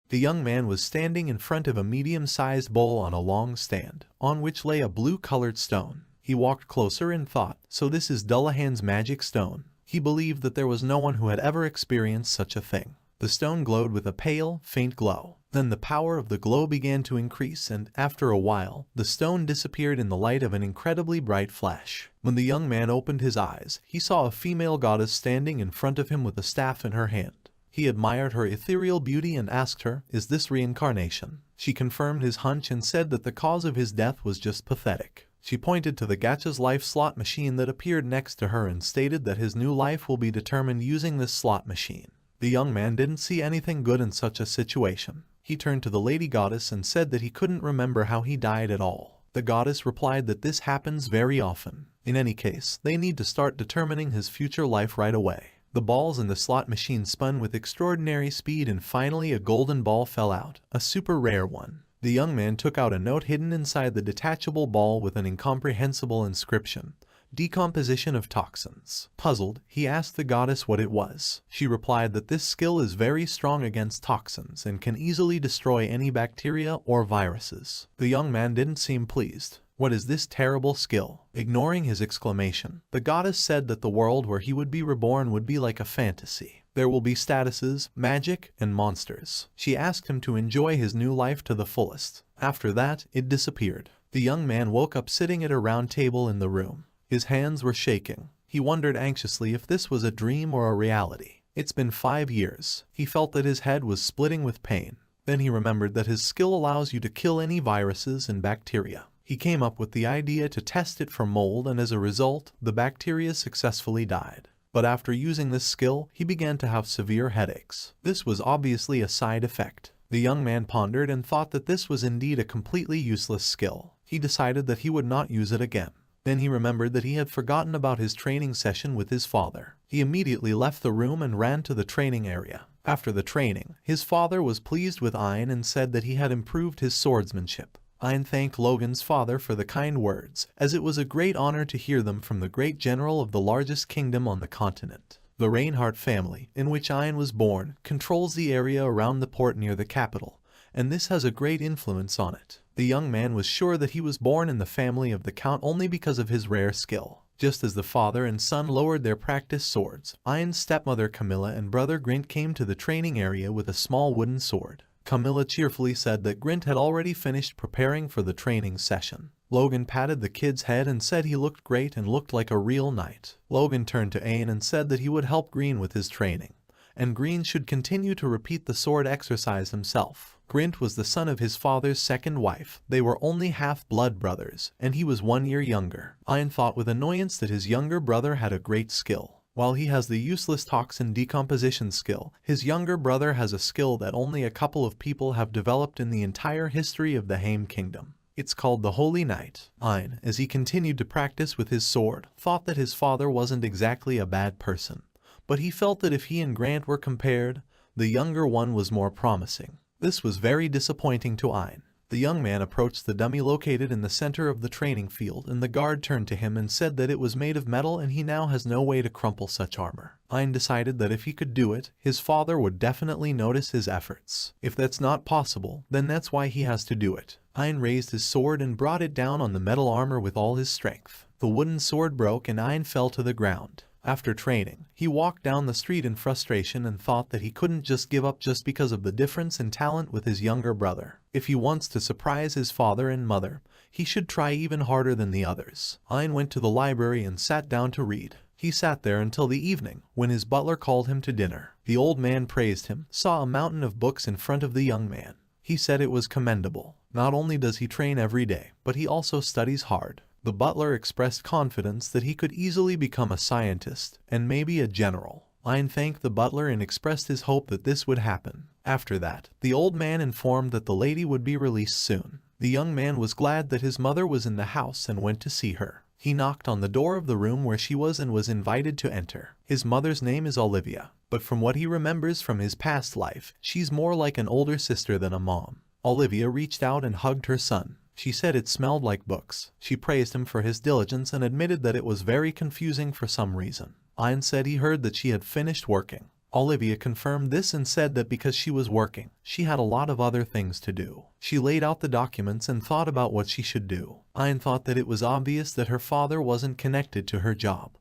The young man was standing in front of a medium-sized bowl on a long stand, on which lay a blue-colored stone. He walked closer and thought, so this is Dullahan's magic stone. He believed that there was no one who had ever experienced such a thing. The stone glowed with a pale, faint glow. Then the power of the glow began to increase and, after a while, the stone disappeared in the light of an incredibly bright flash. When the young man opened his eyes, he saw a female goddess standing in front of him with a staff in her hand. He admired her ethereal beauty and asked her, "Is this reincarnation?" She confirmed his hunch and said that the cause of his death was just pathetic. She pointed to the gacha's life slot machine that appeared next to her and stated that his new life will be determined using this slot machine. The young man didn't see anything good in such a situation. He turned to the lady goddess and said that he couldn't remember how he died at all. The goddess replied that this happens very often. In any case, they need to start determining his future life right away. The balls in the slot machine spun with extraordinary speed and finally a golden ball fell out, a super rare one. The young man took out a note hidden inside the detachable ball with an incomprehensible inscription. Decomposition of toxins. Puzzled, he asked the goddess what it was. She replied that this skill is very strong against toxins and can easily destroy any bacteria or viruses. The young man didn't seem pleased. What is this terrible skill? Ignoring his exclamation, the goddess said that the world where he would be reborn would be like a fantasy. There will be statuses, magic, and monsters. She asked him to enjoy his new life to the fullest. After that, it disappeared. The young man woke up sitting at a round table in the room. His hands were shaking. He wondered anxiously if this was a dream or a reality. It's been 5 years. He felt that his head was splitting with pain. Then he remembered that his skill allows you to kill any viruses and bacteria. He came up with the idea to test it for mold, and as a result, the bacteria successfully died. But after using this skill, he began to have severe headaches. This was obviously a side effect. The young man pondered and thought that this was indeed a completely useless skill. He decided that he would not use it again. Then he remembered that he had forgotten about his training session with his father. He immediately left the room and ran to the training area. After the training, his father was pleased with Ein and said that he had improved his swordsmanship. Ein thanked Logan's father for the kind words, as it was a great honor to hear them from the great general of the largest kingdom on the continent. The Reinhardt family, in which Ein was born, controls the area around the port near the capital, and this has a great influence on it. The young man was sure that he was born in the family of the count only because of his rare skill. Just as the father and son lowered their practice swords, Ein's stepmother Camilla and brother Grint came to the training area with a small wooden sword. Camilla cheerfully said that Grint had already finished preparing for the training session. Logan patted the kid's head and said he looked great and looked like a real knight. Logan turned to Ain and said that he would help Green with his training, and Green should continue to repeat the sword exercise himself. Grint was the son of his father's second wife. They were only half-blood brothers, and he was 1 year younger. Ain thought with annoyance that his younger brother had a great skill. While he has the useless toxin decomposition skill, his younger brother has a skill that only a couple of people have developed in the entire history of the Haim Kingdom. It's called the Holy Knight. Ein, as he continued to practice with his sword, thought that his father wasn't exactly a bad person, but he felt that if he and Grant were compared, the younger one was more promising. This was very disappointing to Ein. The young man approached the dummy located in the center of the training field, and the guard turned to him and said that it was made of metal and he now has no way to crumple such armor. Ein decided that if he could do it, his father would definitely notice his efforts. If that's not possible, then that's why he has to do it. Ein raised his sword and brought it down on the metal armor with all his strength. The wooden sword broke and Ein fell to the ground. After training, he walked down the street in frustration and thought that he couldn't just give up just because of the difference in talent with his younger brother. If he wants to surprise his father and mother, he should try even harder than the others. Ein went to the library and sat down to read. He sat there until the evening, when his butler called him to dinner. The old man praised him, saw a mountain of books in front of the young man. He said it was commendable. Not only does he train every day, but he also studies hard. The butler expressed confidence that he could easily become a scientist, and maybe a general. Ein thanked the butler and expressed his hope that this would happen. After that, the old man informed that the lady would be released soon. The young man was glad that his mother was in the house and went to see her. He knocked on the door of the room where she was and was invited to enter. His mother's name is Olivia, but from what he remembers from his past life, she's more like an older sister than a mom. Olivia reached out and hugged her son. She said it smelled like books. She praised him for his diligence and admitted that it was very confusing for some reason. Ein said he heard that she had finished working. Olivia confirmed this and said that because she was working, she had a lot of other things to do. She laid out the documents and thought about what she should do. Ayn thought that it was obvious that her father wasn't connected to her job,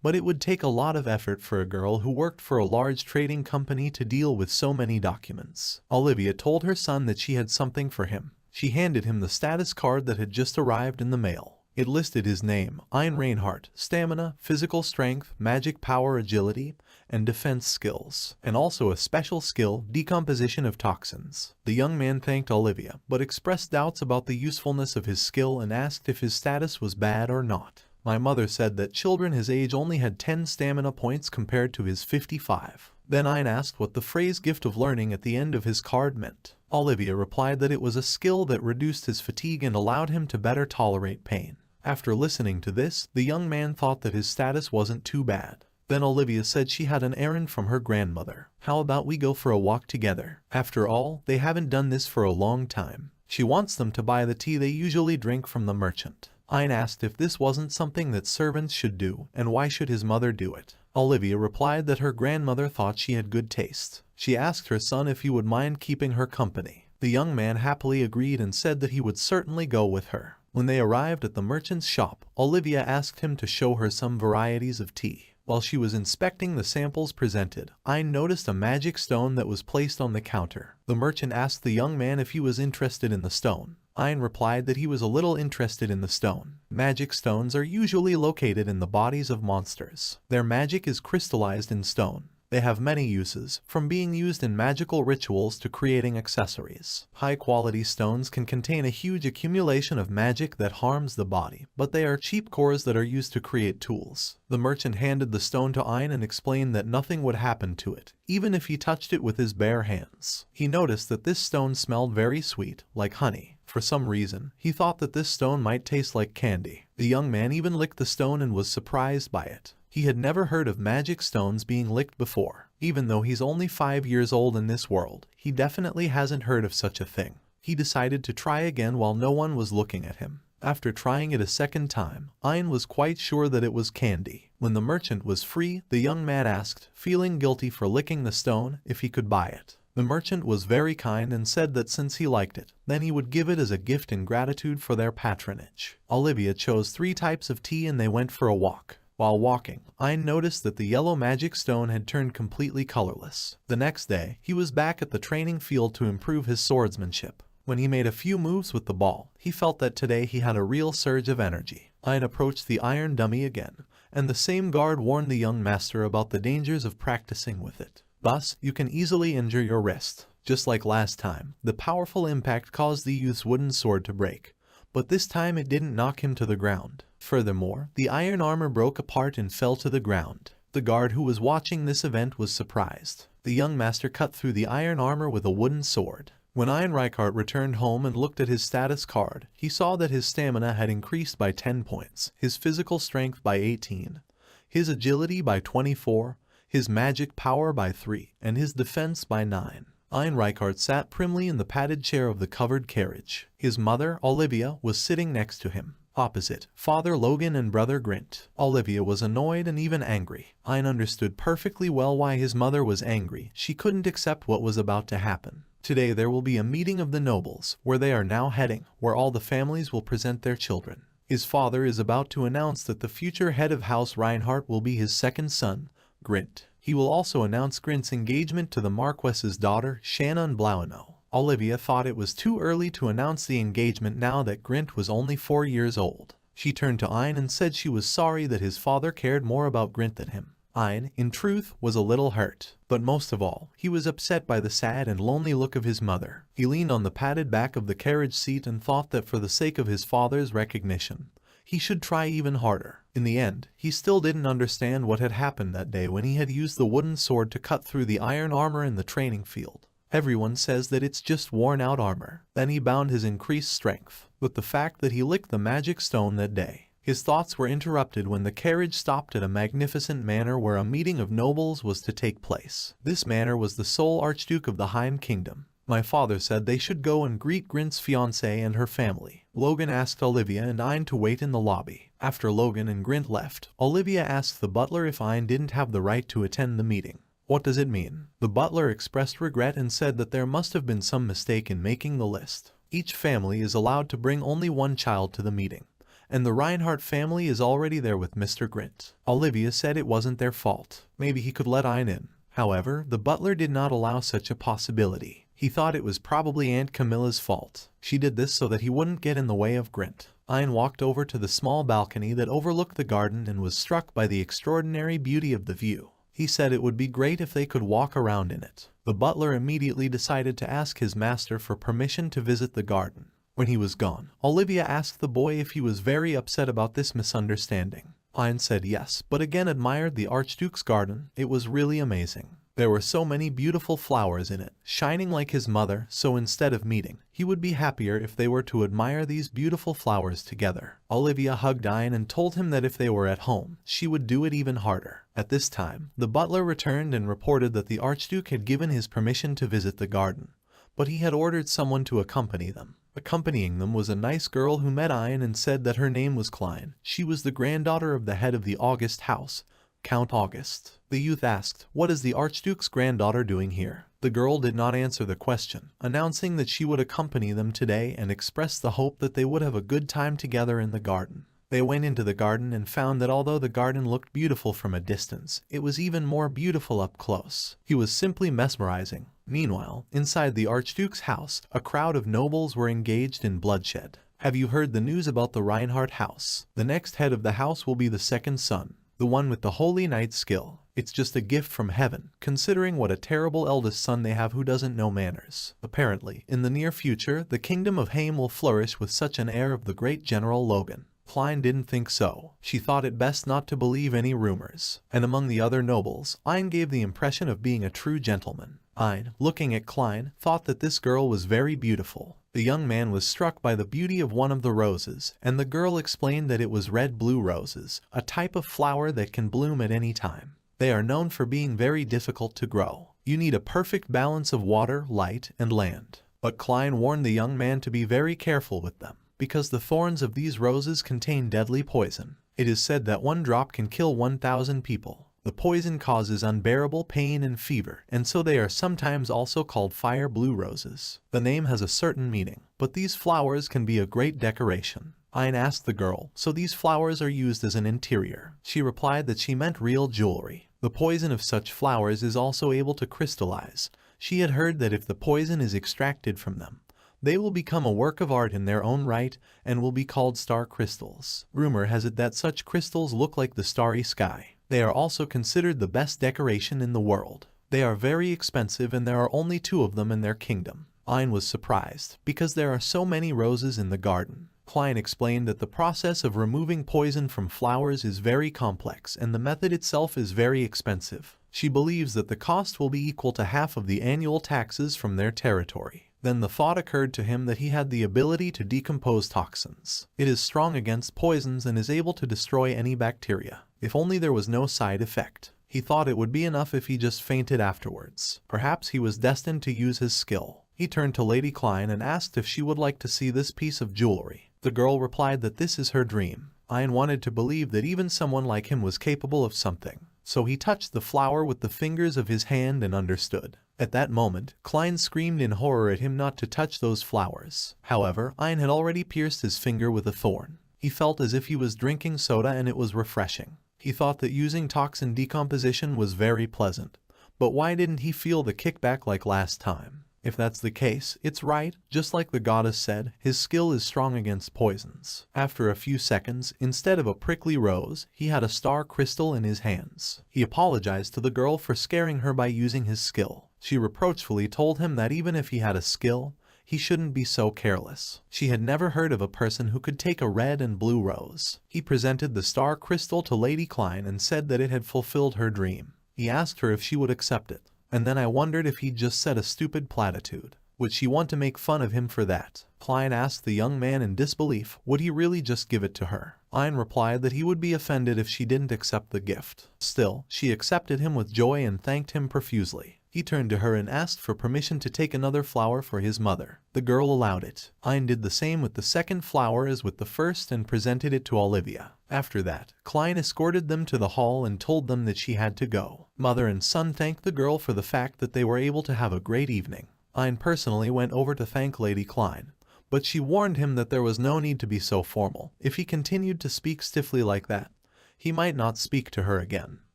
but it would take a lot of effort for a girl who worked for a large trading company to deal with so many documents. Olivia told her son that she had something for him. She handed him the status card that had just arrived in the mail. It listed his name, Ayn Reinhardt, stamina, physical strength, magic power, agility, and defense skills, and also a special skill, decomposition of toxins. The young man thanked Olivia, but expressed doubts about the usefulness of his skill and asked if his status was bad or not. My mother said that children his age only had 10 stamina points compared to his 55. Then Ayn asked what the phrase gift of learning at the end of his card meant. Olivia replied that it was a skill that reduced his fatigue and allowed him to better tolerate pain. After listening to this, the young man thought that his status wasn't too bad. Then Olivia said she had an errand from her grandmother. How about we go for a walk together? After all, they haven't done this for a long time. She wants them to buy the tea they usually drink from the merchant. Ayn asked if this wasn't something that servants should do, and why should his mother do it. Olivia replied that her grandmother thought she had good taste. She asked her son if he would mind keeping her company. The young man happily agreed and said that he would certainly go with her. When they arrived at the merchant's shop, Olivia asked him to show her some varieties of tea. While she was inspecting the samples presented, Ayn noticed a magic stone that was placed on the counter. The merchant asked the young man if he was interested in the stone. Ayn replied that he was a little interested in the stone. Magic stones are usually located in the bodies of monsters. Their magic is crystallized in stone. They have many uses, from being used in magical rituals to creating accessories. High-quality stones can contain a huge accumulation of magic that harms the body, but they are cheap cores that are used to create tools. The merchant handed the stone to Ayn and explained that nothing would happen to it, even if he touched it with his bare hands. He noticed that this stone smelled very sweet, like honey. For some reason, he thought that this stone might taste like candy. The young man even licked the stone and was surprised by it. He had never heard of magic stones being licked before. Even though he's only 5 years old in this world, he definitely hasn't heard of such a thing. He decided to try again while no one was looking at him. After trying it a second time, Ayn was quite sure that it was candy. When the merchant was free, the young man asked, feeling guilty for licking the stone, if he could buy it. The merchant was very kind and said that since he liked it, then he would give it as a gift in gratitude for their patronage. Olivia chose 3 types of tea and they went for a walk. While walking, Ayn noticed that the yellow magic stone had turned completely colorless. The next day, he was back at the training field to improve his swordsmanship. When he made a few moves with the ball, he felt that today he had a real surge of energy. Ayn approached the iron dummy again, and the same guard warned the young master about the dangers of practicing with it. Thus, you can easily injure your wrist. Just like last time, the powerful impact caused the youth's wooden sword to break, but this time it didn't knock him to the ground. Furthermore, the iron armor broke apart and fell to the ground. The guard who was watching this event was surprised. The young master cut through the iron armor with a wooden sword. When Ayn Reinhardt returned home and looked at his status card, he saw that his stamina had increased by 10 points, his physical strength by 18, his agility by 24, his magic power by 3, and his defense by 9. Ayn Reinhardt sat primly in the padded chair of the covered carriage. His mother, Olivia, was sitting next to him. Opposite, Father Logan and Brother Grint. Olivia was annoyed and even angry. Ayn understood perfectly well why his mother was angry. She couldn't accept what was about to happen. Today there will be a meeting of the nobles, where they are now heading, where all the families will present their children. His father is about to announce that the future head of House Reinhardt will be his second son, Grint. He will also announce Grint's engagement to the Marquess's daughter, Shannon Blauenow. Olivia thought it was too early to announce the engagement now that Grint was only 4 years old. She turned to Ayn and said she was sorry that his father cared more about Grint than him. Ayn, in truth, was a little hurt, but most of all, he was upset by the sad and lonely look of his mother. He leaned on the padded back of the carriage seat and thought that for the sake of his father's recognition, he should try even harder. In the end, he still didn't understand what had happened that day when he had used the wooden sword to cut through the iron armor in the training field. Everyone says that it's just worn-out armor. Then he bound his increased strength with the fact that he licked the magic stone that day. His thoughts were interrupted when the carriage stopped at a magnificent manor where a meeting of nobles was to take place. This manor was the sole Archduke of the Heim Kingdom. My father said they should go and greet Grint's fiancée and her family. Logan asked Olivia and Ayn to wait in the lobby. After Logan and Grint left, Olivia asked the butler if Ayn didn't have the right to attend the meeting. What does it mean? The butler expressed regret and said that there must have been some mistake in making the list. Each family is allowed to bring only one child to the meeting, and the Reinhardt family is already there with Mr. Grint. Olivia said it wasn't their fault. Maybe he could let Ein in. However, the butler did not allow such a possibility. He thought it was probably Aunt Camilla's fault. She did this so that he wouldn't get in the way of Grint. Ein walked over to the small balcony that overlooked the garden and was struck by the extraordinary beauty of the view. He said it would be great if they could walk around in it. The butler immediately decided to ask his master for permission to visit the garden. When he was gone, Olivia asked the boy if he was very upset about this misunderstanding. Ein said yes, but again admired the Archduke's garden. It was really amazing. There were so many beautiful flowers in it, shining like his mother, so instead of meeting, he would be happier if they were to admire these beautiful flowers together. Olivia hugged Ein and told him that if they were at home, she would do it even harder. At this time, the butler returned and reported that the Archduke had given his permission to visit the garden, but he had ordered someone to accompany them. Accompanying them was a nice girl who met Ein and said that her name was Klein. She was the granddaughter of the head of the August house, Count August. The youth asked, "What is the Archduke's granddaughter doing here?" The girl did not answer the question, announcing that she would accompany them today and expressed the hope that they would have a good time together in the garden. They went into the garden and found that although the garden looked beautiful from a distance, it was even more beautiful up close. He was simply mesmerizing. Meanwhile, inside the Archduke's house, a crowd of nobles were engaged in bloodshed. Have you heard the news about the Reinhardt house? The next head of the house will be the second son, the one with the Holy Knight's skill. It's just a gift from heaven, considering what a terrible eldest son they have who doesn't know manners. Apparently, in the near future, the kingdom of Haim will flourish with such an heir of the great General Logan. Klein didn't think so. She thought it best not to believe any rumors. And among the other nobles, Ein gave the impression of being a true gentleman. Ein, looking at Klein, thought that this girl was very beautiful. The young man was struck by the beauty of one of the roses, and the girl explained that it was red-blue roses, a type of flower that can bloom at any time. They are known for being very difficult to grow. You need a perfect balance of water, light, and land. But Klein warned the young man to be very careful with them, because the thorns of these roses contain deadly poison. It is said that one drop can kill 1,000 people. The poison causes unbearable pain and fever, and so they are sometimes also called fire blue roses. The name has a certain meaning, but these flowers can be a great decoration. Ein asked the girl, "So these flowers are used as an interior?" She replied that she meant real jewelry. The poison of such flowers is also able to crystallize. She had heard that if the poison is extracted from them, they will become a work of art in their own right and will be called star crystals. Rumor has it that such crystals look like the starry sky. They are also considered the best decoration in the world. They are very expensive and there are only 2 of them in their kingdom. Ein was surprised, because there are so many roses in the garden. Klein explained that the process of removing poison from flowers is very complex and the method itself is very expensive. She believes that the cost will be equal to half of the annual taxes from their territory. Then the thought occurred to him that he had the ability to decompose toxins. It is strong against poisons and is able to destroy any bacteria. If only there was no side effect. He thought it would be enough if he just fainted afterwards. Perhaps he was destined to use his skill. He turned to Lady Klein and asked if she would like to see this piece of jewelry. The girl replied that this is her dream. Ein wanted to believe that even someone like him was capable of something. So he touched the flower with the fingers of his hand and understood. At that moment, Klein screamed in horror at him not to touch those flowers. However, Ein had already pierced his finger with a thorn. He felt as if he was drinking soda and it was refreshing. He thought that using toxin decomposition was very pleasant. But why didn't he feel the kickback like last time? If that's the case, it's right. Just like the goddess said, his skill is strong against poisons. After a few seconds, instead of a prickly rose, he had a star crystal in his hands. He apologized to the girl for scaring her by using his skill. She reproachfully told him that even if he had a skill, he shouldn't be so careless. She had never heard of a person who could take a red and blue rose. He presented the star crystal to Lady Klein and said that it had fulfilled her dream. He asked her if she would accept it. And then I wondered if he'd just said a stupid platitude. Would she want to make fun of him for that? Klein asked the young man in disbelief, would he really just give it to her? Ein replied that he would be offended if she didn't accept the gift. Still, she accepted him with joy and thanked him profusely. He turned to her and asked for permission to take another flower for his mother. The girl allowed it. Ein did the same with the second flower as with the first and presented it to Olivia. After that, Klein escorted them to the hall and told them that she had to go. Mother and son thanked the girl for the fact that they were able to have a great evening. Ein personally went over to thank Lady Klein, but she warned him that there was no need to be so formal. If he continued to speak stiffly like that, he might not speak to her again.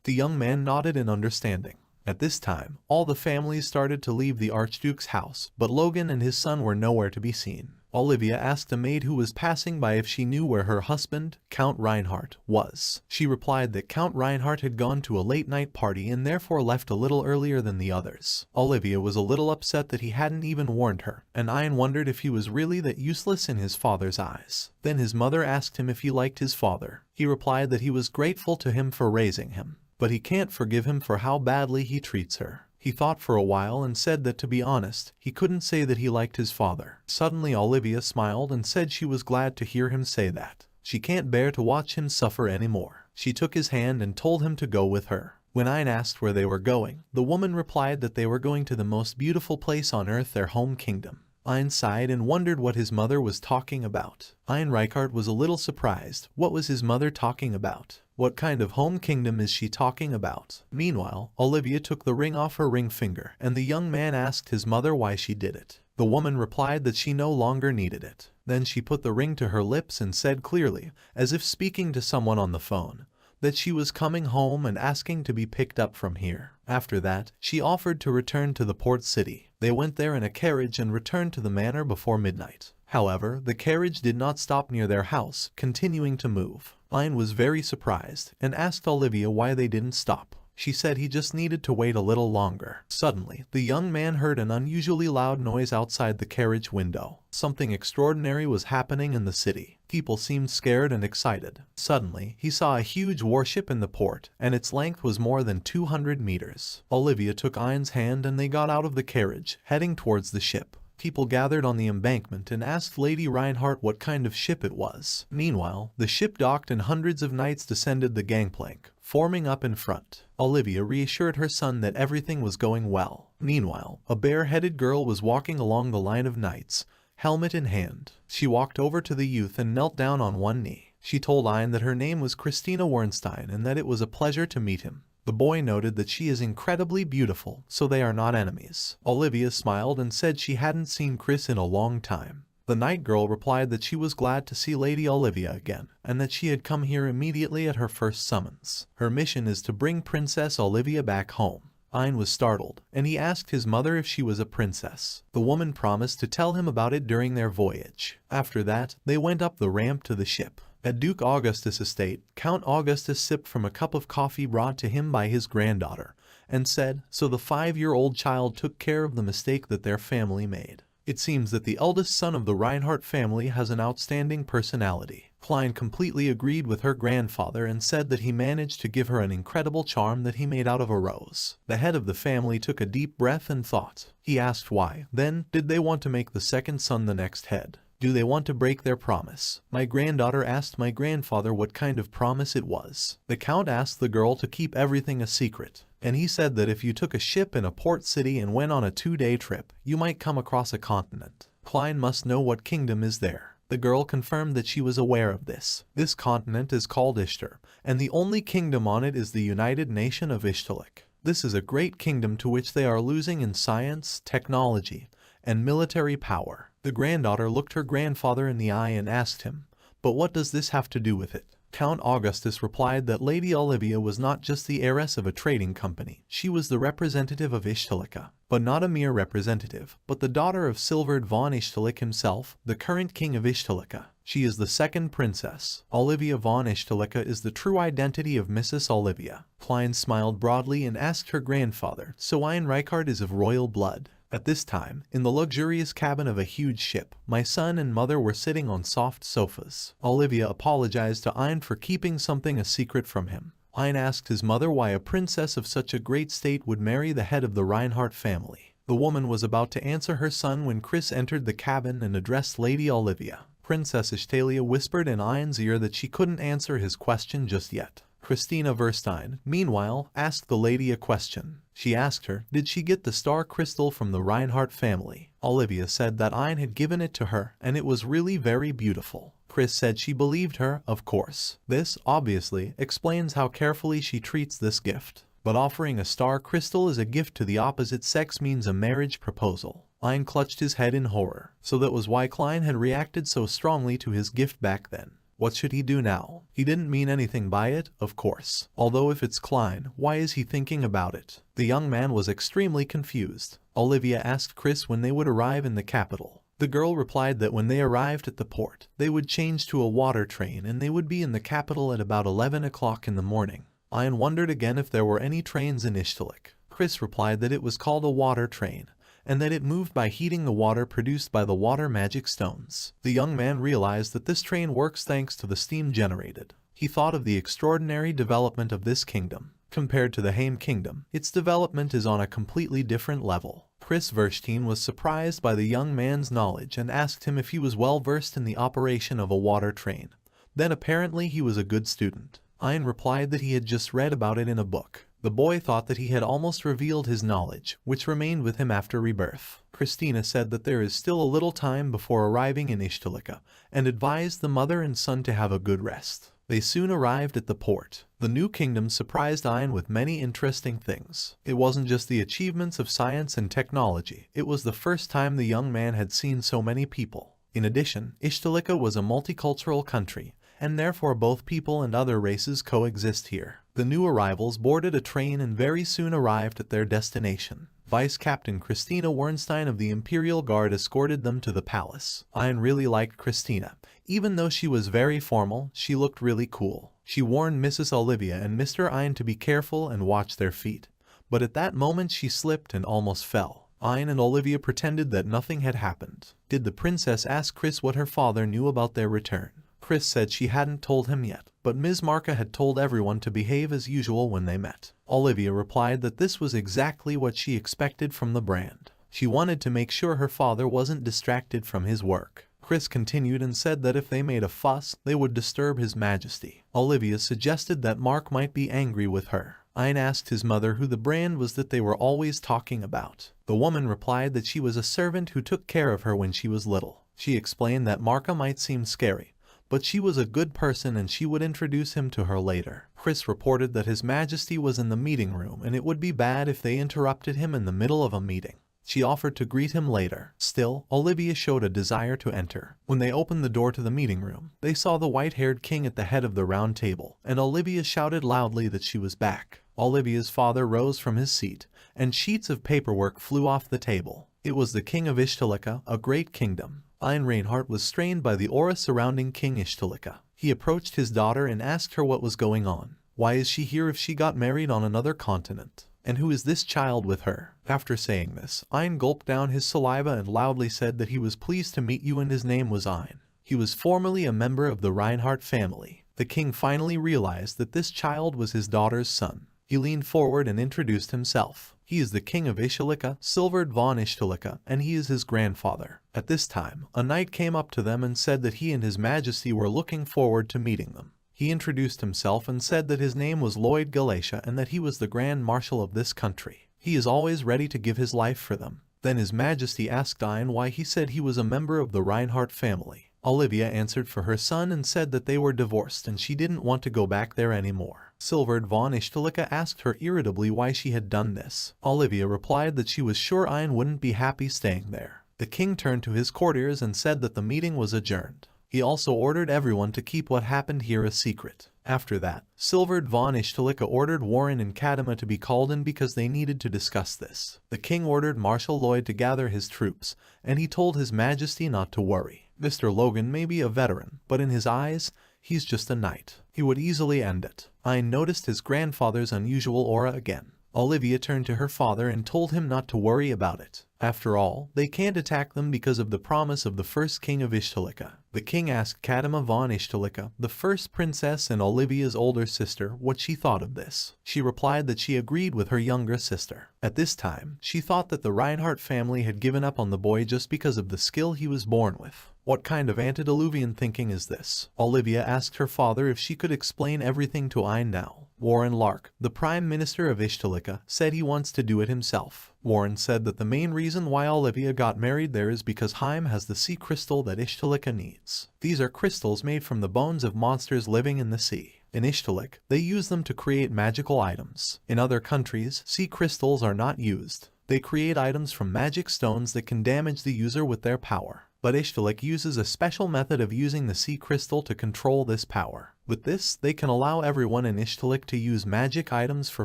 The young man nodded in understanding. At this time, all the families started to leave the Archduke's house, but Logan and his son were nowhere to be seen. Olivia asked a maid who was passing by if she knew where her husband, Count Reinhardt, was. She replied that Count Reinhardt had gone to a late-night party and therefore left a little earlier than the others. Olivia was a little upset that he hadn't even warned her, and Ein wondered if he was really that useless in his father's eyes. Then his mother asked him if he liked his father. He replied that he was grateful to him for raising him, but he can't forgive him for how badly he treats her. He thought for a while and said that, to be honest, he couldn't say that he liked his father. Suddenly Olivia smiled and said she was glad to hear him say that. She can't bear to watch him suffer anymore. She took his hand and told him to go with her. When Ein asked where they were going, the woman replied that they were going to the most beautiful place on earth, their home kingdom. Ein sighed and wondered what his mother was talking about. Ein Reichardt was a little surprised. What was his mother talking about? What kind of home kingdom is she talking about? Meanwhile, Olivia took the ring off her ring finger, and the young man asked his mother why she did it. The woman replied that she no longer needed it. Then she put the ring to her lips and said clearly, as if speaking to someone on the phone, that she was coming home and asking to be picked up from here. After that, she offered to return to the port city. They went there in a carriage and returned to the manor before midnight. However, the carriage did not stop near their house, continuing to move. Ein was very surprised and asked Olivia why they didn't stop. She said he just needed to wait a little longer. Suddenly, the young man heard an unusually loud noise outside the carriage window. Something extraordinary was happening in the city. People seemed scared and excited. Suddenly, he saw a huge warship in the port, and its length was more than 200 meters. Olivia took Ein's hand and they got out of the carriage, heading towards the ship. People gathered on the embankment and asked Lady Reinhardt what kind of ship it was. Meanwhile, the ship docked and hundreds of knights descended the gangplank, forming up in front. Olivia reassured her son that everything was going well. Meanwhile, a bare-headed girl was walking along the line of knights, helmet in hand. She walked over to the youth and knelt down on one knee. She told Ein that her name was Christina Wernstein and that it was a pleasure to meet him. The boy noted that she is incredibly beautiful, so they are not enemies. Olivia smiled and said she hadn't seen Chris in a long time. The night girl replied that she was glad to see Lady Olivia again, and that she had come here immediately at her first summons. Her mission is to bring Princess Olivia back home. Ein was startled, and he asked his mother if she was a princess. The woman promised to tell him about it during their voyage. After that, they went up the ramp to the ship. At Duke Augustus' estate, Count Augustus sipped from a cup of coffee brought to him by his granddaughter, and said, so the 5-year-old child took care of the mistake that their family made. It seems that the eldest son of the Reinhardt family has an outstanding personality. Klein completely agreed with her grandfather and said that he managed to give her an incredible charm that he made out of a rose. The head of the family took a deep breath and thought. He asked why. Then, did they want to make the second son the next head? Do they want to break their promise? My granddaughter asked my grandfather what kind of promise it was. The count asked the girl to keep everything a secret, and he said that if you took a ship in a port city and went on a 2-day trip, you might come across a continent. Klein must know what kingdom is there. The girl confirmed that she was aware of this. This continent is called Ishtar, and the only kingdom on it is the United Nation of Ishtalik. This is a great kingdom to which they are losing in science, technology, and military power. The granddaughter looked her grandfather in the eye and asked him, but what does this have to do with it? Count Augustus replied that Lady Olivia was not just the heiress of a trading company. She was the representative of Ishtalika, but not a mere representative, but the daughter of Silvard von Ishtalik himself, the current king of Ishtalika. She is the second princess. Olivia von Ishtalika is the true identity of Mrs. Olivia. Klein smiled broadly and asked her grandfather, so Ein Reichardt is of royal blood. At this time, in the luxurious cabin of a huge ship, my son and mother were sitting on soft sofas. Olivia apologized to Ein for keeping something a secret from him. Ein asked his mother why a princess of such a great state would marry the head of the Reinhardt family. The woman was about to answer her son when Chris entered the cabin and addressed Lady Olivia. Princess Ishtalia whispered in Ein's ear that she couldn't answer his question just yet. Christina Verstein, meanwhile, asked the lady a question. She asked her, did she get the star crystal from the Reinhardt family? Olivia said that Ein had given it to her, and it was really very beautiful. Chris said she believed her, of course. This, obviously, explains how carefully she treats this gift. But offering a star crystal as a gift to the opposite sex means a marriage proposal. Ein clutched his head in horror. So that was why Klein had reacted so strongly to his gift back then. What should he do now? He didn't mean anything by it, of course. Although if it's Klein, why is he thinking about it? The young man was extremely confused. Olivia asked Chris when they would arrive in the capital. The girl replied that when they arrived at the port, they would change to a water train and they would be in the capital at about 11 o'clock in the morning. Ein wondered again if there were any trains in Ishtilik. Chris replied that it was called a water train, and that it moved by heating the water produced by the water magic stones. The young man realized that this train works thanks to the steam generated. He thought of the extraordinary development of this kingdom. Compared to the Haim kingdom, its development is on a completely different level. Chris Verstein was surprised by the young man's knowledge and asked him if he was well versed in the operation of a water train. Then apparently he was a good student. Ein replied that he had just read about it in a book. The boy thought that he had almost revealed his knowledge, which remained with him after rebirth. Christina said that there is still a little time before arriving in Ishtilika, and advised the mother and son to have a good rest. They soon arrived at the port. The new kingdom surprised Ein with many interesting things. It wasn't just the achievements of science and technology, it was the first time the young man had seen so many people. In addition, Ishtilika was a multicultural country, and therefore both people and other races coexist here. The new arrivals boarded a train and very soon arrived at their destination. Vice Captain Christina Wernstein of the Imperial Guard escorted them to the palace. Ein really liked Christina. Even though she was very formal, she looked really cool. She warned Mrs. Olivia and Mr. Ein to be careful and watch their feet. But at that moment she slipped and almost fell. Ein and Olivia pretended that nothing had happened. Did the princess ask Chris what her father knew about their return? Chris said she hadn't told him yet, but Ms. Marka had told everyone to behave as usual when they met. Olivia replied that this was exactly what she expected from the brand. She wanted to make sure her father wasn't distracted from his work. Chris continued and said that if they made a fuss, they would disturb his majesty. Olivia suggested that Mark might be angry with her. Ein asked his mother who the brand was that they were always talking about. The woman replied that she was a servant who took care of her when she was little. She explained that Marka might seem scary, but she was a good person and she would introduce him to her later. Chris reported that His Majesty was in the meeting room and it would be bad if they interrupted him in the middle of a meeting. She offered to greet him later. Still, Olivia showed a desire to enter. When they opened the door to the meeting room, they saw the white-haired king at the head of the round table, and Olivia shouted loudly that she was back. Olivia's father rose from his seat, and sheets of paperwork flew off the table. It was the king of Ishtilika, a great kingdom. Ein Reinhardt was strained by the aura surrounding King Ishtilika. He approached his daughter and asked her what was going on. Why is she here if she got married on another continent? And who is this child with her? After saying this, Ein gulped down his saliva and loudly said that he was pleased to meet you and his name was Ein. He was formerly a member of the Reinhardt family. The king finally realized that this child was his daughter's son. He leaned forward and introduced himself. He is the king of Ishtilika, Silvard von Ishtilika, and he is his grandfather. At this time, a knight came up to them and said that he and His Majesty were looking forward to meeting them. He introduced himself and said that his name was Lloyd Galatia and that he was the Grand Marshal of this country. He is always ready to give his life for them. Then His Majesty asked Ein why he said he was a member of the Reinhardt family. Olivia answered for her son and said that they were divorced and she didn't want to go back there anymore. Silvard von Ishtilika asked her irritably why she had done this. Olivia replied that she was sure Ein wouldn't be happy staying there. The king turned to his courtiers and said that the meeting was adjourned. He also ordered everyone to keep what happened here a secret. After that, Silvard von Ishtilika ordered Warren and Kadima to be called in because they needed to discuss this. The king ordered Marshal Lloyd to gather his troops, and he told His Majesty not to worry. Mr. Logan may be a veteran, but in his eyes, he's just a knight. He would easily end it. Ein noticed his grandfather's unusual aura again. Olivia turned to her father and told him not to worry about it. After all, they can't attack them because of the promise of the first king of Ishtilika. The king asked Kadima von Ishtilika, the first princess and Olivia's older sister, what she thought of this. She replied that she agreed with her younger sister. At this time, she thought that the Reinhardt family had given up on the boy just because of the skill he was born with. What kind of antediluvian thinking is this? Olivia asked her father if she could explain everything to Ein now. Warren Lark, the Prime Minister of Ishtalika, said he wants to do it himself. Warren said that the main reason why Olivia got married there is because Haim has the sea crystal that Ishtalika needs. These are crystals made from the bones of monsters living in the sea. In Ishtalik, they use them to create magical items. In other countries, sea crystals are not used. They create items from magic stones that can damage the user with their power. But Ishtalik uses a special method of using the sea crystal to control this power. With this, they can allow everyone in Ishtalik to use magic items for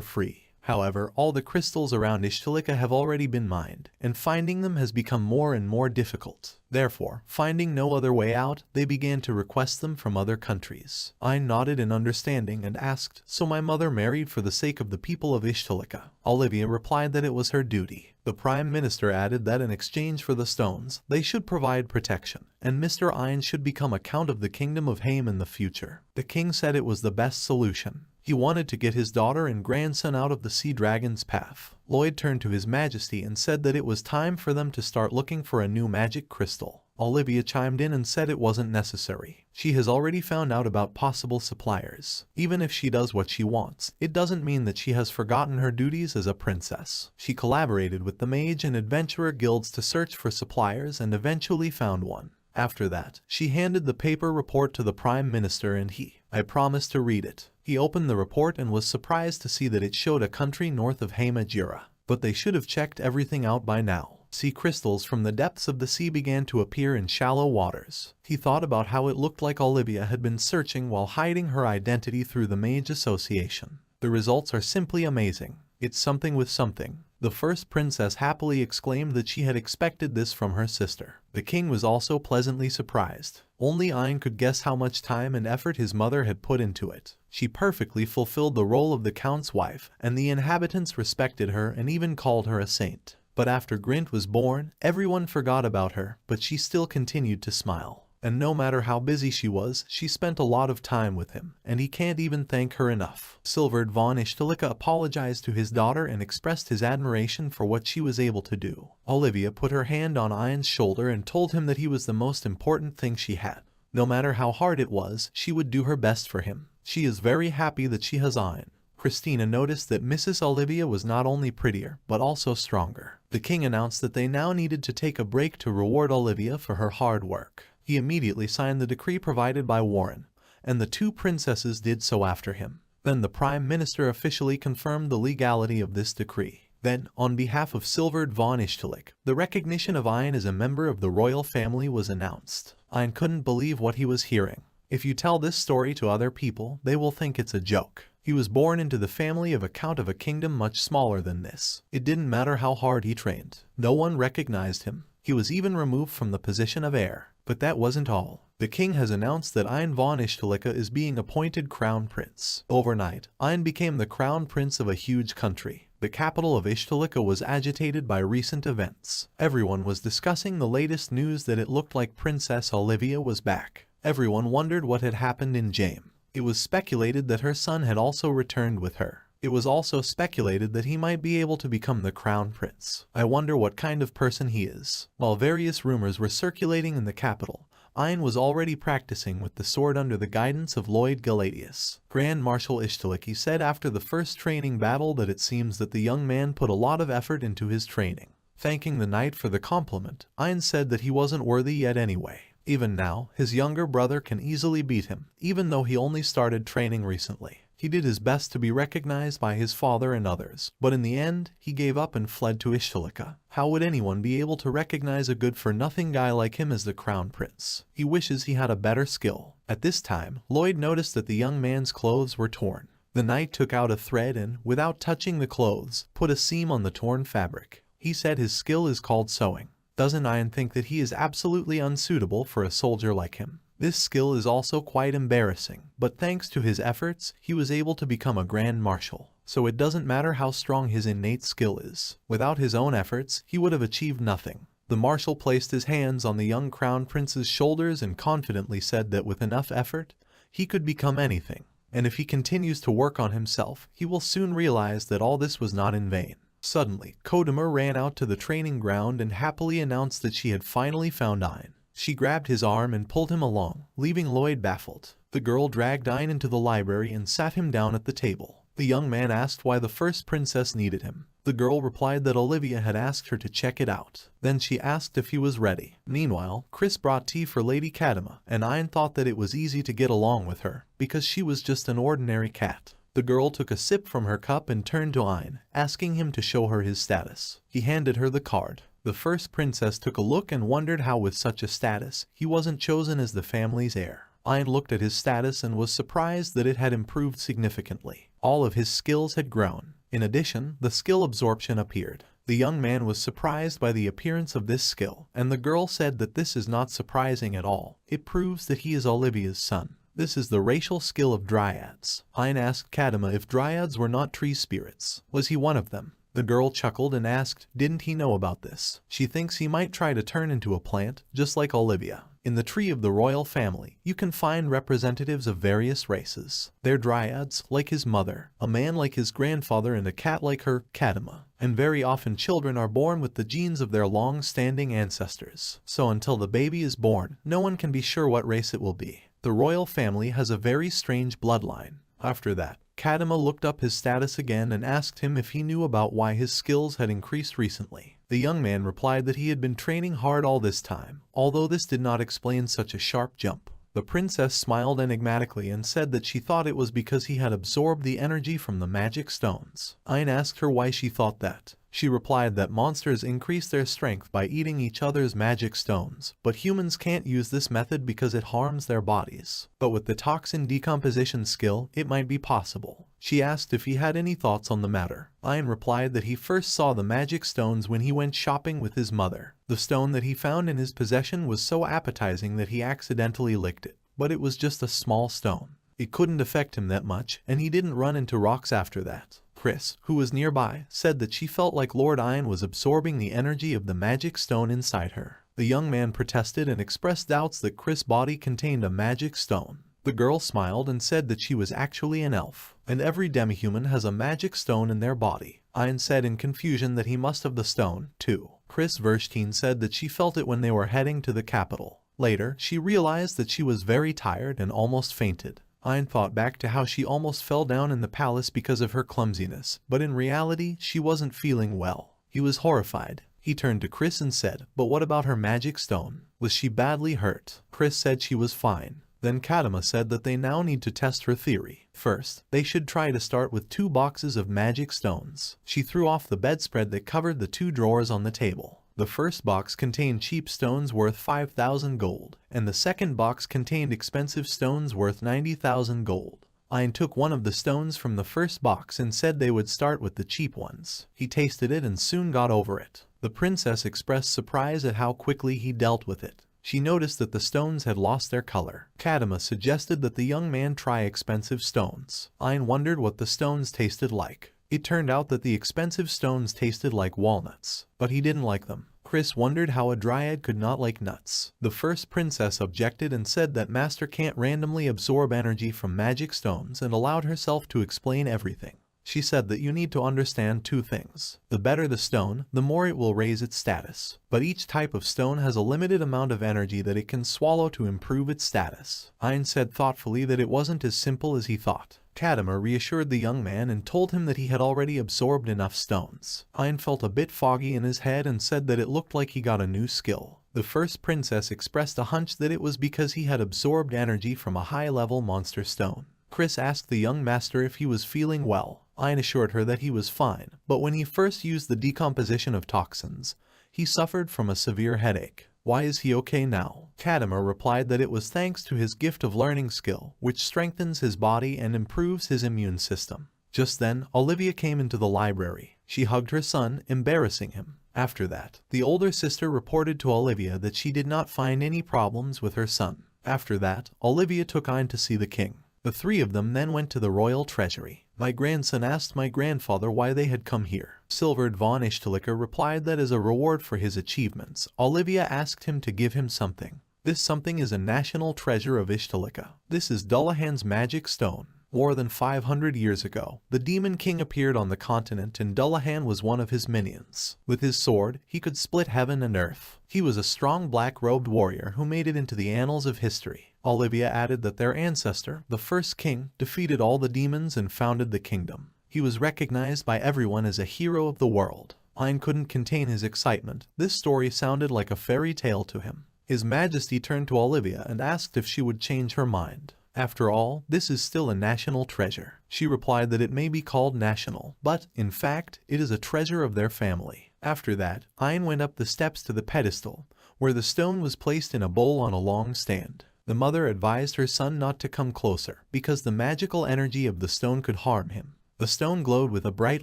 free. However, all the crystals around Ishtalika have already been mined, and finding them has become more and more difficult. Therefore, finding no other way out, they began to request them from other countries. I nodded in understanding and asked, "So my mother married for the sake of the people of Ishtalika?" Olivia replied that it was her duty. The Prime Minister added that in exchange for the stones, they should provide protection, and Mr. Ein should become a count of the Kingdom of Haim in the future. The king said it was the best solution. He wanted to get his daughter and grandson out of the sea dragon's path. Lloyd turned to His Majesty and said that it was time for them to start looking for a new magic crystal. Olivia chimed in and said it wasn't necessary. She has already found out about possible suppliers. Even if she does what she wants, it doesn't mean that she has forgotten her duties as a princess. She collaborated with the mage and adventurer guilds to search for suppliers and eventually found one. After that, she handed the paper report to the Prime Minister and I promised to read it. He opened the report and was surprised to see that it showed a country north of Haimajira. But they should have checked everything out by now. Sea crystals from the depths of the sea began to appear in shallow waters. He thought about how it looked like Olivia had been searching while hiding her identity through the Mage Association. The results are simply amazing. It's something with something. The first princess happily exclaimed that she had expected this from her sister. The king was also pleasantly surprised. Only Ein could guess how much time and effort his mother had put into it. She perfectly fulfilled the role of the count's wife, and the inhabitants respected her and even called her a saint. But after Grint was born, everyone forgot about her, but she still continued to smile. And no matter how busy she was, she spent a lot of time with him, and he can't even thank her enough. Silverd von Ishtalika apologized to his daughter and expressed his admiration for what she was able to do. Olivia put her hand on Ein's shoulder and told him that he was the most important thing she had. No matter how hard it was, she would do her best for him. She is very happy that she has Ein. Christina noticed that Mrs. Olivia was not only prettier, but also stronger. The king announced that they now needed to take a break to reward Olivia for her hard work. He immediately signed the decree provided by Warren, and the two princesses did so after him. Then the Prime Minister officially confirmed the legality of this decree. Then, on behalf of Silverd von Ishtalik, the recognition of Ein as a member of the royal family was announced. Ein couldn't believe what he was hearing. If you tell this story to other people, they will think it's a joke. He was born into the family of a count of a kingdom much smaller than this. It didn't matter how hard he trained. No one recognized him. He was even removed from the position of heir. But that wasn't all. The king has announced that Ein von Ishtalika is being appointed crown prince. Overnight, Ein became the crown prince of a huge country. The capital of Ishtalika was agitated by recent events. Everyone was discussing the latest news that it looked like Princess Olivia was back. Everyone wondered what had happened in Jaime. It was speculated that her son had also returned with her. It was also speculated that he might be able to become the crown prince. I wonder what kind of person he is. While various rumors were circulating in the capital, Ein was already practicing with the sword under the guidance of Lloyd Galadius. Grand Marshal Ishtaliki said after the first training battle that it seems that the young man put a lot of effort into his training. Thanking the knight for the compliment, Ein said that he wasn't worthy yet anyway. Even now, his younger brother can easily beat him, even though he only started training recently. He did his best to be recognized by his father and others, but in the end, he gave up and fled to Ishtalika. How would anyone be able to recognize a good-for-nothing guy like him as the crown prince? He wishes he had a better skill. At this time, Lloyd noticed that the young man's clothes were torn. The knight took out a thread and, without touching the clothes, put a seam on the torn fabric. He said his skill is called sewing. Doesn't Ein think that he is absolutely unsuitable for a soldier like him? This skill is also quite embarrassing, but thanks to his efforts, he was able to become a Grand Marshal. So it doesn't matter how strong his innate skill is. Without his own efforts, he would have achieved nothing. The Marshal placed his hands on the young Crown Prince's shoulders and confidently said that with enough effort, he could become anything. And if he continues to work on himself, he will soon realize that all this was not in vain. Suddenly, Kodamur ran out to the training ground and happily announced that she had finally found Ein. She grabbed his arm and pulled him along, leaving Lloyd baffled. The girl dragged Ein into the library and sat him down at the table. The young man asked why the first princess needed him. The girl replied that Olivia had asked her to check it out. Then she asked if he was ready. Meanwhile, Chris brought tea for Lady Kadima, and Ayn thought that it was easy to get along with her, because she was just an ordinary cat. The girl took a sip from her cup and turned to Ayn, asking him to show her his status. He handed her the card. The first princess took a look and wondered how with such a status, he wasn't chosen as the family's heir. Ayn looked at his status and was surprised that it had improved significantly. All of his skills had grown. In addition, the skill absorption appeared. The young man was surprised by the appearance of this skill, and the girl said that this is not surprising at all. It proves that he is Olivia's son. This is the racial skill of dryads. Ayn asked Kadima if dryads were not tree spirits. Was he one of them? The girl chuckled and asked, didn't he know about this? She thinks he might try to turn into a plant, just like Olivia. In the tree of the royal family, you can find representatives of various races. They're dryads, like his mother, a man like his grandfather, and a cat like her, Kadima. And very often children are born with the genes of their long-standing ancestors. So until the baby is born, no one can be sure what race it will be. The royal family has a very strange bloodline. After that, Kadima looked up his status again and asked him if he knew about why his skills had increased recently. The young man replied that he had been training hard all this time, although this did not explain such a sharp jump. The princess smiled enigmatically and said that she thought it was because he had absorbed the energy from the magic stones. Ayn asked her why she thought that. She replied that monsters increase their strength by eating each other's magic stones, but humans can't use this method because it harms their bodies. But with the toxin decomposition skill, it might be possible. She asked if he had any thoughts on the matter. Ayn replied that he first saw the magic stones when he went shopping with his mother. The stone that he found in his possession was so appetizing that he accidentally licked it, but it was just a small stone. It couldn't affect him that much, and he didn't run into rocks after that. Chris, who was nearby, said that she felt like Lord Ayn was absorbing the energy of the magic stone inside her. The young man protested and expressed doubts that Chris' body contained a magic stone. The girl smiled and said that she was actually an elf, and every demi-human has a magic stone in their body. Ayn said in confusion that he must have the stone, too. Chris Verstein said that she felt it when they were heading to the capital. Later, she realized that she was very tired and almost fainted. Ayn thought back to how she almost fell down in the palace because of her clumsiness, but in reality, she wasn't feeling well. He was horrified. He turned to Chris and said, but what about her magic stone? Was she badly hurt? Chris said she was fine. Then Kadima said that they now need to test her theory. First, they should try to start with 2 boxes of magic stones. She threw off the bedspread that covered the 2 drawers on the table. The first box contained cheap stones worth 5,000 gold, and the second box contained expensive stones worth 90,000 gold. Ayn took one of the stones from the first box and said they would start with the cheap ones. He tasted it and soon got over it. The princess expressed surprise at how quickly he dealt with it. She noticed that the stones had lost their color. Kadima suggested that the young man try expensive stones. Ayn wondered what the stones tasted like. It turned out that the expensive stones tasted like walnuts, but he didn't like them. Chris wondered how a dryad could not like nuts. The first princess objected and said that Master can't randomly absorb energy from magic stones and allowed herself to explain everything. She said that you need to understand 2 things. The better the stone, the more it will raise its status. But each type of stone has a limited amount of energy that it can swallow to improve its status. Ayn said thoughtfully that it wasn't as simple as he thought. Kadima reassured the young man and told him that he had already absorbed enough stones. Ayn felt a bit foggy in his head and said that it looked like he got a new skill. The first princess expressed a hunch that it was because he had absorbed energy from a high-level monster stone. Chris asked the young master if he was feeling well. Ayn assured her that he was fine, but when he first used the decomposition of toxins, he suffered from a severe headache. Why is he okay now? Kadima replied that it was thanks to his gift of learning skill, which strengthens his body and improves his immune system. Just then, Olivia came into the library. She hugged her son, embarrassing him. After that, the older sister reported to Olivia that she did not find any problems with her son. After that, Olivia took Ayn to see the king. The 3 of them then went to the royal treasury. My grandson asked my grandfather why they had come here. Silvered von Ishtalika replied that as a reward for his achievements, Olivia asked him to give him something. This something is a national treasure of Ishtalika. This is Dullahan's magic stone. More than 500 years ago, the Demon King appeared on the continent and Dullahan was one of his minions. With his sword, he could split heaven and earth. He was a strong black-robed warrior who made it into the annals of history. Olivia added that their ancestor, the first king, defeated all the demons and founded the kingdom. He was recognized by everyone as a hero of the world. Ein couldn't contain his excitement. This story sounded like a fairy tale to him. His Majesty turned to Olivia and asked if she would change her mind. After all, this is still a national treasure. She replied that it may be called national, but, in fact, it is a treasure of their family. After that, Ein went up the steps to the pedestal, where the stone was placed in a bowl on a long stand. The mother advised her son not to come closer, because the magical energy of the stone could harm him. The stone glowed with a bright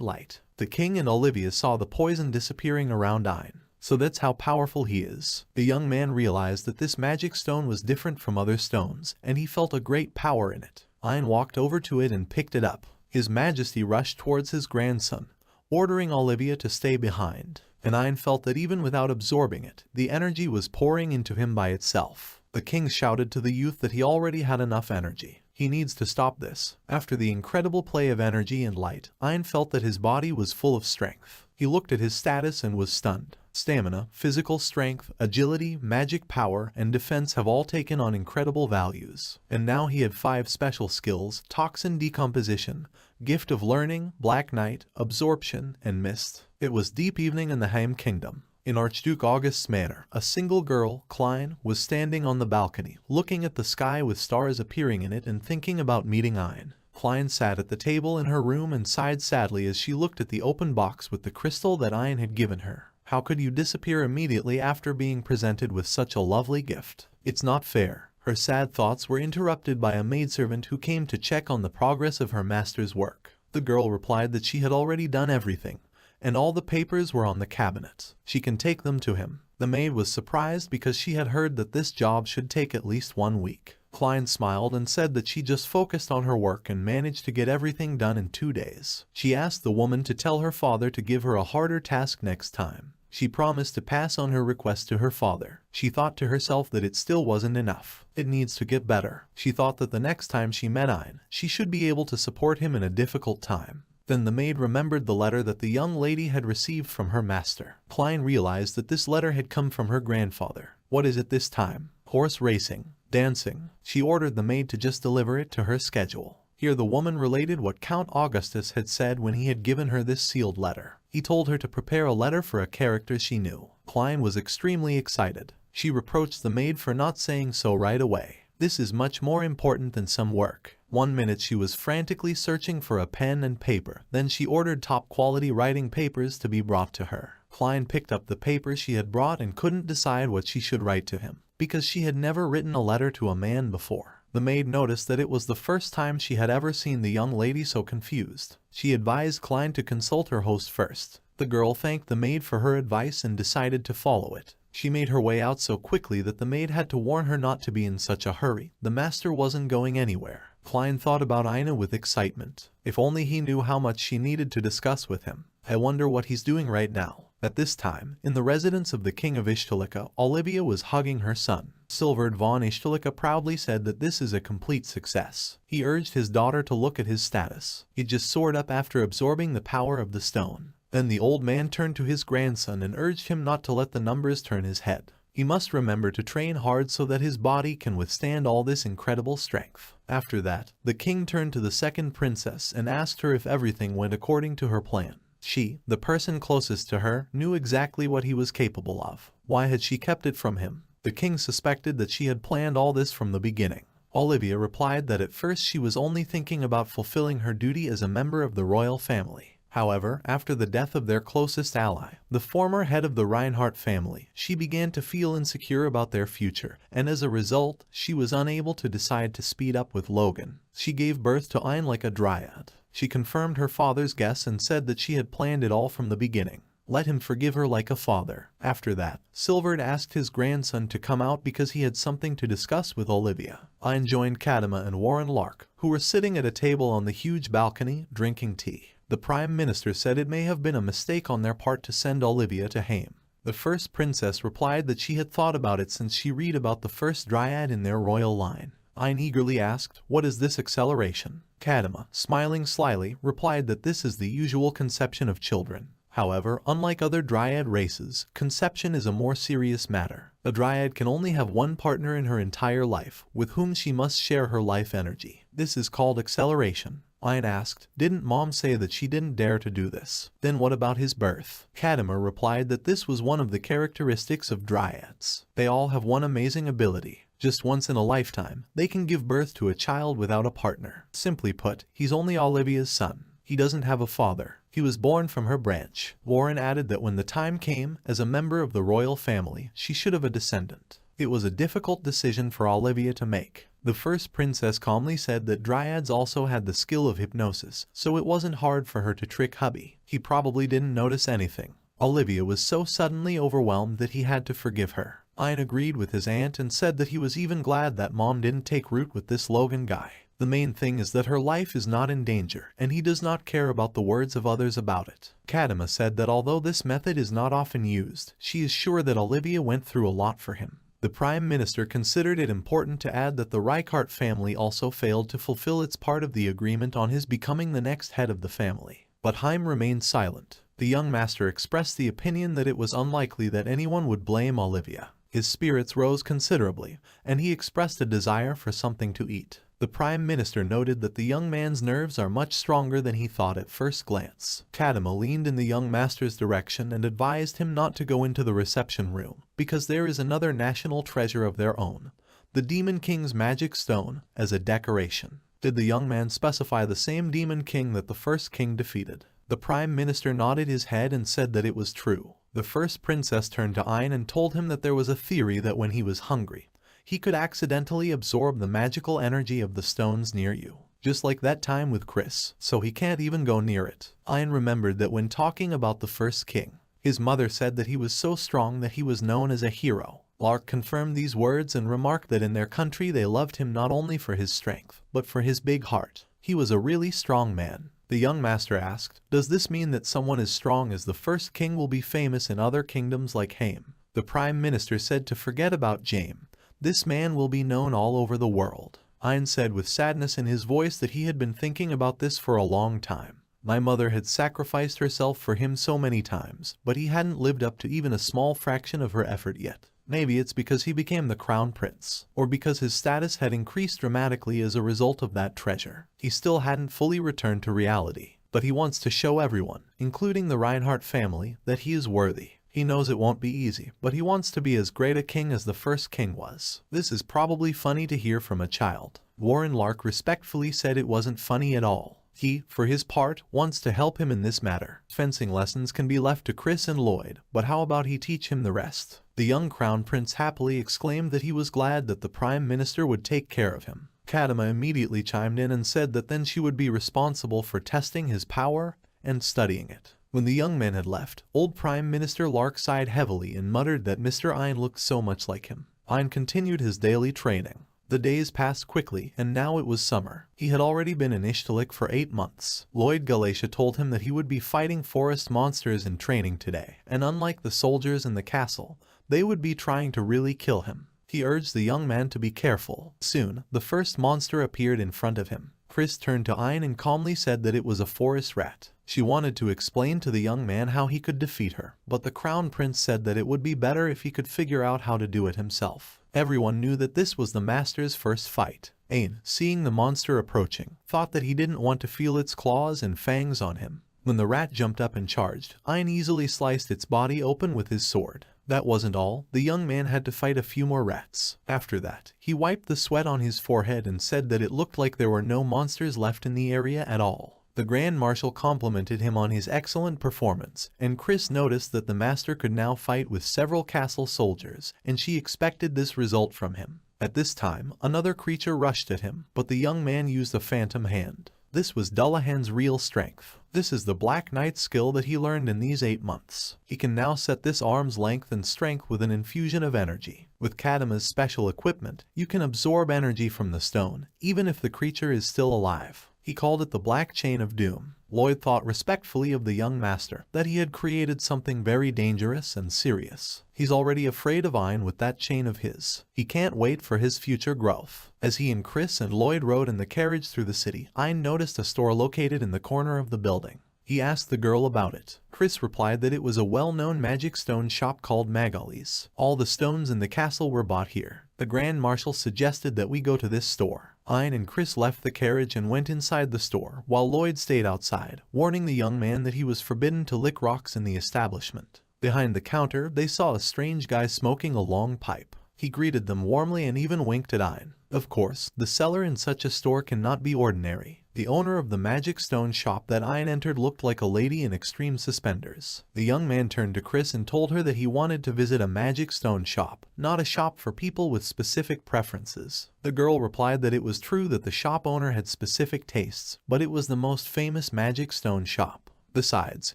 light. The king and Olivia saw the poison disappearing around Ein. So that's how powerful he is. The young man realized that this magic stone was different from other stones, and he felt a great power in it. Ein walked over to it and picked it up. His Majesty rushed towards his grandson, ordering Olivia to stay behind. And Ein felt that even without absorbing it, the energy was pouring into him by itself. The king shouted to the youth that he already had enough energy. He needs to stop this. After the incredible play of energy and light, Ein felt that his body was full of strength. He looked at his status and was stunned. Stamina, physical strength, agility, magic power, and defense have all taken on incredible values. And now he had 5 special skills: toxin decomposition, gift of learning, black night, absorption, and mist. It was deep evening in the Heim Kingdom. In Archduke August's manor, a single girl, Klein, was standing on the balcony, looking at the sky with stars appearing in it and thinking about meeting Ein. Klein sat at the table in her room and sighed sadly as she looked at the open box with the crystal that Ein had given her. How could you disappear immediately after being presented with such a lovely gift? It's not fair. Her sad thoughts were interrupted by a maidservant who came to check on the progress of her master's work. The girl replied that she had already done everything, and all the papers were on the cabinet. She can take them to him. The maid was surprised because she had heard that this job should take at least 1 week. Klein smiled and said that she just focused on her work and managed to get everything done in 2 days. She asked the woman to tell her father to give her a harder task next time. She promised to pass on her request to her father. She thought to herself that it still wasn't enough. It needs to get better. She thought that the next time she met Ein, she should be able to support him in a difficult time. Then the maid remembered the letter that the young lady had received from her master. Klein realized that this letter had come from her grandfather. What is it this time? Horse racing, dancing. She ordered the maid to just deliver it to her schedule. Here the woman related what Count Augustus had said when he had given her this sealed letter. He told her to prepare a letter for a character she knew. Klein was extremely excited. She reproached the maid for not saying so right away. This is much more important than some work. 1 minute she was frantically searching for a pen and paper. Then she ordered top-quality writing papers to be brought to her. Klein picked up the paper she had brought and couldn't decide what she should write to him, because she had never written a letter to a man before. The maid noticed that it was the first time she had ever seen the young lady so confused. She advised Klein to consult her host first. The girl thanked the maid for her advice and decided to follow it. She made her way out so quickly that the maid had to warn her not to be in such a hurry. The master wasn't going anywhere. Klein thought about Ina with excitement. If only he knew how much she needed to discuss with him. I wonder what he's doing right now. At this time, in the residence of the king of Ishtulika, Olivia was hugging her son. Silverd von Ishtulika proudly said that this is a complete success. He urged his daughter to look at his status. He just soared up after absorbing the power of the stone. Then the old man turned to his grandson and urged him not to let the numbers turn his head. He must remember to train hard so that his body can withstand all this incredible strength. After that, the king turned to the second princess and asked her if everything went according to her plan. She, the person closest to her, knew exactly what he was capable of. Why had she kept it from him? The king suspected that she had planned all this from the beginning. Olivia replied that at first she was only thinking about fulfilling her duty as a member of the royal family. However, after the death of their closest ally, the former head of the Reinhardt family, she began to feel insecure about their future, and as a result, she was unable to decide to speed up with Logan. She gave birth to Ein like a dryad. She confirmed her father's guess and said that she had planned it all from the beginning. Let him forgive her like a father. After that, Silverd asked his grandson to come out because he had something to discuss with Olivia. Ein joined Kadima and Warren Lark, who were sitting at a table on the huge balcony, drinking tea. The Prime Minister said it may have been a mistake on their part to send Olivia to Heim. The first princess replied that she had thought about it since she read about the first dryad in their royal line. Ein eagerly asked, "What is this acceleration?" Kadima, smiling slyly, replied that this is the usual conception of children. However, unlike other dryad races, conception is a more serious matter. A dryad can only have one partner in her entire life, with whom she must share her life energy. This is called acceleration. Ian asked, "Didn't Mom say that she didn't dare to do this? Then what about his birth?" Kadima replied that this was one of the characteristics of dryads. They all have one amazing ability. Just once in a lifetime, they can give birth to a child without a partner. Simply put, he's only Olivia's son. He doesn't have a father. He was born from her branch. Warren added that when the time came, as a member of the royal family, she should have a descendant. It was a difficult decision for Olivia to make. The first princess calmly said that dryads also had the skill of hypnosis, so it wasn't hard for her to trick hubby. He probably didn't notice anything. Olivia was so suddenly overwhelmed that he had to forgive her. Ian agreed with his aunt and said that he was even glad that Mom didn't take root with this Logan guy. The main thing is that her life is not in danger, and he does not care about the words of others about it. Kadima said that although this method is not often used, she is sure that Olivia went through a lot for him. The Prime Minister considered it important to add that the Reincarnated family also failed to fulfill its part of the agreement on his becoming the next head of the family. But Haim remained silent. The young master expressed the opinion that it was unlikely that anyone would blame Olivia. His spirits rose considerably, and he expressed a desire for something to eat. The Prime Minister noted that the young man's nerves are much stronger than he thought at first glance. Kadima leaned in the young master's direction and advised him not to go into the reception room, because there is another national treasure of their own, the Demon King's magic stone, as a decoration. Did the young man specify the same Demon King that the first king defeated? The Prime Minister nodded his head and said that it was true. The first princess turned to Ian and told him that there was a theory that when he was hungry, he could accidentally absorb the magical energy of the stones near you. Just like that time with Chris, so he can't even go near it. Ian remembered that when talking about the first king, his mother said that he was so strong that he was known as a hero. Lark confirmed these words and remarked that in their country they loved him not only for his strength, but for his big heart. He was a really strong man. The young master asked, "Does this mean that someone as strong as the first king will be famous in other kingdoms like Haim?" The Prime Minister said to forget about Jaime. This man will be known all over the world. Ian said with sadness in his voice that he had been thinking about this for a long time. My mother had sacrificed herself for him so many times, but he hadn't lived up to even a small fraction of her effort yet. Maybe it's because he became the crown prince, or because his status had increased dramatically as a result of that treasure. He still hadn't fully returned to reality, but he wants to show everyone, including the Reinhardt family, that he is worthy. He knows it won't be easy, but he wants to be as great a king as the first king was. This is probably funny to hear from a child. Warren Lark respectfully said it wasn't funny at all. He, for his part, wants to help him in this matter. Fencing lessons can be left to Chris and Lloyd, but how about he teach him the rest? The young crown prince happily exclaimed that he was glad that the Prime Minister would take care of him. Kadima immediately chimed in and said that then she would be responsible for testing his power and studying it. When the young men had left, old Prime Minister Lark sighed heavily and muttered that Mr. Ian looked so much like him. Ian continued his daily training. The days passed quickly, and now it was summer. He had already been in Ishtilik for 8 months. Lloyd Galatia told him that he would be fighting forest monsters in training today, and unlike the soldiers in the castle, they would be trying to really kill him. He urged the young man to be careful. Soon, the first monster appeared in front of him. Chris turned to Ian and calmly said that it was a forest rat. She wanted to explain to the young man how he could defeat her, but the crown prince said that it would be better if he could figure out how to do it himself. Everyone knew that this was the master's first fight. Ain, seeing the monster approaching, thought that he didn't want to feel its claws and fangs on him. When the rat jumped up and charged, Ain easily sliced its body open with his sword. That wasn't all. The young man had to fight a few more rats. After that, he wiped the sweat on his forehead and said that it looked like there were no monsters left in the area at all. The Grand Marshal complimented him on his excellent performance, and Chris noticed that the master could now fight with several castle soldiers, and she expected this result from him. At this time, another creature rushed at him, but the young man used a phantom hand. This was Dullahan's real strength. This is the Black Knight skill that he learned in these 8 months. He can now set this arm's length and strength with an infusion of energy. With Kadima's special equipment, you can absorb energy from the stone, even if the creature is still alive. He called it the Black Chain of Doom. Lloyd thought respectfully of the young master, that he had created something very dangerous and serious. He's already afraid of Ain with that chain of his. He can't wait for his future growth. As he and Chris and Lloyd rode in the carriage through the city, Ain noticed a store located in the corner of the building. He asked the girl about it. Chris replied that it was a well-known magic stone shop called Magali's. All the stones in the castle were bought here. The Grand Marshal suggested that we go to this store. Ein and Chris left the carriage and went inside the store, while Lloyd stayed outside, warning the young man that he was forbidden to lick rocks in the establishment. Behind the counter, they saw a strange guy smoking a long pipe. He greeted them warmly and even winked at Ein. Of course, the seller in such a store cannot be ordinary. The owner of the magic stone shop that Ein entered looked like a lady in extreme suspenders. The young man turned to Chris and told her that he wanted to visit a magic stone shop, not a shop for people with specific preferences. The girl replied that it was true that the shop owner had specific tastes, but it was the most famous magic stone shop. Besides,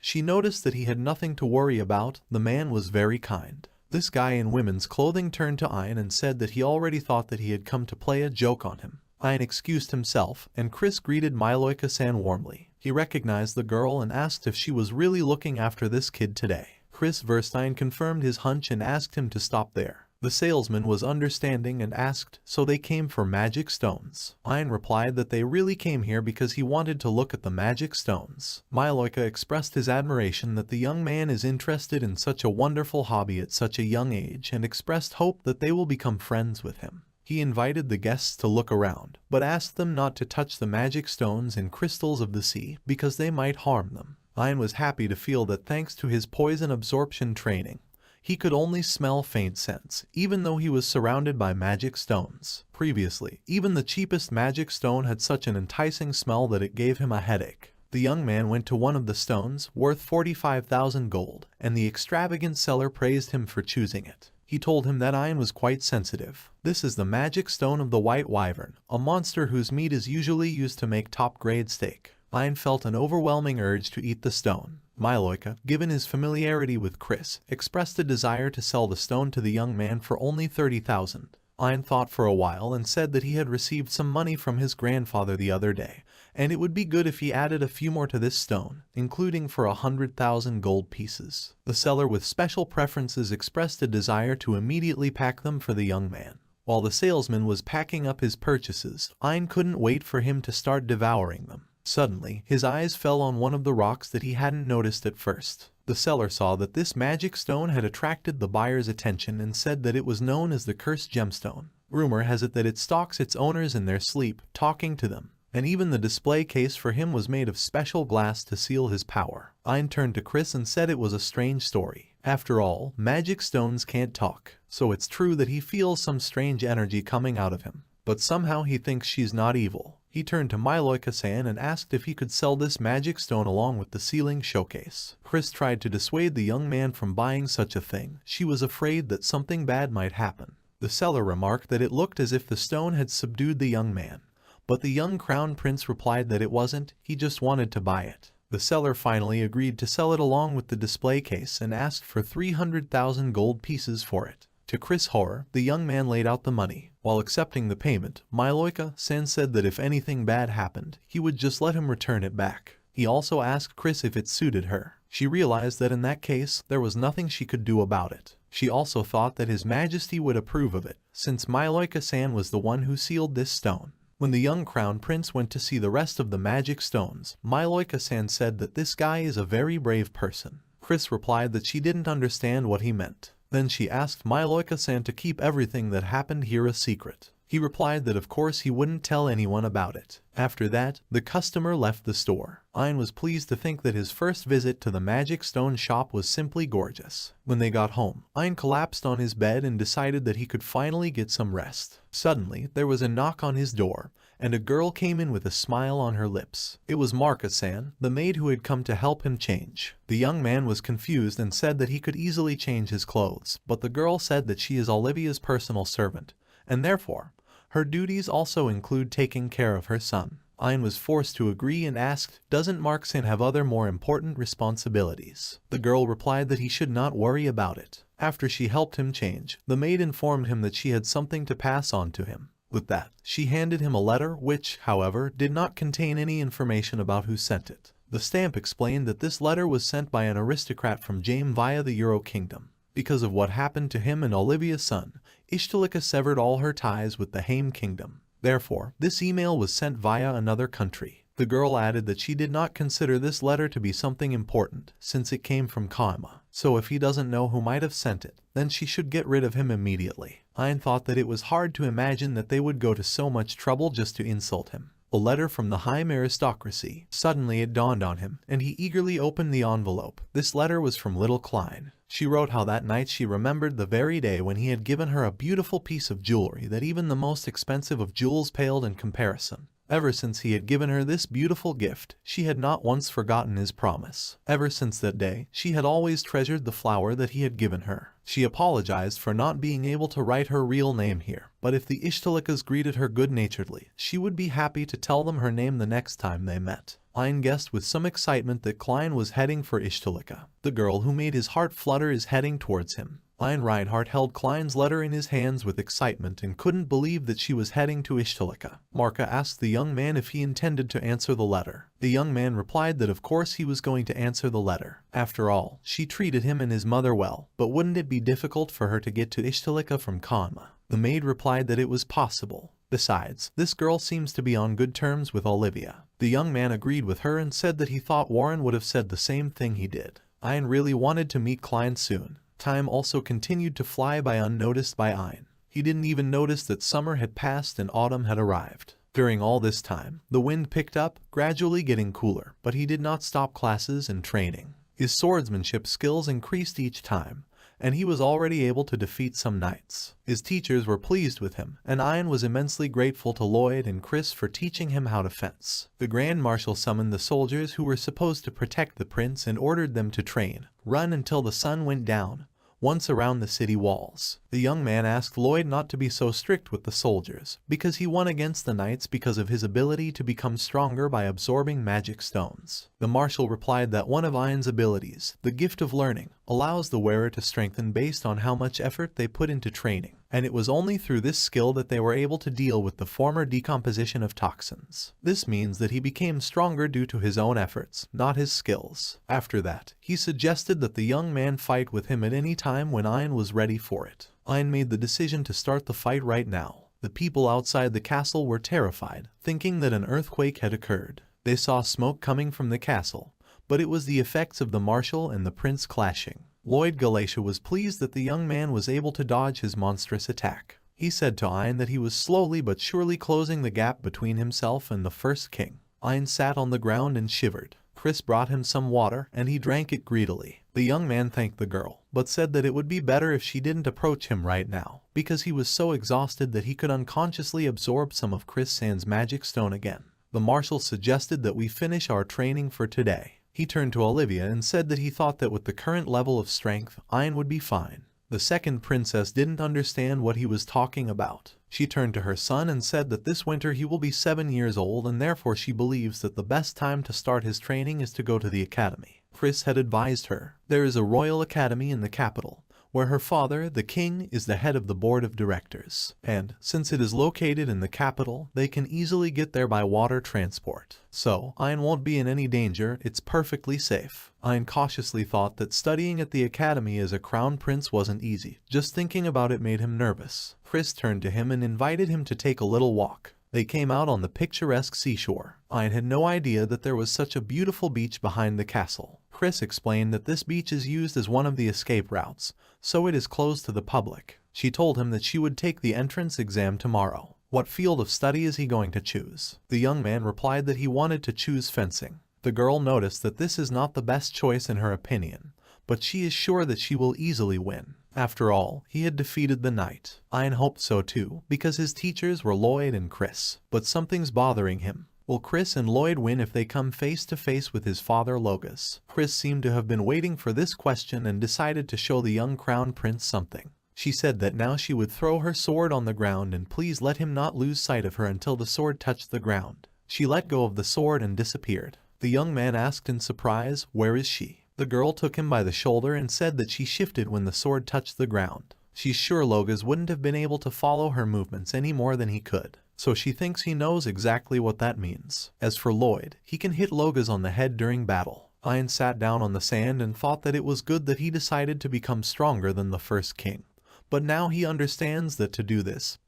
she noticed that he had nothing to worry about. The man was very kind. This guy in women's clothing turned to Ein and said that he already thought that he had come to play a joke on him. Ein excused himself, and Chris greeted Miloika-san warmly. He recognized the girl and asked if she was really looking after this kid today. Chris Verstein confirmed his hunch and asked him to stop there. The salesman was understanding and asked, so they came for magic stones. Ein replied that they really came here because he wanted to look at the magic stones. Miloika expressed his admiration that the young man is interested in such a wonderful hobby at such a young age and expressed hope that they will become friends with him. He invited the guests to look around, but asked them not to touch the magic stones and crystals of the sea because they might harm them. Ein was happy to feel that thanks to his poison absorption training, he could only smell faint scents, even though he was surrounded by magic stones. Previously, even the cheapest magic stone had such an enticing smell that it gave him a headache. The young man went to one of the stones, worth 45,000 gold, and the extravagant seller praised him for choosing it. He told him that Ein was quite sensitive. This is the magic stone of the white wyvern, a monster whose meat is usually used to make top-grade steak. Ein felt an overwhelming urge to eat the stone. Miloika, given his familiarity with Chris, expressed a desire to sell the stone to the young man for only 30,000. Ein thought for a while and said that he had received some money from his grandfather the other day, and it would be good if he added a few more to this stone, including for 100,000 gold pieces. The seller with special preferences expressed a desire to immediately pack them for the young man. While the salesman was packing up his purchases, Ein couldn't wait for him to start devouring them. Suddenly, his eyes fell on one of the rocks that he hadn't noticed at first. The seller saw that this magic stone had attracted the buyer's attention and said that it was known as the cursed gemstone. Rumor has it that it stalks its owners in their sleep, talking to them. And even the display case for him was made of special glass to seal his power. Ein turned to Chris and said it was a strange story. After all, magic stones can't talk, so it's true that he feels some strange energy coming out of him. But somehow he thinks she's not evil. He turned to Miloika-san and asked if he could sell this magic stone along with the ceiling showcase. Chris tried to dissuade the young man from buying such a thing. She was afraid that something bad might happen. The seller remarked that it looked as if the stone had subdued the young man. But the young crown prince replied that it wasn't, he just wanted to buy it. The seller finally agreed to sell it along with the display case and asked for 300,000 gold pieces for it. To Chris' horror, the young man laid out the money. While accepting the payment, Miloika-san said that if anything bad happened, he would just let him return it back. He also asked Chris if it suited her. She realized that in that case, there was nothing she could do about it. She also thought that His Majesty would approve of it, since Miloika-san was the one who sealed this stone. When the young crown prince went to see the rest of the magic stones, Miloika-san said that this guy is a very brave person. Chris replied that she didn't understand what he meant. Then she asked Miloika-san to keep everything that happened here a secret. He replied that of course he wouldn't tell anyone about it. After that, the customer left the store. Ein was pleased to think that his first visit to the magic stone shop was simply gorgeous. When they got home, Ein collapsed on his bed and decided that he could finally get some rest. Suddenly, there was a knock on his door, and a girl came in with a smile on her lips. It was Marka-san, the maid who had come to help him change. The young man was confused and said that he could easily change his clothes, but the girl said that she is Olivia's personal servant, and therefore, her duties also include taking care of her son. Ein was forced to agree and asked, doesn't Mark-san have other more important responsibilities? The girl replied that he should not worry about it. After she helped him change, the maid informed him that she had something to pass on to him. With that, she handed him a letter which, however, did not contain any information about who sent it. The stamp explained that this letter was sent by an aristocrat from Jame via the Euro Kingdom. Because of what happened to him and Olivia's son, Ishtalika severed all her ties with the Hame Kingdom. Therefore, this email was sent via another country. The girl added that she did not consider this letter to be something important, since it came from Kanma, so if he doesn't know who might have sent it, then she should get rid of him immediately. Ayn thought that it was hard to imagine that they would go to so much trouble just to insult him. A letter from the high aristocracy. Suddenly it dawned on him, and he eagerly opened the envelope. This letter was from little Klein. She wrote how that night she remembered the very day when he had given her a beautiful piece of jewelry that even the most expensive of jewels paled in comparison. Ever since he had given her this beautiful gift, she had not once forgotten his promise. Ever since that day, she had always treasured the flower that he had given her. She apologized for not being able to write her real name here, but if the Ishtalikas greeted her good-naturedly, she would be happy to tell them her name the next time they met. Ayn guessed with some excitement that Klein was heading for Ishtalika. The girl who made his heart flutter is heading towards him. Reinhardt held Klein's letter in his hands with excitement and couldn't believe that she was heading to Ishtalika. Marka asked the young man if he intended to answer the letter. The young man replied that of course he was going to answer the letter. After all, she treated him and his mother well, but wouldn't it be difficult for her to get to Ishtalika from Kanma? The maid replied that it was possible. Besides, this girl seems to be on good terms with Olivia. The young man agreed with her and said that he thought Warren would have said the same thing he did. Ayn really wanted to meet Klein soon. Time also continued to fly by unnoticed by Ayn. He didn't even notice that summer had passed and autumn had arrived. During all this time, the wind picked up, gradually getting cooler, but he did not stop classes and training. His swordsmanship skills increased each time, and he was already able to defeat some knights. His teachers were pleased with him, and Ayn was immensely grateful to Lloyd and Chris for teaching him how to fence. The Grand Marshal summoned the soldiers who were supposed to protect the prince and ordered them to train, run until the sun went down, once around the city walls. The young man asked Lloyd not to be so strict with the soldiers, because he won against the knights because of his ability to become stronger by absorbing magic stones. The marshal replied that one of Ayn's abilities, the gift of learning, allows the wearer to strengthen based on how much effort they put into training, and it was only through this skill that they were able to deal with the former decomposition of toxins. This means that he became stronger due to his own efforts, not his skills. After that, he suggested that the young man fight with him at any time when Ayn was ready for it. Ayn made the decision to start the fight right now. The people outside the castle were terrified, thinking that an earthquake had occurred. They saw smoke coming from the castle, but it was the effects of the marshal and the prince clashing. Lloyd Galatia was pleased that the young man was able to dodge his monstrous attack. He said to Ayn that he was slowly but surely closing the gap between himself and the first king. Ayn sat on the ground and shivered. Chris brought him some water, and he drank it greedily. The young man thanked the girl, but said that it would be better if she didn't approach him right now, because he was so exhausted that he could unconsciously absorb some of Chris Sand's magic stone again. The marshal suggested that we finish our training for today. He turned to Olivia and said that he thought that with the current level of strength, Ayn would be fine. The second princess didn't understand what he was talking about. She turned to her son and said that this winter he will be 7 years old, and therefore she believes that the best time to start his training is to go to the academy. Chris had advised her, there is a royal academy in the capital, where her father, the king, is the head of the board of directors, and, since it is located in the capital, they can easily get there by water transport. So, Ayn won't be in any danger, it's perfectly safe. Ayn cautiously thought that studying at the academy as a crown prince wasn't easy. Just thinking about it made him nervous. Chris turned to him and invited him to take a little walk. They came out on the picturesque seashore. Ayn had no idea that there was such a beautiful beach behind the castle. Chris explained that this beach is used as one of the escape routes, so it is closed to the public. She told him that she would take the entrance exam tomorrow. What field of study is he going to choose? The young man replied that he wanted to choose fencing. The girl noticed that this is not the best choice in her opinion, but she is sure that she will easily win. After all, he had defeated the knight. Ayn hoped so too, because his teachers were Lloyd and Chris. But something's bothering him. Will Chris and Lloyd win if they come face to face with his father Logus? Chris seemed to have been waiting for this question and decided to show the young crown prince something. She said that now she would throw her sword on the ground and please let him not lose sight of her until the sword touched the ground. She let go of the sword and disappeared. The young man asked in surprise, "Where is she?" The girl took him by the shoulder and said that she shifted when the sword touched the ground. She's sure Logus wouldn't have been able to follow her movements any more than he could, so she thinks he knows exactly what that means. As for Lloyd, he can hit Logus on the head during battle. Ayn sat down on the sand and thought that it was good that he decided to become stronger than the first king. But now he understands that to do this,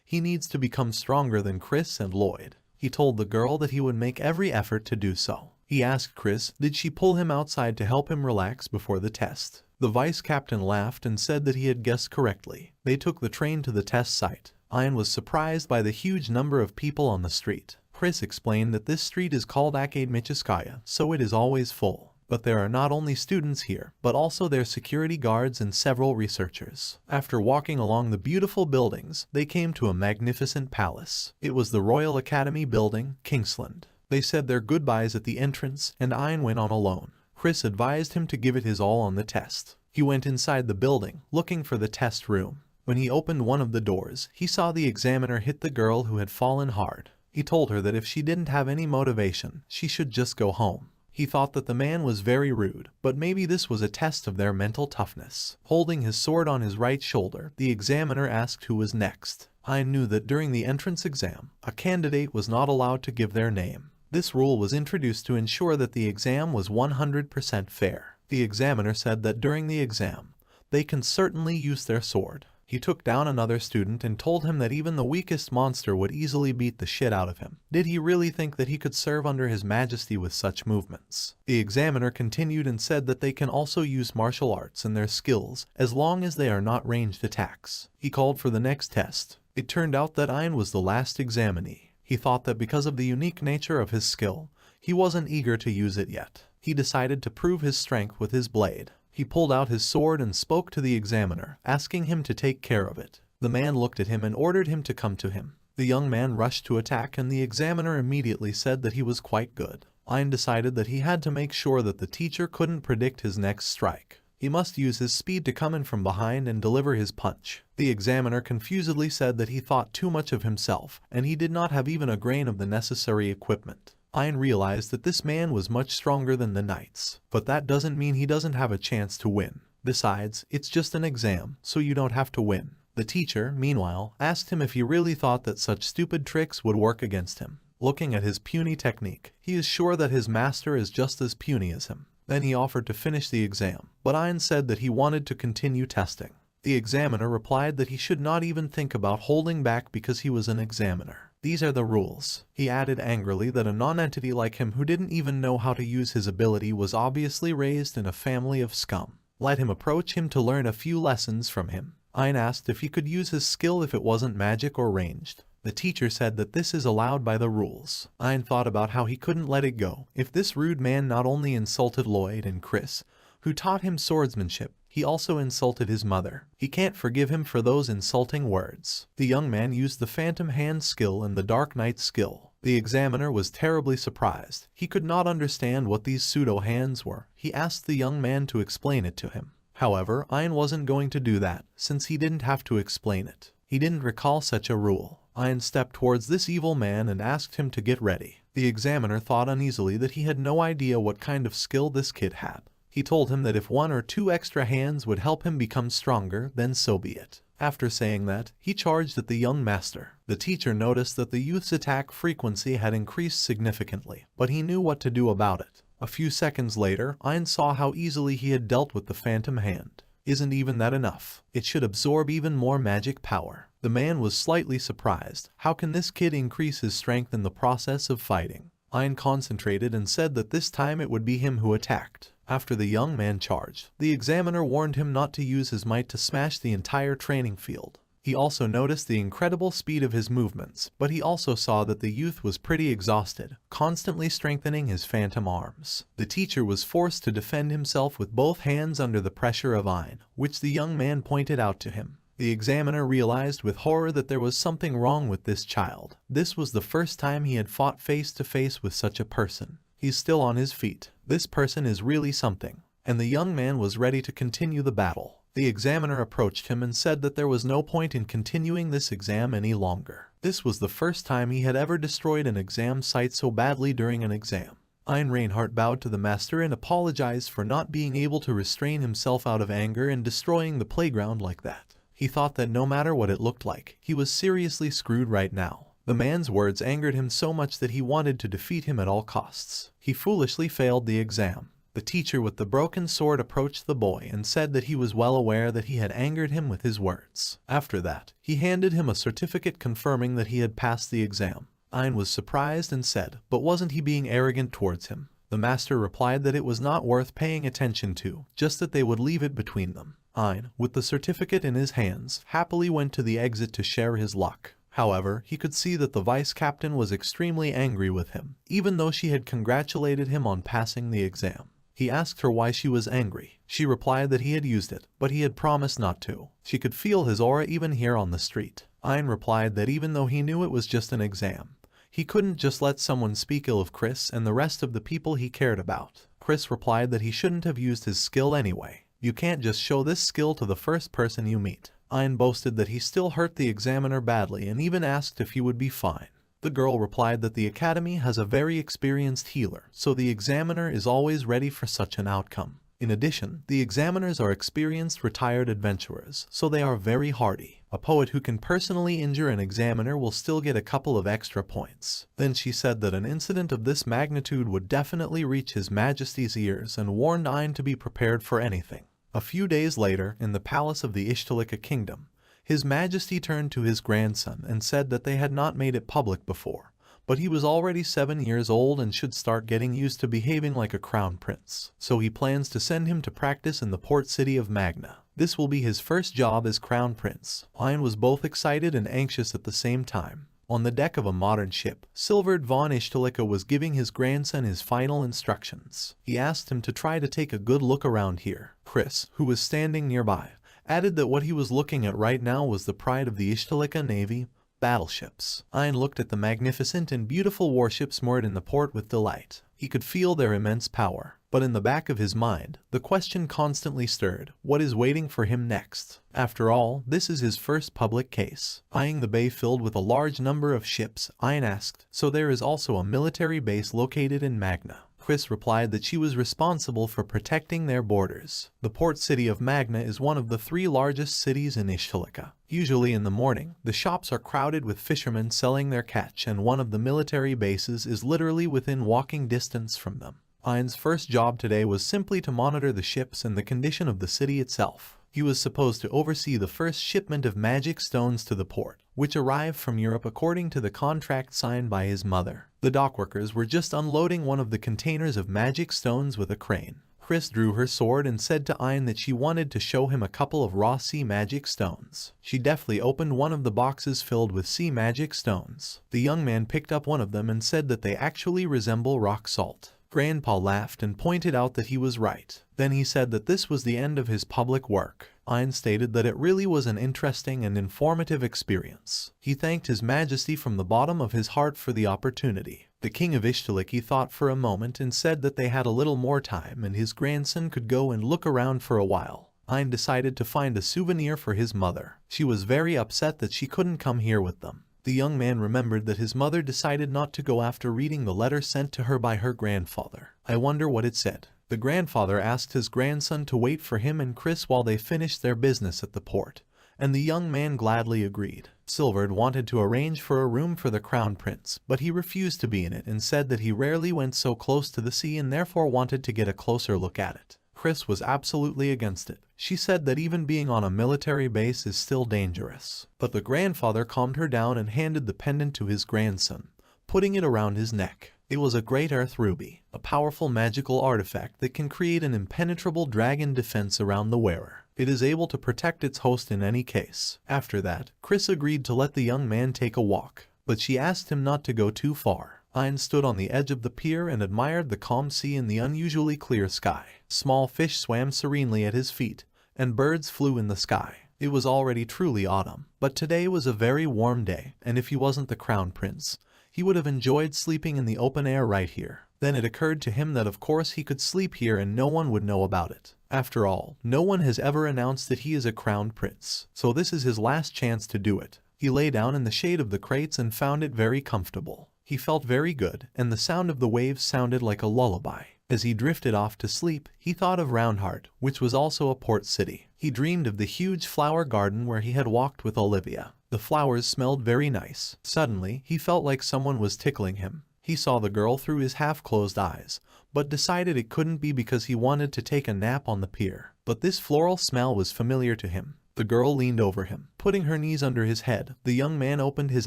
he needs to become stronger than Chris and Lloyd. He told the girl that he would make every effort to do so. He asked Chris did she pull him outside to help him relax before the test. The vice captain laughed and said that he had guessed correctly. They took the train to the test site. Ian was surprised by the huge number of people on the street. Chris explained that this street is called Akademicheskaya, so it is always full. But there are not only students here, but also their security guards and several researchers. After walking along the beautiful buildings, they came to a magnificent palace. It was the Royal Academy building, Kingsland. They said their goodbyes at the entrance, and Ian went on alone. Chris advised him to give it his all on the test. He went inside the building, looking for the test room. When he opened one of the doors, he saw the examiner hit the girl who had fallen hard. He told her that if she didn't have any motivation, she should just go home. He thought that the man was very rude, but maybe this was a test of their mental toughness. Holding his sword on his right shoulder, the examiner asked who was next. I knew that during the entrance exam, a candidate was not allowed to give their name. This rule was introduced to ensure that the exam was 100% fair. The examiner said that during the exam, they can certainly use their sword. He took down another student and told him that even the weakest monster would easily beat the shit out of him. Did he really think that he could serve under His Majesty with such movements? The examiner continued and said that they can also use martial arts and their skills as long as they are not ranged attacks. He called for the next test. It turned out that Ian was the last examinee. He thought that because of the unique nature of his skill, he wasn't eager to use it yet. He decided to prove his strength with his blade. He pulled out his sword and spoke to the examiner, asking him to take care of it. The man looked at him and ordered him to come to him. The young man rushed to attack and the examiner immediately said that he was quite good. Ian decided that he had to make sure that the teacher couldn't predict his next strike. He must use his speed to come in from behind and deliver his punch. The examiner confusedly said that he thought too much of himself, and he did not have even a grain of the necessary equipment. Ian realized that this man was much stronger than the knights, but that doesn't mean he doesn't have a chance to win. Besides, it's just an exam, so you don't have to win. The teacher, meanwhile, asked him if he really thought that such stupid tricks would work against him. Looking at his puny technique, he is sure that his master is just as puny as him. Then he offered to finish the exam, but Ian said that he wanted to continue testing. The examiner replied that he should not even think about holding back because he was an examiner. These are the rules. He added angrily that a non-entity like him who didn't even know how to use his ability was obviously raised in a family of scum. Let him approach him to learn a few lessons from him. Ian asked if he could use his skill if it wasn't magic or ranged. The teacher said that this is allowed by the rules. Ian thought about how he couldn't let it go. If this rude man not only insulted Lloyd and Chris, who taught him swordsmanship, he also insulted his mother. He can't forgive him for those insulting words. The young man used the Phantom Hand skill and the Dark Knight skill. The examiner was terribly surprised. He could not understand what these pseudo-hands were. He asked the young man to explain it to him. However, Ian wasn't going to do that, since he didn't have to explain it. He didn't recall such a rule. Ian stepped towards this evil man and asked him to get ready. The examiner thought uneasily that he had no idea what kind of skill this kid had. He told him that if 1 or 2 extra hands would help him become stronger, then so be it. After saying that, he charged at the young master. The teacher noticed that the youth's attack frequency had increased significantly, but he knew what to do about it. A few seconds later, Ian saw how easily he had dealt with the Phantom Hand. Isn't even that enough? It should absorb even more magic power. The man was slightly surprised. How can this kid increase his strength in the process of fighting? Ian concentrated and said that this time it would be him who attacked. After the young man charged, the examiner warned him not to use his might to smash the entire training field. He also noticed the incredible speed of his movements, but he also saw that the youth was pretty exhausted, constantly strengthening his phantom arms. The teacher was forced to defend himself with both hands under the pressure of Ian, which the young man pointed out to him. The examiner realized with horror that there was something wrong with this child. This was the first time he had fought face to face with such a person. He's still on his feet. This person is really something. And the young man was ready to continue the battle. The examiner approached him and said that there was no point in continuing this exam any longer. This was the first time he had ever destroyed an exam site so badly during an exam. Ian Reinhardt bowed to the master and apologized for not being able to restrain himself out of anger and destroying the playground like that. He thought that no matter what it looked like, he was seriously screwed right now. The man's words angered him so much that he wanted to defeat him at all costs. He foolishly failed the exam. The teacher with the broken sword approached the boy and said that he was well aware that he had angered him with his words. After that, he handed him a certificate confirming that he had passed the exam. Ein was surprised and said, but wasn't he being arrogant towards him? The master replied that it was not worth paying attention to, just that they would leave it between them. Ein, with the certificate in his hands, happily went to the exit to share his luck. However, he could see that the vice-captain was extremely angry with him, even though she had congratulated him on passing the exam. He asked her why she was angry. She replied that he had used it, but he had promised not to. She could feel his aura even here on the street. Ein replied that even though he knew it was just an exam, he couldn't just let someone speak ill of Chris and the rest of the people he cared about. Chris replied that he shouldn't have used his skill anyway. You can't just show this skill to the first person you meet. Ein boasted that he still hurt the examiner badly and even asked if he would be fine. The girl replied that the academy has a very experienced healer, so the examiner is always ready for such an outcome. In addition, the examiners are experienced retired adventurers, so they are very hardy. A poet who can personally injure an examiner will still get a couple of extra points. Then she said that an incident of this magnitude would definitely reach His Majesty's ears and warned Ein to be prepared for anything. A few days later, in the palace of the Ishtalika kingdom, His Majesty turned to his grandson and said that they had not made it public before, but he was already 7 years old and should start getting used to behaving like a crown prince. So he plans to send him to practice in the port city of Magna. This will be his first job as crown prince. Ein was both excited and anxious at the same time. On the deck of a modern ship, Silverd von Ishtalika was giving his grandson his final instructions. He asked him to try to take a good look around here. Chris, who was standing nearby, added that what he was looking at right now was the pride of the Ishtalika Navy, battleships. Ein looked at the magnificent and beautiful warships moored in the port with delight. He could feel their immense power. But in the back of his mind, the question constantly stirred, what is waiting for him next? After all, this is his first public case. Eyeing the bay filled with a large number of ships, Ein asked, so there is also a military base located in Magna. Chris replied that she was responsible for protecting their borders. The port city of Magna is one of the 3 largest cities in Ishtalika. Usually in the morning, the shops are crowded with fishermen selling their catch, and one of the military bases is literally within walking distance from them. Ein's first job today was simply to monitor the ships and the condition of the city itself. He was supposed to oversee the first shipment of magic stones to the port, which arrived from Europe according to the contract signed by his mother. The dockworkers were just unloading one of the containers of magic stones with a crane. Chris drew her sword and said to Ein that she wanted to show him a couple of raw sea magic stones. She deftly opened one of the boxes filled with sea magic stones. The young man picked up one of them and said that they actually resemble rock salt. Grandpa laughed and pointed out that he was right. Then he said that this was the end of his public work. Ein stated that it really was an interesting and informative experience. He thanked His Majesty from the bottom of his heart for the opportunity. The king of Ishtaliki thought for a moment and said that they had a little more time and his grandson could go and look around for a while. Ein decided to find a souvenir for his mother. She was very upset that she couldn't come here with them. The young man remembered that his mother decided not to go after reading the letter sent to her by her grandfather. I wonder what it said. The grandfather asked his grandson to wait for him and Chris while they finished their business at the port, and the young man gladly agreed. Silverd wanted to arrange for a room for the crown prince, but he refused to be in it and said that he rarely went so close to the sea and therefore wanted to get a closer look at it. Chris was absolutely against it. She said that even being on a military base is still dangerous. But the grandfather calmed her down and handed the pendant to his grandson, putting it around his neck. It was a great earth ruby, a powerful magical artifact that can create an impenetrable dragon defense around the wearer. It is able to protect its host in any case. After that, Chris agreed to let the young man take a walk, but she asked him not to go too far. Ein stood on the edge of the pier and admired the calm sea and the unusually clear sky. Small fish swam serenely at his feet, and birds flew in the sky. It was already truly autumn, but today was a very warm day, and if he wasn't the crown prince, he would have enjoyed sleeping in the open air right here. Then it occurred to him that of course he could sleep here and no one would know about it. After all, no one has ever announced that he is a crown prince, so this is his last chance to do it. He lay down in the shade of the crates and found it very comfortable. He felt very good, and the sound of the waves sounded like a lullaby. As he drifted off to sleep, he thought of Roundheart, which was also a port city. He dreamed of the huge flower garden where he had walked with Olivia. The flowers smelled very nice. Suddenly, he felt like someone was tickling him. He saw the girl through his half-closed eyes, but decided it couldn't be because he wanted to take a nap on the pier. But this floral smell was familiar to him. The girl leaned over him, putting her knees under his head. The young man opened his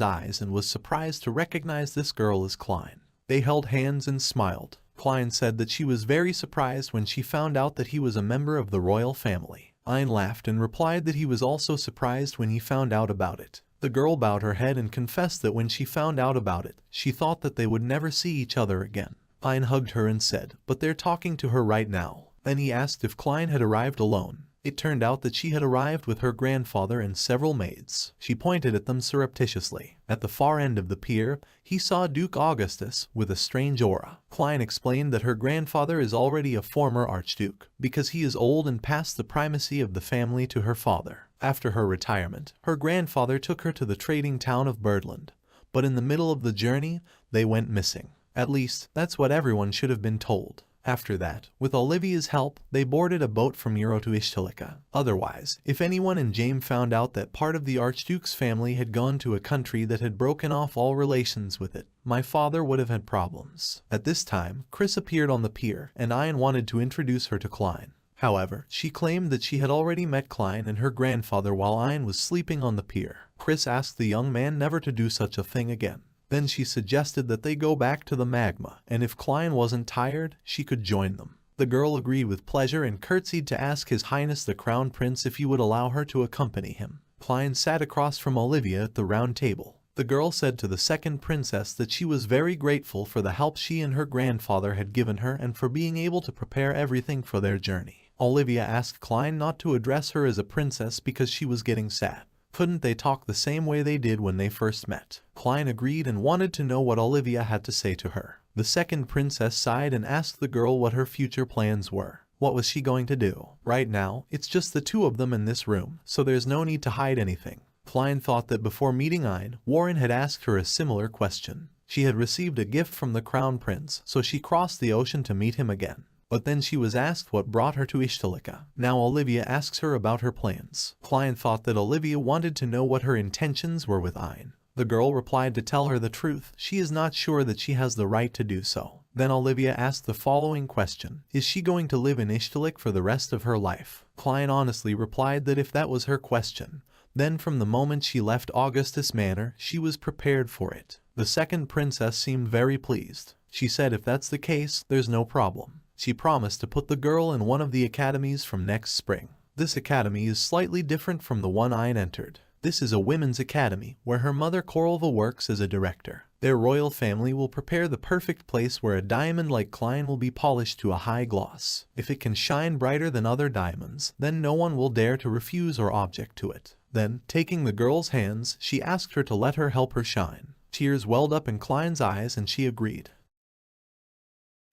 eyes and was surprised to recognize this girl as Klein. They held hands and smiled. Klein said that she was very surprised when she found out that he was a member of the royal family. Ein laughed and replied that he was also surprised when he found out about it. The girl bowed her head and confessed that when she found out about it, she thought that they would never see each other again. Ein hugged her and said, "But they're talking to her right now." Then he asked if Klein had arrived alone. It turned out that she had arrived with her grandfather and several maids. She pointed at them surreptitiously. At the far end of the pier, he saw Duke Augustus with a strange aura. Klein explained that her grandfather is already a former archduke, because he is old and passed the primacy of the family to her father. After her retirement, her grandfather took her to the trading town of Birdland, but in the middle of the journey, they went missing. At least, that's what everyone should have been told. After that, with Olivia's help, they boarded a boat from Euro to Ishtolika. Otherwise, if anyone in James found out that part of the Archduke's family had gone to a country that had broken off all relations with it, my father would have had problems. At this time, Chris appeared on the pier, and Ian wanted to introduce her to Klein. However, she claimed that she had already met Klein and her grandfather while Ian was sleeping on the pier. Chris asked the young man never to do such a thing again. Then she suggested that they go back to the magma, and if Klein wasn't tired, she could join them. The girl agreed with pleasure and curtsied to ask His Highness the Crown Prince if he would allow her to accompany him. Klein sat across from Olivia at the round table. The girl said to the second princess that she was very grateful for the help she and her grandfather had given her and for being able to prepare everything for their journey. Olivia asked Klein not to address her as a princess because she was getting sad. Couldn't they talk the same way they did when they first met? Klein agreed and wanted to know what Olivia had to say to her. The second princess sighed and asked the girl what her future plans were. What was she going to do? Right now, it's just the two of them in this room, so there's no need to hide anything. Klein thought that before meeting Ein, Warren had asked her a similar question. She had received a gift from the Crown Prince, so she crossed the ocean to meet him again. But then she was asked what brought her to Ishtolika. Now Olivia asks her about her plans. Klein thought that Olivia wanted to know what her intentions were with Ein. The girl replied to tell her the truth. She is not sure that she has the right to do so. Then Olivia asked the following question. Is she going to live in Ishtolik for the rest of her life? Klein honestly replied that if that was her question, then from the moment she left Augustus Manor, she was prepared for it. The second princess seemed very pleased. She said if that's the case, there's no problem. She promised to put the girl in one of the academies from next spring. This academy is slightly different from the one Ein entered. This is a women's academy, where her mother Coralva works as a director. Their royal family will prepare the perfect place where a diamond like Klein will be polished to a high gloss. If it can shine brighter than other diamonds, then no one will dare to refuse or object to it. Then, taking the girl's hands, she asked her to let her help her shine. Tears welled up in Klein's eyes and she agreed.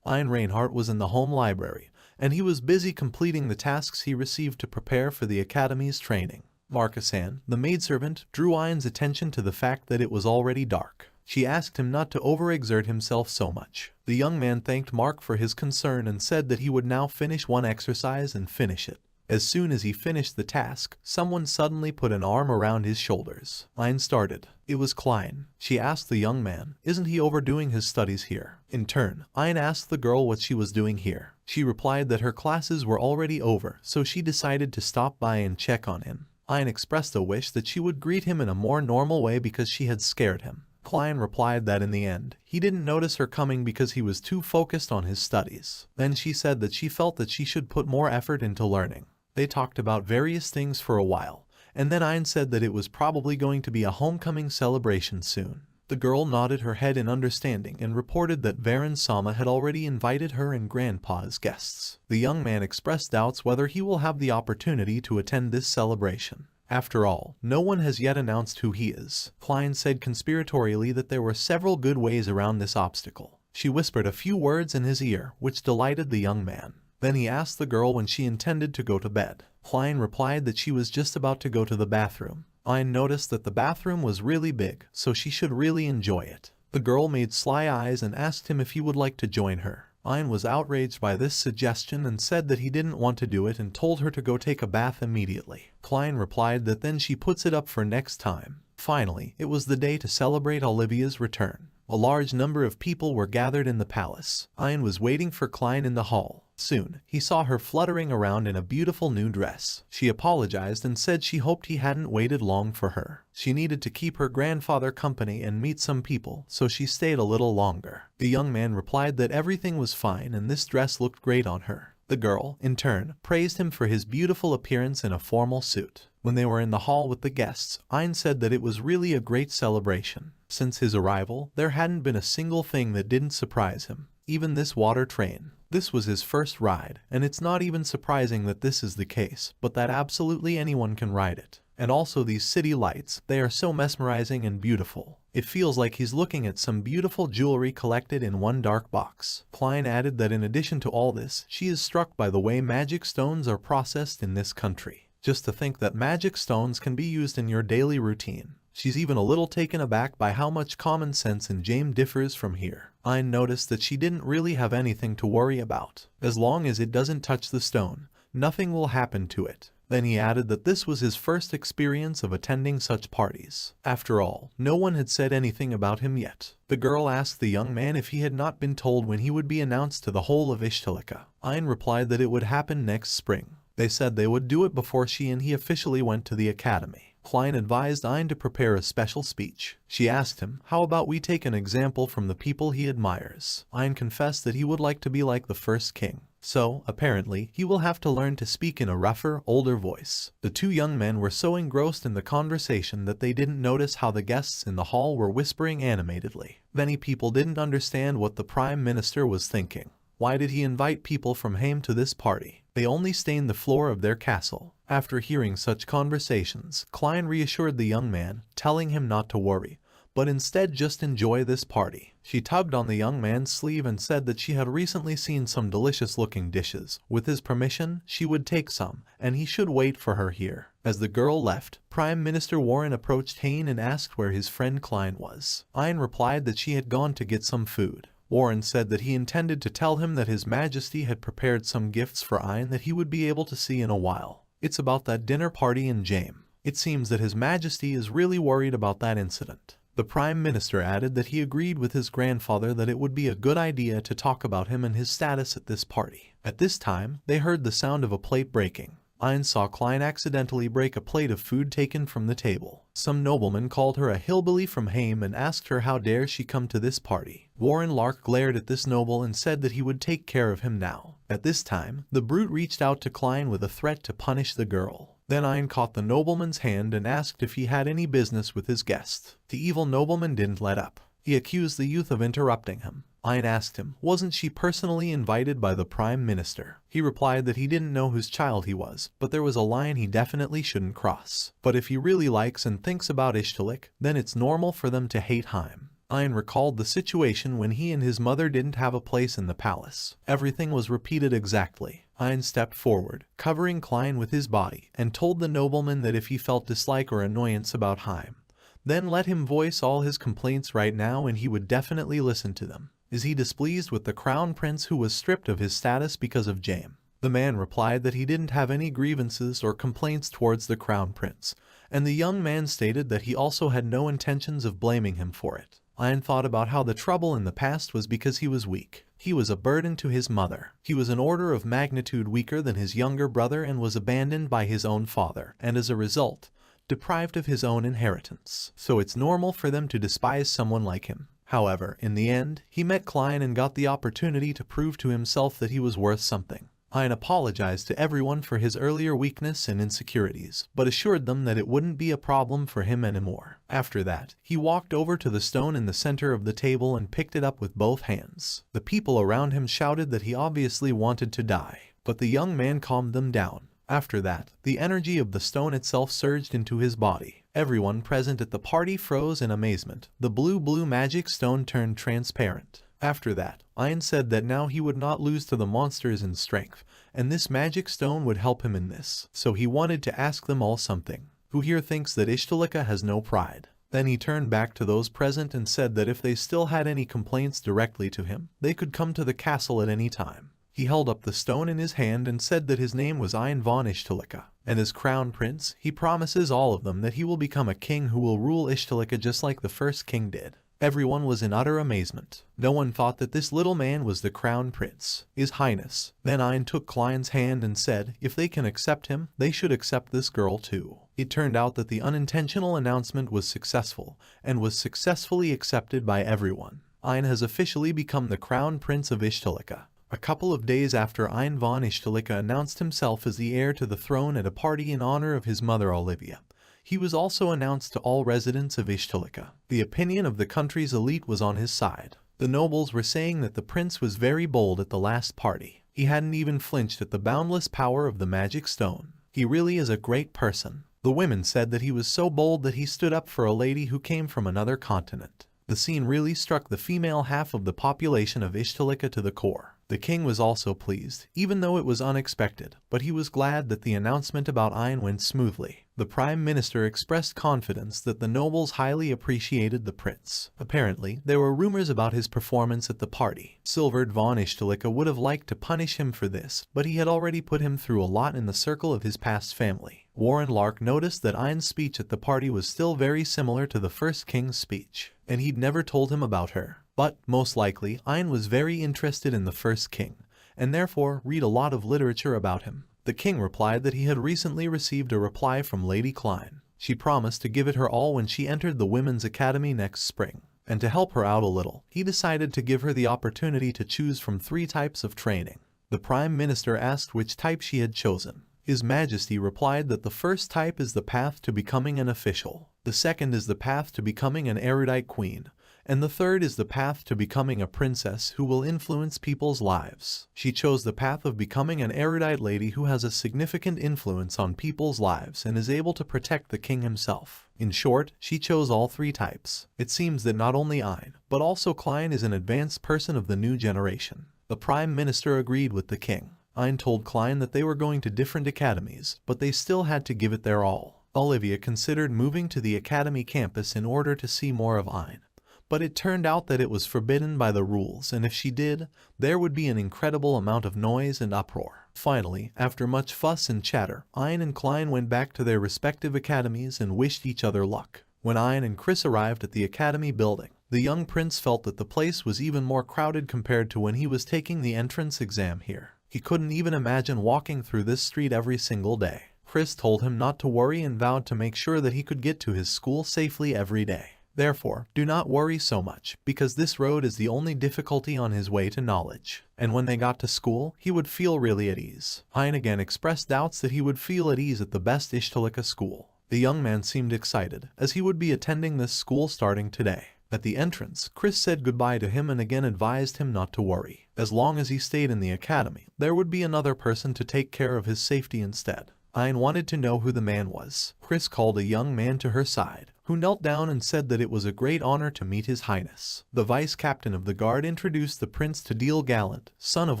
Ein Reinhardt was in the home library, and he was busy completing the tasks he received to prepare for the academy's training. Marcus-Anne, the maidservant, drew Ein's attention to the fact that it was already dark. She asked him not to overexert himself so much. The young man thanked Mark for his concern and said that he would now finish one exercise and finish it. As soon as he finished the task, someone suddenly put an arm around his shoulders. Ein started. It was Klein. She asked the young man, isn't he overdoing his studies here? In turn, Ein asked the girl what she was doing here. She replied that her classes were already over, so she decided to stop by and check on him. Ein expressed a wish that she would greet him in a more normal way because she had scared him. Klein replied that in the end, he didn't notice her coming because he was too focused on his studies. Then she said that she felt that she should put more effort into learning. They talked about various things for a while, and then Ein said that it was probably going to be a homecoming celebration soon. The girl nodded her head in understanding and reported that Baron Sama had already invited her and Grandpa as guests. The young man expressed doubts whether he will have the opportunity to attend this celebration. After all, no one has yet announced who he is. Klein said conspiratorially that there were several good ways around this obstacle. She whispered a few words in his ear, which delighted the young man. Then he asked the girl when she intended to go to bed. Klein replied that she was just about to go to the bathroom. Ein noticed that the bathroom was really big, so she should really enjoy it. The girl made sly eyes and asked him if he would like to join her. Ein was outraged by this suggestion and said that he didn't want to do it and told her to go take a bath immediately. Klein replied that then she puts it up for next time. Finally, it was the day to celebrate Olivia's return. A large number of people were gathered in the palace. Ein was waiting for Klein in the hall. Soon, he saw her fluttering around in a beautiful new dress. She apologized and said she hoped he hadn't waited long for her. She needed to keep her grandfather company and meet some people, so she stayed a little longer. The young man replied that everything was fine and this dress looked great on her. The girl, in turn, praised him for his beautiful appearance in a formal suit. When they were in the hall with the guests, Ein said that it was really a great celebration. Since his arrival, there hadn't been a single thing that didn't surprise him. Even this water train. This was his first ride, and it's not even surprising that this is the case, but that absolutely anyone can ride it. And also these city lights, they are so mesmerizing and beautiful. It feels like he's looking at some beautiful jewelry collected in one dark box. Klein added that in addition to all this, she is struck by the way magic stones are processed in this country. Just to think that magic stones can be used in your daily routine. She's even a little taken aback by how much common sense in James differs from here. Ein noticed that she didn't really have anything to worry about. As long as it doesn't touch the stone, nothing will happen to it. Then he added that this was his first experience of attending such parties. After all, no one had said anything about him yet. The girl asked the young man if he had not been told when he would be announced to the whole of Ishtilika. Ein replied that it would happen next spring. They said they would do it before she and he officially went to the academy. Klein advised Ein to prepare a special speech. She asked him, how about we take an example from the people he admires? Ein confessed that he would like to be like the first king. So, apparently, he will have to learn to speak in a rougher, older voice. The two young men were so engrossed in the conversation that they didn't notice how the guests in the hall were whispering animatedly. Many people didn't understand what the Prime Minister was thinking. Why did he invite people from Haim to this party? They only stained the floor of their castle. After hearing such conversations, Klein reassured the young man, telling him not to worry, but instead just enjoy this party. She tugged on the young man's sleeve and said that she had recently seen some delicious-looking dishes. With his permission, she would take some, and he should wait for her here. As the girl left, Prime Minister Warren approached Hein and asked where his friend Klein was. Ein replied that she had gone to get some food. Warren said that he intended to tell him that His Majesty had prepared some gifts for Ein that he would be able to see in a while. It's about that dinner party in James. It seems that His Majesty is really worried about that incident. The Prime Minister added that he agreed with his grandfather that it would be a good idea to talk about him and his status at this party. At this time, they heard the sound of a plate breaking. Ein saw Klein accidentally break a plate of food taken from the table. Some nobleman called her a hillbilly from Haim and asked her how dare she come to this party. Warren Lark glared at this noble and said that he would take care of him now. At this time, the brute reached out to Klein with a threat to punish the girl. Then Ein caught the nobleman's hand and asked if he had any business with his guest. The evil nobleman didn't let up. He accused the youth of interrupting him. Ein asked him, wasn't she personally invited by the Prime Minister? He replied that he didn't know whose child he was, but there was a line he definitely shouldn't cross. But if he really likes and thinks about Ishtilik, then it's normal for them to hate Haim. Ein recalled the situation when he and his mother didn't have a place in the palace. Everything was repeated exactly. Ein stepped forward, covering Klein with his body, and told the nobleman that if he felt dislike or annoyance about Haim, then let him voice all his complaints right now and he would definitely listen to them. Is he displeased with the crown prince who was stripped of his status because of James? The man replied that he didn't have any grievances or complaints towards the crown prince, and the young man stated that he also had no intentions of blaming him for it. Ein thought about how the trouble in the past was because he was weak. He was a burden to his mother. He was an order of magnitude weaker than his younger brother and was abandoned by his own father, and as a result, deprived of his own inheritance. So it's normal for them to despise someone like him. However, in the end, he met Klein and got the opportunity to prove to himself that he was worth something. Ein apologized to everyone for his earlier weakness and insecurities, but assured them that it wouldn't be a problem for him anymore. After that, he walked over to the stone in the center of the table and picked it up with both hands. The people around him shouted that he obviously wanted to die, but the young man calmed them down. After that, the energy of the stone itself surged into his body. Everyone present at the party froze in amazement. The blue magic stone turned transparent. After that, Ein said that now he would not lose to the monsters in strength, and this magic stone would help him in this. So he wanted to ask them all something. Who here thinks that Ishtilika has no pride? Then he turned back to those present and said that if they still had any complaints directly to him, they could come to the castle at any time. He held up the stone in his hand and said that his name was Ein von Ishtilika, and as crown prince, he promises all of them that he will become a king who will rule Ishtilika just like the first king did. Everyone was in utter amazement. No one thought that this little man was the crown prince, His Highness. Then Ein took Klein's hand and said, if they can accept him, they should accept this girl too. It turned out that the unintentional announcement was successful, and was successfully accepted by everyone. Ein has officially become the crown prince of Ishtalika. A couple of days after Ein von Ishtalika announced himself as the heir to the throne at a party in honor of his mother Olivia, he was also announced to all residents of Ishtalika. The opinion of the country's elite was on his side. The nobles were saying that the prince was very bold at the last party. He hadn't even flinched at the boundless power of the magic stone. He really is a great person. The women said that he was so bold that he stood up for a lady who came from another continent. The scene really struck the female half of the population of Ishtalika to the core. The king was also pleased, even though it was unexpected, but he was glad that the announcement about Ein went smoothly. The prime minister expressed confidence that the nobles highly appreciated the prince. Apparently, there were rumors about his performance at the party. Silverd von Ishtalika would have liked to punish him for this, but he had already put him through a lot in the circle of his past family. Warren Lark noticed that Ein's speech at the party was still very similar to the first king's speech, and he'd never told him about her. But, most likely, Ein was very interested in the first king, and therefore read a lot of literature about him. The king replied that he had recently received a reply from Lady Klein. She promised to give it her all when she entered the Women's Academy next spring. And to help her out a little, he decided to give her the opportunity to choose from 3 types of training. The prime minister asked which type she had chosen. His Majesty replied that the first type is the path to becoming an official, the second is the path to becoming an erudite queen, and the third is the path to becoming a princess who will influence people's lives. She chose the path of becoming an erudite lady who has a significant influence on people's lives and is able to protect the king himself. In short, she chose all 3 types. It seems that not only Ein, but also Klein is an advanced person of the new generation. The prime minister agreed with the king. Ein told Klein that they were going to different academies, but they still had to give it their all. Olivia considered moving to the academy campus in order to see more of Ein, but it turned out that it was forbidden by the rules, and if she did, there would be an incredible amount of noise and uproar. Finally, after much fuss and chatter, Ein and Klein went back to their respective academies and wished each other luck. When Ein and Chris arrived at the academy building, the young prince felt that the place was even more crowded compared to when he was taking the entrance exam here. He couldn't even imagine walking through this street every single day. Chris told him not to worry and vowed to make sure that he could get to his school safely every day. Therefore, do not worry so much, because this road is the only difficulty on his way to knowledge. And when they got to school, he would feel really at ease. Ein again expressed doubts that he would feel at ease at the best Ishtalika school. The young man seemed excited, as he would be attending this school starting today. At the entrance, Chris said goodbye to him and again advised him not to worry. As long as he stayed in the academy, there would be another person to take care of his safety instead. Ein wanted to know who the man was. Chris called a young man to her side, who knelt down and said that it was a great honor to meet His Highness. The vice captain of the guard introduced the prince to Dil Gallant, son of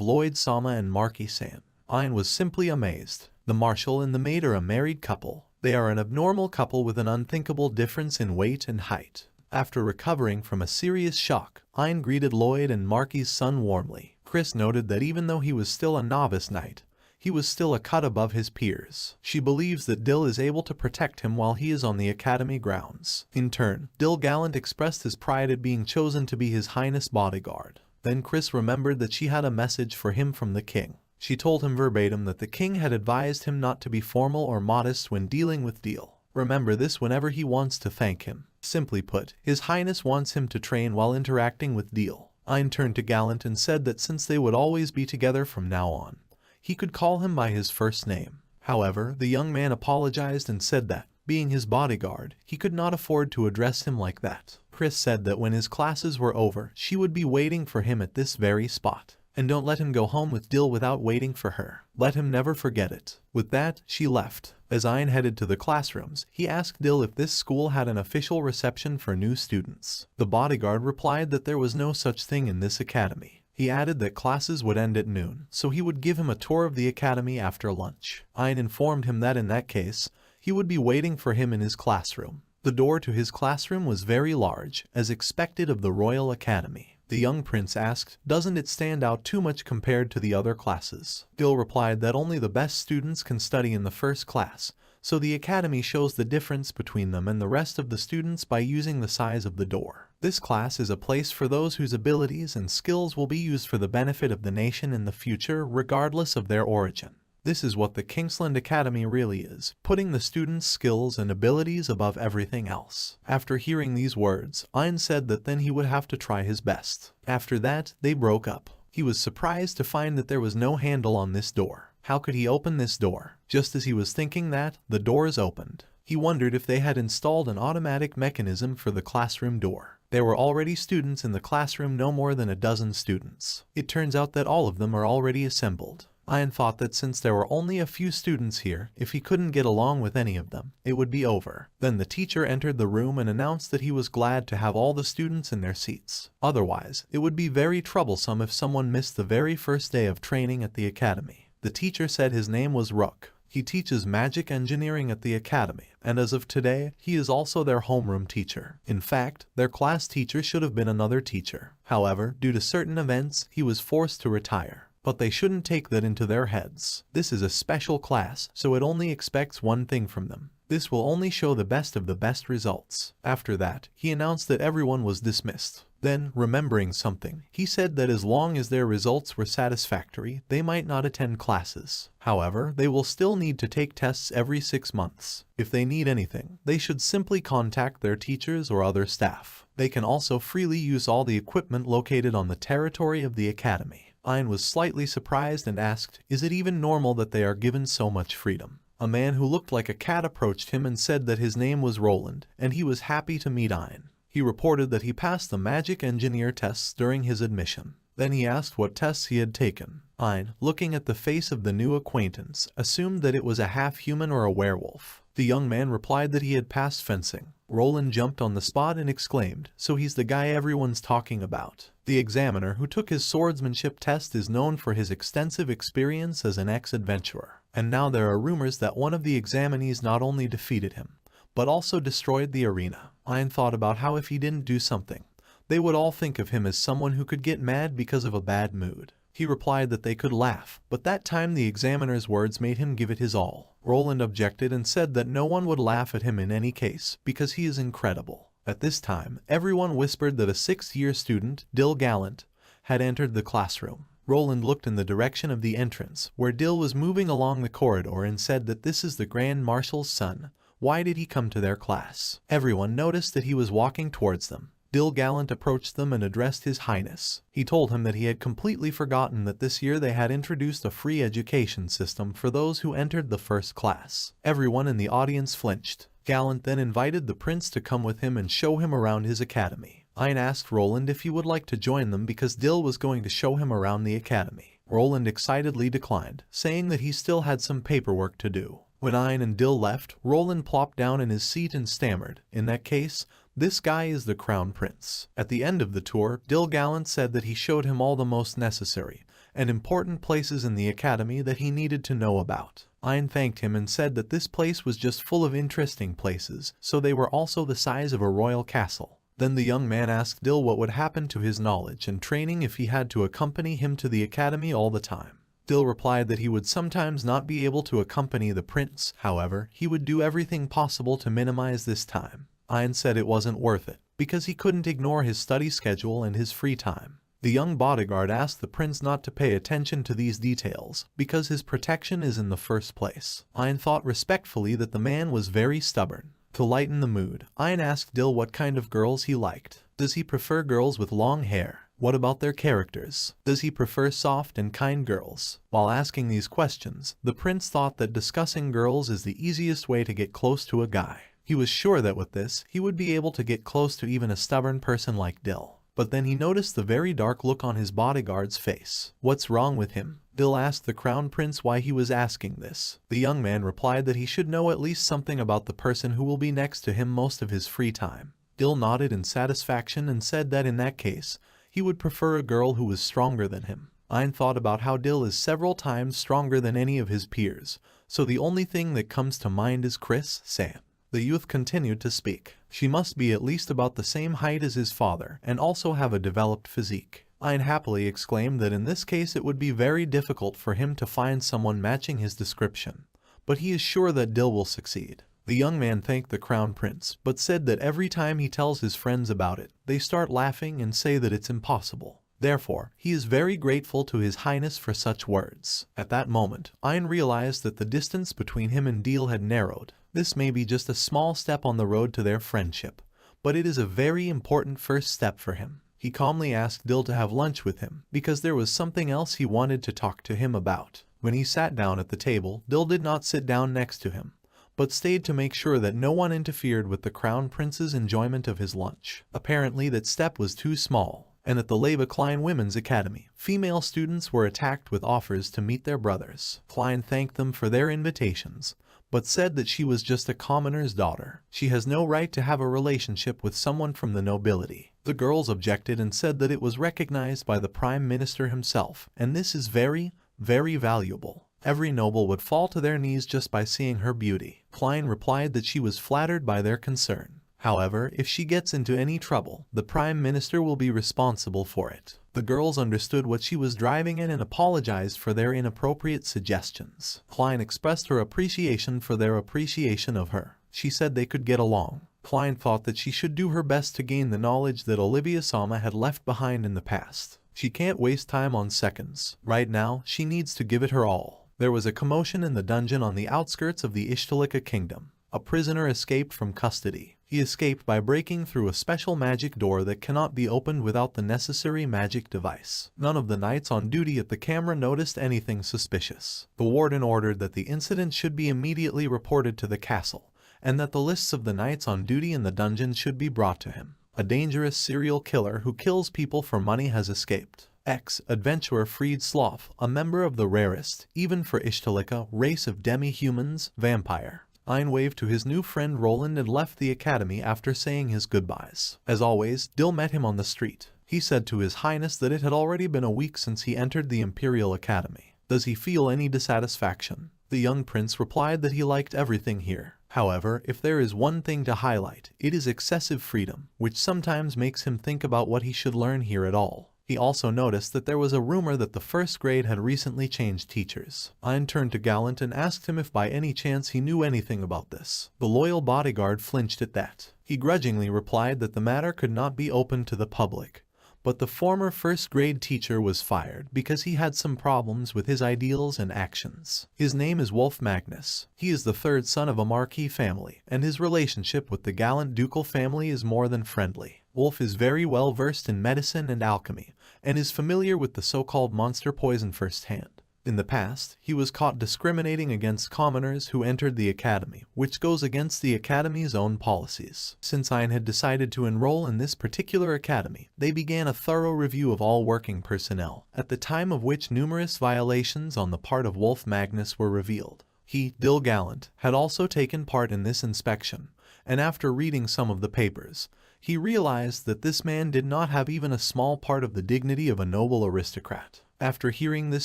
Lloyd Sama and Marquis Sam. Ein was simply amazed. The marshal and the maid are a married couple. They are an abnormal couple with an unthinkable difference in weight and height. After recovering from a serious shock, Ein greeted Lloyd and Marquis' son warmly. Chris noted that even though he was still a novice knight, he was still a cut above his peers. She believes that Dil is able to protect him while he is on the academy grounds. In turn, Dil Gallant expressed his pride at being chosen to be His Highness' bodyguard. Then Chris remembered that she had a message for him from the king. She told him verbatim that the king had advised him not to be formal or modest when dealing with Dil. Remember this whenever he wants to thank him. Simply put, His Highness wants him to train while interacting with Dil. Ein turned to Gallant and said that since they would always be together from now on, he could call him by his first name. However, the young man apologized and said that, being his bodyguard, he could not afford to address him like that. Chris said that when his classes were over, she would be waiting for him at this very spot. And don't let him go home with Dil without waiting for her. Let him never forget it. With that, she left. As Ein headed to the classrooms, he asked Dil if this school had an official reception for new students. The bodyguard replied that there was no such thing in this academy. He added that classes would end at noon, so he would give him a tour of the academy after lunch. Ein informed him that in that case, he would be waiting for him in his classroom. The door to his classroom was very large, as expected of the Royal Academy. The young prince asked, "Doesn't it stand out too much compared to the other classes?" Dil replied that only the best students can study in the first class, so the academy shows the difference between them and the rest of the students by using the size of the door. This class is a place for those whose abilities and skills will be used for the benefit of the nation in the future regardless of their origin. This is what the Kingsland Academy really is, putting the students' skills and abilities above everything else. After hearing these words, Ein said that then he would have to try his best. After that, they broke up. He was surprised to find that there was no handle on this door. How could he open this door? Just as he was thinking that, the doors opened. He wondered if they had installed an automatic mechanism for the classroom door. There were already students in the classroom, no more than a dozen students. It turns out that all of them are already assembled. Ein thought that since there were only a few students here, if he couldn't get along with any of them, it would be over. Then the teacher entered the room and announced that he was glad to have all the students in their seats. Otherwise, it would be very troublesome if someone missed the very first day of training at the academy. The teacher said his name was Rook. He teaches magic engineering at the academy, and as of today, he is also their homeroom teacher. In fact, their class teacher should have been another teacher. However, due to certain events, he was forced to retire. But they shouldn't take that into their heads. This is a special class, so it only expects one thing from them. This will only show the best of the best results. After that, he announced that everyone was dismissed. Then, remembering something, he said that as long as their results were satisfactory, they might not attend classes. However, they will still need to take tests every 6 months. If they need anything, they should simply contact their teachers or other staff. They can also freely use all the equipment located on the territory of the academy. Ein was slightly surprised and asked, "Is it even normal that they are given so much freedom?" A man who looked like a cat approached him and said that his name was Roland, and he was happy to meet Ein. He reported that he passed the magic engineer tests during his admission. Then he asked what tests he had taken. Ein, looking at the face of the new acquaintance, assumed that it was a half-human or a werewolf. The young man replied that he had passed fencing. Roland jumped on the spot and exclaimed, "So he's the guy everyone's talking about." The examiner who took his swordsmanship test is known for his extensive experience as an ex-adventurer. And now there are rumors that one of the examinees not only defeated him, but also destroyed the arena. Ein thought about how if he didn't do something, they would all think of him as someone who could get mad because of a bad mood. He replied that they could laugh, but that time the examiner's words made him give it his all. Roland objected and said that no one would laugh at him in any case, because he is incredible. At this time, everyone whispered that a 6th-year student, Dill Gallant, had entered the classroom. Roland looked in the direction of the entrance, where Dill was moving along the corridor, and said that this is the Grand Marshal's son. Why did he come to their class? Everyone noticed that he was walking towards them. Dill Gallant approached them and addressed His Highness. He told him that he had completely forgotten that this year they had introduced a free education system for those who entered the first class. Everyone in the audience flinched. Gallant then invited the prince to come with him and show him around his academy. Ein asked Roland if he would like to join them because Dill was going to show him around the academy. Roland excitedly declined, saying that he still had some paperwork to do. When Ein and Dill left, Roland plopped down in his seat and stammered, "In that case, this guy is the crown prince." At the end of the tour, Dill Gallant said that he showed him all the most necessary and important places in the academy that he needed to know about. Ein thanked him and said that this place was just full of interesting places, so they were also the size of a royal castle. Then the young man asked Dill what would happen to his knowledge and training if he had to accompany him to the academy all the time. Dill replied that he would sometimes not be able to accompany the prince, however, he would do everything possible to minimize this time. Ein said it wasn't worth it, because he couldn't ignore his study schedule and his free time. The young bodyguard asked the prince not to pay attention to these details, because his protection is in the first place. Ein thought respectfully that the man was very stubborn. To lighten the mood, Ein asked Dill what kind of girls he liked. Does he prefer girls with long hair? What about their characters? Does he prefer soft and kind girls? While asking these questions, the prince thought that discussing girls is the easiest way to get close to a guy. He was sure that with this, he would be able to get close to even a stubborn person like Dill. But then he noticed the very dark look on his bodyguard's face. "What's wrong with him?" Dill asked the crown prince why he was asking this. The young man replied that he should know at least something about the person who will be next to him most of his free time. Dill nodded in satisfaction and said that in that case, he would prefer a girl who was stronger than him. Ein thought about how Dill is several times stronger than any of his peers, so the only thing that comes to mind is Chris Sam. The youth continued to speak. She must be at least about the same height as his father, and also have a developed physique. Ein happily exclaimed that in this case it would be very difficult for him to find someone matching his description. but he is sure that Dill will succeed. The young man thanked the crown prince, but said that every time he tells his friends about it, they start laughing and say that it's impossible. Therefore, he is very grateful to His Highness for such words. At that moment, Ein realized that the distance between him and Dill had narrowed. This may be just a small step on the road to their friendship, but it is a very important first step for him. He calmly asked Dill to have lunch with him, because there was something else he wanted to talk to him about. When he sat down at the table, Dill did not sit down next to him, but stayed to make sure that no one interfered with the crown prince's enjoyment of his lunch. Apparently that step was too small, and at the Leva Klein Women's Academy, female students were attacked with offers to meet their brothers. Klein thanked them for their invitations, but said that she was just a commoner's daughter. She has no right to have a relationship with someone from the nobility. The girls objected and said that it was recognized by the Prime Minister himself, and this is very, very valuable. Every noble would fall to their knees just by seeing her beauty. Klein replied that she was flattered by their concern. However, if she gets into any trouble, the Prime Minister will be responsible for it. The girls understood what she was driving at and apologized for their inappropriate suggestions. Klein expressed her appreciation for their appreciation of her. She said they could get along. Klein thought that she should do her best to gain the knowledge that Olivia Sama had left behind in the past. She can't waste time on seconds. Right now, she needs to give it her all. There was a commotion in the dungeon on the outskirts of the Ishtalika kingdom. A prisoner escaped from custody. He escaped by breaking through a special magic door that cannot be opened without the necessary magic device. None of the knights on duty at the camera noticed anything suspicious. The warden ordered that the incident should be immediately reported to the castle, and that the lists of the knights on duty in the dungeon should be brought to him. A dangerous serial killer who kills people for money has escaped. Adventurer freed Sloth, a member of the rarest, even for Ishtalika, race of demi-humans, vampire. Ein waved to his new friend Roland and left the academy after saying his goodbyes. As always, Dill met him on the street. He said to His Highness that it had already been a week since he entered the Imperial Academy. Does he feel any dissatisfaction? The young prince replied that he liked everything here. However, if there is one thing to highlight, it is excessive freedom, which sometimes makes him think about what he should learn here at all. He also noticed that there was a rumor that the first grade had recently changed teachers. Ein turned to Gallant and asked him if by any chance he knew anything about this. The loyal bodyguard flinched at that. He grudgingly replied that the matter could not be opened to the public, but the former first grade teacher was fired because he had some problems with his ideals and actions. His name is Wolf Magnus. He is the third son of a Marquis family, and his relationship with the Gallant ducal family is more than friendly. Wolf is very well versed in medicine and alchemy, and is familiar with the so-called monster poison firsthand. In the past, he was caught discriminating against commoners who entered the academy, which goes against the academy's own policies. Since Ein had decided to enroll in this particular academy, they began a thorough review of all working personnel, at the time of which numerous violations on the part of Wolf Magnus were revealed. He, Dill Gallant, had also taken part in this inspection, and after reading some of the papers, he realized that this man did not have even a small part of the dignity of a noble aristocrat. After hearing this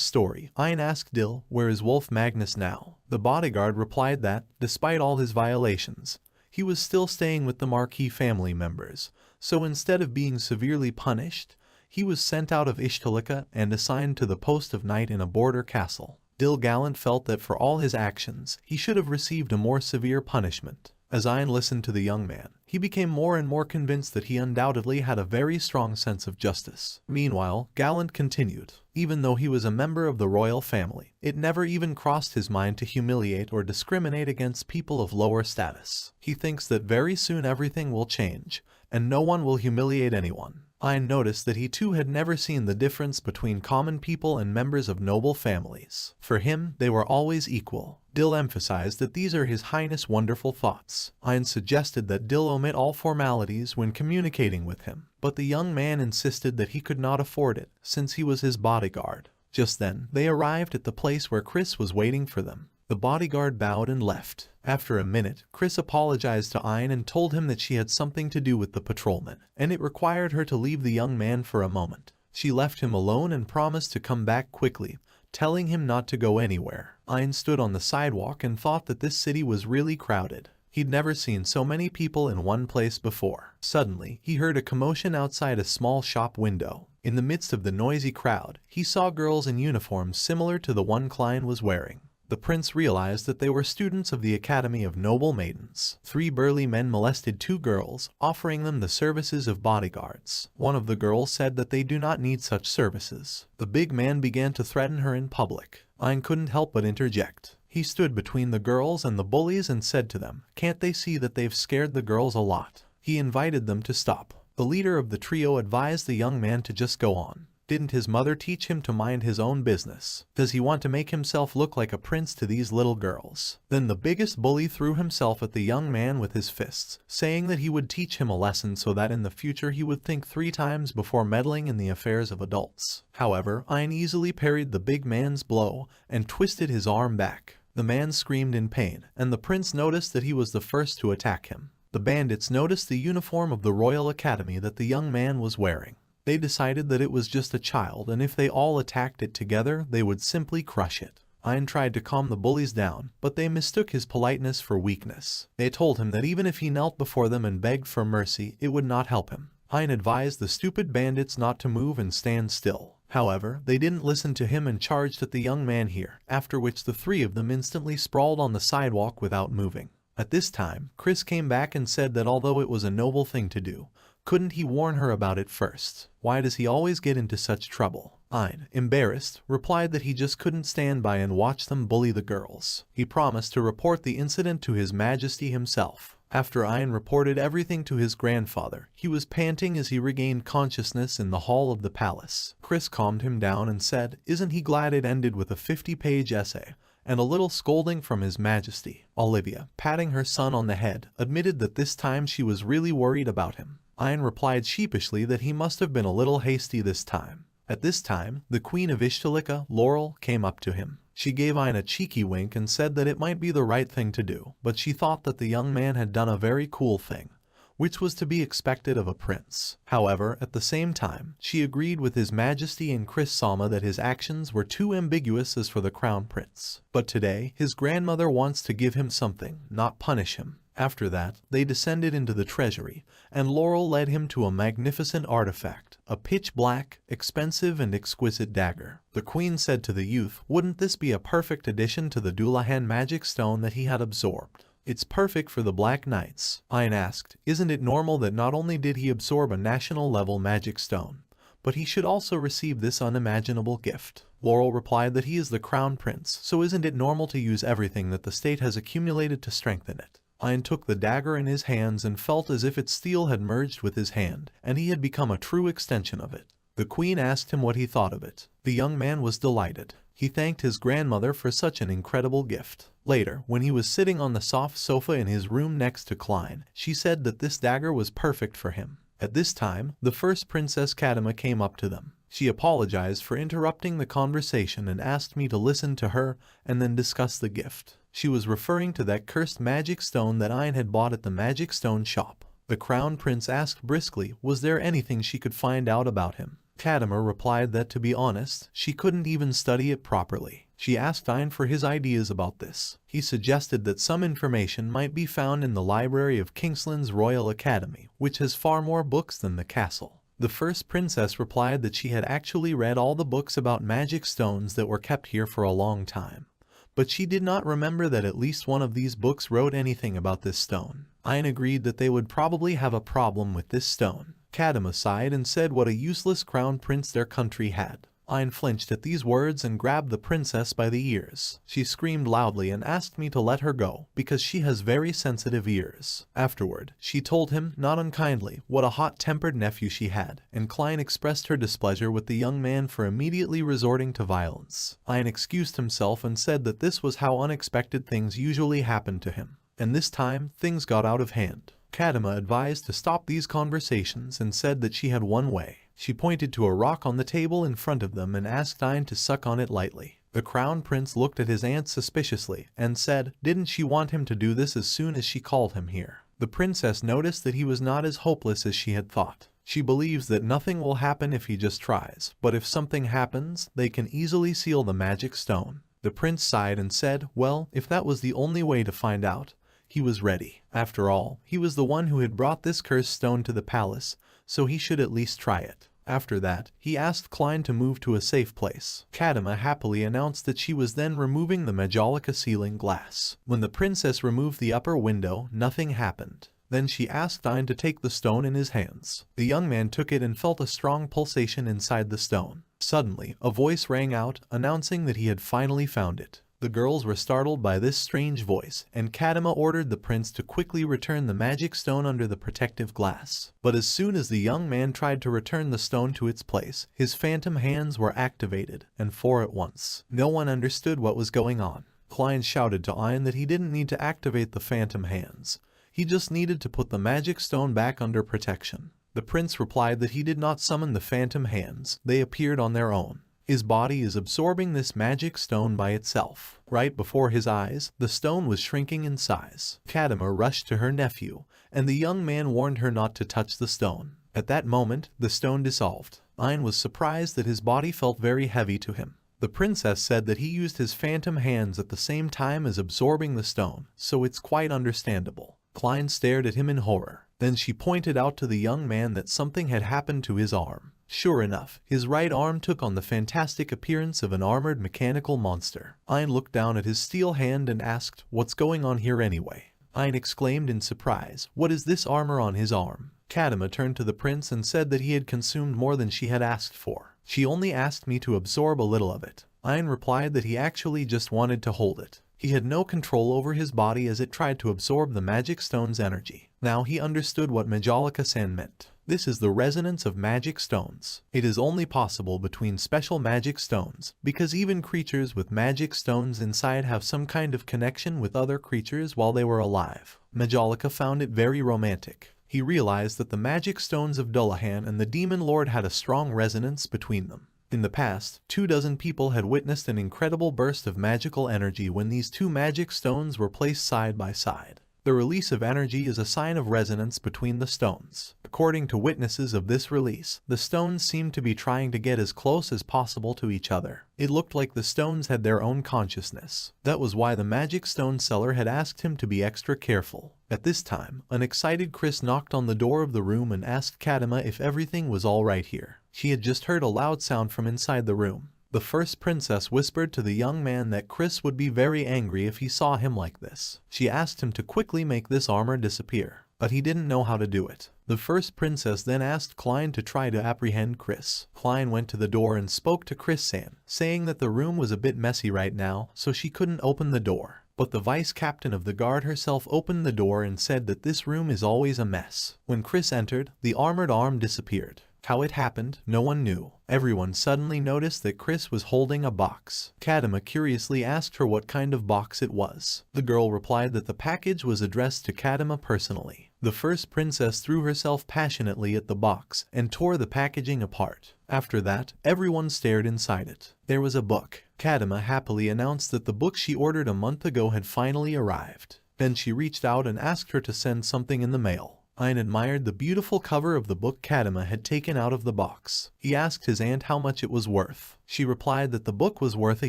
story, Ein asked Dill, "Where is Wolf Magnus now?" The bodyguard replied that, despite all his violations, he was still staying with the Marquis family members, so instead of being severely punished, he was sent out of Ishtalika and assigned to the post of knight in a border castle. Dill Gallant felt that for all his actions, he should have received a more severe punishment. As Ein listened to the young man, he became more and more convinced that he undoubtedly had a very strong sense of justice. Meanwhile, Gallant continued. Even though he was a member of the royal family, it never even crossed his mind to humiliate or discriminate against people of lower status. He thinks that very soon everything will change, and no one will humiliate anyone. Ein noticed that he too had never seen the difference between common people and members of noble families. For him, they were always equal. Dill emphasized that these are His Highness' wonderful thoughts. Ein suggested that Dill omit all formalities when communicating with him, but the young man insisted that he could not afford it, since he was his bodyguard. Just then, they arrived at the place where Chris was waiting for them. The bodyguard bowed and left. After a minute, Chris apologized to Ein and told him that she had something to do with the patrolman, and it required her to leave the young man for a moment. She left him alone and promised to come back quickly, telling him not to go anywhere. Ein stood on the sidewalk and thought that this city was really crowded. He'd never seen so many people in one place before. Suddenly, he heard a commotion outside a small shop window. In the midst of the noisy crowd, he saw girls in uniforms similar to the one Klein was wearing. The prince realized that they were students of the Academy of Noble Maidens. 3 burly men molested 2 girls, offering them the services of bodyguards. One of the girls said that they do not need such services. The big man began to threaten her in public. Ayn couldn't help but interject. He stood between the girls and the bullies and said to them, "Can't they see that they've scared the girls a lot?" He invited them to stop. The leader of the trio advised the young man to just go on. Didn't his mother teach him to mind his own business? Does he want to make himself look like a prince to these little girls? Then the biggest bully threw himself at the young man with his fists, saying that he would teach him a lesson so that in the future he would think 3 times before meddling in the affairs of adults. However, Ayn easily parried the big man's blow and twisted his arm back. The man screamed in pain, and the prince noticed that he was the first to attack him. The bandits noticed the uniform of the Royal Academy that the young man was wearing. They decided that it was just a child, and if they all attacked it together, they would simply crush it. Ayn tried to calm the bullies down, but they mistook his politeness for weakness. They told him that even if he knelt before them and begged for mercy, it would not help him. Ayn advised the stupid bandits not to move and stand still. However, they didn't listen to him and charged at the young man here, after which the 3 of them instantly sprawled on the sidewalk without moving. At this time, Chris came back and said that although it was a noble thing to do, couldn't he warn her about it first? Why does he always get into such trouble? Ayn, embarrassed, replied that he just couldn't stand by and watch them bully the girls. He promised to report the incident to His Majesty himself. After Ayn reported everything to his grandfather, he was panting as he regained consciousness in the hall of the palace. Chris calmed him down and said, "Isn't he glad it ended with a 50-page essay and a little scolding from His Majesty?" Olivia, patting her son on the head, admitted that this time she was really worried about him. Ayn replied sheepishly that he must have been a little hasty this time. At this time, the Queen of Ishtalika, Laurel, came up to him. She gave Ayn a cheeky wink and said that it might be the right thing to do, but she thought that the young man had done a very cool thing, which was to be expected of a prince. However, at the same time, she agreed with His Majesty and Chris Sama that his actions were too ambiguous as for the crown prince. But today, his grandmother wants to give him something, not punish him. After that, they descended into the treasury, and Laurel led him to a magnificent artifact, a pitch-black, expensive and exquisite dagger. The queen said to the youth, "Wouldn't this be a perfect addition to the Dullahan magic stone that he had absorbed?" "It's perfect for the Black Knights." Ayn asked, "Isn't it normal that not only did he absorb a national-level magic stone, but he should also receive this unimaginable gift?" Laurel replied that he is the crown prince, so isn't it normal to use everything that the state has accumulated to strengthen it? Ayn took the dagger in his hands and felt as if its steel had merged with his hand, and he had become a true extension of it. The queen asked him what he thought of it. The young man was delighted. He thanked his grandmother for such an incredible gift. Later, when he was sitting on the soft sofa in his room next to Klein, she said that this dagger was perfect for him. At this time, the first Princess Kadima came up to them. She apologized for interrupting the conversation and asked me to listen to her and then discuss the gift. She was referring to that cursed magic stone that Ayn had bought at the magic stone shop. The crown prince asked briskly, was there anything she could find out about him? Kadima replied that, to be honest, she couldn't even study it properly. She asked Ayn for his ideas about this. He suggested that some information might be found in the library of Kingsland's Royal Academy, which has far more books than the castle. The first princess replied that she had actually read all the books about magic stones that were kept here for a long time, but she did not remember that at least one of these books wrote anything about this stone. Ayn agreed that they would probably have a problem with this stone. Kadima sighed and said what a useless crown prince their country had. Ayn flinched at these words and grabbed the princess by the ears. She screamed loudly and asked me to let her go, because she has very sensitive ears. Afterward, she told him, not unkindly, what a hot-tempered nephew she had, and Klein expressed her displeasure with the young man for immediately resorting to violence. Ayn excused himself and said that this was how unexpected things usually happened to him, and this time, things got out of hand. Kadima advised to stop these conversations and said that she had one way. She pointed to a rock on the table in front of them and asked Ayn to suck on it lightly. The crown prince looked at his aunt suspiciously and said, didn't she want him to do this as soon as she called him here? The princess noticed that he was not as hopeless as she had thought. She believes that nothing will happen if he just tries, but if something happens, they can easily seal the magic stone. The prince sighed and said, well, if that was the only way to find out, he was ready. After all, he was the one who had brought this cursed stone to the palace, so he should at least try it. After that, he asked Klein to move to a safe place. Kadima happily announced that she was then removing the Majolica ceiling glass. When the princess removed the upper window, nothing happened. Then she asked Ein to take the stone in his hands. The young man took it and felt a strong pulsation inside the stone. Suddenly, a voice rang out, announcing that he had finally found it. The girls were startled by this strange voice, and Kadima ordered the prince to quickly return the magic stone under the protective glass. But as soon as the young man tried to return the stone to its place, his phantom hands were activated, and for at once, no one understood what was going on. Klein shouted to Ein that he didn't need to activate the phantom hands. He just needed to put the magic stone back under protection. The prince replied that he did not summon the phantom hands, they appeared on their own. His body is absorbing this magic stone by itself. Right before his eyes, the stone was shrinking in size. Kadima rushed to her nephew, and the young man warned her not to touch the stone. At that moment, the stone dissolved. Ein was surprised that his body felt very heavy to him. The princess said that he used his phantom hands at the same time as absorbing the stone, so it's quite understandable. Klein stared at him in horror. Then she pointed out to the young man that something had happened to his arm. Sure enough, his right arm took on the fantastic appearance of an armored mechanical monster. Ein looked down at his steel hand and asked, "What's going on here anyway?" Ein exclaimed in surprise, "What is this armor on his arm?" Kadima turned to the prince and said that he had consumed more than she had asked for. "She only asked me to absorb a little of it." Ein replied that he actually just wanted to hold it. He had no control over his body as it tried to absorb the magic stone's energy. Now he understood what Majolica-san meant. This is the resonance of magic stones. It is only possible between special magic stones, because even creatures with magic stones inside have some kind of connection with other creatures while they were alive. Majolica found it very romantic. He realized that the magic stones of Dullahan and the Demon Lord had a strong resonance between them. In the past, 24 people had witnessed an incredible burst of magical energy when these two magic stones were placed side by side. The release of energy is a sign of resonance between the stones. According to witnesses of this release, the stones seemed to be trying to get as close as possible to each other. It looked like the stones had their own consciousness. That was why the magic stone seller had asked him to be extra careful. At this time, an excited Chris knocked on the door of the room and asked Kadima if everything was all right here. She had just heard a loud sound from inside the room. The first princess whispered to the young man that Chris would be very angry if he saw him like this. She asked him to quickly make this armor disappear, but he didn't know how to do it. The first princess then asked Klein to try to apprehend Chris. Klein went to the door and spoke to Chris-san, saying that the room was a bit messy right now, so she couldn't open the door. But the vice captain of the guard herself opened the door and said that this room is always a mess. When Chris entered, the armored arm disappeared. How it happened, no one knew. Everyone suddenly noticed that Chris was holding a box. Kadima curiously asked her what kind of box it was. The girl replied that the package was addressed to Kadima personally. The first princess threw herself passionately at the box and tore the packaging apart. After that, everyone stared inside it. There was a book. Kadima happily announced that the book she ordered a month ago had finally arrived. Then she reached out and asked her to send something in the mail. Ein admired the beautiful cover of the book Kadima had taken out of the box. He asked his aunt how much it was worth. She replied that the book was worth a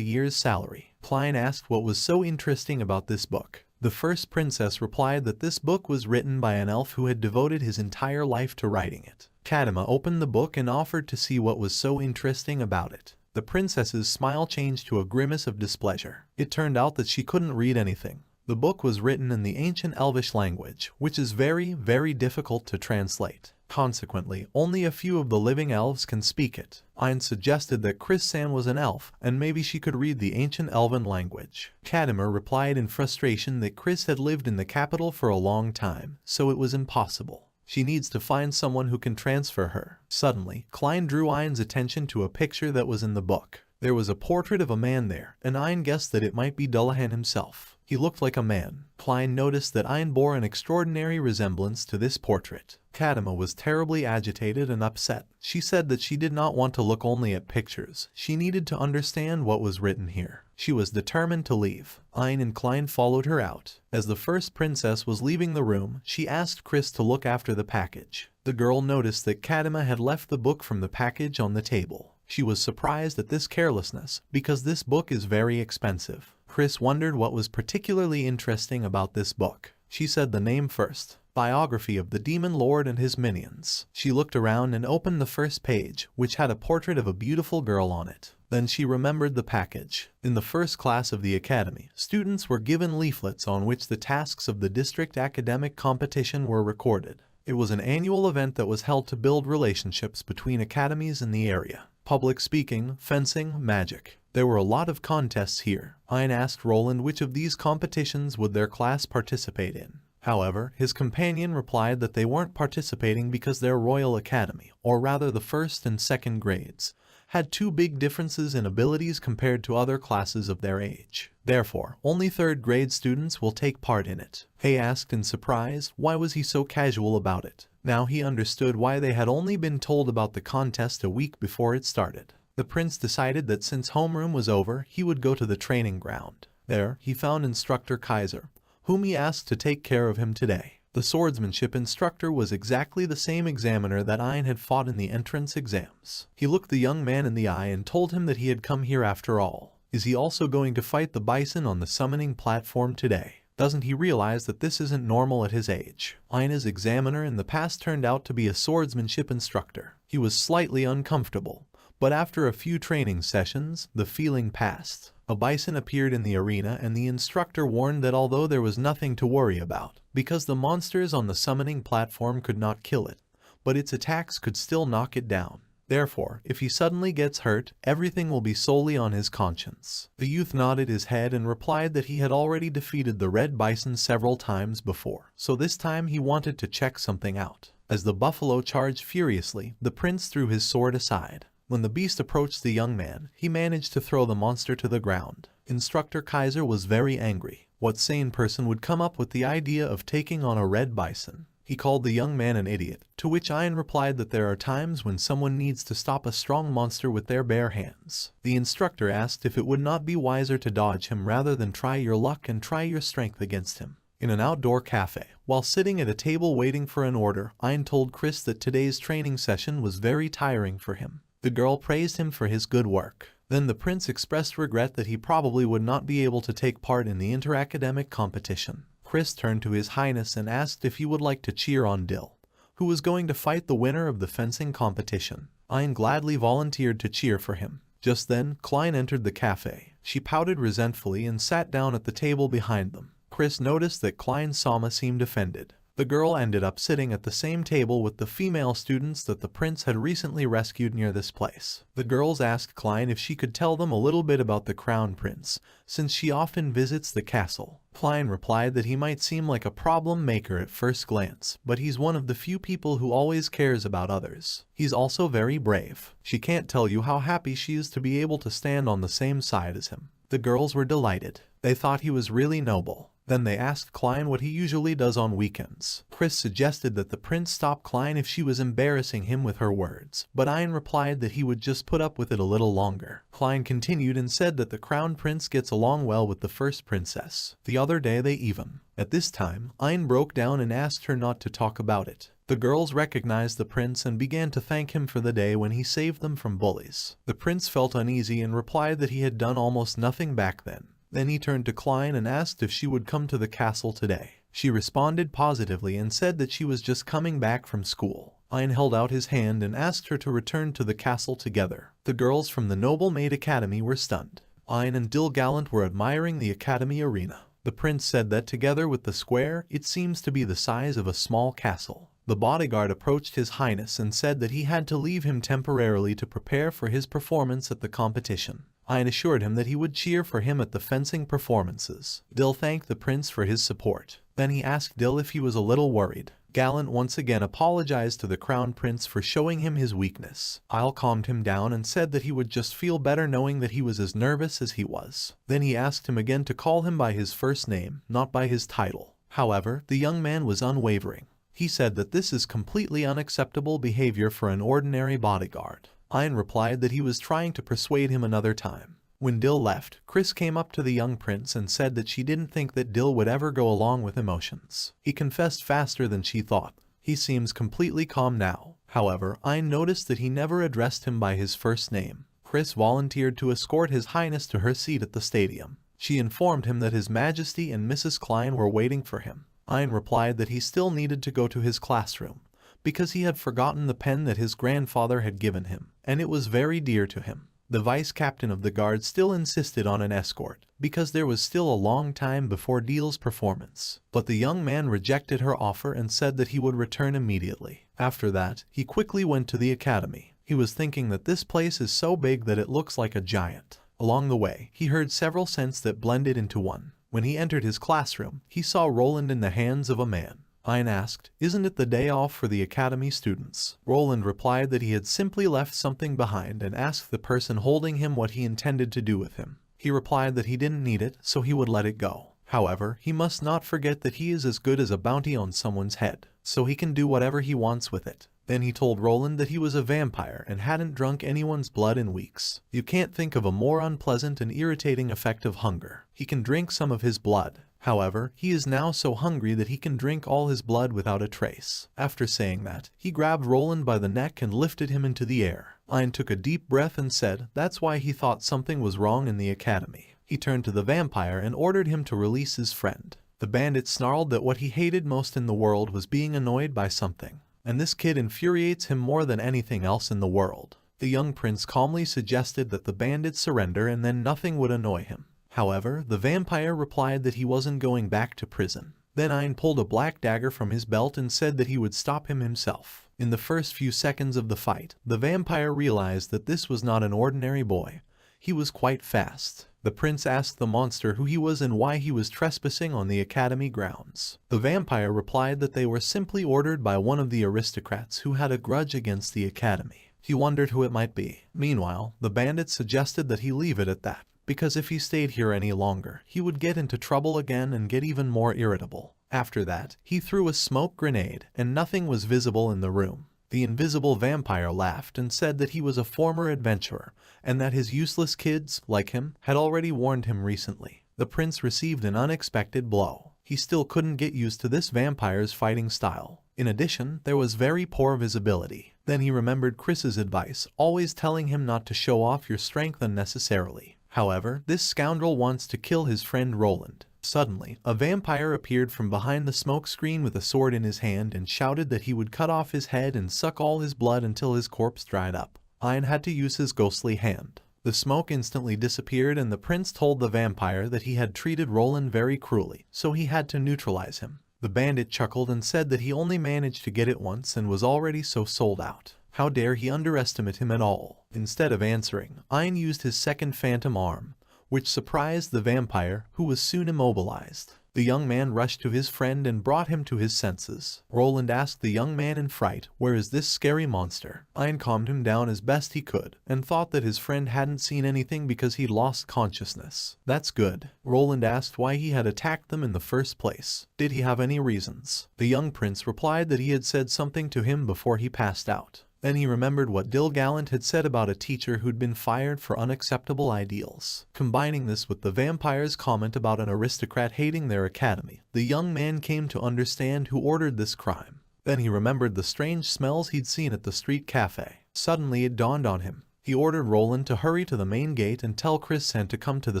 year's salary. Klein asked what was so interesting about this book. The first princess replied that this book was written by an elf who had devoted his entire life to writing it. Kadima opened the book and offered to see what was so interesting about it. The princess's smile changed to a grimace of displeasure. It turned out that she couldn't read anything. The book was written in the ancient Elvish language, which is very, very difficult to translate. Consequently, only a few of the living elves can speak it. Ein suggested that Chris-san was an elf, and maybe she could read the ancient Elven language. Kadima replied in frustration that Chris had lived in the capital for a long time, so it was impossible. She needs to find someone who can transfer her. Suddenly, Klein drew Ein's attention to a picture that was in the book. There was a portrait of a man there, and Ein guessed that it might be Dullahan himself. He looked like a man. Klein noticed that Ein bore an extraordinary resemblance to this portrait. Kadima was terribly agitated and upset. She said that she did not want to look only at pictures. She needed to understand what was written here. She was determined to leave. Ein and Klein followed her out. As the first princess was leaving the room, she asked Chris to look after the package. The girl noticed that Kadima had left the book from the package on the table. She was surprised at this carelessness, because this book is very expensive. Chris wondered what was particularly interesting about this book. She said the name first. Biography of the Demon Lord and His Minions. She looked around and opened the first page, which had a portrait of a beautiful girl on it. Then she remembered the package. In the first class of the academy, students were given leaflets on which the tasks of the district academic competition were recorded. It was an annual event that was held to build relationships between academies in the area. Public speaking, fencing, magic. There were a lot of contests here. Ein asked Roland which of these competitions would their class participate in. However, his companion replied that they weren't participating because their Royal Academy, or rather the first and second grades, had too big differences in abilities compared to other classes of their age. Therefore, only third grade students will take part in it. Hay asked in surprise, why was he so casual about it? Now he understood why they had only been told about the contest a week before it started. The prince decided that since homeroom was over, he would go to the training ground. There, he found Instructor Kaiser, whom he asked to take care of him today. The swordsmanship instructor was exactly the same examiner that Ein had fought in the entrance exams. He looked the young man in the eye and told him that he had come here after all. Is he also going to fight the bison on the summoning platform today? Doesn't he realize that this isn't normal at his age? Ein's examiner in the past turned out to be a swordsmanship instructor. He was slightly uncomfortable, but after a few training sessions, the feeling passed. A bison appeared in the arena and the instructor warned that although there was nothing to worry about, because the monsters on the summoning platform could not kill it, but its attacks could still knock it down. Therefore, if he suddenly gets hurt, everything will be solely on his conscience. The youth nodded his head and replied that he had already defeated the red bison several times before, so this time he wanted to check something out. As the buffalo charged furiously, the prince threw his sword aside. When the beast approached the young man, he managed to throw the monster to the ground. Instructor Kaiser was very angry. What sane person would come up with the idea of taking on a red bison? He called the young man an idiot, to which Ein replied that there are times when someone needs to stop a strong monster with their bare hands. The instructor asked if it would not be wiser to dodge him rather than try your luck and try your strength against him. In an outdoor cafe, while sitting at a table waiting for an order, Ein told Chris that today's training session was very tiring for him. The girl praised him for his good work. Then the prince expressed regret that he probably would not be able to take part in the inter-academic competition. Chris turned to His Highness and asked if he would like to cheer on Dill, who was going to fight the winner of the fencing competition. Ein gladly volunteered to cheer for him. Just then, Klein entered the cafe. She pouted resentfully and sat down at the table behind them. Chris noticed that Klein's Sama seemed offended. The girl ended up sitting at the same table with the female students that the prince had recently rescued near this place. The girls asked Klein if she could tell them a little bit about the crown prince, since she often visits the castle. Klein replied that he might seem like a problem maker at first glance, but he's one of the few people who always cares about others. He's also very brave. She can't tell you how happy she is to be able to stand on the same side as him. The girls were delighted. They thought he was really noble. Then they asked Klein what he usually does on weekends. Chris suggested that the prince stop Klein if she was embarrassing him with her words, but Ein replied that he would just put up with it a little longer. Klein continued and said that the crown prince gets along well with the first princess. The other day they even. At this time, Ein broke down and asked her not to talk about it. The girls recognized the prince and began to thank him for the day when he saved them from bullies. The prince felt uneasy and replied that he had done almost nothing back then. Then he turned to Klein and asked if she would come to the castle today. She responded positively and said that she was just coming back from school. Ein held out his hand and asked her to return to the castle together. The girls from the Noble Maid Academy were stunned. Ein and Dill Gallant were admiring the academy arena. The prince said that together with the square, it seems to be the size of a small castle. The bodyguard approached His Highness and said that he had to leave him temporarily to prepare for his performance at the competition. Ein assured him that he would cheer for him at the fencing performances. Dill thanked the prince for his support. Then he asked Dill if he was a little worried. Gallant once again apologized to the crown prince for showing him his weakness. Isle calmed him down and said that he would just feel better knowing that he was as nervous as he was. Then he asked him again to call him by his first name, not by his title. However, the young man was unwavering. He said that this is completely unacceptable behavior for an ordinary bodyguard. Ein replied that he was trying to persuade him another time. When Dill left, Chris came up to the young prince and said that she didn't think that Dill would ever go along with emotions. He confessed faster than she thought. He seems completely calm now. However, Ein noticed that he never addressed him by his first name. Chris volunteered to escort His Highness to her seat at the stadium. She informed him that His Majesty and Mrs. Klein were waiting for him. Ian replied that he still needed to go to his classroom, because he had forgotten the pen that his grandfather had given him, and it was very dear to him. The vice captain of the guard still insisted on an escort, because there was still a long time before Deal's performance. But the young man rejected her offer and said that he would return immediately. After that, he quickly went to the academy. He was thinking that this place is so big that it looks like a giant. Along the way, he heard several scents that blended into one. When he entered his classroom, he saw Roland in the hands of a man. Ian asked, "Isn't it the day off for the academy students?" Roland replied that he had simply left something behind and asked the person holding him what he intended to do with him. He replied that he didn't need it, so he would let it go. However, he must not forget that he is as good as a bounty on someone's head, so he can do whatever he wants with it. Then he told Roland that he was a vampire and hadn't drunk anyone's blood in weeks. You can't think of a more unpleasant and irritating effect of hunger. He can drink some of his blood. However, he is now so hungry that he can drink all his blood without a trace. After saying that, he grabbed Roland by the neck and lifted him into the air. Ian took a deep breath and said that's why he thought something was wrong in the academy. He turned to the vampire and ordered him to release his friend. The bandit snarled that what he hated most in the world was being annoyed by something, and this kid infuriates him more than anything else in the world. The young prince calmly suggested that the bandit surrender and then nothing would annoy him. However, the vampire replied that he wasn't going back to prison. Then Ian pulled a black dagger from his belt and said that he would stop him himself. In the first few seconds of the fight, the vampire realized that this was not an ordinary boy. He was quite fast. The prince asked the monster who he was and why he was trespassing on the academy grounds. The vampire replied that they were simply ordered by one of the aristocrats who had a grudge against the academy. He wondered who it might be. Meanwhile, the bandit suggested that he leave it at that, because if he stayed here any longer, he would get into trouble again and get even more irritable. After that, he threw a smoke grenade, and nothing was visible in the room. The invisible vampire laughed and said that he was a former adventurer, and that his useless kids, like him, had already warned him recently. The prince received an unexpected blow. He still couldn't get used to this vampire's fighting style. In addition, there was very poor visibility. Then he remembered Chris's advice, always telling him not to show off your strength unnecessarily. However, this scoundrel wants to kill his friend Roland. Suddenly, a vampire appeared from behind the smoke screen with a sword in his hand and shouted that he would cut off his head and suck all his blood until his corpse dried up. Ian had to use his ghostly hand. The smoke instantly disappeared and the prince told the vampire that he had treated Roland very cruelly, so he had to neutralize him. The bandit chuckled and said that he only managed to get it once and was already so sold out. How dare he underestimate him at all? Instead of answering, Ian used his second phantom arm, which surprised the vampire, who was soon immobilized. The young man rushed to his friend and brought him to his senses. Roland asked the young man in fright, "Where is this scary monster?" Ian calmed him down as best he could, and thought that his friend hadn't seen anything because he'd lost consciousness. "That's good." Roland asked why he had attacked them in the first place. Did he have any reasons? The young prince replied that he had said something to him before he passed out. Then he remembered what Dill Gallant had said about a teacher who'd been fired for unacceptable ideals. Combining this with the vampire's comment about an aristocrat hating their academy, the young man came to understand who ordered this crime. Then he remembered the strange smells he'd seen at the street cafe. Suddenly it dawned on him. He ordered Roland to hurry to the main gate and tell Chris to come to the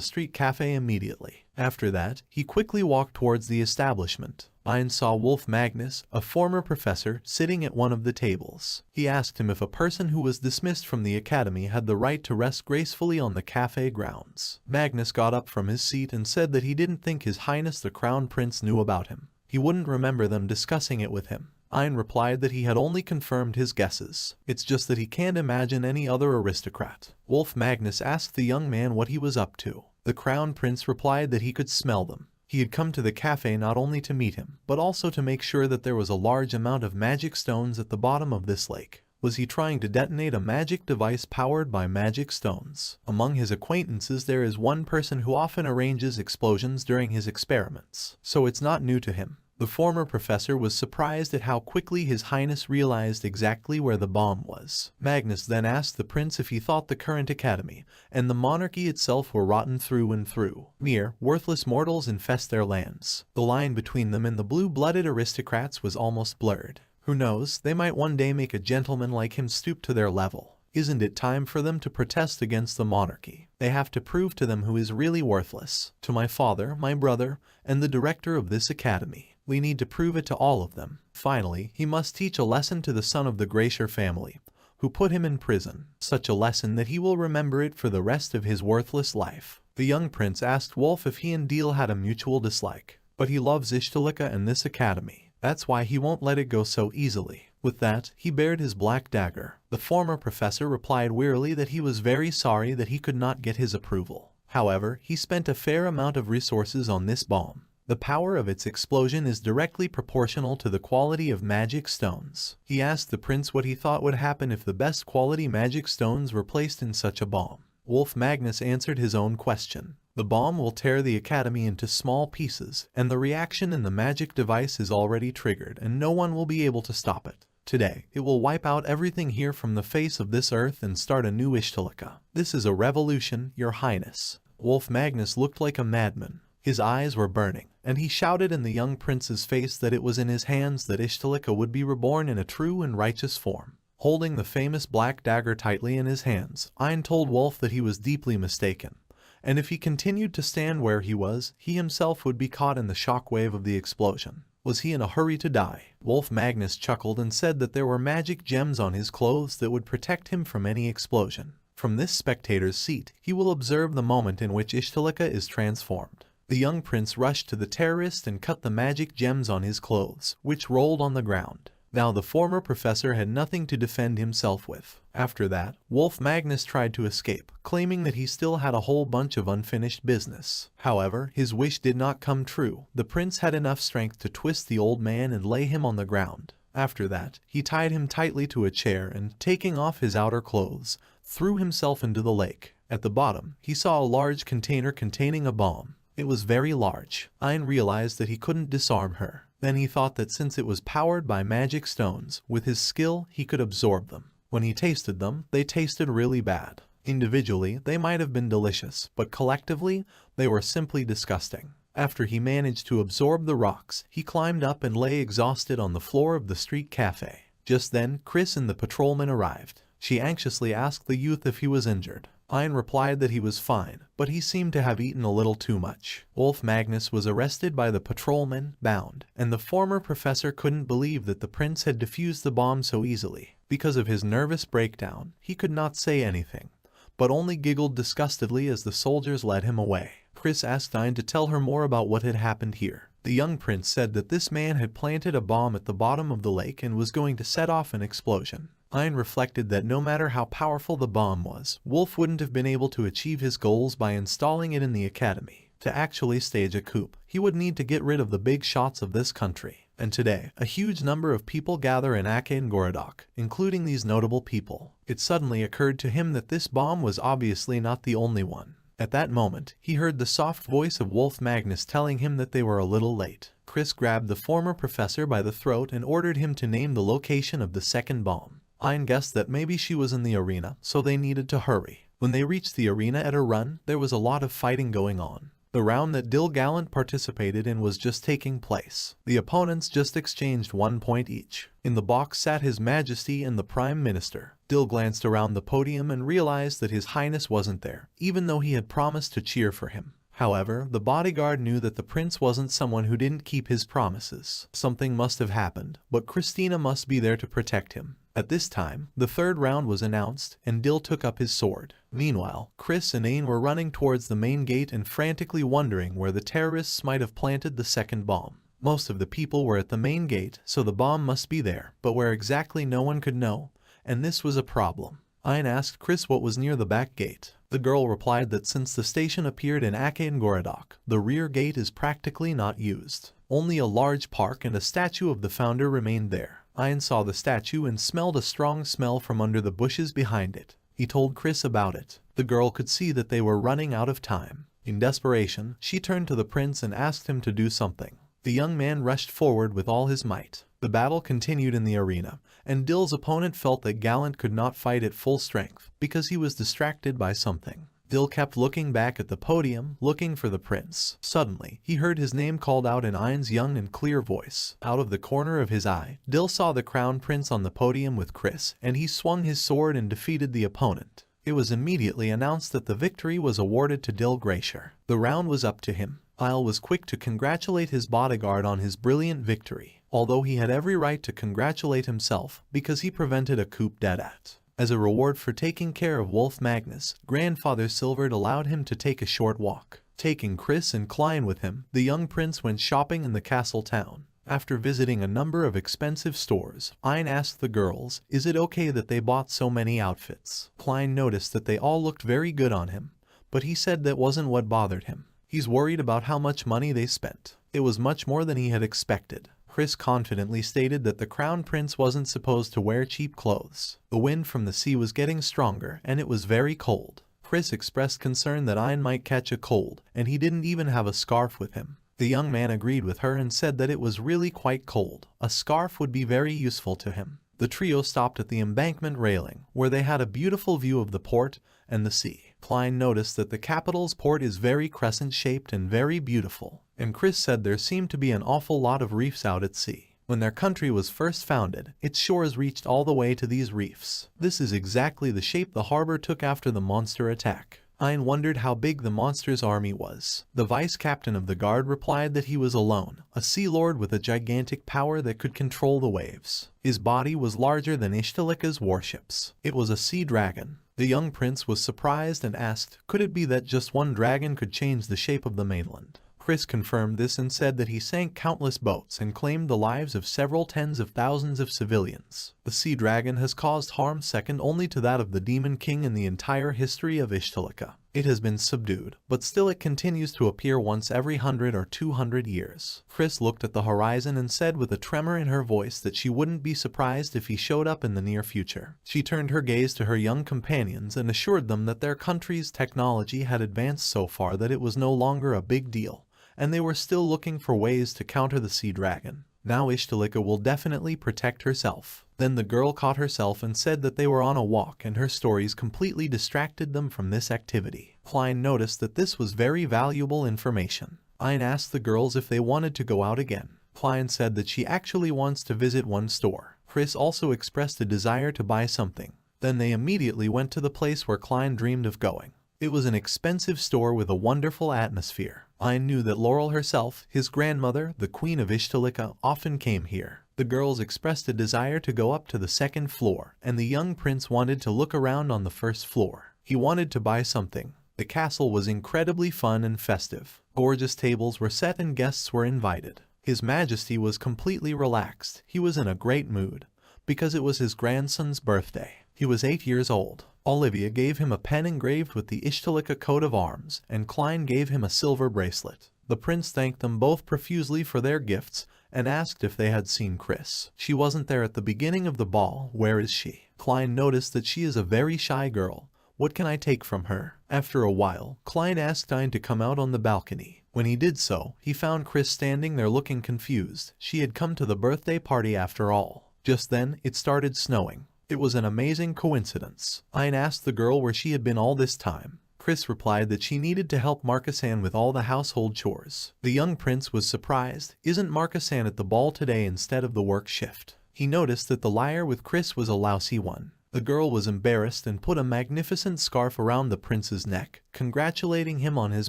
street cafe immediately. After that, he quickly walked towards the establishment. Ian saw Wolf Magnus, a former professor, sitting at one of the tables. He asked him if a person who was dismissed from the academy had the right to rest gracefully on the cafe grounds. Magnus got up from his seat and said that he didn't think His Highness the Crown Prince knew about him. He wouldn't remember them discussing it with him. Ian replied that he had only confirmed his guesses. It's just that he can't imagine any other aristocrat. Wolf Magnus asked the young man what he was up to. The Crown Prince replied that he could smell them. He had come to the cafe not only to meet him, but also to make sure that there was a large amount of magic stones at the bottom of this lake. Was he trying to detonate a magic device powered by magic stones? Among his acquaintances there is one person who often arranges explosions during his experiments, so it's not new to him. The former professor was surprised at how quickly His Highness realized exactly where the bomb was. Magnus then asked the prince if he thought the current academy and the monarchy itself were rotten through and through. Mere, worthless mortals infest their lands. The line between them and the blue-blooded aristocrats was almost blurred. Who knows, they might one day make a gentleman like him stoop to their level. Isn't it time for them to protest against the monarchy? They have to prove to them who is really worthless. To my father, my brother, and the director of this academy. We need to prove it to all of them. Finally, he must teach a lesson to the son of the Glacier family, who put him in prison, such a lesson that he will remember it for the rest of his worthless life. The young prince asked Wolf if he and Deal had a mutual dislike, but he loves Ishtalika and this academy. That's why he won't let it go so easily. With that, he bared his black dagger. The former professor replied wearily that he was very sorry that he could not get his approval. However, he spent a fair amount of resources on this bomb. The power of its explosion is directly proportional to the quality of magic stones. He asked the prince what he thought would happen if the best quality magic stones were placed in such a bomb. Wolf Magnus answered his own question. The bomb will tear the academy into small pieces, and the reaction in the magic device is already triggered, and no one will be able to stop it. Today, it will wipe out everything here from the face of this earth and start a new Ishtalika. This is a revolution, Your Highness. Wolf Magnus looked like a madman. His eyes were burning, and he shouted in the young prince's face that it was in his hands that Ishtalika would be reborn in a true and righteous form. Holding the famous black dagger tightly in his hands, Ein told Wolf that he was deeply mistaken, and if he continued to stand where he was, he himself would be caught in the shockwave of the explosion. Was he in a hurry to die? Wolf Magnus chuckled and said that there were magic gems on his clothes that would protect him from any explosion. From this spectator's seat, he will observe the moment in which Ishtalika is transformed. The young prince rushed to the terrorist and cut the magic gems on his clothes, which rolled on the ground. Now the former professor had nothing to defend himself with. After that, Wolf Magnus tried to escape, claiming that he still had a whole bunch of unfinished business. However, his wish did not come true. The prince had enough strength to twist the old man and lay him on the ground. After that, he tied him tightly to a chair and, taking off his outer clothes, threw himself into the lake. At the bottom, he saw a large container containing a bomb. It was very large. Ein realized that he couldn't disarm her. Then he thought that since it was powered by magic stones, with his skill he could absorb them. When he tasted them, they tasted really bad. Individually, they might have been delicious, but collectively, they were simply disgusting. After he managed to absorb the rocks, he climbed up and lay exhausted on the floor of the street cafe. Just then, Chris and the patrolman arrived. She anxiously asked the youth if he was injured. Ein replied that he was fine, but he seemed to have eaten a little too much. Wolf Magnus was arrested by the patrolman, bound, and the former professor couldn't believe that the prince had defused the bomb so easily. Because of his nervous breakdown, he could not say anything, but only giggled disgustedly as the soldiers led him away. Chris asked Ein to tell her more about what had happened here. The young prince said that this man had planted a bomb at the bottom of the lake and was going to set off an explosion. Ein reflected that no matter how powerful the bomb was, Wolf wouldn't have been able to achieve his goals by installing it in the academy. To actually stage a coup, he would need to get rid of the big shots of this country. And today, a huge number of people gather in Akengorodok, including these notable people. It suddenly occurred to him that this bomb was obviously not the only one. At that moment, he heard the soft voice of Wolf Magnus telling him that they were a little late. Chris grabbed the former professor by the throat and ordered him to name the location of the second bomb. Ein guessed that maybe she was in the arena, so they needed to hurry. When they reached the arena at a run, there was a lot of fighting going on. The round that Dill Gallant participated in was just taking place. The opponents just exchanged 1 point each. In the box sat His Majesty and the Prime Minister. Dill glanced around the podium and realized that His Highness wasn't there, even though he had promised to cheer for him. However, the bodyguard knew that the prince wasn't someone who didn't keep his promises. Something must have happened, but Christina must be there to protect him. At this time, the third round was announced, and Dill took up his sword. Meanwhile, Chris and Ain were running towards the main gate and frantically wondering where the terrorists might have planted the second bomb. Most of the people were at the main gate, so the bomb must be there, but where exactly no one could know, and this was a problem. Ein asked Chris what was near the back gate. The girl replied that since the station appeared in Akengorodok, the rear gate is practically not used. Only a large park and a statue of the founder remained there. Ein saw the statue and smelled a strong smell from under the bushes behind it. He told Chris about it. The girl could see that they were running out of time. In desperation, she turned to the prince and asked him to do something. The young man rushed forward with all his might. The battle continued in the arena, and Dill's opponent felt that Gallant could not fight at full strength because he was distracted by something. Dill kept looking back at the podium, looking for the prince. Suddenly, he heard his name called out in Ein's young and clear voice. Out of the corner of his eye, Dill saw the crown prince on the podium with Chris, and he swung his sword and defeated the opponent. It was immediately announced that the victory was awarded to Dill Glacier. The round was up to him. Isle was quick to congratulate his bodyguard on his brilliant victory, although he had every right to congratulate himself because he prevented a coup d'etat. As a reward for taking care of Wolf Magnus, Grandfather Silverd allowed him to take a short walk. Taking Chris and Klein with him, the young prince went shopping in the castle town. After visiting a number of expensive stores, Ein asked the girls, is it okay that they bought so many outfits? Klein noticed that they all looked very good on him, but he said that wasn't what bothered him. He's worried about how much money they spent. It was much more than he had expected. Chris confidently stated that the crown prince wasn't supposed to wear cheap clothes. The wind from the sea was getting stronger and it was very cold. Chris expressed concern that Ein might catch a cold, and he didn't even have a scarf with him. The young man agreed with her and said that it was really quite cold. A scarf would be very useful to him. The trio stopped at the embankment railing, where they had a beautiful view of the port and the sea. Klein noticed that the capital's port is very crescent-shaped and very beautiful, and Chris said there seemed to be an awful lot of reefs out at sea. When their country was first founded, its shores reached all the way to these reefs. This is exactly the shape the harbor took after the monster attack. Ein wondered how big the monster's army was. The vice-captain of the guard replied that he was alone, a sea lord with a gigantic power that could control the waves. His body was larger than Ishtalika's warships. It was a sea dragon. The young prince was surprised and asked, could it be that just one dragon could change the shape of the mainland? Chris confirmed this and said that he sank countless boats and claimed the lives of several tens of thousands of civilians. The sea dragon has caused harm second only to that of the Demon King in the entire history of Ishtalika. It has been subdued, but still it continues to appear once every 100 or 200 years. Chris looked at the horizon and said with a tremor in her voice that she wouldn't be surprised if he showed up in the near future. She turned her gaze to her young companions and assured them that their country's technology had advanced so far that it was no longer a big deal, and they were still looking for ways to counter the sea dragon. Now Ishtalika will definitely protect herself. Then the girl caught herself and said that they were on a walk and her stories completely distracted them from this activity. Klein noticed that this was very valuable information. Ein asked the girls if they wanted to go out again. Klein said that she actually wants to visit one store. Chris also expressed a desire to buy something. Then they immediately went to the place where Klein dreamed of going. It was an expensive store with a wonderful atmosphere. Ein knew that Laurel herself, his grandmother, the Queen of Ishtalika, often came here. The girls expressed a desire to go up to the second floor, and the young prince wanted to look around on the first floor. He wanted to buy something. The castle was incredibly fun and festive. Gorgeous tables were set and guests were invited. His Majesty was completely relaxed. He was in a great mood, because it was his grandson's birthday. He was 8 years old. Olivia gave him a pen engraved with the Ishtalika coat of arms, and Klein gave him a silver bracelet. The prince thanked them both profusely for their gifts and asked if they had seen Chris. She wasn't there at the beginning of the ball. Where is she? Klein noticed that she is a very shy girl. What can I take from her? After a while, Klein asked Ein to come out on the balcony. When he did so, he found Chris standing there looking confused. She had come to the birthday party after all. Just then, it started snowing. It was an amazing coincidence. Ein asked the girl where she had been all this time. Chris replied that she needed to help Marcussan with all the household chores. The young prince was surprised. Isn't Marcussan at the ball today instead of the work shift? He noticed that the liar with Chris was a lousy one. The girl was embarrassed and put a magnificent scarf around the prince's neck, congratulating him on his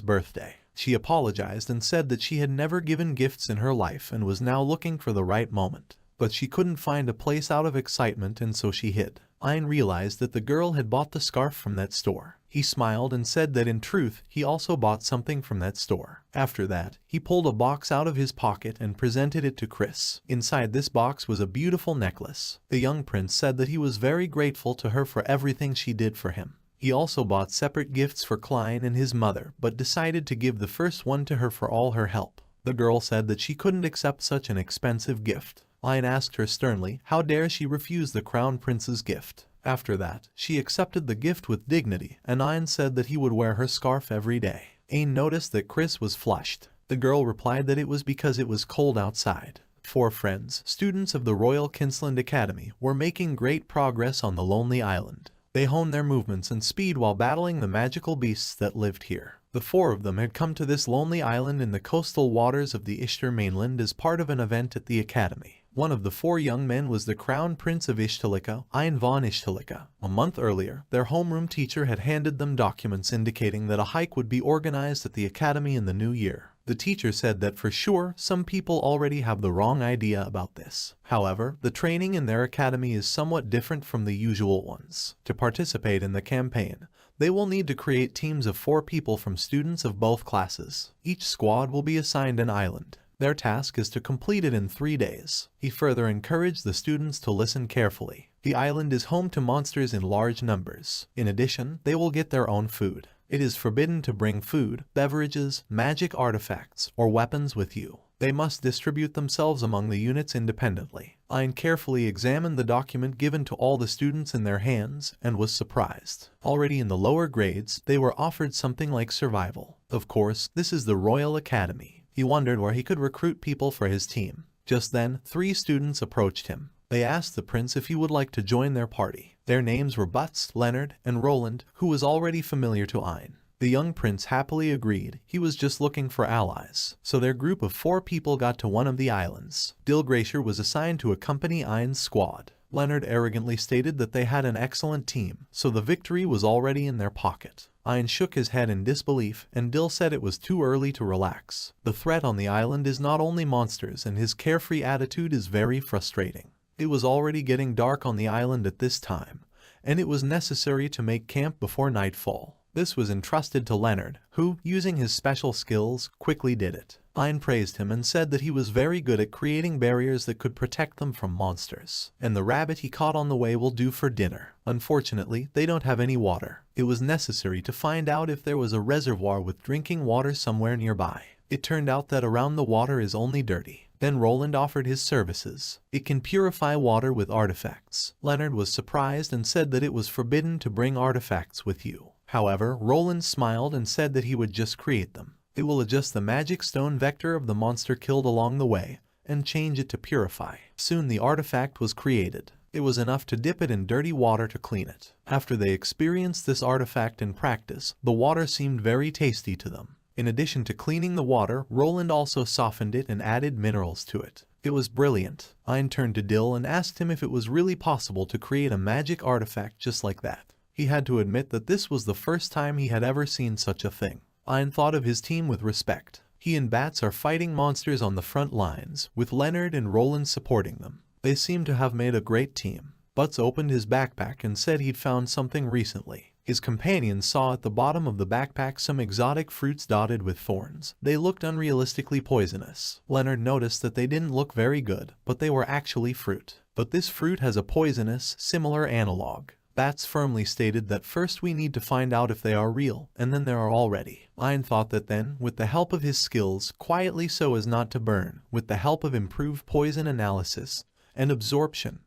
birthday. She apologized and said that she had never given gifts in her life and was now looking for the right moment. But she couldn't find a place out of excitement and so she hid. Ein realized that the girl had bought the scarf from that store. He smiled and said that in truth he also bought something from that store. After that, he pulled a box out of his pocket and presented it to Chris. Inside this box was a beautiful necklace. The young prince said that he was very grateful to her for everything she did for him. He also bought separate gifts for Klein and his mother, but decided to give the first one to her for all her help. The girl said that she couldn't accept such an expensive gift. Ein asked her sternly, how dare she refuse the crown prince's gift? After that, she accepted the gift with dignity, and Ein said that he would wear her scarf every day. Ein noticed that Chris was flushed. The girl replied that it was because it was cold outside. 4 friends, students of the Royal Kinsland Academy, were making great progress on the lonely island. They honed their movements and speed while battling the magical beasts that lived here. The 4 of them had come to this lonely island in the coastal waters of the Ishtar mainland as part of an event at the academy. One of the 4 young men was the Crown Prince of Ishtalika, Ein von Ishtalika. A month earlier, their homeroom teacher had handed them documents indicating that a hike would be organized at the academy in the new year. The teacher said that for sure some people already have the wrong idea about this. However, the training in their academy is somewhat different from the usual ones. To participate in the campaign, they will need to create teams of 4 people from students of both classes. Each squad will be assigned an island. Their task is to complete it in 3 days. He further encouraged the students to listen carefully. The island is home to monsters in large numbers. In addition, they will get their own food. It is forbidden to bring food, beverages, magic artifacts, or weapons with you. They must distribute themselves among the units independently. Ein carefully examined the document given to all the students in their hands and was surprised. Already in the lower grades, they were offered something like survival. Of course, this is the Royal Academy. He wondered where he could recruit people for his team. Just then, 3 students approached him. They asked the prince if he would like to join their party. Their names were Butz, Leonard, and Roland, who was already familiar to Ein. The young prince happily agreed. He was just looking for allies. So their group of 4 people got to one of the islands. Dilgracier was assigned to accompany Ein's squad. Leonard arrogantly stated that they had an excellent team, so the victory was already in their pocket. Ein shook his head in disbelief, and Dill said it was too early to relax. The threat on the island is not only monsters, and his carefree attitude is very frustrating. It was already getting dark on the island at this time, and it was necessary to make camp before nightfall. This was entrusted to Leonard, who, using his special skills, quickly did it. Ein praised him and said that he was very good at creating barriers that could protect them from monsters. And the rabbit he caught on the way will do for dinner. Unfortunately, they don't have any water. It was necessary to find out if there was a reservoir with drinking water somewhere nearby. It turned out that around the water is only dirty. Then Roland offered his services. It can purify water with artifacts. Leonard was surprised and said that it was forbidden to bring artifacts with you. However, Roland smiled and said that he would just create them. It will adjust the magic stone vector of the monster killed along the way and change it to purify. Soon the artifact was created. It was enough to dip it in dirty water to clean it. After they experienced this artifact in practice, the water seemed very tasty to them. In addition to cleaning the water, Roland also softened it and added minerals to it. It was brilliant. Ein turned to Dill and asked him if it was really possible to create a magic artifact just like that. He had to admit that this was the first time he had ever seen such a thing. Ein thought of his team with respect. He and Bats are fighting monsters on the front lines, with Leonard and Roland supporting them. They seem to have made a great team. Butz opened his backpack and said he'd found something recently. His companions saw at the bottom of the backpack some exotic fruits dotted with thorns. They looked unrealistically poisonous. Leonard noticed that they didn't look very good, but they were actually fruit. But this fruit has a poisonous, similar analog. Bats firmly stated that first we need to find out if they are real, and then they are already. Ein thought that then, with the help of his skills, quietly so as not to burn, with the help of improved poison analysis and absorption,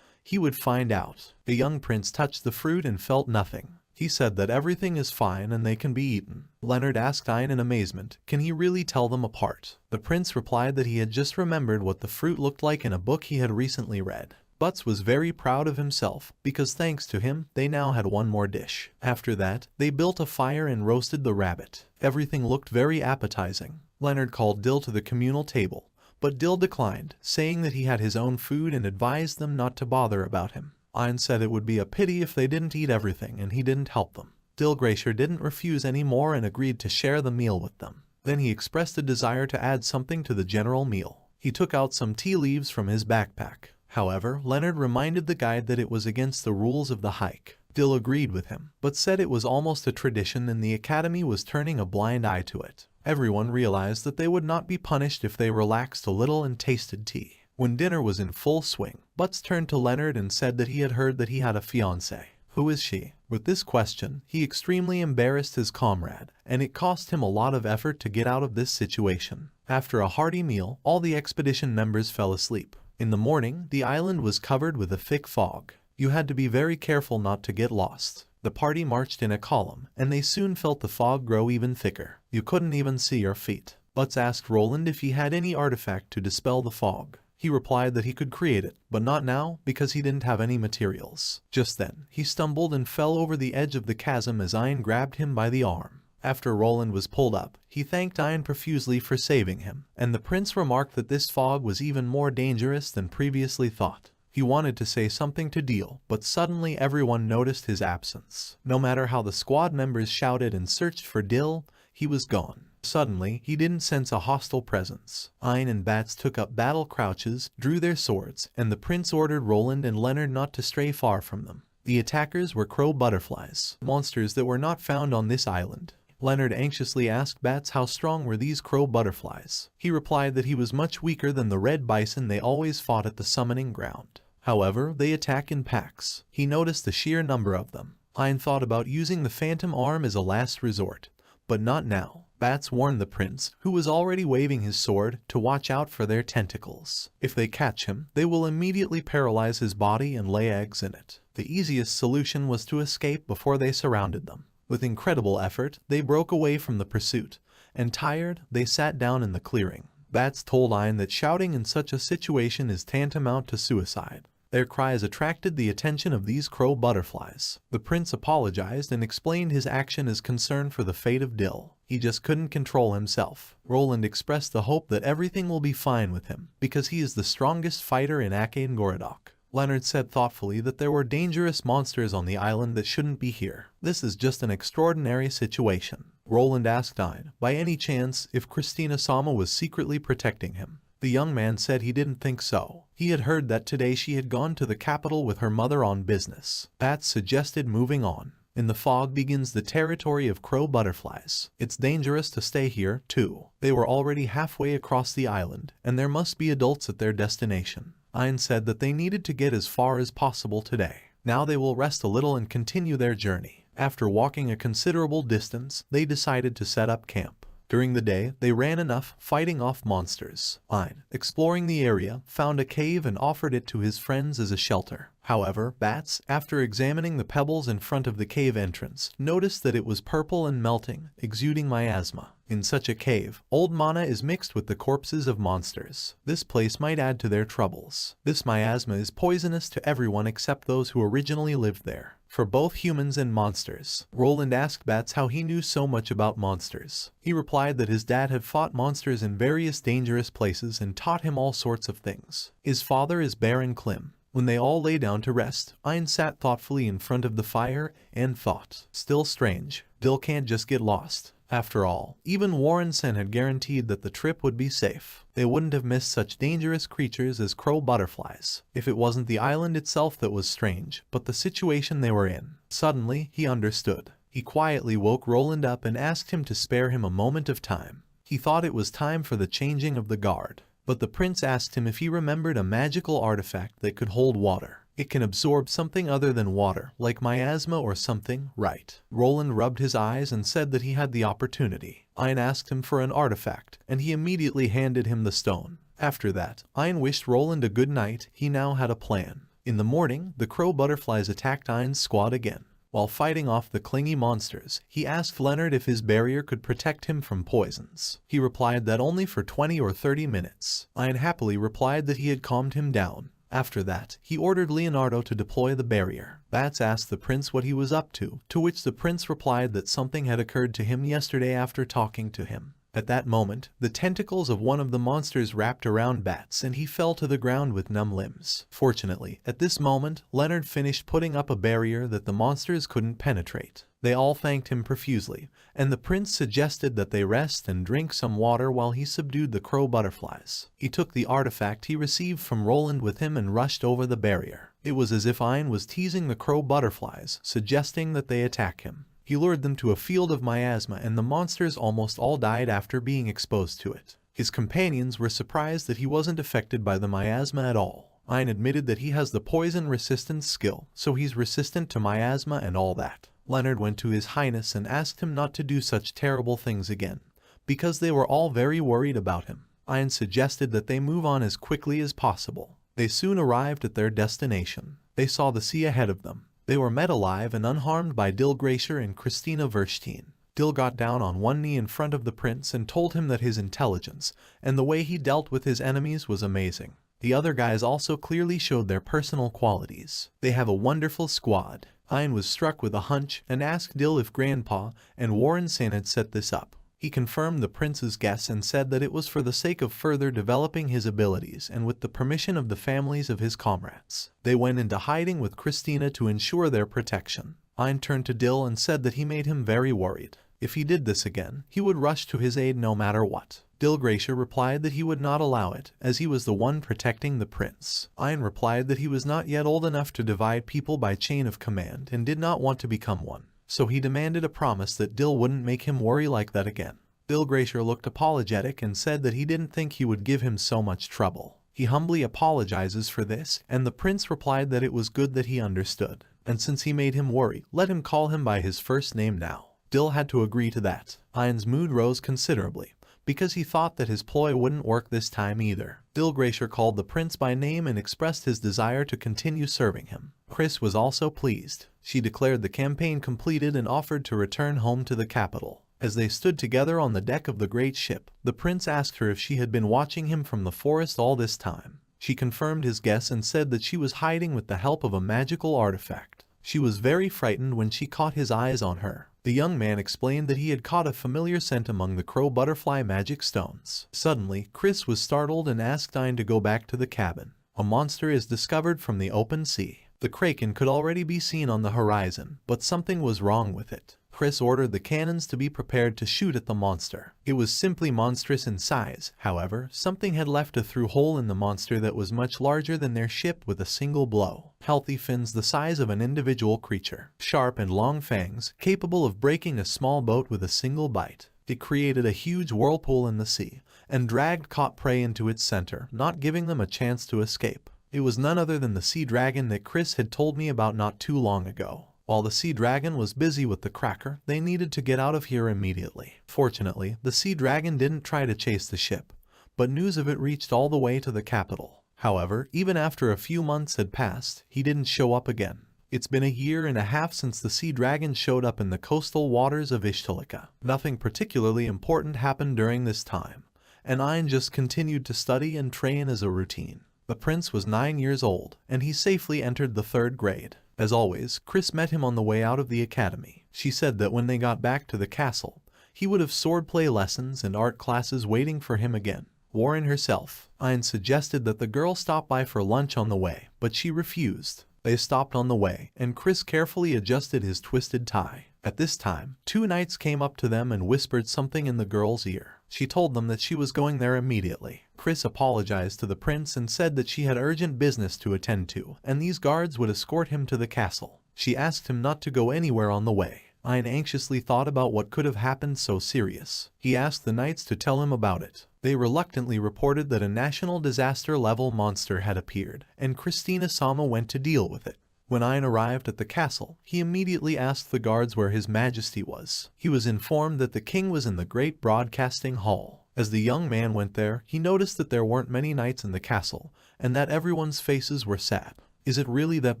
he would find out. The young prince touched the fruit and felt nothing. He said that everything is fine and they can be eaten. Leonard asked Ein in amazement, can he really tell them apart? The prince replied that he had just remembered what the fruit looked like in a book he had recently read. Butz was very proud of himself, because thanks to him, they now had one more dish. After that, they built a fire and roasted the rabbit. Everything looked very appetizing. Leonard called Dill to the communal table, but Dill declined, saying that he had his own food and advised them not to bother about him. Ein said it would be a pity if they didn't eat everything and he didn't help them. Dilgracier didn't refuse any more and agreed to share the meal with them. Then he expressed a desire to add something to the general meal. He took out some tea leaves from his backpack. However, Leonard reminded the guide that it was against the rules of the hike. Dill agreed with him, but said it was almost a tradition and the academy was turning a blind eye to it. Everyone realized that they would not be punished if they relaxed a little and tasted tea. When dinner was in full swing, Butz turned to Leonard and said that he had heard that he had a fiancée. Who is she? With this question, he extremely embarrassed his comrade, and it cost him a lot of effort to get out of this situation. After a hearty meal, all the expedition members fell asleep. In the morning, the island was covered with a thick fog. You had to be very careful not to get lost. The party marched in a column, and they soon felt the fog grow even thicker. You couldn't even see your feet. Butz asked Roland if he had any artifact to dispel the fog. He replied that he could create it, but not now because he didn't have any materials. Just then, he stumbled and fell over the edge of the chasm as Ein grabbed him by the arm. After Roland was pulled up, he thanked Ian profusely for saving him, and the prince remarked that this fog was even more dangerous than previously thought. He wanted to say something to Deal, but suddenly everyone noticed his absence. No matter how the squad members shouted and searched for Dill, he was gone. Suddenly, he didn't sense a hostile presence. Ian and Bats took up battle crouches, drew their swords, and the prince ordered Roland and Leonard not to stray far from them. The attackers were crow butterflies, monsters that were not found on this island. Leonard anxiously asked Bats how strong were these crow butterflies. He replied that he was much weaker than the red bison they always fought at the summoning ground. However, they attack in packs. He noticed the sheer number of them. Ian thought about using the phantom arm as a last resort, but not now. Bats warned the prince, who was already waving his sword, to watch out for their tentacles. If they catch him, they will immediately paralyze his body and lay eggs in it. The easiest solution was to escape before they surrounded them. With incredible effort, they broke away from the pursuit, and tired, they sat down in the clearing. Bats told Ian that shouting in such a situation is tantamount to suicide. Their cries attracted the attention of these crow butterflies. The prince apologized and explained his action as concern for the fate of Dill. He just couldn't control himself. Roland expressed the hope that everything will be fine with him, because he is the strongest fighter in Akane Gorodok. Leonard said thoughtfully that there were dangerous monsters on the island that shouldn't be here. This is just an extraordinary situation. Roland asked Ian, by any chance, if Christina-sama was secretly protecting him. The young man said he didn't think so. He had heard that today she had gone to the capital with her mother on business. Bats suggested moving on. In the fog begins the territory of crow butterflies. It's dangerous to stay here, too. They were already halfway across the island, and there must be adults at their destination. Ian said that they needed to get as far as possible today. Now they will rest a little and continue their journey. After walking a considerable distance, they decided to set up camp. During the day, they ran enough, fighting off monsters. Ian, exploring the area, found a cave and offered it to his friends as a shelter. However, Bats, after examining the pebbles in front of the cave entrance, noticed that it was purple and melting, exuding miasma. In such a cave, old mana is mixed with the corpses of monsters. This place might add to their troubles. This miasma is poisonous to everyone except those who originally lived there. For both humans and monsters. Roland asked Bats how he knew so much about monsters. He replied that his dad had fought monsters in various dangerous places and taught him all sorts of things. His father is Baron Klim. When they all lay down to rest, Ian sat thoughtfully in front of the fire and thought. Still strange. Dill can't just get lost. After all, even Warren Sen had guaranteed that the trip would be safe. They wouldn't have missed such dangerous creatures as crow butterflies, if it wasn't the island itself that was strange, but the situation they were in. Suddenly, he understood. He quietly woke Roland up and asked him to spare him a moment of time. He thought it was time for the changing of the guard. But the prince asked him if he remembered a magical artifact that could hold water. It can absorb something other than water, like miasma or something, right? Roland rubbed his eyes and said that he had the opportunity. Ian asked him for an artifact, and he immediately handed him the stone. After that, Ian wished Roland a good night. He now had a plan. In the morning, the crow butterflies attacked Ian's squad again. While fighting off the clingy monsters, he asked Leonard if his barrier could protect him from poisons. He replied that only for 20 or 30 minutes. Ian happily replied that he had calmed him down. After that, he ordered Leonardo to deploy the barrier. Bats asked the prince what he was up to which the prince replied that something had occurred to him yesterday after talking to him. At that moment, the tentacles of one of the monsters wrapped around Bats and he fell to the ground with numb limbs. Fortunately, at this moment, Leonard finished putting up a barrier that the monsters couldn't penetrate. They all thanked him profusely, and the prince suggested that they rest and drink some water while he subdued the crow butterflies. He took the artifact he received from Roland with him and rushed over the barrier. It was as if Ian was teasing the crow butterflies, suggesting that they attack him. He lured them to a field of miasma and the monsters almost all died after being exposed to it. His companions were surprised that he wasn't affected by the miasma at all. Ian admitted that he has the poison resistance skill, so he's resistant to miasma and all that. Leonard went to His Highness and asked him not to do such terrible things again, because they were all very worried about him. Ian suggested that they move on as quickly as possible. They soon arrived at their destination. They saw the sea ahead of them. They were met alive and unharmed by Dill Glacier and Christina Verstein. Dill got down on one knee in front of the prince and told him that his intelligence and the way he dealt with his enemies was amazing. The other guys also clearly showed their personal qualities. They have a wonderful squad. Ein was struck with a hunch and asked Dill if Grandpa and Warren-san had set this up. He confirmed the prince's guess and said that it was for the sake of further developing his abilities and with the permission of the families of his comrades. They went into hiding with Christina to ensure their protection. Ein turned to Dill and said that he made him very worried. If he did this again, he would rush to his aid no matter what. Dill Gracia replied that he would not allow it, as he was the one protecting the prince. Ein replied that he was not yet old enough to divide people by chain of command and did not want to become one. So he demanded a promise that Dill wouldn't make him worry like that again. Dill Gracia looked apologetic and said that he didn't think he would give him so much trouble. He humbly apologizes for this, and the prince replied that it was good that he understood, and since he made him worry, let him call him by his first name now. Dill had to agree to that. Ein's mood rose considerably, because he thought that his ploy wouldn't work this time either. Dill Gracia called the prince by name and expressed his desire to continue serving him. Chris was also pleased. She declared the campaign completed and offered to return home to the capital. As they stood together on the deck of the great ship, the prince asked her if she had been watching him from the forest all this time. She confirmed his guess and said that she was hiding with the help of a magical artifact. She was very frightened when she caught his eyes on her. The young man explained that he had caught a familiar scent among the crow butterfly magic stones. Suddenly, Chris was startled and asked Ein to go back to the cabin. A monster is discovered from the open sea. The kraken could already be seen on the horizon, but something was wrong with it. Chris ordered the cannons to be prepared to shoot at the monster. It was simply monstrous in size. However, something had left a through hole in the monster that was much larger than their ship with a single blow. Healthy fins the size of an individual creature. Sharp and long fangs, capable of breaking a small boat with a single bite. It created a huge whirlpool in the sea, and dragged caught prey into its center, not giving them a chance to escape. It was none other than the sea dragon that Chris had told me about not too long ago. While the sea dragon was busy with the cracker, they needed to get out of here immediately. Fortunately, the sea dragon didn't try to chase the ship, but news of it reached all the way to the capital. However, even after a few months had passed, he didn't show up again. It's been 1.5 years since the sea dragon showed up in the coastal waters of Ishtilika. Nothing particularly important happened during this time, and Ein just continued to study and train as a routine. The prince was 9 years old, and he safely entered the 3rd grade. As always, Chris met him on the way out of the academy. She said that when they got back to the castle, he would have swordplay lessons and art classes waiting for him again. Warren herself. Ein suggested that the girl stop by for lunch on the way, but she refused. They stopped on the way, and Chris carefully adjusted his twisted tie. At this time, 2 knights came up to them and whispered something in the girl's ear. She told them that she was going there immediately. Chris apologized to the prince and said that she had urgent business to attend to, and these guards would escort him to the castle. She asked him not to go anywhere on the way. Ein anxiously thought about what could have happened so serious. He asked the knights to tell him about it. They reluctantly reported that a national disaster-level monster had appeared, and Christina Sama went to deal with it. When Ein arrived at the castle, he immediately asked the guards where His Majesty was. He was informed that the king was in the Great Broadcasting Hall. As the young man went there, he noticed that there weren't many knights in the castle, and that everyone's faces were sad. Is it really that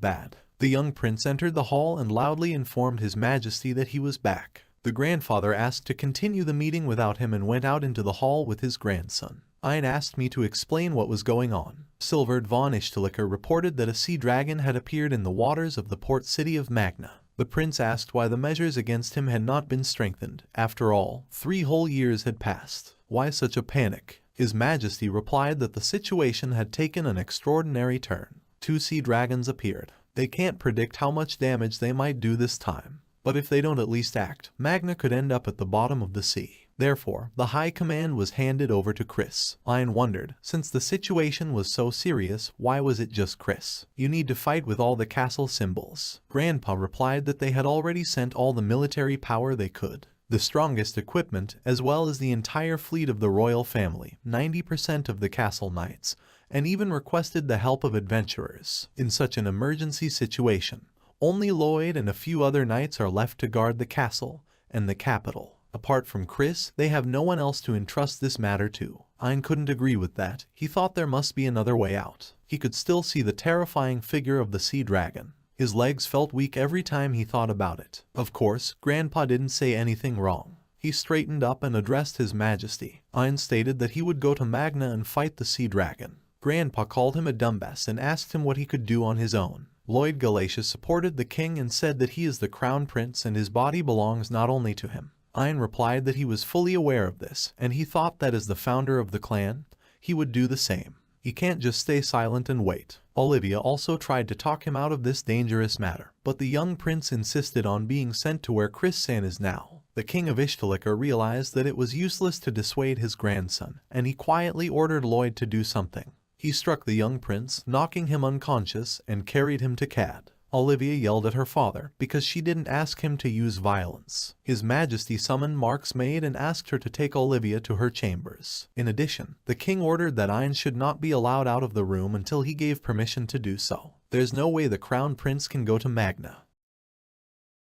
bad? The young prince entered the hall and loudly informed His Majesty that he was back. The grandfather asked to continue the meeting without him and went out into the hall with his grandson. Ein asked me to explain what was going on. Silverd von Ishtilika reported that a sea dragon had appeared in the waters of the port city of Magna. The prince asked why the measures against him had not been strengthened. After all, 3 whole years had passed. Why such a panic? His Majesty replied that the situation had taken an extraordinary turn. 2 sea dragons appeared. They can't predict how much damage they might do this time. But if they don't at least act, Magna could end up at the bottom of the sea. Therefore, the high command was handed over to Chris. Ein wondered, since the situation was so serious, why was it just Chris? You need to fight with all the castle symbols. Grandpa replied that they had already sent all the military power they could. The strongest equipment, as well as the entire fleet of the royal family, 90% of the castle knights, and even requested the help of adventurers. In such an emergency situation, only Lloyd and a few other knights are left to guard the castle and the capital. Apart from Chris, they have no one else to entrust this matter to. Ein couldn't agree with that. He thought there must be another way out. He could still see the terrifying figure of the sea dragon. His legs felt weak every time he thought about it. Of course, Grandpa didn't say anything wrong. He straightened up and addressed His Majesty. Ein stated that he would go to Magna and fight the sea dragon. Grandpa called him a dumbass and asked him what he could do on his own. Lloyd Galatia supported the king and said that he is the crown prince and his body belongs not only to him. Ian replied that he was fully aware of this, and he thought that as the founder of the clan, he would do the same. He can't just stay silent and wait. Olivia also tried to talk him out of this dangerous matter, but the young prince insisted on being sent to where Chris-san is now. The king of Ishtalika realized that it was useless to dissuade his grandson, and he quietly ordered Lloyd to do something. He struck the young prince, knocking him unconscious, and carried him to Cad. Olivia yelled at her father because she didn't ask him to use violence. His Majesty summoned Mark's maid and asked her to take Olivia to her chambers. In addition, the king ordered that Ian should not be allowed out of the room until he gave permission to do so. There's no way the crown prince can go to Magna.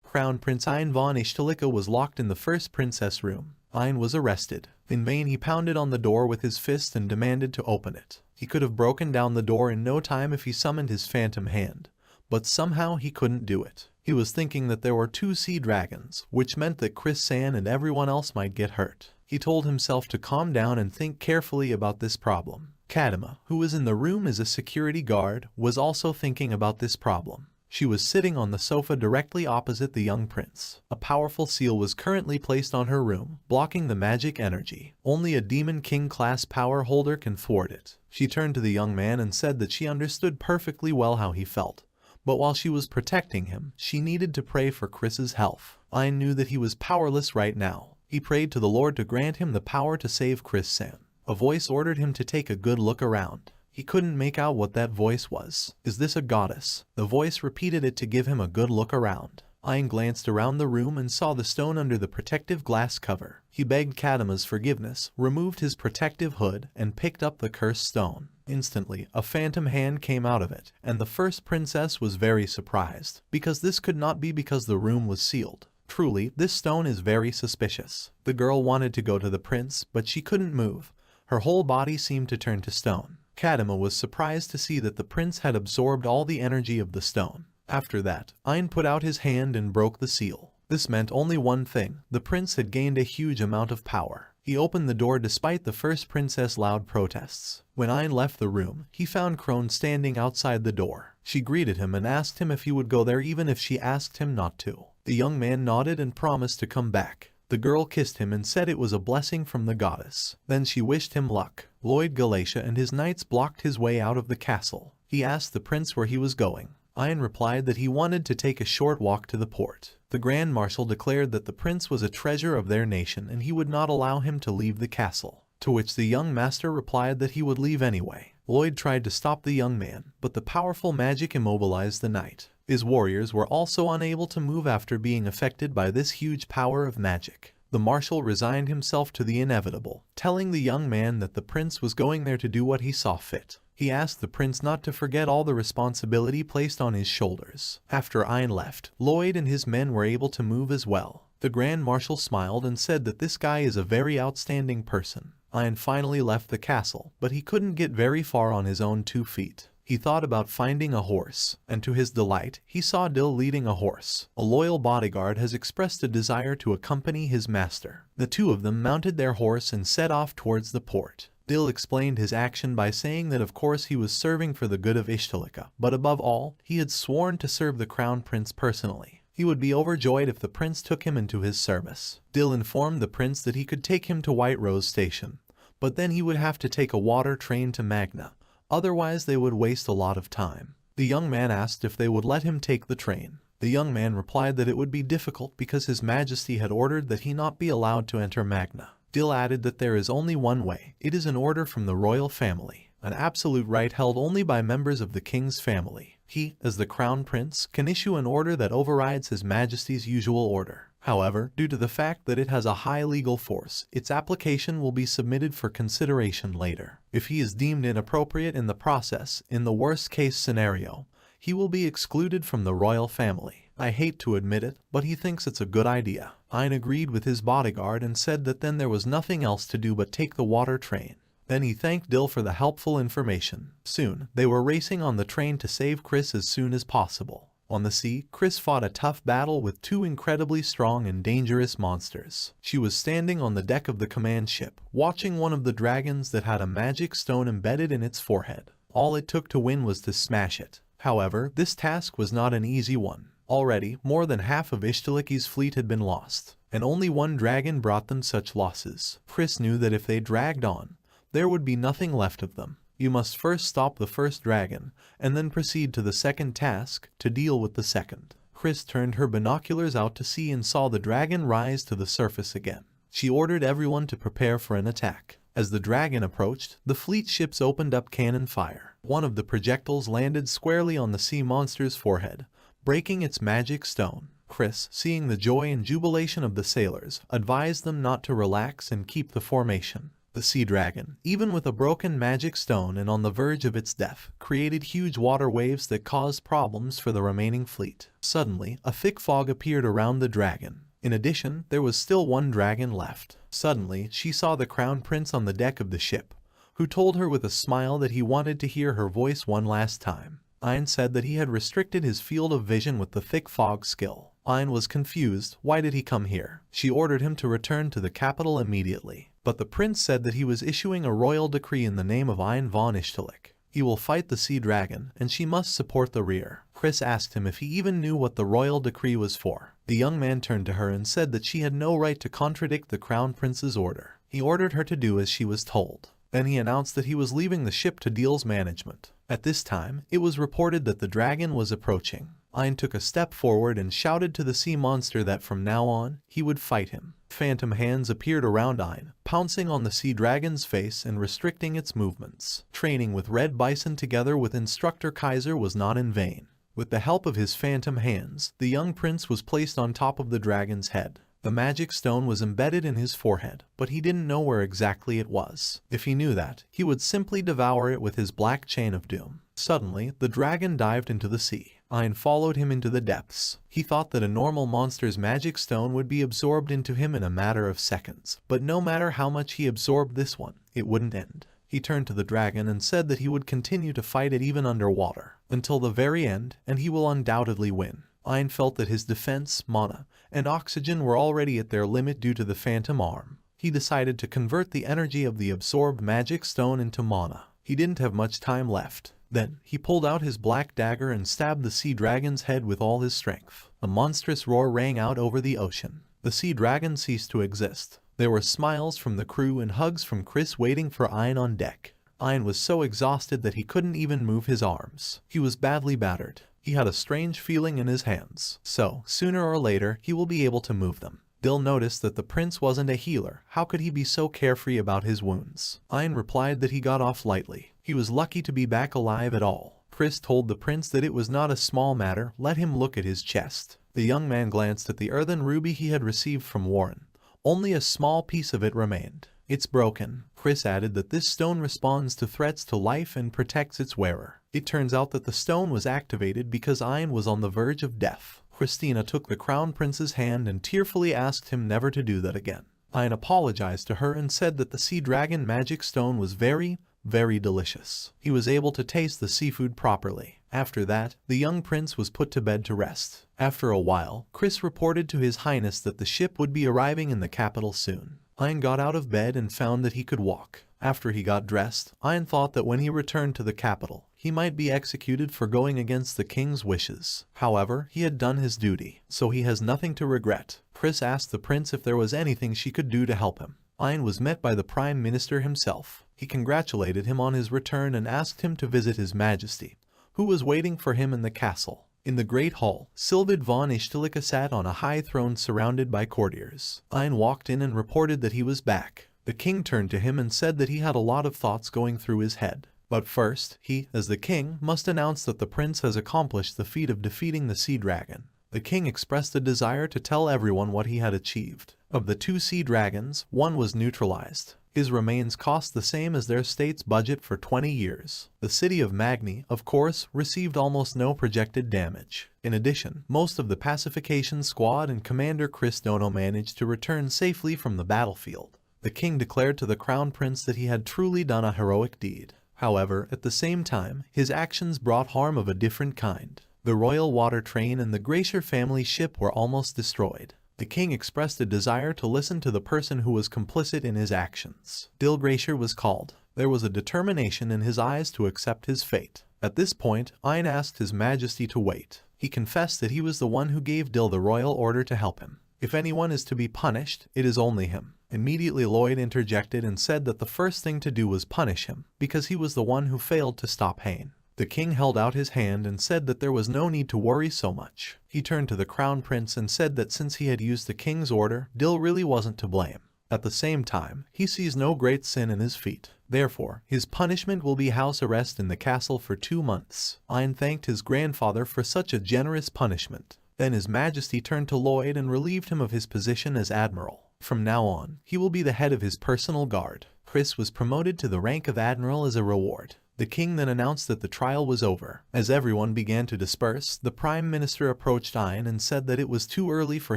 Crown Prince Ian von Ishtalika was locked in the first princess room. Ian was arrested. In vain he pounded on the door with his fist and demanded to open it. He could have broken down the door in no time if he summoned his phantom hand. But somehow he couldn't do it. He was thinking that there were 2 sea dragons, which meant that Chris-san and everyone else might get hurt. He told himself to calm down and think carefully about this problem. Kadima, who was in the room as a security guard, was also thinking about this problem. She was sitting on the sofa directly opposite the young prince. A powerful seal was currently placed on her room, blocking the magic energy. Only a Demon King-class power holder can thwart it. She turned to the young man and said that she understood perfectly well how he felt. But while she was protecting him, she needed to pray for Chris's health. Ian knew that he was powerless right now. He prayed to the Lord to grant him the power to save Chris-san. A voice ordered him to take a good look around. He couldn't make out what that voice was. Is this a goddess? The voice repeated it to give him a good look around. Ian glanced around the room and saw the stone under the protective glass cover. He begged Kadima's forgiveness, removed his protective hood, and picked up the cursed stone. Instantly, a phantom hand came out of it, and the first princess was very surprised, because this could not be because the room was sealed. Truly, this stone is very suspicious. The girl wanted to go to the prince, but she couldn't move. Her whole body seemed to turn to stone. Kadima was surprised to see that the prince had absorbed all the energy of the stone. After that, Ian put out his hand and broke the seal. This meant only one thing: the prince had gained a huge amount of power. He opened the door despite the first princess' loud protests. When Ian left the room, he found Crone standing outside the door. She greeted him and asked him if he would go there even if she asked him not to. The young man nodded and promised to come back. The girl kissed him and said it was a blessing from the goddess. Then she wished him luck. Lloyd Galatia and his knights blocked his way out of the castle. He asked the prince where he was going. Ian replied that he wanted to take a short walk to the port. The Grand Marshal declared that the prince was a treasure of their nation and he would not allow him to leave the castle, to which the young master replied that he would leave anyway. Lloyd tried to stop the young man, but the powerful magic immobilized the knight. His warriors were also unable to move after being affected by this huge power of magic. The marshal resigned himself to the inevitable, telling the young man that the prince was going there to do what he saw fit. He asked the prince not to forget all the responsibility placed on his shoulders. After Ian left, Lloyd and his men were able to move as well. The Grand Marshal smiled and said that this guy is a very outstanding person. Ian finally left the castle, but he couldn't get very far on his own 2 feet. He thought about finding a horse, and to his delight, he saw Dill leading a horse. A loyal bodyguard has expressed a desire to accompany his master. The 2 of them mounted their horse and set off towards the port. Dill explained his action by saying that of course he was serving for the good of Ishtalika, but above all, he had sworn to serve the crown prince personally. He would be overjoyed if the prince took him into his service. Dill informed the prince that he could take him to White Rose Station, but then he would have to take a water train to Magna. Otherwise they would waste a lot of time. The young man asked if they would let him take the train. The young man replied that it would be difficult because His Majesty had ordered that he not be allowed to enter Magna. Dill added that there is only one way. It is an order from the royal family, an absolute right held only by members of the king's family. He, as the crown prince, can issue an order that overrides His Majesty's usual order. However, due to the fact that it has a high legal force, its application will be submitted for consideration later. If he is deemed inappropriate in the process, in the worst-case scenario, he will be excluded from the royal family. I hate to admit it, but he thinks it's a good idea. Ian agreed with his bodyguard and said that then there was nothing else to do but take the water train. Then he thanked Dill for the helpful information. Soon, they were racing on the train to save Chris as soon as possible. On the sea, Chris fought a tough battle with 2 incredibly strong and dangerous monsters. She was standing on the deck of the command ship, watching one of the dragons that had a magic stone embedded in its forehead. All it took to win was to smash it. However, this task was not an easy one. Already, more than half of Ishtaliki's fleet had been lost, and only one dragon brought them such losses. Chris knew that if they dragged on, there would be nothing left of them. You must first stop the first dragon, and then proceed to the second task to deal with the second. Chris turned her binoculars out to sea and saw the dragon rise to the surface again. She ordered everyone to prepare for an attack. As the dragon approached, the fleet ships opened up cannon fire. One of the projectiles landed squarely on the sea monster's forehead, breaking its magic stone. Chris, seeing the joy and jubilation of the sailors, advised them not to relax and keep the formation. The sea dragon, even with a broken magic stone and on the verge of its death, created huge water waves that caused problems for the remaining fleet. Suddenly, a thick fog appeared around the dragon. In addition, there was still one dragon left. Suddenly, she saw the crown prince on the deck of the ship, who told her with a smile that he wanted to hear her voice one last time. Ein said that he had restricted his field of vision with the thick fog skill. Ein was confused. Why did he come here? She ordered him to return to the capital immediately. But the prince said that he was issuing a royal decree in the name of Ein von Ishtalik. He will fight the sea dragon, and she must support the rear. Chris asked him if he even knew what the royal decree was for. The young man turned to her and said that she had no right to contradict the crown prince's order. He ordered her to do as she was told. Then he announced that he was leaving the ship to Deal's management. At this time, it was reported that the dragon was approaching. Ein took a step forward and shouted to the sea monster that from now on, he would fight him. Phantom hands appeared around Ein, pouncing on the sea dragon's face and restricting its movements. Training with Red Bison together with instructor Kaiser was not in vain. With the help of his phantom hands, the young prince was placed on top of the dragon's head. The magic stone was embedded in his forehead, but he didn't know where exactly it was. If he knew that, he would simply devour it with his black chain of doom. Suddenly, the dragon dived into the sea. Ein followed him into the depths. He thought that a normal monster's magic stone would be absorbed into him in a matter of seconds, but no matter how much he absorbed this one, it wouldn't end. He turned to the dragon and said that he would continue to fight it even underwater, until the very end, and he will undoubtedly win. Ein felt that his defense, mana, and oxygen were already at their limit due to the phantom arm. He decided to convert the energy of the absorbed magic stone into mana. He didn't have much time left. Then, he pulled out his black dagger and stabbed the sea dragon's head with all his strength. A monstrous roar rang out over the ocean. The sea dragon ceased to exist. There were smiles from the crew and hugs from Chris waiting for Ein on deck. Ein was so exhausted that he couldn't even move his arms. He was badly battered. He had a strange feeling in his hands. So, sooner or later, he will be able to move them. Dill noticed that the prince wasn't a healer. How could he be so carefree about his wounds? Ein replied that he got off lightly. He was lucky to be back alive at all. Chris told the prince that it was not a small matter. Let him look at his chest. The young man glanced at the earthen ruby he had received from Warren. Only a small piece of it remained. It's broken. Chris added that this stone responds to threats to life and protects its wearer. It turns out that the stone was activated because Ein was on the verge of death. Christina took the crown prince's hand and tearfully asked him never to do that again. Ein apologized to her and said that the sea dragon magic stone was very delicious. He was able to taste the seafood properly. After that, the young prince was put to bed to rest. After a while, Chris reported to His Highness that the ship would be arriving in the capital soon. Ein got out of bed and found that he could walk. After he got dressed, Ein thought that when he returned to the capital, he might be executed for going against the king's wishes. However, he had done his duty, so he has nothing to regret. Chris asked the prince if there was anything she could do to help him. Ein was met by the prime minister himself. He congratulated him on his return and asked him to visit his majesty, who was waiting for him in the castle. In the great hall, Sylvid von Ishtalika sat on a high throne surrounded by courtiers. Ein walked in and reported that he was back. The king turned to him and said that he had a lot of thoughts going through his head. But first, he, as the king, must announce that the prince has accomplished the feat of defeating the sea dragon. The king expressed a desire to tell everyone what he had achieved. Of the 2 sea dragons, one was neutralized. His remains cost the same as their state's budget for 20 years. The city of Magni, of course, received almost no projected damage. In addition, most of the pacification squad and Commander Chris Dono managed to return safely from the battlefield. The king declared to the crown prince that he had truly done a heroic deed. However, at the same time, his actions brought harm of a different kind. The royal water train and the Glacier family ship were almost destroyed. The king expressed a desire to listen to the person who was complicit in his actions. Dill Glacier was called. There was a determination in his eyes to accept his fate. At this point, Ein asked His Majesty to wait. He confessed that he was the one who gave Dil the royal order to help him. If anyone is to be punished, it is only him. Immediately Lloyd interjected and said that the first thing to do was punish him, because he was the one who failed to stop Hein. The king held out his hand and said that there was no need to worry so much. He turned to the crown prince and said that since he had used the king's order, Dil really wasn't to blame. At the same time, he sees no great sin in his feat. Therefore, his punishment will be house arrest in the castle for 2 months. Ein thanked his grandfather for such a generous punishment. Then His Majesty turned to Lloyd and relieved him of his position as admiral. From now on, he will be the head of his personal guard. Chris was promoted to the rank of admiral as a reward. The king then announced that the trial was over. As everyone began to disperse, the prime minister approached Ein and said that it was too early for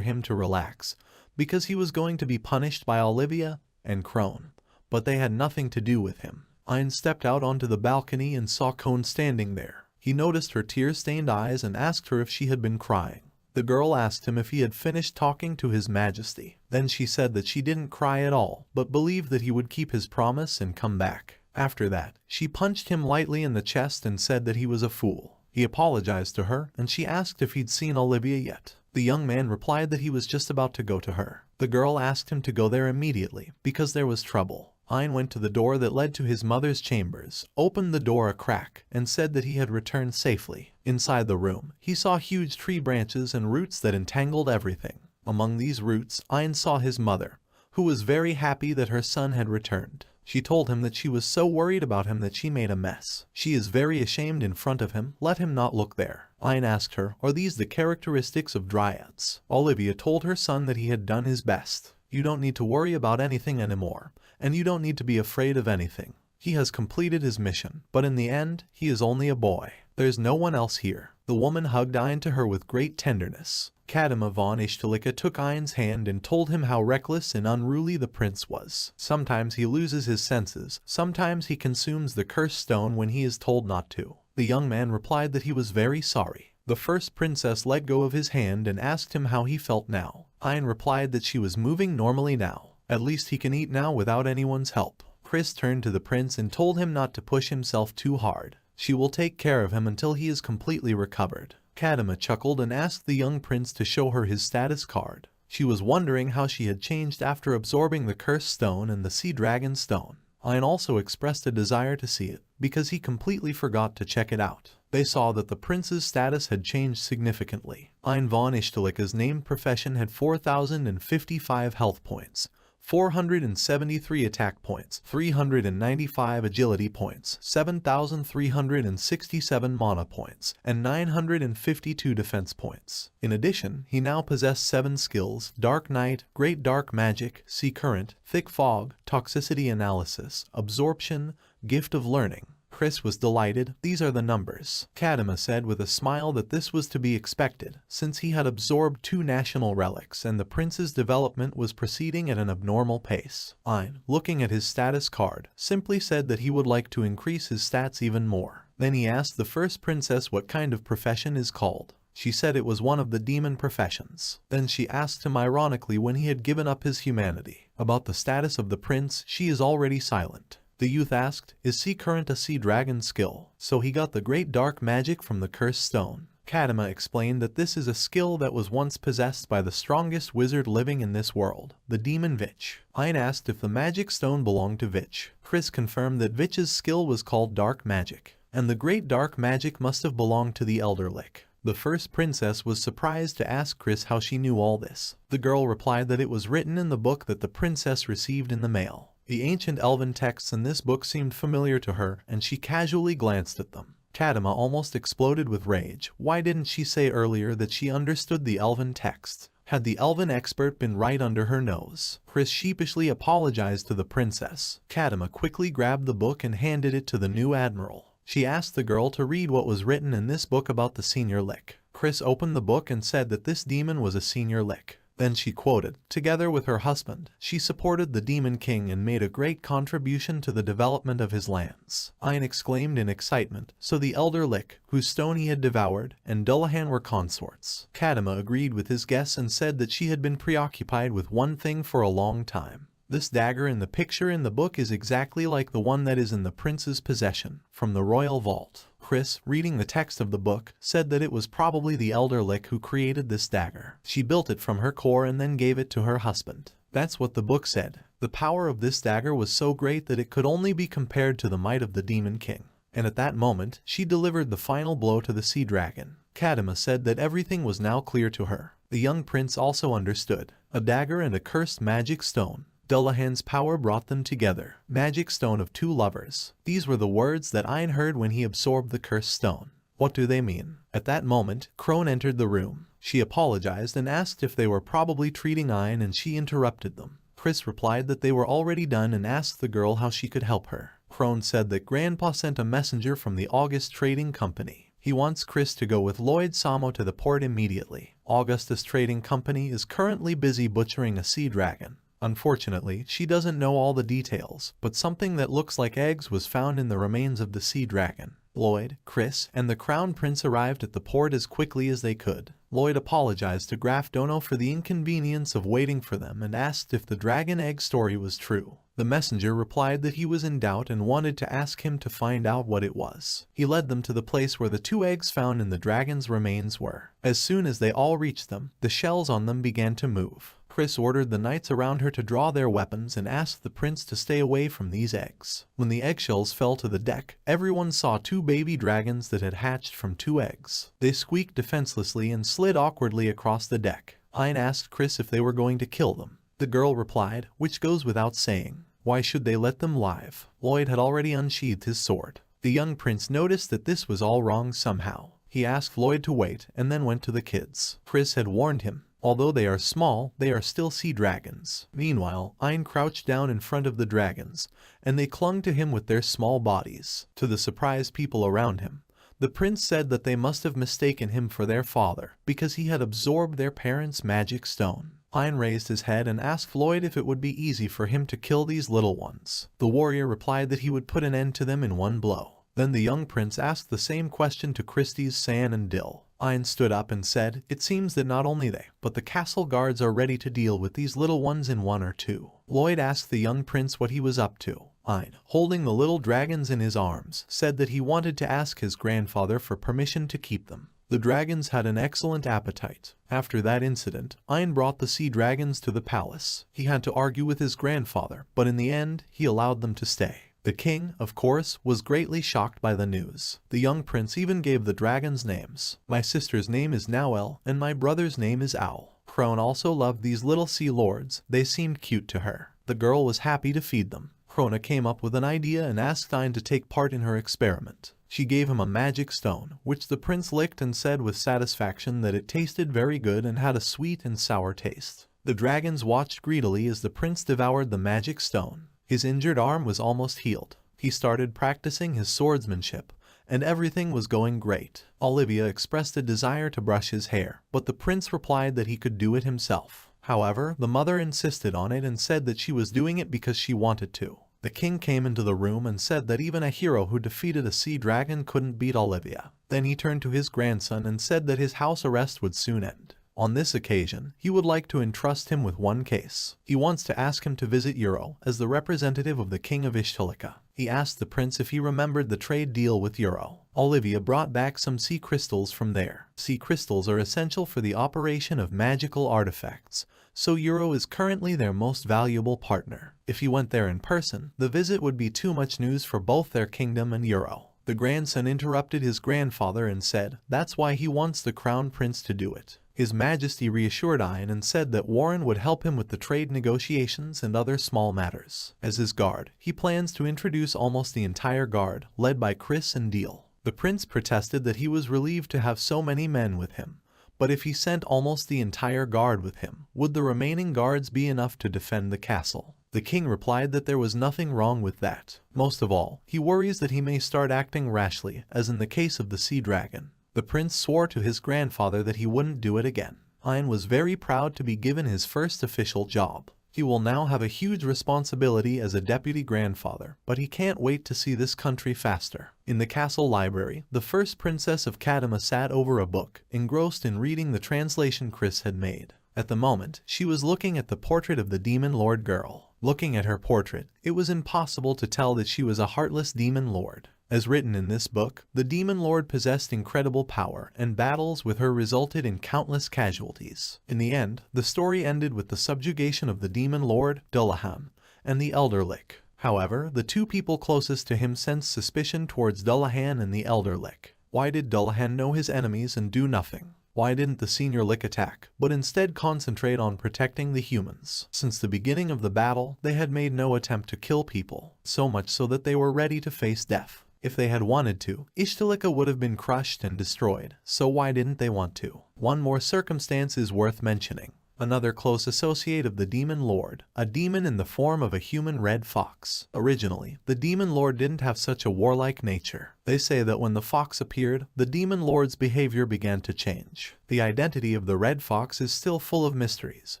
him to relax, because he was going to be punished by Olivia and Crone. But they had nothing to do with him. Ein stepped out onto the balcony and saw Crone standing there. He noticed her tear-stained eyes and asked her if she had been crying. The girl asked him if he had finished talking to His Majesty. Then she said that she didn't cry at all, but believed that he would keep his promise and come back. After that, she punched him lightly in the chest and said that he was a fool. He apologized to her, and she asked if he'd seen Olivia yet. The young man replied that he was just about to go to her. The girl asked him to go there immediately, because there was trouble. Ein went to the door that led to his mother's chambers, opened the door a crack, and said that he had returned safely. Inside the room, he saw huge tree branches and roots that entangled everything. Among these roots, Ein saw his mother, who was very happy that her son had returned. She told him that she was so worried about him that she made a mess. She is very ashamed in front of him. Let him not look there. Ein asked her, are these the characteristics of dryads? Olivia told her son that he had done his best. You don't need to worry about anything anymore, and you don't need to be afraid of anything. He has completed his mission, but in the end, he is only a boy. There's no one else here. The woman hugged Ein to her with great tenderness. Kadima von Ishtalika took Ein's hand and told him how reckless and unruly the prince was. Sometimes he loses his senses, sometimes he consumes the cursed stone when he is told not to. The young man replied that he was very sorry. The first princess let go of his hand and asked him how he felt now. Ein replied that she was moving normally now. At least he can eat now without anyone's help. Chris turned to the prince and told him not to push himself too hard. She will take care of him until he is completely recovered. Kadima chuckled and asked the young prince to show her his status card. She was wondering how she had changed after absorbing the cursed stone and the sea dragon stone. Ein also expressed a desire to see it, because he completely forgot to check it out. They saw that the prince's status had changed significantly. Ein von Ishtalika's named profession had 4,055 health points, 473 attack points, 395 agility points, 7,367 mana points, and 952 defense points. In addition, he now possessed 7 skills: Dark Night, Great Dark Magic, Sea Current, Thick Fog, Toxicity Analysis, Absorption, Gift of Learning. Chris was delighted. These are the numbers. Kadima said with a smile that this was to be expected, since he had absorbed 2 national relics and the prince's development was proceeding at an abnormal pace. Ein, looking at his status card, simply said that he would like to increase his stats even more. Then he asked the first princess what kind of profession is called. She said it was one of the demon professions. Then she asked him ironically when he had given up his humanity. About the status of the prince, she is already silent. The youth asked, is Sea Current a sea dragon skill? So he got the Great Dark Magic from the Cursed Stone. Kadima explained that this is a skill that was once possessed by the strongest wizard living in this world, the demon Vich. Ein asked if the magic stone belonged to Vich. Chris confirmed that Vich's skill was called Dark Magic, and the Great Dark Magic must have belonged to the Elder Lich. The first princess was surprised to ask Chris how she knew all this. The girl replied that it was written in the book that the princess received in the mail. The ancient elven texts in this book seemed familiar to her, and she casually glanced at them. Kadima almost exploded with rage. Why didn't she say earlier that she understood the elven texts? Had the elven expert been right under her nose? Chris sheepishly apologized to the princess. Kadima quickly grabbed the book and handed it to the new admiral. She asked the girl to read what was written in this book about the senior lich. Chris opened the book and said that this demon was a senior lich. Then she quoted, together with her husband, she supported the Demon King and made a great contribution to the development of his lands. Ein exclaimed in excitement, so the Elder Lich, whose stone he had devoured, and Dullahan were consorts. Kadima agreed with his guess and said that she had been preoccupied with one thing for a long time. This dagger in the picture in the book is exactly like the one that is in the prince's possession, from the royal vault. Chris, reading the text of the book, said that it was probably the elder Lick who created this dagger. She built it from her core and then gave it to her husband. That's what the book said. The power of this dagger was so great that it could only be compared to the might of the Demon King. And at that moment, she delivered the final blow to the sea dragon. Kadima said that everything was now clear to her. The young prince also understood. A dagger and a cursed magic stone. Dullahan's power brought them together. Magic stone of two lovers. These were the words that Ein heard when he absorbed the cursed stone. What do they mean? At that moment, Crone entered the room. She apologized and asked if they were probably treating Ein, and she interrupted them. Chris replied that they were already done and asked the girl how she could help her. Crone said that Grandpa sent a messenger from the August Trading Company. He wants Chris to go with Lloyd Samo to the port immediately. Augustus Trading Company is currently busy butchering a sea dragon. Unfortunately, she doesn't know all the details, but something that looks like eggs was found in the remains of the sea dragon. Lloyd, Chris, and the Crown Prince arrived at the port as quickly as they could. Lloyd apologized to Graf Dono for the inconvenience of waiting for them and asked if the dragon egg story was true. The messenger replied that he was in doubt and wanted to ask him to find out what it was. He led them to the place where the two eggs found in the dragon's remains were. As soon as they all reached them, the shells on them began to move. Chris ordered the knights around her to draw their weapons and asked the prince to stay away from these eggs. When the eggshells fell to the deck, everyone saw two baby dragons that had hatched from two eggs. They squeaked defenselessly and slid awkwardly across the deck. Ein asked Chris if they were going to kill them. The girl replied, which goes without saying. Why should they let them live? Lloyd had already unsheathed his sword. The young prince noticed that this was all wrong somehow. He asked Lloyd to wait and then went to the kids. Chris had warned him. Although they are small, they are still sea dragons. Meanwhile, Ein crouched down in front of the dragons, and they clung to him with their small bodies. To the surprised people around him, the prince said that they must have mistaken him for their father, because he had absorbed their parents' magic stone. Ein raised his head and asked Lloyd if it would be easy for him to kill these little ones. The warrior replied that he would put an end to them in one blow. Then the young prince asked the same question to Christie's, San, and Dill. Ein stood up and said, it seems that not only they, but the castle guards are ready to deal with these little ones in 1 or 2. Lloyd asked the young prince what he was up to. Ein, holding the little dragons in his arms, said that he wanted to ask his grandfather for permission to keep them. The dragons had an excellent appetite. After that incident, Ein brought the sea dragons to the palace. He had to argue with his grandfather, but in the end, he allowed them to stay. The king, of course, was greatly shocked by the news. The young prince even gave the dragons names. My sister's name is Nauel, and my brother's name is Owl. Crone also loved these little sea lords. They seemed cute to her. The girl was happy to feed them. Crona came up with an idea and asked Ein to take part in her experiment. She gave him a magic stone, which the prince licked and said with satisfaction that it tasted very good and had a sweet and sour taste. The dragons watched greedily as the prince devoured the magic stone. His injured arm was almost healed. He started practicing his swordsmanship, and everything was going great. Olivia expressed a desire to brush his hair, but the prince replied that he could do it himself. However, the mother insisted on it and said that she was doing it because she wanted to. The king came into the room and said that even a hero who defeated a sea dragon couldn't beat Olivia. Then he turned to his grandson and said that his house arrest would soon end. On this occasion, he would like to entrust him with one case. He wants to ask him to visit Euro as the representative of the king of Ishtalika. He asked the prince if he remembered the trade deal with Euro. Olivia brought back some sea crystals from there. Sea crystals are essential for the operation of magical artifacts, so Euro is currently their most valuable partner. If he went there in person, the visit would be too much news for both their kingdom and Euro. The grandson interrupted his grandfather and said that's why he wants the crown prince to do it. His Majesty reassured Ein and said that Warren would help him with the trade negotiations and other small matters. As his guard, he plans to introduce almost the entire guard, led by Chris and Deal. The prince protested that he was relieved to have so many men with him, but if he sent almost the entire guard with him, would the remaining guards be enough to defend the castle? The king replied that there was nothing wrong with that. Most of all, he worries that he may start acting rashly, as in the case of the sea dragon. The prince swore to his grandfather that he wouldn't do it again. Ein was very proud to be given his first official job. He will now have a huge responsibility as a deputy grandfather, but he can't wait to see this country faster. In the castle library, the first princess of Kadima sat over a book, engrossed in reading the translation Chris had made. At the moment, she was looking at the portrait of the demon lord girl. Looking at her portrait, it was impossible to tell that she was a heartless demon lord. As written in this book, the demon lord possessed incredible power, and battles with her resulted in countless casualties. In the end, the story ended with the subjugation of the demon lord, Dullahan, and the Elder Lich. However, the two people closest to him sensed suspicion towards Dullahan and the Elder Lich. Why did Dullahan know his enemies and do nothing? Why didn't the senior Lich attack, but instead concentrate on protecting the humans? Since the beginning of the battle, they had made no attempt to kill people, so much so that they were ready to face death. If they had wanted to, Ishtalika would have been crushed and destroyed, so why didn't they want to? One more circumstance is worth mentioning. Another close associate of the demon lord, a demon in the form of a human red fox. Originally, the demon lord didn't have such a warlike nature. They say that when the fox appeared, the demon lord's behavior began to change. The identity of the red fox is still full of mysteries,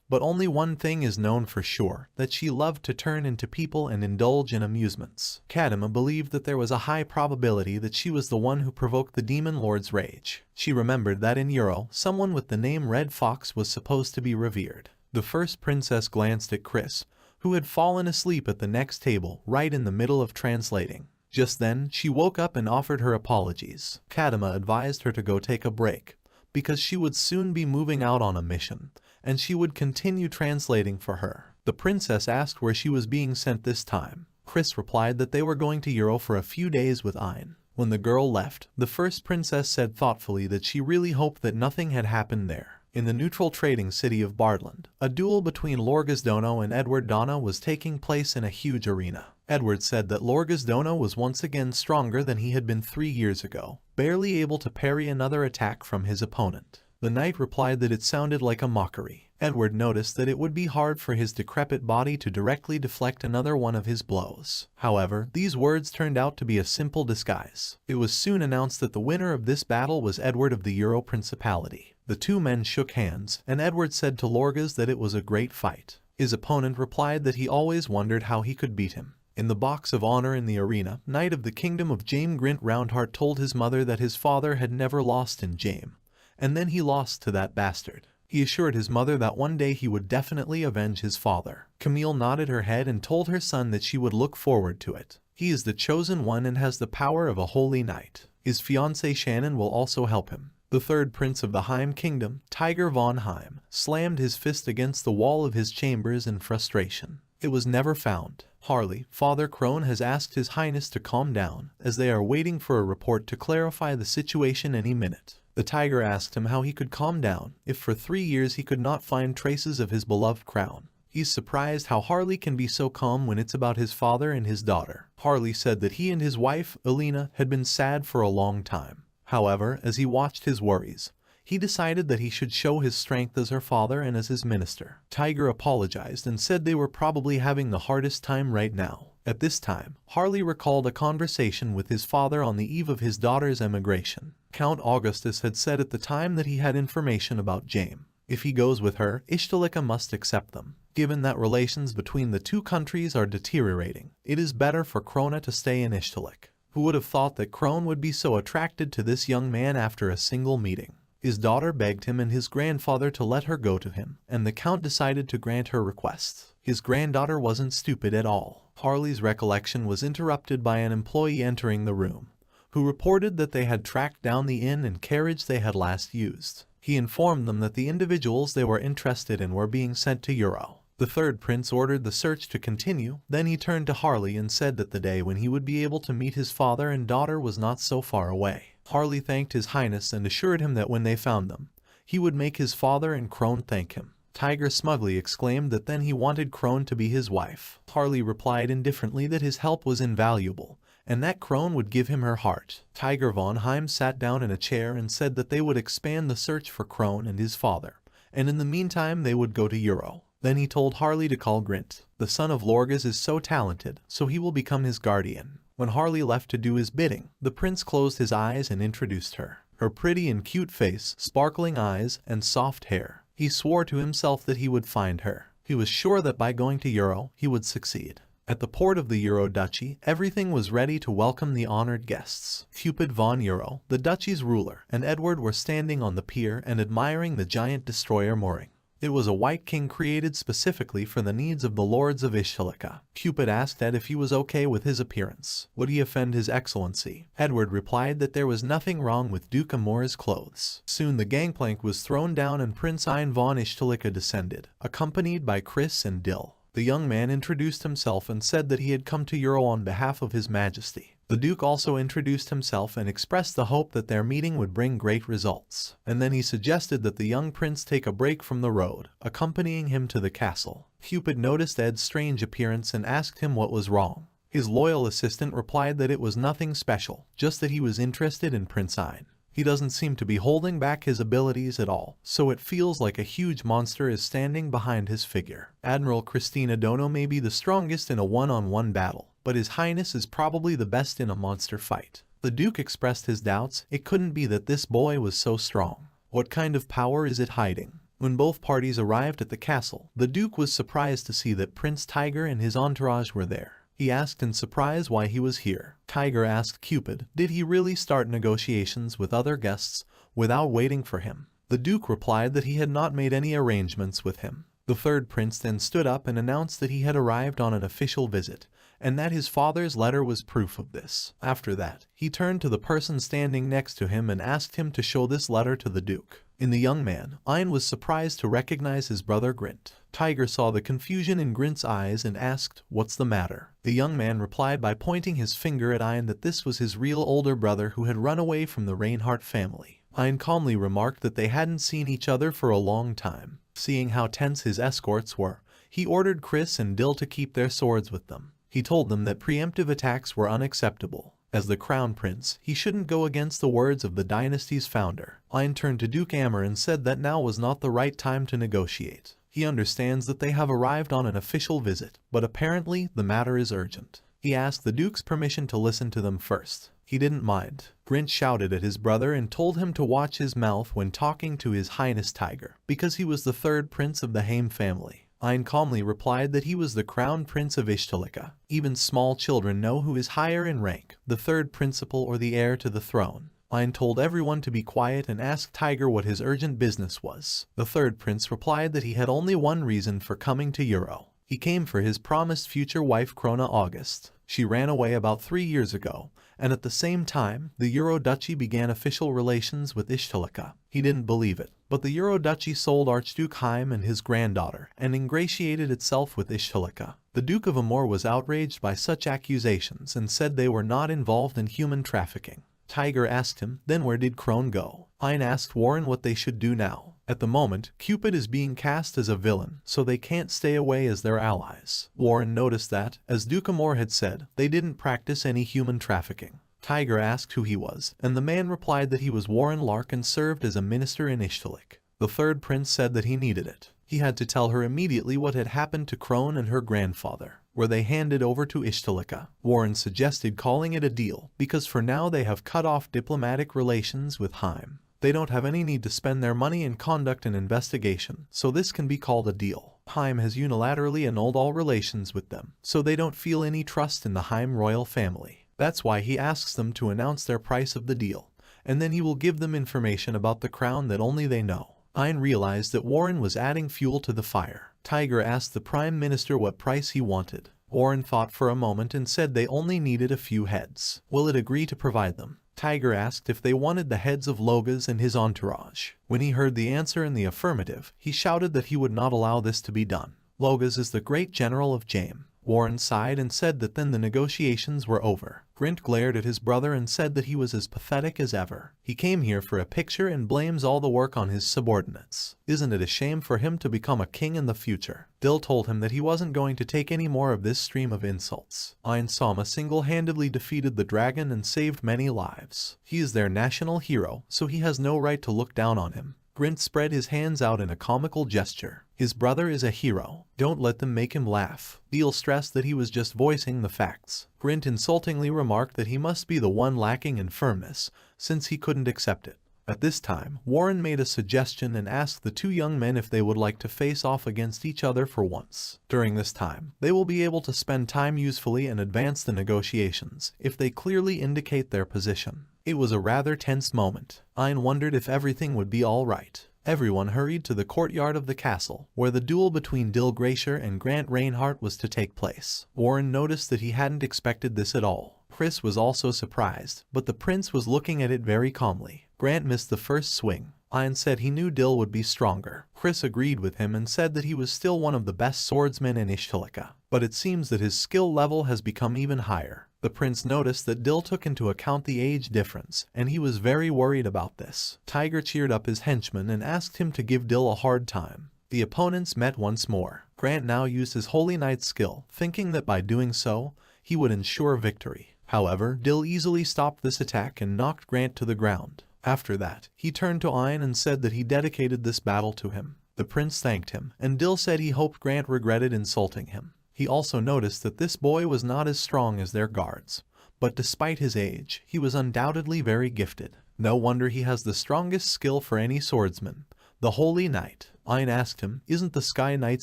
but only one thing is known for sure, that she loved to turn into people and indulge in amusements. Kadima believed that there was a high probability that she was the one who provoked the demon lord's rage. She remembered that in Euro, someone with the name Red Fox was supposed to be revered. The first princess glanced at Chris, who had fallen asleep at the next table right in the middle of translating. Just then, she woke up and offered her apologies. Kadima advised her to go take a break, because she would soon be moving out on a mission, and she would continue translating for her. The princess asked where she was being sent this time. Chris replied that they were going to Euro for a few days with Ein. When the girl left, the first princess said thoughtfully that she really hoped that nothing had happened there. In the neutral trading city of Bardland, a duel between Lorgazdono and Edward Donna was taking place in a huge arena. Edward said that Lorgazdono was once again stronger than he had been 3 years ago, barely able to parry another attack from his opponent. The knight replied that it sounded like a mockery. Edward noticed that it would be hard for his decrepit body to directly deflect another one of his blows. However, these words turned out to be a simple disguise. It was soon announced that the winner of this battle was Edward of the Euro Principality. The two men shook hands, and Edward said to Lorgaz that it was a great fight. His opponent replied that he always wondered how he could beat him. In the box of honor in the arena, Knight of the Kingdom of Jame Grint Roundheart told his mother that his father had never lost in Jame, and then he lost to that bastard. He assured his mother that one day he would definitely avenge his father. Camille nodded her head and told her son that she would look forward to it. He is the chosen one and has the power of a holy knight. His fiancée Shannon will also help him. The third prince of the Heim Kingdom, Tiger von Heim, slammed his fist against the wall of his chambers in frustration. It was never found. Harley, Father Crone has asked His Highness to calm down, as they are waiting for a report to clarify the situation any minute. The tiger asked him how he could calm down if for 3 years he could not find traces of his beloved crown. He's surprised how Harley can be so calm when it's about his father and his daughter. Harley said that he and his wife, Alina, had been sad for a long time. However, as he watched his worries, he decided that he should show his strength as her father and as his minister. Tiger apologized and said they were probably having the hardest time right now. At this time, Harley recalled a conversation with his father on the eve of his daughter's emigration. Count Augustus had said at the time that he had information about Jame. If he goes with her, Ishtalika must accept them. Given that relations between the two countries are deteriorating, it is better for Krona to stay in Ishtalik. Who would have thought that Krone would be so attracted to this young man after a single meeting? His daughter begged him and his grandfather to let her go to him, and the Count decided to grant her requests. His granddaughter wasn't stupid at all. Harley's recollection was interrupted by an employee entering the room, who reported that they had tracked down the inn and carriage they had last used. He informed them that the individuals they were interested in were being sent to Euro. The third prince ordered the search to continue, then he turned to Harley and said that the day when he would be able to meet his father and daughter was not so far away. Harley thanked His Highness and assured him that when they found them, he would make his father and Krone thank him. Tiger smugly exclaimed that then he wanted Krone to be his wife. Harley replied indifferently that his help was invaluable, and that Krone would give him her heart. Tiger von Heim sat down in a chair and said that they would expand the search for Krone and his father, and in the meantime they would go to Euro. Then he told Harley to call Grint. The son of Lorgaz is so talented, so he will become his guardian. When Harley left to do his bidding, the prince closed his eyes and introduced her. Her pretty and cute face, sparkling eyes, and soft hair. He swore to himself that he would find her. He was sure that by going to Euro, he would succeed. At the port of the Euro Duchy, everything was ready to welcome the honored guests. Cupid von Euro, the duchy's ruler, and Edward were standing on the pier and admiring the giant destroyer mooring. It was a white king created specifically for the needs of the lords of Ishtalika. Cupid asked Ed if he was okay with his appearance. Would he offend his excellency? Edward replied that there was nothing wrong with Duke Amor's clothes. Soon the gangplank was thrown down and Prince Ein von Ishtalika descended, accompanied by Chris and Dill. The young man introduced himself and said that he had come to Euro on behalf of His Majesty. The Duke also introduced himself and expressed the hope that their meeting would bring great results. And then he suggested that the young prince take a break from the road, accompanying him to the castle. Cupid noticed Ed's strange appearance and asked him what was wrong. His loyal assistant replied that it was nothing special, just that he was interested in Prince Ein. He doesn't seem to be holding back his abilities at all, so it feels like a huge monster is standing behind his figure. Admiral Christina Dono may be the strongest in a one-on-one battle, but His Highness is probably the best in a monster fight. The Duke expressed his doubts. It couldn't be that this boy was so strong. What kind of power is it hiding? When both parties arrived at the castle, the Duke was surprised to see that Prince Tiger and his entourage were there. He asked in surprise why he was here. Tiger asked Cupid, did he really start negotiations with other guests without waiting for him? The Duke replied that he had not made any arrangements with him. The third prince then stood up and announced that he had arrived on an official visit, and that his father's letter was proof of this. After that, he turned to the person standing next to him and asked him to show this letter to the Duke. In the young man, Ein was surprised to recognize his brother Grint. Tiger saw the confusion in Grint's eyes and asked, what's the matter? The young man replied by pointing his finger at Ein that this was his real older brother who had run away from the Reinhardt family. Ein calmly remarked that they hadn't seen each other for a long time. Seeing how tense his escorts were, he ordered Chris and Dill to keep their swords with them. He told them that preemptive attacks were unacceptable. As the crown prince, he shouldn't go against the words of the dynasty's founder. Ein turned to Duke Amor and said that now was not the right time to negotiate. He understands that they have arrived on an official visit, but apparently the matter is urgent. He asked the Duke's permission to listen to them first. He didn't mind. Grint shouted at his brother and told him to watch his mouth when talking to His Highness Tiger, because he was the third prince of the Haim family. Ein calmly replied that he was the crown prince of Ishtalika. Even small children know who is higher in rank, the third principal or the heir to the throne. Ein told everyone to be quiet and asked Tiger what his urgent business was. The third prince replied that he had only one reason for coming to Euro. He came for his promised future wife Krona August. She ran away about 3 years ago, and at the same time, the Euro Duchy began official relations with Ishtalika. He didn't believe it, but the Euro Duchy sold Archduke Haim and his granddaughter, and ingratiated itself with Ishtalika. The Duke of Amor was outraged by such accusations and said they were not involved in human trafficking. Tiger asked him, then where did Krone go? Ein asked Warren what they should do now. At the moment, Cupid is being cast as a villain, so they can't stay away as their allies. Warren noticed that, as Duke Amor had said, they didn't practice any human trafficking. Tiger asked who he was, and the man replied that he was Warren Lark and served as a minister in Ishtalik. The third prince said that he needed it. He had to tell her immediately what had happened to Krone and her grandfather. Were they handed over to Ishtalika? Warren suggested calling it a deal, because for now they have cut off diplomatic relations with Haim. They don't have any need to spend their money and conduct an investigation, so this can be called a deal. Haim has unilaterally annulled all relations with them, so they don't feel any trust in the Haim royal family. That's why he asks them to announce their price of the deal, and then he will give them information about the crown that only they know. Ein realized that Warren was adding fuel to the fire. Tiger asked the Prime Minister what price he wanted. Warren thought for a moment and said they only needed a few heads. Will it agree to provide them? Tiger asked if they wanted the heads of Logas and his entourage. When he heard the answer in the affirmative, he shouted that he would not allow this to be done. Logas is the great general of Jaim. Warren sighed and said that then the negotiations were over. Grint glared at his brother and said that he was as pathetic as ever. He came here for a picture and blames all the work on his subordinates. Isn't it a shame for him to become a king in the future? Dill told him that he wasn't going to take any more of this stream of insults. Ein Sama single-handedly defeated the dragon and saved many lives. He is their national hero, so he has no right to look down on him. Grint spread his hands out in a comical gesture. His brother is a hero. Don't let them make him laugh. Dill stressed that he was just voicing the facts. Grint insultingly remarked that he must be the one lacking in firmness, since he couldn't accept it. At this time, Warren made a suggestion and asked the two young men if they would like to face off against each other for once. During this time, they will be able to spend time usefully and advance the negotiations, if they clearly indicate their position. It was a rather tense moment. Ein wondered if everything would be all right. Everyone hurried to the courtyard of the castle, where the duel between Dill Glacier and Grant Reinhardt was to take place. Warren noticed that he hadn't expected this at all. Chris was also surprised, but the prince was looking at it very calmly. Grant missed the first swing. Ian said he knew Dill would be stronger. Chris agreed with him and said that he was still one of the best swordsmen in Ishtilika, but it seems that his skill level has become even higher. The prince noticed that Dill took into account the age difference, and he was very worried about this. Tiger cheered up his henchman and asked him to give Dill a hard time. The opponents met once more. Grant now used his Holy Knight skill, thinking that by doing so, he would ensure victory. However, Dill easily stopped this attack and knocked Grant to the ground. After that, he turned to Ian and said that he dedicated this battle to him. The prince thanked him, and Dill said he hoped Grant regretted insulting him. He also noticed that this boy was not as strong as their guards, but despite his age, he was undoubtedly very gifted. No wonder he has the strongest skill for any swordsman, the Holy Knight. Ian asked him, "Isn't the Sky Knight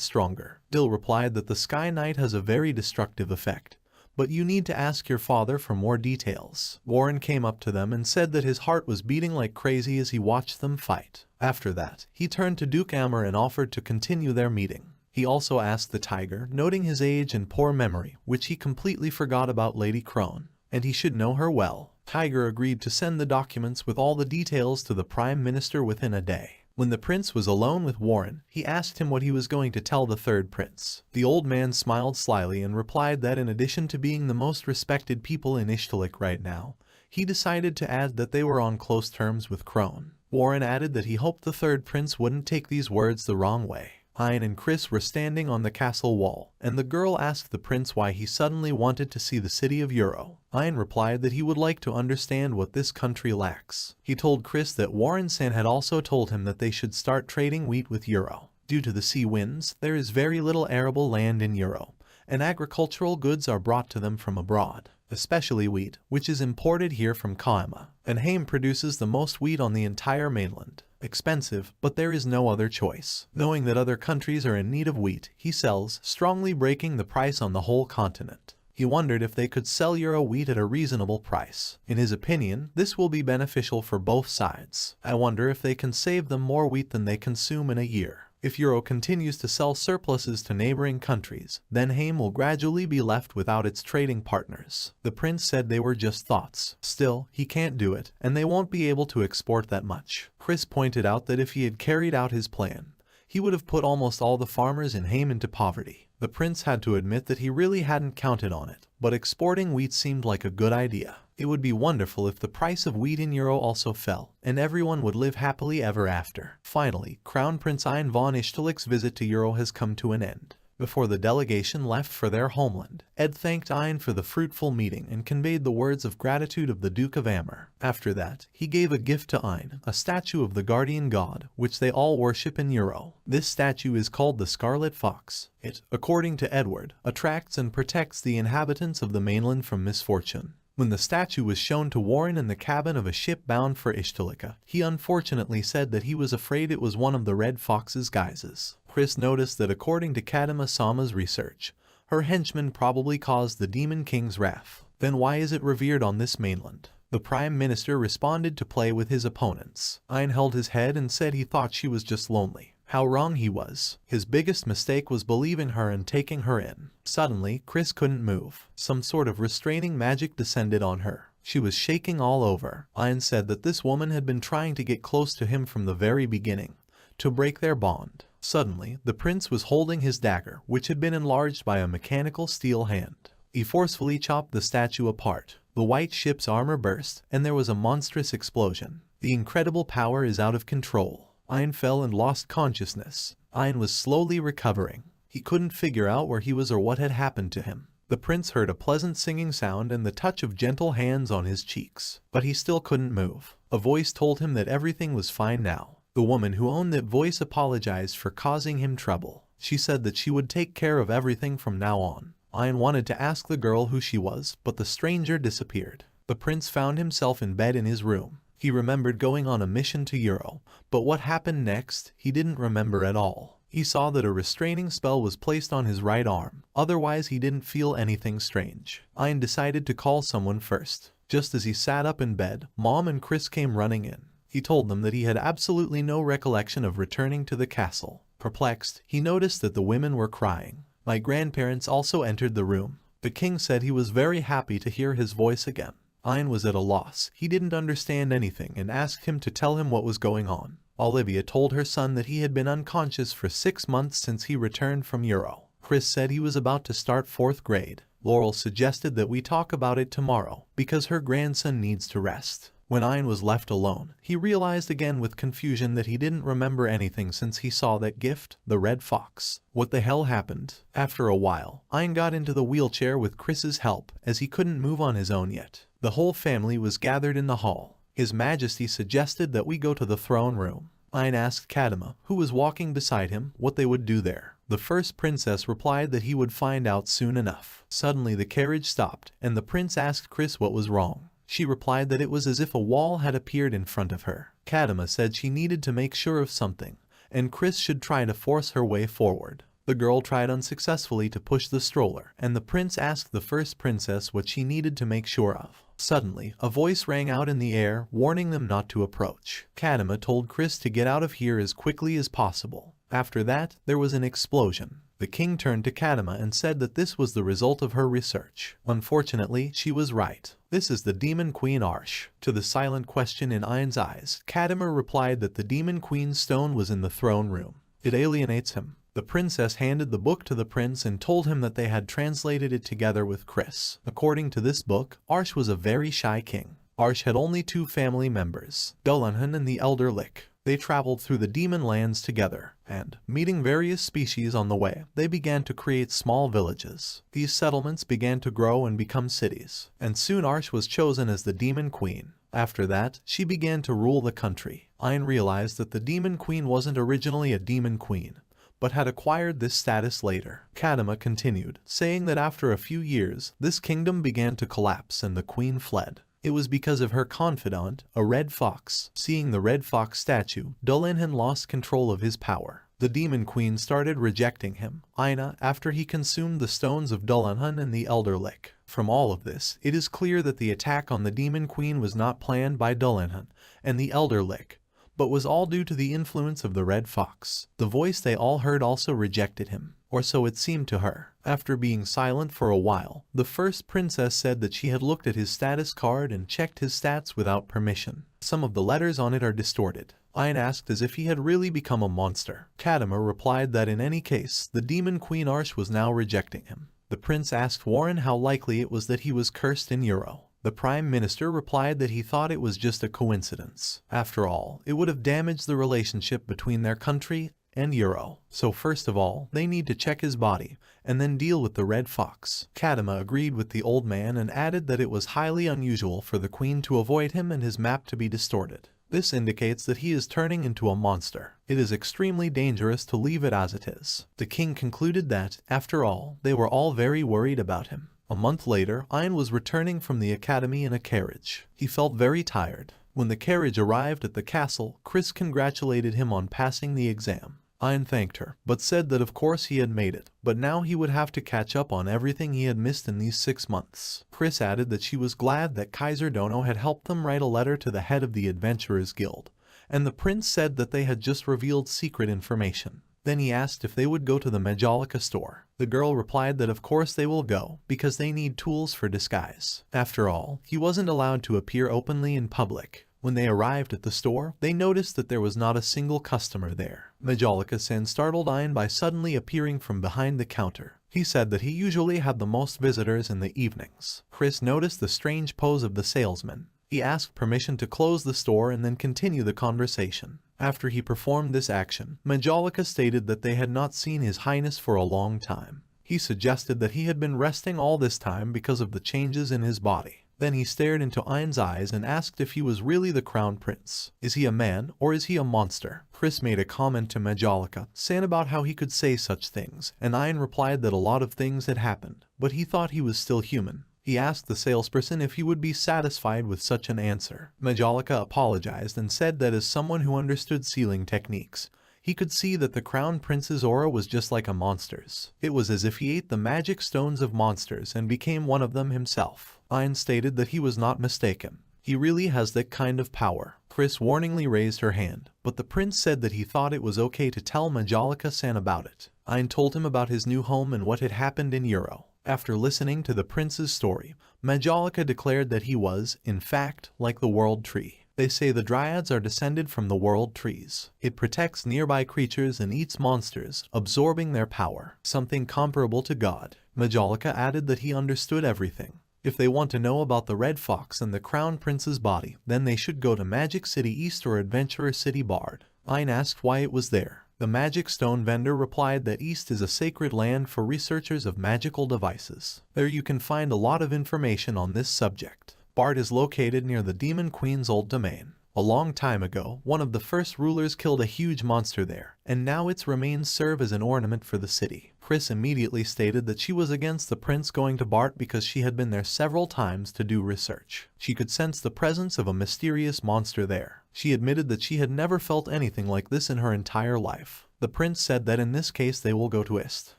stronger?" Dill replied that the Sky Knight has a very destructive effect, but you need to ask your father for more details. Warren came up to them and said that his heart was beating like crazy as he watched them fight. After that, he turned to Duke Ammer and offered to continue their meeting. He also asked the tiger, noting his age and poor memory, which he completely forgot about Lady Crone, and he should know her well. Tiger agreed to send the documents with all the details to the Prime Minister within a day. When the prince was alone with Warren, he asked him what he was going to tell the third prince. The old man smiled slyly and replied that in addition to being the most respected people in Ishtilik right now, he decided to add that they were on close terms with Crone. Warren added that he hoped the third prince wouldn't take these words the wrong way. Ian and Chris were standing on the castle wall, and the girl asked the prince why he suddenly wanted to see the city of Euro. Ian replied that he would like to understand what this country lacks. He told Chris that Warren-san had also told him that they should start trading wheat with Euro. Due to the sea winds, there is very little arable land in Euro, and agricultural goods are brought to them from abroad, especially wheat, which is imported here from Koima. And Haim produces the most wheat on the entire mainland. Expensive, but there is no other choice. Knowing that other countries are in need of wheat, he sells, strongly breaking the price on the whole continent. He wondered if they could sell Euro wheat at a reasonable price. In his opinion, this will be beneficial for both sides. I wonder if they can save them more wheat than they consume in a year. If Euro continues to sell surpluses to neighboring countries, then Haim will gradually be left without its trading partners. The prince said they were just thoughts. Still, he can't do it, and they won't be able to export that much. Chris pointed out that if he had carried out his plan, he would have put almost all the farmers in Haim into poverty. The prince had to admit that he really hadn't counted on it, but exporting wheat seemed like a good idea. It would be wonderful if the price of wheat in Euro also fell, and everyone would live happily ever after. Finally, Crown Prince Ian von Ishtilik's visit to Euro has come to an end. Before the delegation left for their homeland, Ed thanked Ian for the fruitful meeting and conveyed the words of gratitude of the Duke of Ammer. After that, he gave a gift to Ian, a statue of the guardian god, which they all worship in Euro. This statue is called the Scarlet Fox. It, according to Edward, attracts and protects the inhabitants of the mainland from misfortune. When the statue was shown to Warren in the cabin of a ship bound for Ishtilika, he unfortunately said that he was afraid it was one of the Red Fox's guises. Chris noticed that according to Kadima Sama's research, her henchman probably caused the Demon King's wrath. Then why is it revered on this mainland? The Prime Minister responded to play with his opponents. Ian held his head and said he thought she was just lonely. How wrong he was. His biggest mistake was believing her and taking her in. Suddenly, Chris couldn't move. Some sort of restraining magic descended on her. She was shaking all over. Ian said that this woman had been trying to get close to him from the very beginning, to break their bond. Suddenly, the prince was holding his dagger, which had been enlarged by a mechanical steel hand. He forcefully chopped the statue apart. The white ship's armor burst, and there was a monstrous explosion. The incredible power is out of control. Ian fell and lost consciousness. Ian was slowly recovering. He couldn't figure out where he was or what had happened to him. The prince heard a pleasant singing sound and the touch of gentle hands on his cheeks, but he still couldn't move. A voice told him that everything was fine now. The woman who owned that voice apologized for causing him trouble. She said that she would take care of everything from now on. Ian wanted to ask the girl who she was, but the stranger disappeared. The prince found himself in bed in his room. He remembered going on a mission to Euro, but what happened next, he didn't remember at all. He saw that a restraining spell was placed on his right arm, otherwise he didn't feel anything strange. Ian decided to call someone first. Just as he sat up in bed, Mom and Chris came running in. He told them that he had absolutely no recollection of returning to the castle. Perplexed, he noticed that the women were crying. My grandparents also entered the room. The king said he was very happy to hear his voice again. Ian was at a loss. He didn't understand anything and asked him to tell him what was going on. Olivia told her son that he had been unconscious for 6 months since he returned from Euro. Chris said he was about to start 4th grade. Laurel suggested that we talk about it tomorrow, because her grandson needs to rest. When Ian was left alone, he realized again with confusion that he didn't remember anything since he saw that gift, the red fox. What the hell happened? After a while, Ian got into the wheelchair with Chris's help, as he couldn't move on his own yet. The whole family was gathered in the hall. His Majesty suggested that we go to the throne room. Ian asked Kadima, who was walking beside him, what they would do there. The first princess replied that he would find out soon enough. Suddenly the carriage stopped, and the prince asked Chris what was wrong. She replied that it was as if a wall had appeared in front of her. Kadima said she needed to make sure of something, and Chris should try to force her way forward. The girl tried unsuccessfully to push the stroller, and the prince asked the first princess what she needed to make sure of. Suddenly, a voice rang out in the air, warning them not to approach. Kadima told Chris to get out of here as quickly as possible. After that, there was an explosion. The king turned to Kadima and said that this was the result of her research. Unfortunately, she was right. This is the Demon Queen Arsh. To the silent question in Ian's eyes, Kadima replied that the Demon Queen's stone was in the throne room. It alienates him. The princess handed the book to the prince and told him that they had translated it together with Chris. According to this book, Arsh was a very shy king. Arsh had only 2 family members, Dulanhan and the Elder Lick. They traveled through the demon lands together, and, meeting various species on the way, they began to create small villages. These settlements began to grow and become cities, and soon Arsh was chosen as the Demon Queen. After that, she began to rule the country. Ian realized that the Demon Queen wasn't originally a demon queen, but had acquired this status later. Kadima continued, saying that after a few years, this kingdom began to collapse and the queen fled. It was because of her confidant, a red fox. Seeing the red fox statue, Dulanhan lost control of his power. The demon queen started rejecting him, Aina, after he consumed the stones of Dulanhan and the Elder Lick. From all of this, it is clear that the attack on the demon queen was not planned by Dulanhan and the Elder Lick, but was all due to the influence of the red fox. The voice they all heard also rejected him, or so it seemed to her. After being silent for a while, the first princess said that she had looked at his status card and checked his stats without permission. Some of the letters on it are distorted. Ian asked as if he had really become a monster. Kadima replied that in any case, the demon Queen Arsh was now rejecting him. The prince asked Warren how likely it was that he was cursed in Euro. The prime minister replied that he thought it was just a coincidence. After all, it would have damaged the relationship between their country and Euro. So first of all, they need to check his body, and then deal with the red fox. Kadima agreed with the old man and added that it was highly unusual for the queen to avoid him and his map to be distorted. This indicates that he is turning into a monster. It is extremely dangerous to leave it as it is. The king concluded that, after all, they were all very worried about him. A month later, Ian was returning from the academy in a carriage. He felt very tired. When the carriage arrived at the castle, Chris congratulated him on passing the exam. Ian thanked her, but said that of course he had made it, but now he would have to catch up on everything he had missed in these 6 months. Chris added that she was glad that Kaiser Dono had helped them write a letter to the head of the Adventurers Guild, and the prince said that they had just revealed secret information. Then he asked if they would go to the Majolica store. The girl replied that of course they will go, because they need tools for disguise. After all, he wasn't allowed to appear openly in public. When they arrived at the store, they noticed that there was not a single customer there. Majolica-san startled Ian by suddenly appearing from behind the counter. He said that he usually had the most visitors in the evenings. Chris noticed the strange pose of the salesman. He asked permission to close the store and then continue the conversation. After he performed this action, Majolica stated that they had not seen His Highness for a long time. He suggested that he had been resting all this time because of the changes in his body. Then he stared into Ian's eyes and asked if he was really the crown prince. Is he a man or is he a monster? Chris made a comment to Majolica, saying about how he could say such things, and Ian replied that a lot of things had happened, but he thought he was still human. He asked the salesperson if he would be satisfied with such an answer. Majolica apologized and said that as someone who understood sealing techniques, he could see that the crown prince's aura was just like a monster's. It was as if he ate the magic stones of monsters and became one of them himself. Ian stated that he was not mistaken. He really has that kind of power. Chris warningly raised her hand, but the prince said that he thought it was okay to tell Majolica-san about it. Ain told him about his new home and what had happened in Euro. After listening to the prince's story, Majolica declared that he was, in fact, like the world tree. They say the dryads are descended from the world trees. It protects nearby creatures and eats monsters, absorbing their power, something comparable to God. Majolica added that he understood everything. If they want to know about the Red Fox and the Crown Prince's body, then they should go to Magic City East or Adventurer City Bard. Ain asked why it was there. The magic stone vendor replied that East is a sacred land for researchers of magical devices. There you can find a lot of information on this subject. Bard is located near the Demon Queen's old domain. A long time ago, one of the first rulers killed a huge monster there, and now its remains serve as an ornament for the city. Chris immediately stated that she was against the prince going to Bart because she had been there several times to do research. She could sense the presence of a mysterious monster there. She admitted that she had never felt anything like this in her entire life. The prince said that in this case they will go to Ist.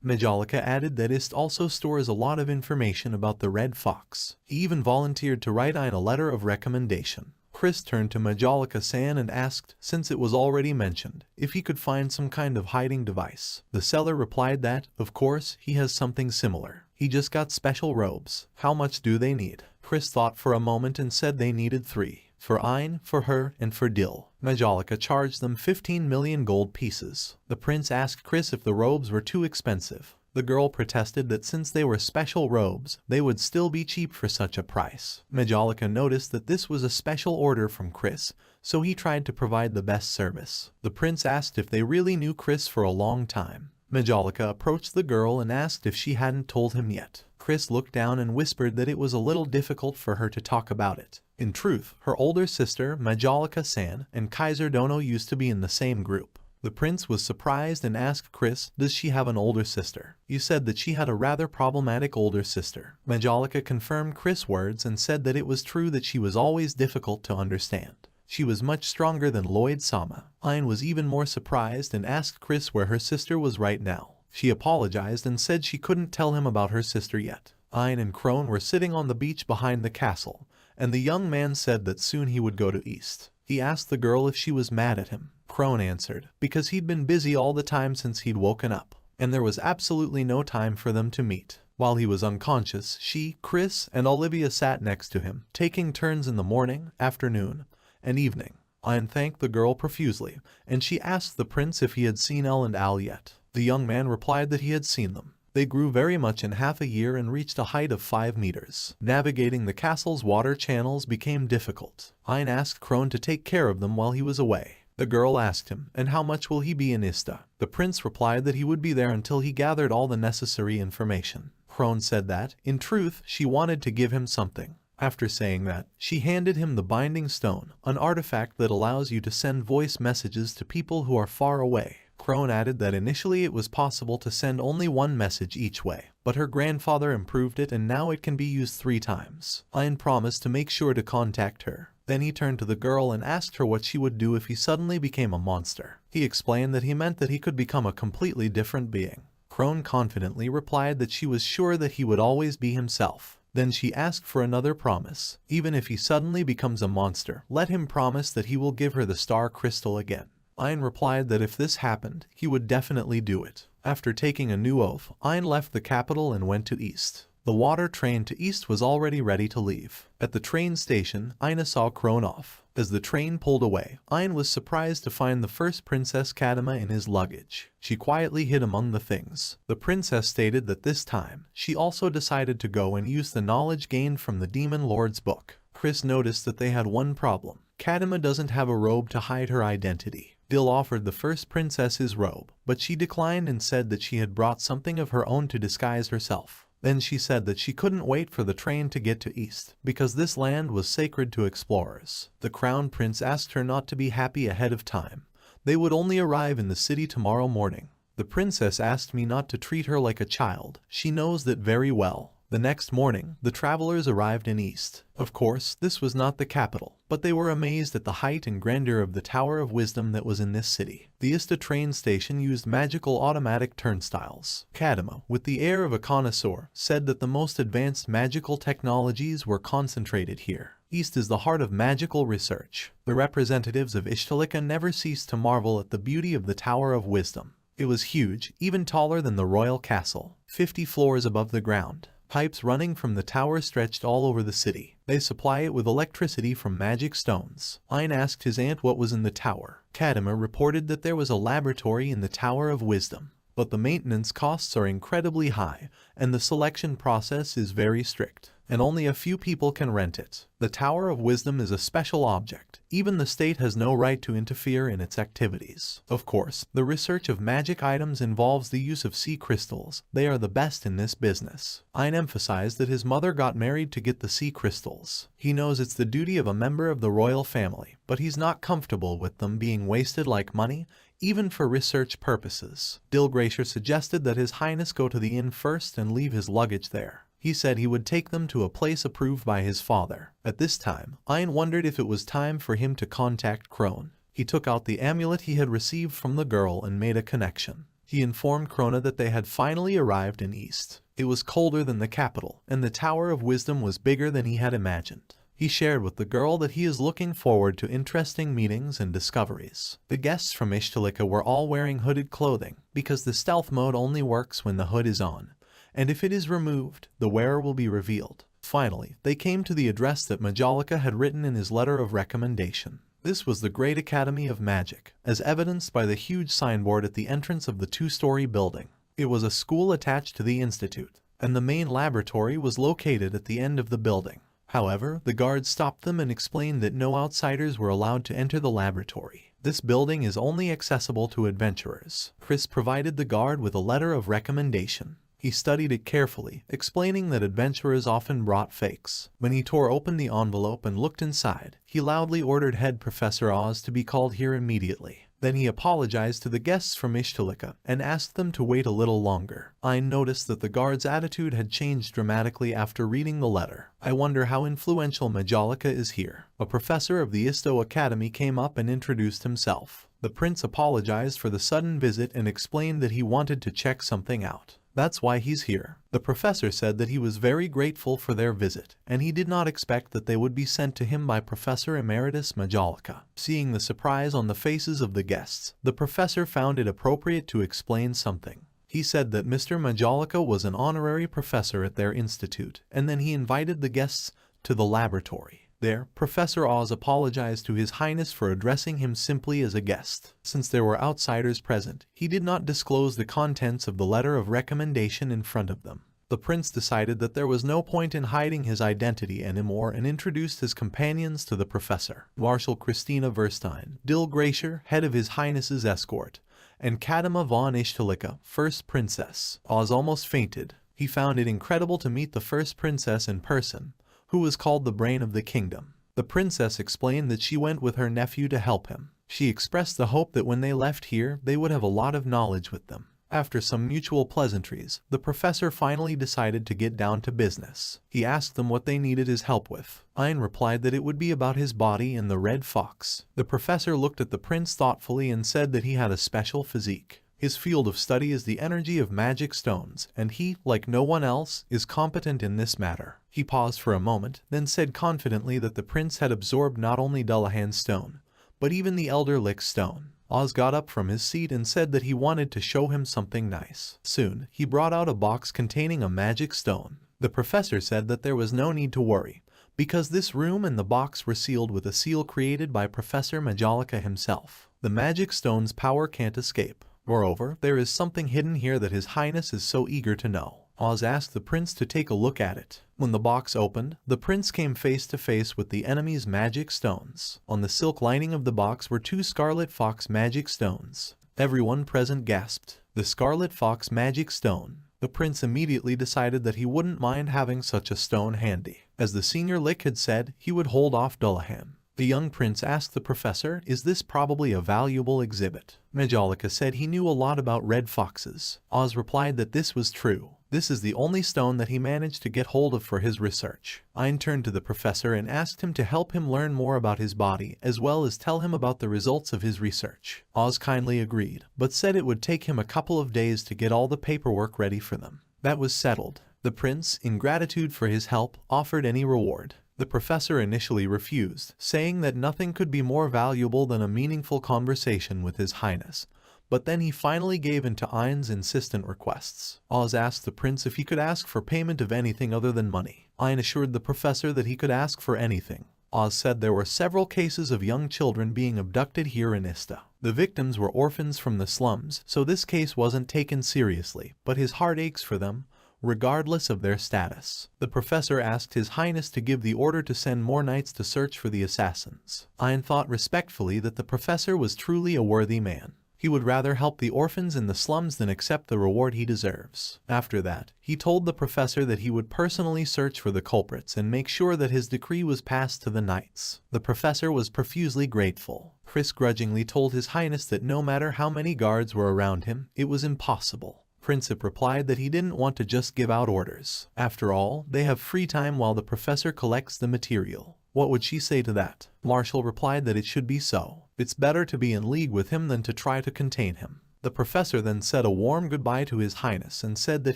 Majolica added that Ist also stores a lot of information about the Red Fox. He even volunteered to write Ain a letter of recommendation. Chris turned to Majolica-san and asked, since it was already mentioned, if he could find some kind of hiding device. The seller replied that, of course, he has something similar. He just got special robes. How much do they need? Chris thought for a moment and said they needed 3. For Ain, for her, and for Dill. Majolica charged them 15 million gold pieces. The prince asked Chris if the robes were too expensive. The girl protested that since they were special robes, they would still be cheap for such a price. Majolica noticed that this was a special order from Chris, so he tried to provide the best service. The prince asked if they really knew Chris for a long time. Majolica approached the girl and asked if she hadn't told him yet. Chris looked down and whispered that it was a little difficult for her to talk about it. In truth, her older sister, Majolica-san, and Kaiser Dono used to be in the same group. The prince was surprised and asked Chris, does she have an older sister? You said that she had a rather problematic older sister. Majolica confirmed Chris' words and said that it was true that she was always difficult to understand. She was much stronger than Lloyd-sama. Ain was even more surprised and asked Chris where her sister was right now. She apologized and said she couldn't tell him about her sister yet. Ain and Crone were sitting on the beach behind the castle, and the young man said that soon he would go to East. He asked the girl if she was mad at him. Crone answered, because he'd been busy all the time since he'd woken up, and there was absolutely no time for them to meet. While he was unconscious, she, Chris, and Olivia sat next to him, taking turns in the morning, afternoon, and evening. Ain thanked the girl profusely, and she asked the prince if he had seen Elle and Al yet. The young man replied that he had seen them. They grew very much in half a year and reached a height of 5 meters. Navigating the castle's water channels became difficult. Ain asked Crone to take care of them while he was away. The girl asked him, and how much will he be in Ista? The prince replied that he would be there until he gathered all the necessary information. Crone said that, in truth, she wanted to give him something. After saying that, she handed him the binding stone, an artifact that allows you to send voice messages to people who are far away. Crone added that initially it was possible to send only 1 message each way, but her grandfather improved it and now it can be used 3 times. Ain promised to make sure to contact her. Then he turned to the girl and asked her what she would do if he suddenly became a monster. He explained that he meant that he could become a completely different being. Crone confidently replied that she was sure that he would always be himself. Then she asked for another promise. Even if he suddenly becomes a monster, let him promise that he will give her the star crystal again. Ain replied that if this happened, he would definitely do it. After taking a new oath, Ain left the capital and went to East. The water train to East was already ready to leave. At the train station, Aina saw Crone off. As the train pulled away, Ain was surprised to find the first Princess Kadima in his luggage. She quietly hid among the things. The princess stated that this time, she also decided to go and use the knowledge gained from the Demon Lord's book. Chris noticed that they had one problem. Kadima doesn't have a robe to hide her identity. Dill offered the first princess his robe, but she declined and said that she had brought something of her own to disguise herself. Then she said that she couldn't wait for the train to get to East, because this land was sacred to explorers. The crown prince asked her not to be happy ahead of time. They would only arrive in the city tomorrow morning. The princess asked me not to treat her like a child. She knows that very well. The next morning, the travelers arrived in East. Of course, this was not the capital, but they were amazed at the height and grandeur of the Tower of Wisdom that was in this city. The Ista train station used magical automatic turnstiles. Kadima, with the air of a connoisseur, said that the most advanced magical technologies were concentrated here. East is the heart of magical research. The representatives of Ishtalika never ceased to marvel at the beauty of the Tower of Wisdom. It was huge, even taller than the royal castle, 50 floors above the ground. Pipes running from the tower stretched all over the city. They supply it with electricity from magic stones. Ein asked his aunt what was in the tower. Kadima reported that there was a laboratory in the Tower of Wisdom, but the maintenance costs are incredibly high, and the selection process is very strict, and only a few people can rent it. The Tower of Wisdom is a special object. Even the state has no right to interfere in its activities. Of course, the research of magic items involves the use of sea crystals. They are the best in this business. Ein emphasized that his mother got married to get the sea crystals. He knows it's the duty of a member of the royal family, but he's not comfortable with them being wasted like money, even for research purposes. Dilgracier suggested that His Highness go to the inn first and leave his luggage there. He said he would take them to a place approved by his father. At this time, Ein wondered if it was time for him to contact Krone. He took out the amulet he had received from the girl and made a connection. He informed Krone that they had finally arrived in East. It was colder than the capital, and the Tower of Wisdom was bigger than he had imagined. He shared with the girl that he is looking forward to interesting meetings and discoveries. The guests from Ishtalika were all wearing hooded clothing, because the stealth mode only works when the hood is on, and if it is removed, the wearer will be revealed. Finally, they came to the address that Majolica had written in his letter of recommendation. This was the Great Academy of Magic, as evidenced by the huge signboard at the entrance of the two-story building. It was a school attached to the institute, and the main laboratory was located at the end of the building. However, the guards stopped them and explained that no outsiders were allowed to enter the laboratory. This building is only accessible to adventurers. Chris provided the guard with a letter of recommendation. He studied it carefully, explaining that adventurers often brought fakes. When he tore open the envelope and looked inside, he loudly ordered Head Professor Oz to be called here immediately. Then he apologized to the guests from Ishtalika and asked them to wait a little longer. Ein noticed that the guard's attitude had changed dramatically after reading the letter. I wonder how influential Majolica is here. A professor of the Isto Academy came up and introduced himself. The prince apologized for the sudden visit and explained that he wanted to check something out. That's why he's here. The professor said that he was very grateful for their visit, and he did not expect that they would be sent to him by Professor Emeritus Majolica. Seeing the surprise on the faces of the guests, the professor found it appropriate to explain something. He said that Mr. Majolica was an honorary professor at their institute, and then he invited the guests to the laboratory. There, Professor Oz apologized to His Highness for addressing him simply as a guest. Since there were outsiders present, he did not disclose the contents of the letter of recommendation in front of them. The prince decided that there was no point in hiding his identity anymore and introduced his companions to the professor. Marshal Christina Verstein, Dilgracier, head of His Highness's escort, and Kadima von Ishtalika, first princess. Oz almost fainted. He found it incredible to meet the first princess in person, who was called the brain of the kingdom. The princess explained that she went with her nephew to help him. She expressed the hope that when they left here, they would have a lot of knowledge with them. After some mutual pleasantries, the professor finally decided to get down to business. He asked them what they needed his help with. Ein replied that it would be about his body and the red fox. The professor looked at the prince thoughtfully and said that he had a special physique. His field of study is the energy of magic stones, and he, like no one else, is competent in this matter. He paused for a moment, then said confidently that the prince had absorbed not only Dullahan's stone, but even the Elder Lick's stone. Oz got up from his seat and said that he wanted to show him something nice. Soon, he brought out a box containing a magic stone. The professor said that there was no need to worry, because this room and the box were sealed with a seal created by Professor Majolica himself. The magic stone's power can't escape. Moreover, there is something hidden here that His Highness is so eager to know. Oz asked the prince to take a look at it. When the box opened, the prince came face to face with the enemy's magic stones. On the silk lining of the box were 2 Scarlet Fox magic stones. Everyone present gasped. The Scarlet Fox magic stone. The prince immediately decided that he wouldn't mind having such a stone handy. As the senior Lick had said, he would hold off Dullahan. The young prince asked the professor, "Is this probably a valuable exhibit?" Majolica said he knew a lot about red foxes. Oz replied that this was true. This is the only stone that he managed to get hold of for his research. Ein turned to the professor and asked him to help him learn more about his body as well as tell him about the results of his research. Oz kindly agreed, but said it would take him a couple of days to get all the paperwork ready for them. That was settled. The prince, in gratitude for his help, offered any reward. The professor initially refused, saying that nothing could be more valuable than a meaningful conversation with His Highness. But then he finally gave in to Ein's insistent requests. Oz asked the prince if he could ask for payment of anything other than money. Ein assured the professor that he could ask for anything. Oz said there were several cases of young children being abducted here in Ista. The victims were orphans from the slums, so this case wasn't taken seriously, but his heart aches for them, regardless of their status. The professor asked His Highness to give the order to send more knights to search for the assassins. Ein thought respectfully that the professor was truly a worthy man. He would rather help the orphans in the slums than accept the reward he deserves. After that, he told the professor that he would personally search for the culprits and make sure that his decree was passed to the knights. The professor was profusely grateful. Chris grudgingly told His Highness that no matter how many guards were around him, it was impossible. Princip replied that he didn't want to just give out orders. After all, they have free time while the professor collects the material. What would she say to that? Marshall replied that it should be so. It's better to be in league with him than to try to contain him. The professor then said a warm goodbye to His Highness and said that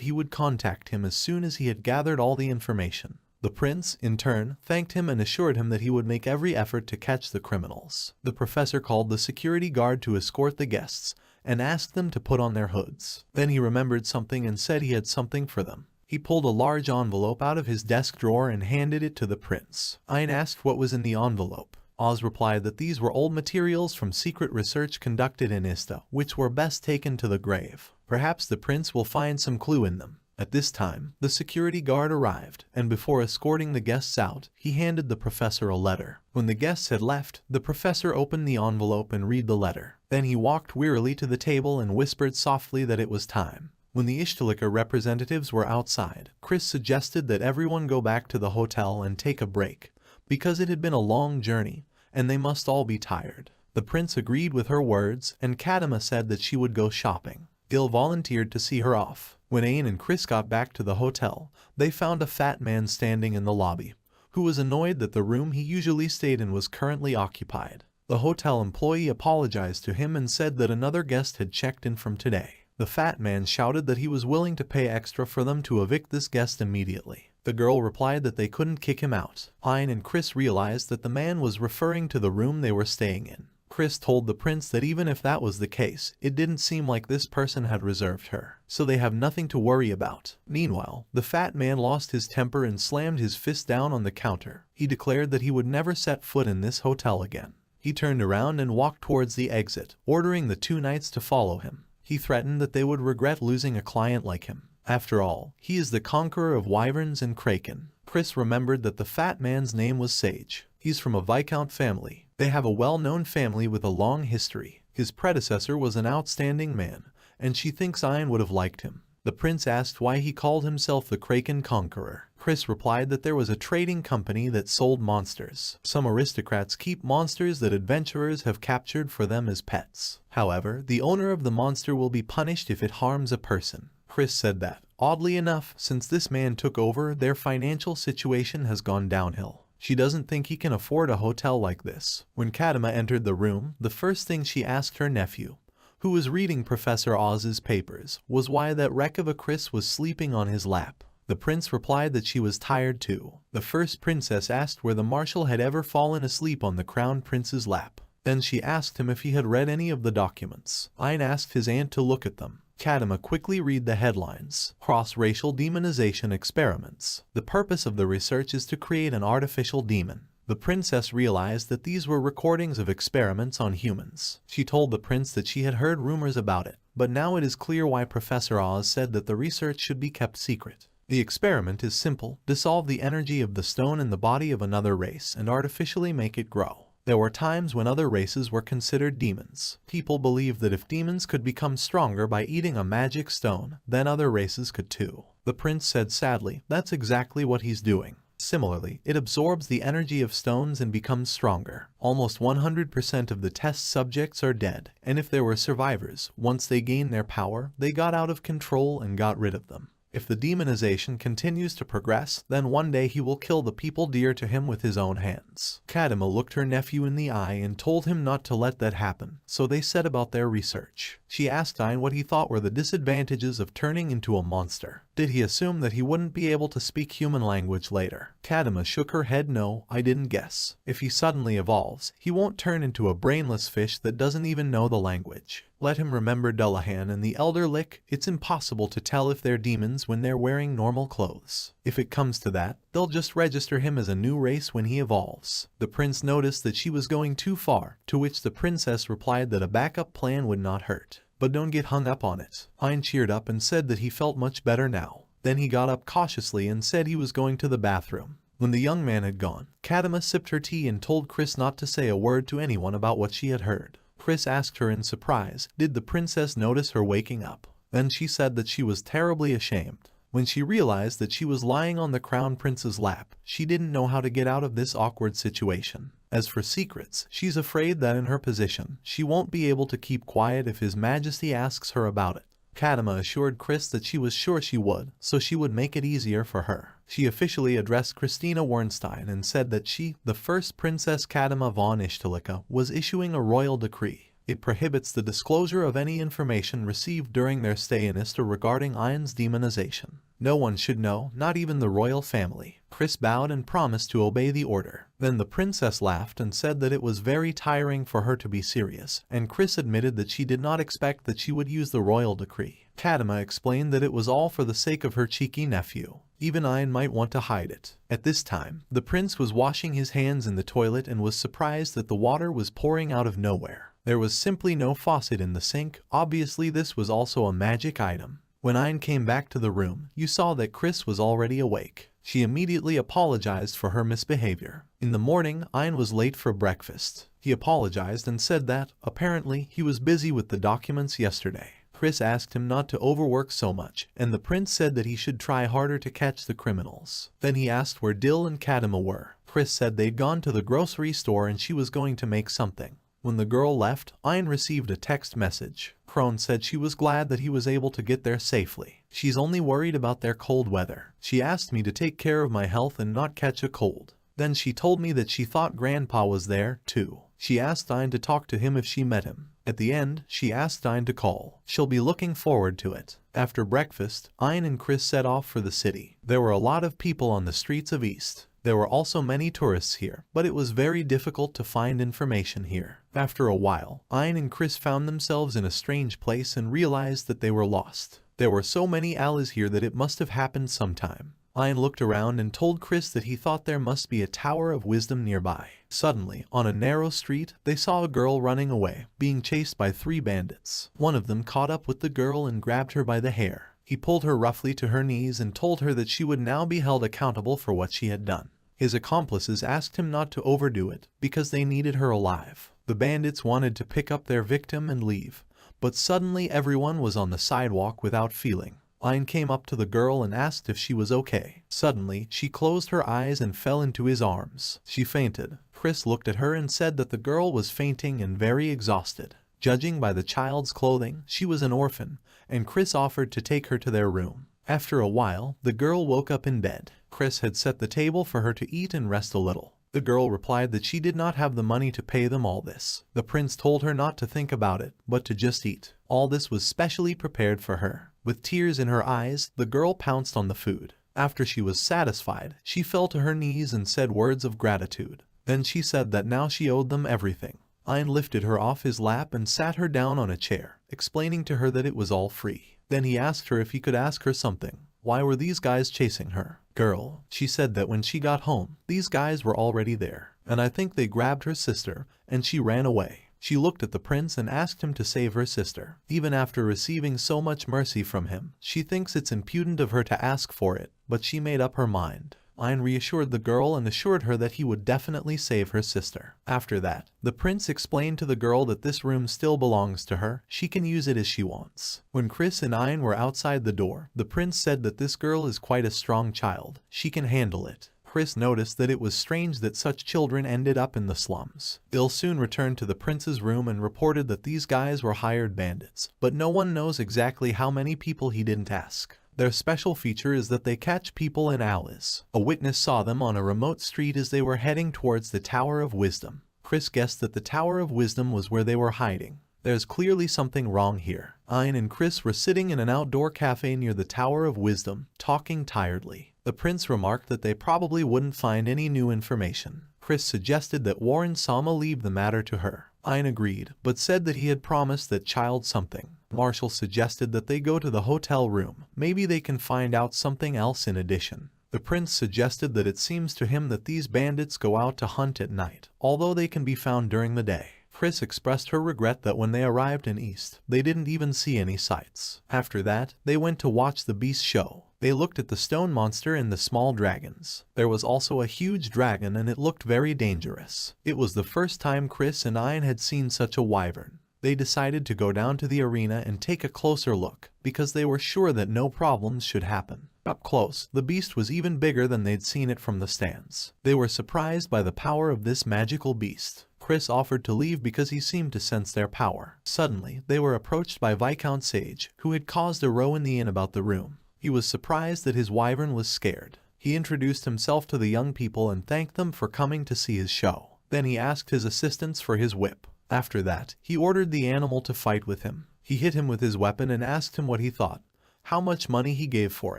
he would contact him as soon as he had gathered all the information. The prince, in turn, thanked him and assured him that he would make every effort to catch the criminals. The professor called the security guard to escort the guests and asked them to put on their hoods. Then he remembered something and said he had something for them. He pulled a large envelope out of his desk drawer and handed it to the prince. Ein asked what was in the envelope. Oz replied that these were old materials from secret research conducted in Ista, which were best taken to the grave. Perhaps the prince will find some clue in them. At this time, the security guard arrived, and before escorting the guests out, he handed the professor a letter. When the guests had left, the professor opened the envelope and read the letter. Then he walked wearily to the table and whispered softly that it was time. When the Ishtalika representatives were outside, Chris suggested that everyone go back to the hotel and take a break, because it had been a long journey, and they must all be tired. The prince agreed with her words, and Kadima said that she would go shopping. Gil volunteered to see her off. When Ayn and Chris got back to the hotel, they found a fat man standing in the lobby, who was annoyed that the room he usually stayed in was currently occupied. The hotel employee apologized to him and said that another guest had checked in from today. The fat man shouted that he was willing to pay extra for them to evict this guest immediately. The girl replied that they couldn't kick him out. Ayn and Chris realized that the man was referring to the room they were staying in. Chris told the prince that even if that was the case, it didn't seem like this person had reserved her, so they have nothing to worry about. Meanwhile, the fat man lost his temper and slammed his fist down on the counter. He declared that he would never set foot in this hotel again. He turned around and walked towards the exit, ordering the two knights to follow him. He threatened that they would regret losing a client like him. After all, he is the conqueror of wyverns and kraken. Chris remembered that the fat man's name was Sage. He's from a Viscount family. They have a well-known family with a long history. His predecessor was an outstanding man, and she thinks Ayn would have liked him. The prince asked why he called himself the Kraken Conqueror. Chris replied that there was a trading company that sold monsters. Some aristocrats keep monsters that adventurers have captured for them as pets. However, the owner of the monster will be punished if it harms a person. Chris said that, oddly enough, since this man took over, their financial situation has gone downhill. She doesn't think he can afford a hotel like this. When Kadima entered the room, the first thing she asked her nephew, who was reading Professor Oz's papers, was why that wreck of a Chris was sleeping on his lap. The prince replied that she was tired too. The first princess asked where the marshal had ever fallen asleep on the crown prince's lap. Then she asked him if he had read any of the documents. Ayn asked his aunt to look at them. Kadima quickly read the headlines. Cross-racial demonization experiments. The purpose of the research is to create an artificial demon. The princess realized that these were recordings of experiments on humans. She told the prince that she had heard rumors about it, but now it is clear why Professor Oz said that the research should be kept secret. The experiment is simple: dissolve the energy of the stone in the body of another race and artificially make it grow. There were times when other races were considered demons. People believed that if demons could become stronger by eating a magic stone, then other races could too. The prince said sadly, that's exactly what he's doing. Similarly, it absorbs the energy of stones and becomes stronger. Almost 100% of the test subjects are dead, and if there were survivors, once they gained their power, they got out of control and got rid of them. If the demonization continues to progress, then one day he will kill the people dear to him with his own hands. Kadima looked her nephew in the eye and told him not to let that happen, so they set about their research. She asked Ayn what he thought were the disadvantages of turning into a monster. Did he assume that he wouldn't be able to speak human language later? Kadima shook her head. No, I didn't guess. If he suddenly evolves, he won't turn into a brainless fish that doesn't even know the language. Let him remember Dullahan and the Elder Lick. It's impossible to tell if they're demons when they're wearing normal clothes. If it comes to that, they'll just register him as a new race when he evolves. The prince noticed that she was going too far, to which the princess replied that a backup plan would not hurt. But don't get hung up on it. Ayn cheered up and said that he felt much better now. Then he got up cautiously and said he was going to the bathroom. When the young man had gone, Kadima sipped her tea and told Chris not to say a word to anyone about what she had heard. Chris asked her in surprise, did the princess notice her waking up? Then she said that she was terribly ashamed. When she realized that she was lying on the crown prince's lap, she didn't know how to get out of this awkward situation. As for secrets, she's afraid that in her position, she won't be able to keep quiet if His Majesty asks her about it. Kadima assured Chris that she was sure she would, so she would make it easier for her. She officially addressed Christina Wernstein and said that she, the first Princess Kadima von Ishtalika, was issuing a royal decree. It prohibits the disclosure of any information received during their stay in Istar regarding Ayn's demonization. No one should know, not even the royal family. Chris bowed and promised to obey the order. Then the princess laughed and said that it was very tiring for her to be serious, and Chris admitted that she did not expect that she would use the royal decree. Kadima explained that it was all for the sake of her cheeky nephew. Even Ayn might want to hide it. At this time, the prince was washing his hands in the toilet and was surprised that the water was pouring out of nowhere. There was simply no faucet in the sink. Obviously this was also a magic item. When Ayn came back to the room, you saw that Chris was already awake. She immediately apologized for her misbehavior. In the morning, Ayn was late for breakfast. He apologized and said that, apparently, he was busy with the documents yesterday. Chris asked him not to overwork so much, and the prince said that he should try harder to catch the criminals. Then he asked where Dill and Kadima were. Chris said they'd gone to the grocery store and she was going to make something. When the girl left, Ayn received a text message. Crone said she was glad that he was able to get there safely. She's only worried about their cold weather. She asked me to take care of my health and not catch a cold. Then she told me that she thought Grandpa was there, too. She asked Ayn to talk to him if she met him. At the end, she asked Ayn to call. She'll be looking forward to it. After breakfast, Ayn and Chris set off for the city. There were a lot of people on the streets of East. There were also many tourists here, but it was very difficult to find information here. After a while, Ayn and Chris found themselves in a strange place and realized that they were lost. There were so many alleys here that it must have happened sometime. Ayn looked around and told Chris that he thought there must be a Tower of Wisdom nearby. Suddenly, on a narrow street, they saw a girl running away, being chased by 3 bandits. One of them caught up with the girl and grabbed her by the hair. He pulled her roughly to her knees and told her that she would now be held accountable for what she had done. His accomplices asked him not to overdo it, because they needed her alive. The bandits wanted to pick up their victim and leave, but suddenly everyone was on the sidewalk without feeling. Ayn came up to the girl and asked if she was okay. Suddenly, she closed her eyes and fell into his arms. She fainted. Chris looked at her and said that the girl was fainting and very exhausted. Judging by the child's clothing, she was an orphan, and Chris offered to take her to their room. After a while, the girl woke up in bed. Chris had set the table for her to eat and rest a little. The girl replied that she did not have the money to pay them all this. The prince told her not to think about it, but to just eat. All this was specially prepared for her. With tears in her eyes, the girl pounced on the food. After she was satisfied, she fell to her knees and said words of gratitude. Then she said that now she owed them everything. Ayn lifted her off his lap and sat her down on a chair, explaining to her that it was all free. Then he asked her if he could ask her something. Why were these guys chasing her? Girl, she said that when she got home, these guys were already there, and I think they grabbed her sister, and she ran away. She looked at the prince and asked him to save her sister. Even after receiving so much mercy from him, she thinks it's impudent of her to ask for it, but she made up her mind. Ayn reassured the girl and assured her that he would definitely save her sister. After that, the prince explained to the girl that this room still belongs to her. She can use it as she wants. When Chris and Ayn were outside the door, the prince said that this girl is quite a strong child. She can handle it. Chris noticed that it was strange that such children ended up in the slums. Bill soon returned to the prince's room and reported that these guys were hired bandits, but no one knows exactly how many people he didn't ask. Their special feature is that they catch people in alleys. A witness saw them on a remote street as they were heading towards the Tower of Wisdom. Chris guessed that the Tower of Wisdom was where they were hiding. There's clearly something wrong here. Ian and Chris were sitting in an outdoor cafe near the Tower of Wisdom, talking tiredly. The prince remarked that they probably wouldn't find any new information. Chris suggested that Warren Sama leave the matter to her. Ian agreed, but said that he had promised that child something. Marshall suggested that they go to the hotel room. Maybe they can find out something else in addition. The prince suggested that it seems to him that these bandits go out to hunt at night, although they can be found during the day. Chris expressed her regret that when they arrived in East, they didn't even see any sights. After that, they went to watch the beast show. They looked at the stone monster and the small dragons. There was also a huge dragon and it looked very dangerous. It was the first time Chris and Ian had seen such a wyvern. They decided to go down to the arena and take a closer look, because they were sure that no problems should happen. Up close, the beast was even bigger than they'd seen it from the stands. They were surprised by the power of this magical beast. Chris offered to leave because he seemed to sense their power. Suddenly, they were approached by Viscount Sage, who had caused a row in the inn about the room. He was surprised that his wyvern was scared. He introduced himself to the young people and thanked them for coming to see his show. Then he asked his assistants for his whip. After that, he ordered the animal to fight with him. He hit him with his weapon and asked him what he thought, how much money he gave for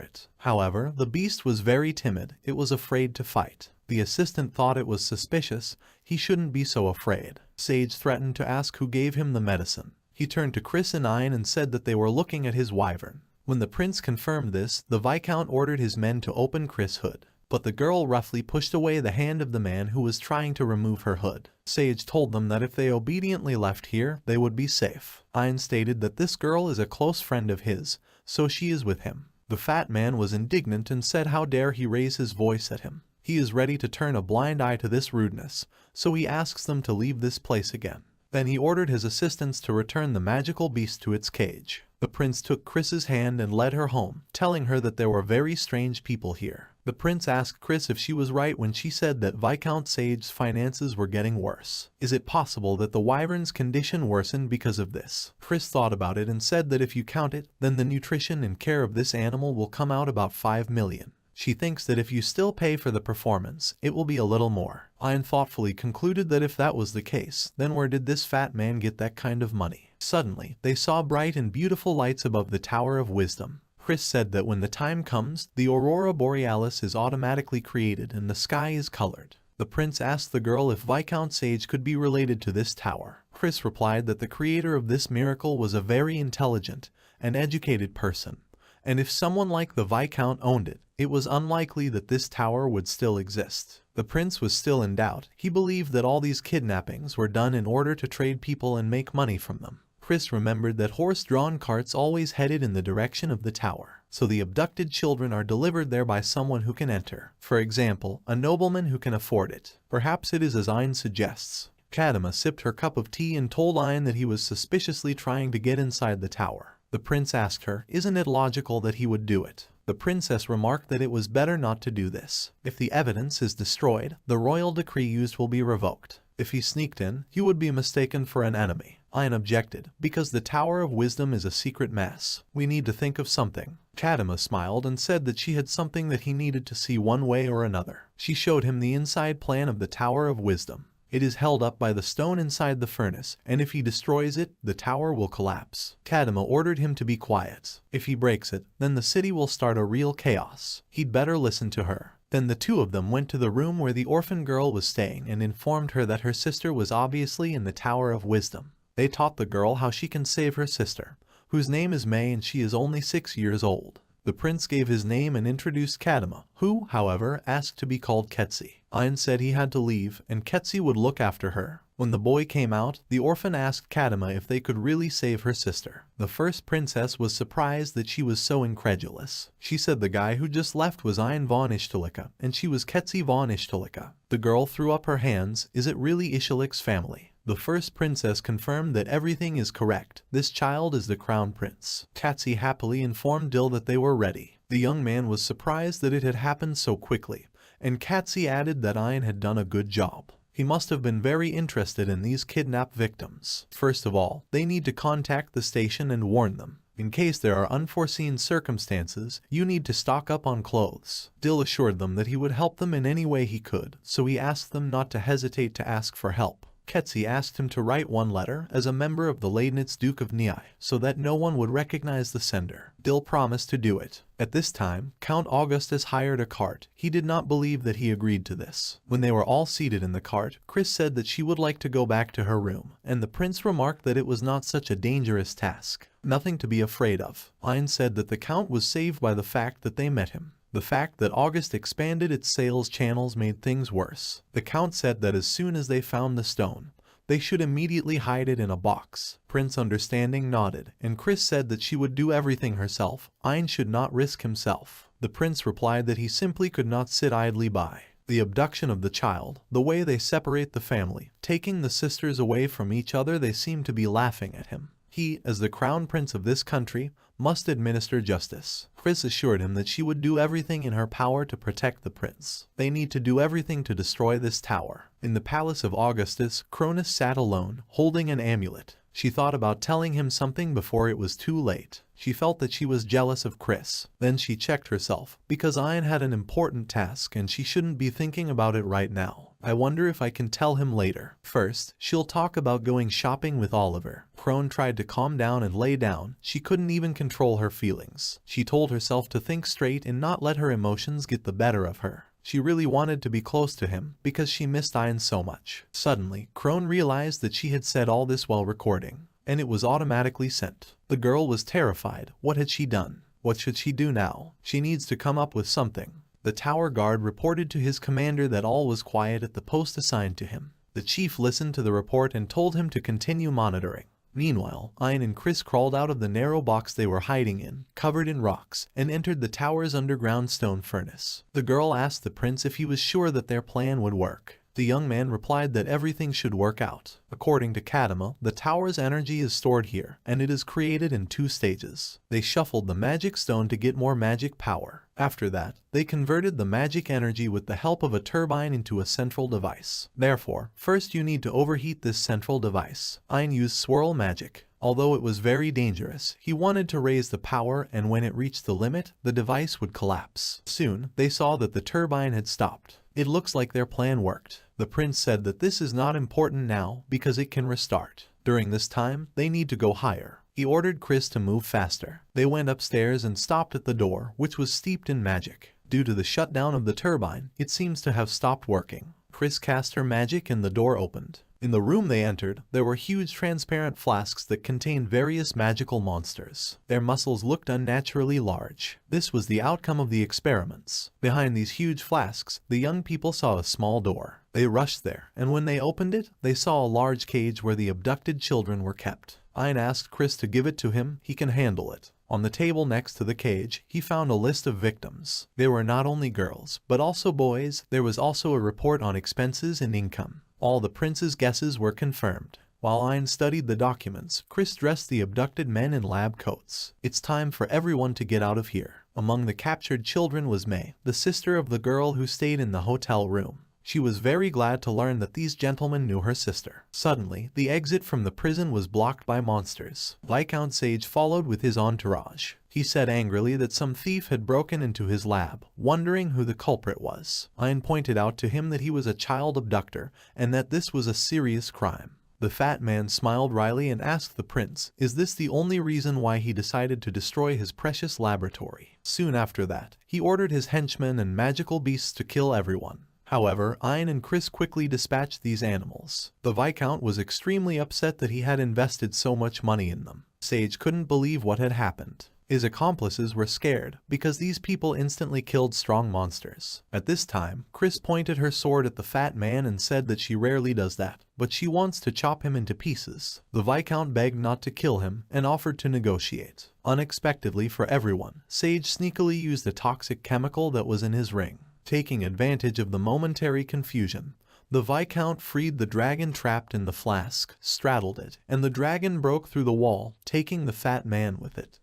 it. However, the beast was very timid. It was afraid to fight. The assistant thought it was suspicious. He shouldn't be so afraid. Sage threatened to ask who gave him the medicine. He turned to Chris and Ian and said that they were looking at his wyvern. When the prince confirmed this, the Viscount ordered his men to open Chris' hood. But the girl roughly pushed away the hand of the man who was trying to remove her hood. Sage told them that if they obediently left here, they would be safe. Ian stated that this girl is a close friend of his, so she is with him. The fat man was indignant and said how dare he raise his voice at him. He is ready to turn a blind eye to this rudeness, so he asks them to leave this place again. Then he ordered his assistants to return the magical beast to its cage. The prince took Chris's hand and led her home, telling her that there were very strange people here. The prince asked Chris if she was right when she said that Viscount Sage's finances were getting worse. Is it possible that the wyvern's condition worsened because of this? Chris thought about it and said that if you count it, then the nutrition and care of this animal will come out about 5 million. She thinks that if you still pay for the performance, it will be a little more. Ian thoughtfully concluded that if that was the case, then where did this fat man get that kind of money? Suddenly, they saw bright and beautiful lights above the Tower of Wisdom. Chris said that when the time comes, the aurora borealis is automatically created and the sky is colored. The prince asked the girl if Viscount Sage could be related to this tower. Chris replied that the creator of this miracle was a very intelligent and educated person, and if someone like the Viscount owned it, it was unlikely that this tower would still exist. The prince was still in doubt. He believed that all these kidnappings were done in order to trade people and make money from them. Chris remembered that horse-drawn carts always headed in the direction of the tower, so the abducted children are delivered there by someone who can enter. For example, a nobleman who can afford it. Perhaps it is as Ian suggests. Kadima sipped her cup of tea and told Ian that he was suspiciously trying to get inside the tower. The prince asked her, isn't it logical that he would do it? The princess remarked that it was better not to do this. If the evidence is destroyed, the royal decree used will be revoked. If he sneaked in, he would be mistaken for an enemy. Ian objected, because the Tower of Wisdom is a secret mass. We need to think of something. Kadima smiled and said that she had something that he needed to see one way or another. She showed him the inside plan of the Tower of Wisdom. It is held up by the stone inside the furnace, and if he destroys it, the tower will collapse. Kadima ordered him to be quiet. If he breaks it, then the city will start a real chaos. He'd better listen to her. Then the two of them went to the room where the orphan girl was staying and informed her that her sister was obviously in the Tower of Wisdom. They taught the girl how she can save her sister, whose name is May and she is only 6 years old. The prince gave his name and introduced Kadima, who, however, asked to be called Ketsi. Ian said he had to leave, and Ketsi would look after her. When the boy came out, the orphan asked Kadima if they could really save her sister. The first princess was surprised that she was so incredulous. She said the guy who just left was Ian von Ishtalika, and she was Ketsi von Ishtalika. The girl threw up her hands. Is it really Ishalik's family? The first princess confirmed that everything is correct. This child is the crown prince. Ketsi happily informed Dil that they were ready. The young man was surprised that it had happened so quickly, and Ketsi added that Ian had done a good job. He must have been very interested in these kidnapped victims. First of all, they need to contact the station and warn them. In case there are unforeseen circumstances, you need to stock up on clothes. Dill assured them that he would help them in any way he could, so he asked them not to hesitate to ask for help. Ketsi asked him to write one letter as a member of the Leibniz Duke of Niai, so that no one would recognize the sender. Dill promised to do it. At this time, Count Augustus hired a cart. He did not believe that he agreed to this. When they were all seated in the cart, Chris said that she would like to go back to her room, and the prince remarked that it was not such a dangerous task. Nothing to be afraid of. Ein said that the count was saved by the fact that they met him. The fact that August expanded its sales channels made things worse. The count said that as soon as they found the stone, they should immediately hide it in a box. Prince understanding nodded, and Chris said that she would do everything herself. Ein should not risk himself. The prince replied that he simply could not sit idly by. The abduction of the child, the way they separate the family, taking the sisters away from each other, they seem to be laughing at him. He, as the crown prince of this country, must administer justice. Chris assured him that she would do everything in her power to protect the prince. They need to do everything to destroy this tower. In the palace of Augustus, Cronus sat alone, holding an amulet. She thought about telling him something before it was too late. She felt that she was jealous of Chris. Then she checked herself, because Ian had an important task and she shouldn't be thinking about it right now. I wonder if I can tell him later. First, she'll talk about going shopping with Oliver. Crone tried to calm down and lay down. She couldn't even control her feelings. She told herself to think straight and not let her emotions get the better of her. She really wanted to be close to him because she missed Ian so much. Suddenly, Crone realized that she had said all this while recording, and it was automatically sent. The girl was terrified. What had she done? What should she do now? She needs to come up with something. The tower guard reported to his commander that all was quiet at the post assigned to him. The chief listened to the report and told him to continue monitoring. Meanwhile, Ian and Chris crawled out of the narrow box they were hiding in, covered in rocks, and entered the tower's underground stone furnace. The girl asked the prince if he was sure that their plan would work. The young man replied that everything should work out. According to Kadima, the tower's energy is stored here, and it is created in 2 stages. They shuffled the magic stone to get more magic power. After that, they converted the magic energy with the help of a turbine into a central device. Therefore, first you need to overheat this central device. Ian used swirl magic. Although it was very dangerous, he wanted to raise the power, and when it reached the limit, the device would collapse. Soon, they saw that the turbine had stopped. It looks like their plan worked. The prince said that this is not important now because it can restart. During this time, they need to go higher. He ordered Chris to move faster. They went upstairs and stopped at the door, which was steeped in magic. Due to the shutdown of the turbine, it seems to have stopped working. Chris cast her magic and the door opened. In the room they entered, there were huge transparent flasks that contained various magical monsters. Their muscles looked unnaturally large. This was the outcome of the experiments. Behind these huge flasks, the young people saw a small door. They rushed there, and when they opened it, they saw a large cage where the abducted children were kept. Ian asked Chris to give it to him. He can handle it. On the table next to the cage, he found a list of victims. They were not only girls, but also boys. There was also a report on expenses and income. All the prince's guesses were confirmed. While Ian studied the documents, Chris dressed the abducted men in lab coats. It's time for everyone to get out of here. Among the captured children was May, the sister of the girl who stayed in the hotel room. She was very glad to learn that these gentlemen knew her sister. Suddenly, the exit from the prison was blocked by monsters. Viscount Sage followed with his entourage. He said angrily that some thief had broken into his lab, wondering who the culprit was. Ian pointed out to him that he was a child abductor and that this was a serious crime. The fat man smiled wryly and asked the prince, is this the only reason why he decided to destroy his precious laboratory? Soon after that, he ordered his henchmen and magical beasts to kill everyone. However, Ian and Chris quickly dispatched these animals. The Viscount was extremely upset that he had invested so much money in them. Sage couldn't believe what had happened. His accomplices were scared because these people instantly killed strong monsters. At this time, Chris pointed her sword at the fat man and said that she rarely does that, but she wants to chop him into pieces. The Viscount begged not to kill him and offered to negotiate. Unexpectedly for everyone, Sage sneakily used a toxic chemical that was in his ring. Taking advantage of the momentary confusion, the Viscount freed the dragon trapped in the flask, straddled it, and the dragon broke through the wall, taking the fat man with it.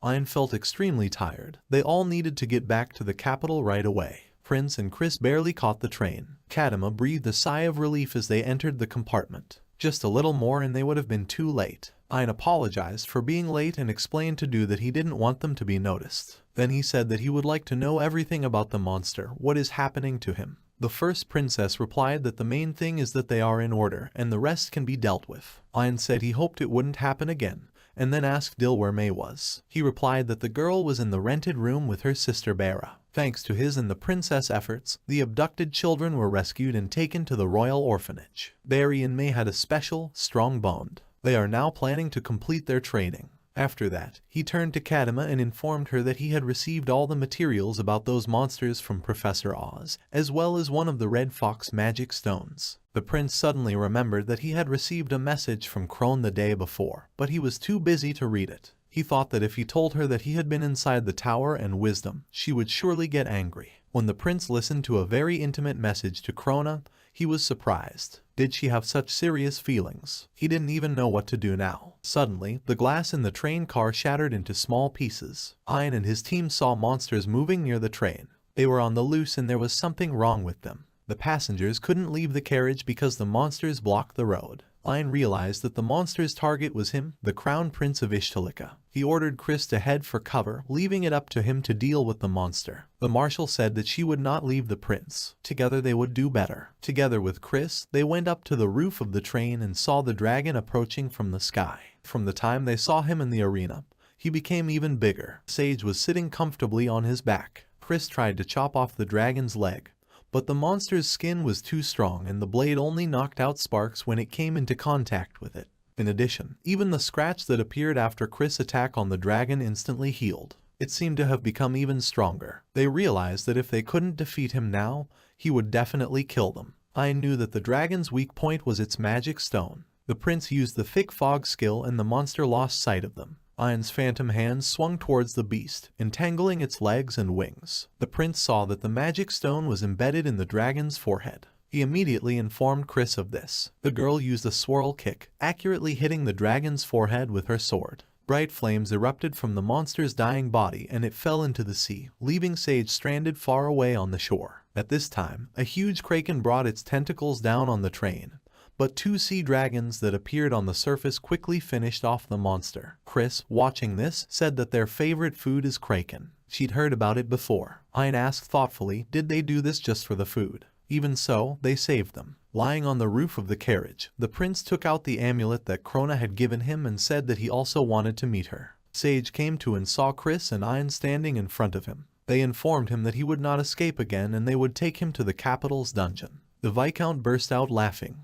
Ian felt extremely tired. They all needed to get back to the capital right away. Prince and Chris barely caught the train. Kadima breathed a sigh of relief as they entered the compartment. Just a little more and they would have been too late. Ian apologized for being late and explained to Do that he didn't want them to be noticed. Then he said that he would like to know everything about the monster, what is happening to him. The first princess replied that the main thing is that they are in order and the rest can be dealt with. Ian said he hoped it wouldn't happen again, and then asked Dil where May was. He replied that the girl was in the rented room with her sister Bera. Thanks to his and the princess' efforts, the abducted children were rescued and taken to the royal orphanage. Barry and May had a special, strong bond. They are now planning to complete their training. After that, he turned to Kadima and informed her that he had received all the materials about those monsters from Professor Oz, as well as one of the Red Fox magic stones. The prince suddenly remembered that he had received a message from Crone the day before, but he was too busy to read it. He thought that if he told her that he had been inside the tower and wisdom, she would surely get angry. When the prince listened to a very intimate message to Crona, he was surprised. Did she have such serious feelings? He didn't even know what to do now. Suddenly, the glass in the train car shattered into small pieces. Ian and his team saw monsters moving near the train. They were on the loose and there was something wrong with them. The passengers couldn't leave the carriage because the monsters blocked the road. Ian realized that the monster's target was him, the Crown Prince of Ishtalika. He ordered Chris to head for cover, leaving it up to him to deal with the monster. The marshal said that she would not leave the prince. Together they would do better. Together with Chris, they went up to the roof of the train and saw the dragon approaching from the sky. From the time they saw him in the arena, he became even bigger. Sage was sitting comfortably on his back. Chris tried to chop off the dragon's leg, but the monster's skin was too strong and the blade only knocked out sparks when it came into contact with it. In addition, even the scratch that appeared after Chris' attack on the dragon instantly healed. It seemed to have become even stronger. They realized that if they couldn't defeat him now, he would definitely kill them. I knew that the dragon's weak point was its magic stone. The prince used the thick fog skill and the monster lost sight of them. Ian's phantom hands swung towards the beast, entangling its legs and wings. The prince saw that the magic stone was embedded in the dragon's forehead. He immediately informed Chris of this. The girl used a swirl kick, accurately hitting the dragon's forehead with her sword. Bright flames erupted from the monster's dying body and it fell into the sea, leaving Sage stranded far away on the shore. At this time, a huge kraken brought its tentacles down on the train, but two sea dragons that appeared on the surface quickly finished off the monster. Chris, watching this, said that their favorite food is kraken. She'd heard about it before. Ian asked thoughtfully, did they do this just for the food? Even so, they saved them. Lying on the roof of the carriage, the prince took out the amulet that Crona had given him and said that he also wanted to meet her. Sage came to and saw Chris and Ian standing in front of him. They informed him that he would not escape again and they would take him to the capital's dungeon. The Viscount burst out laughing.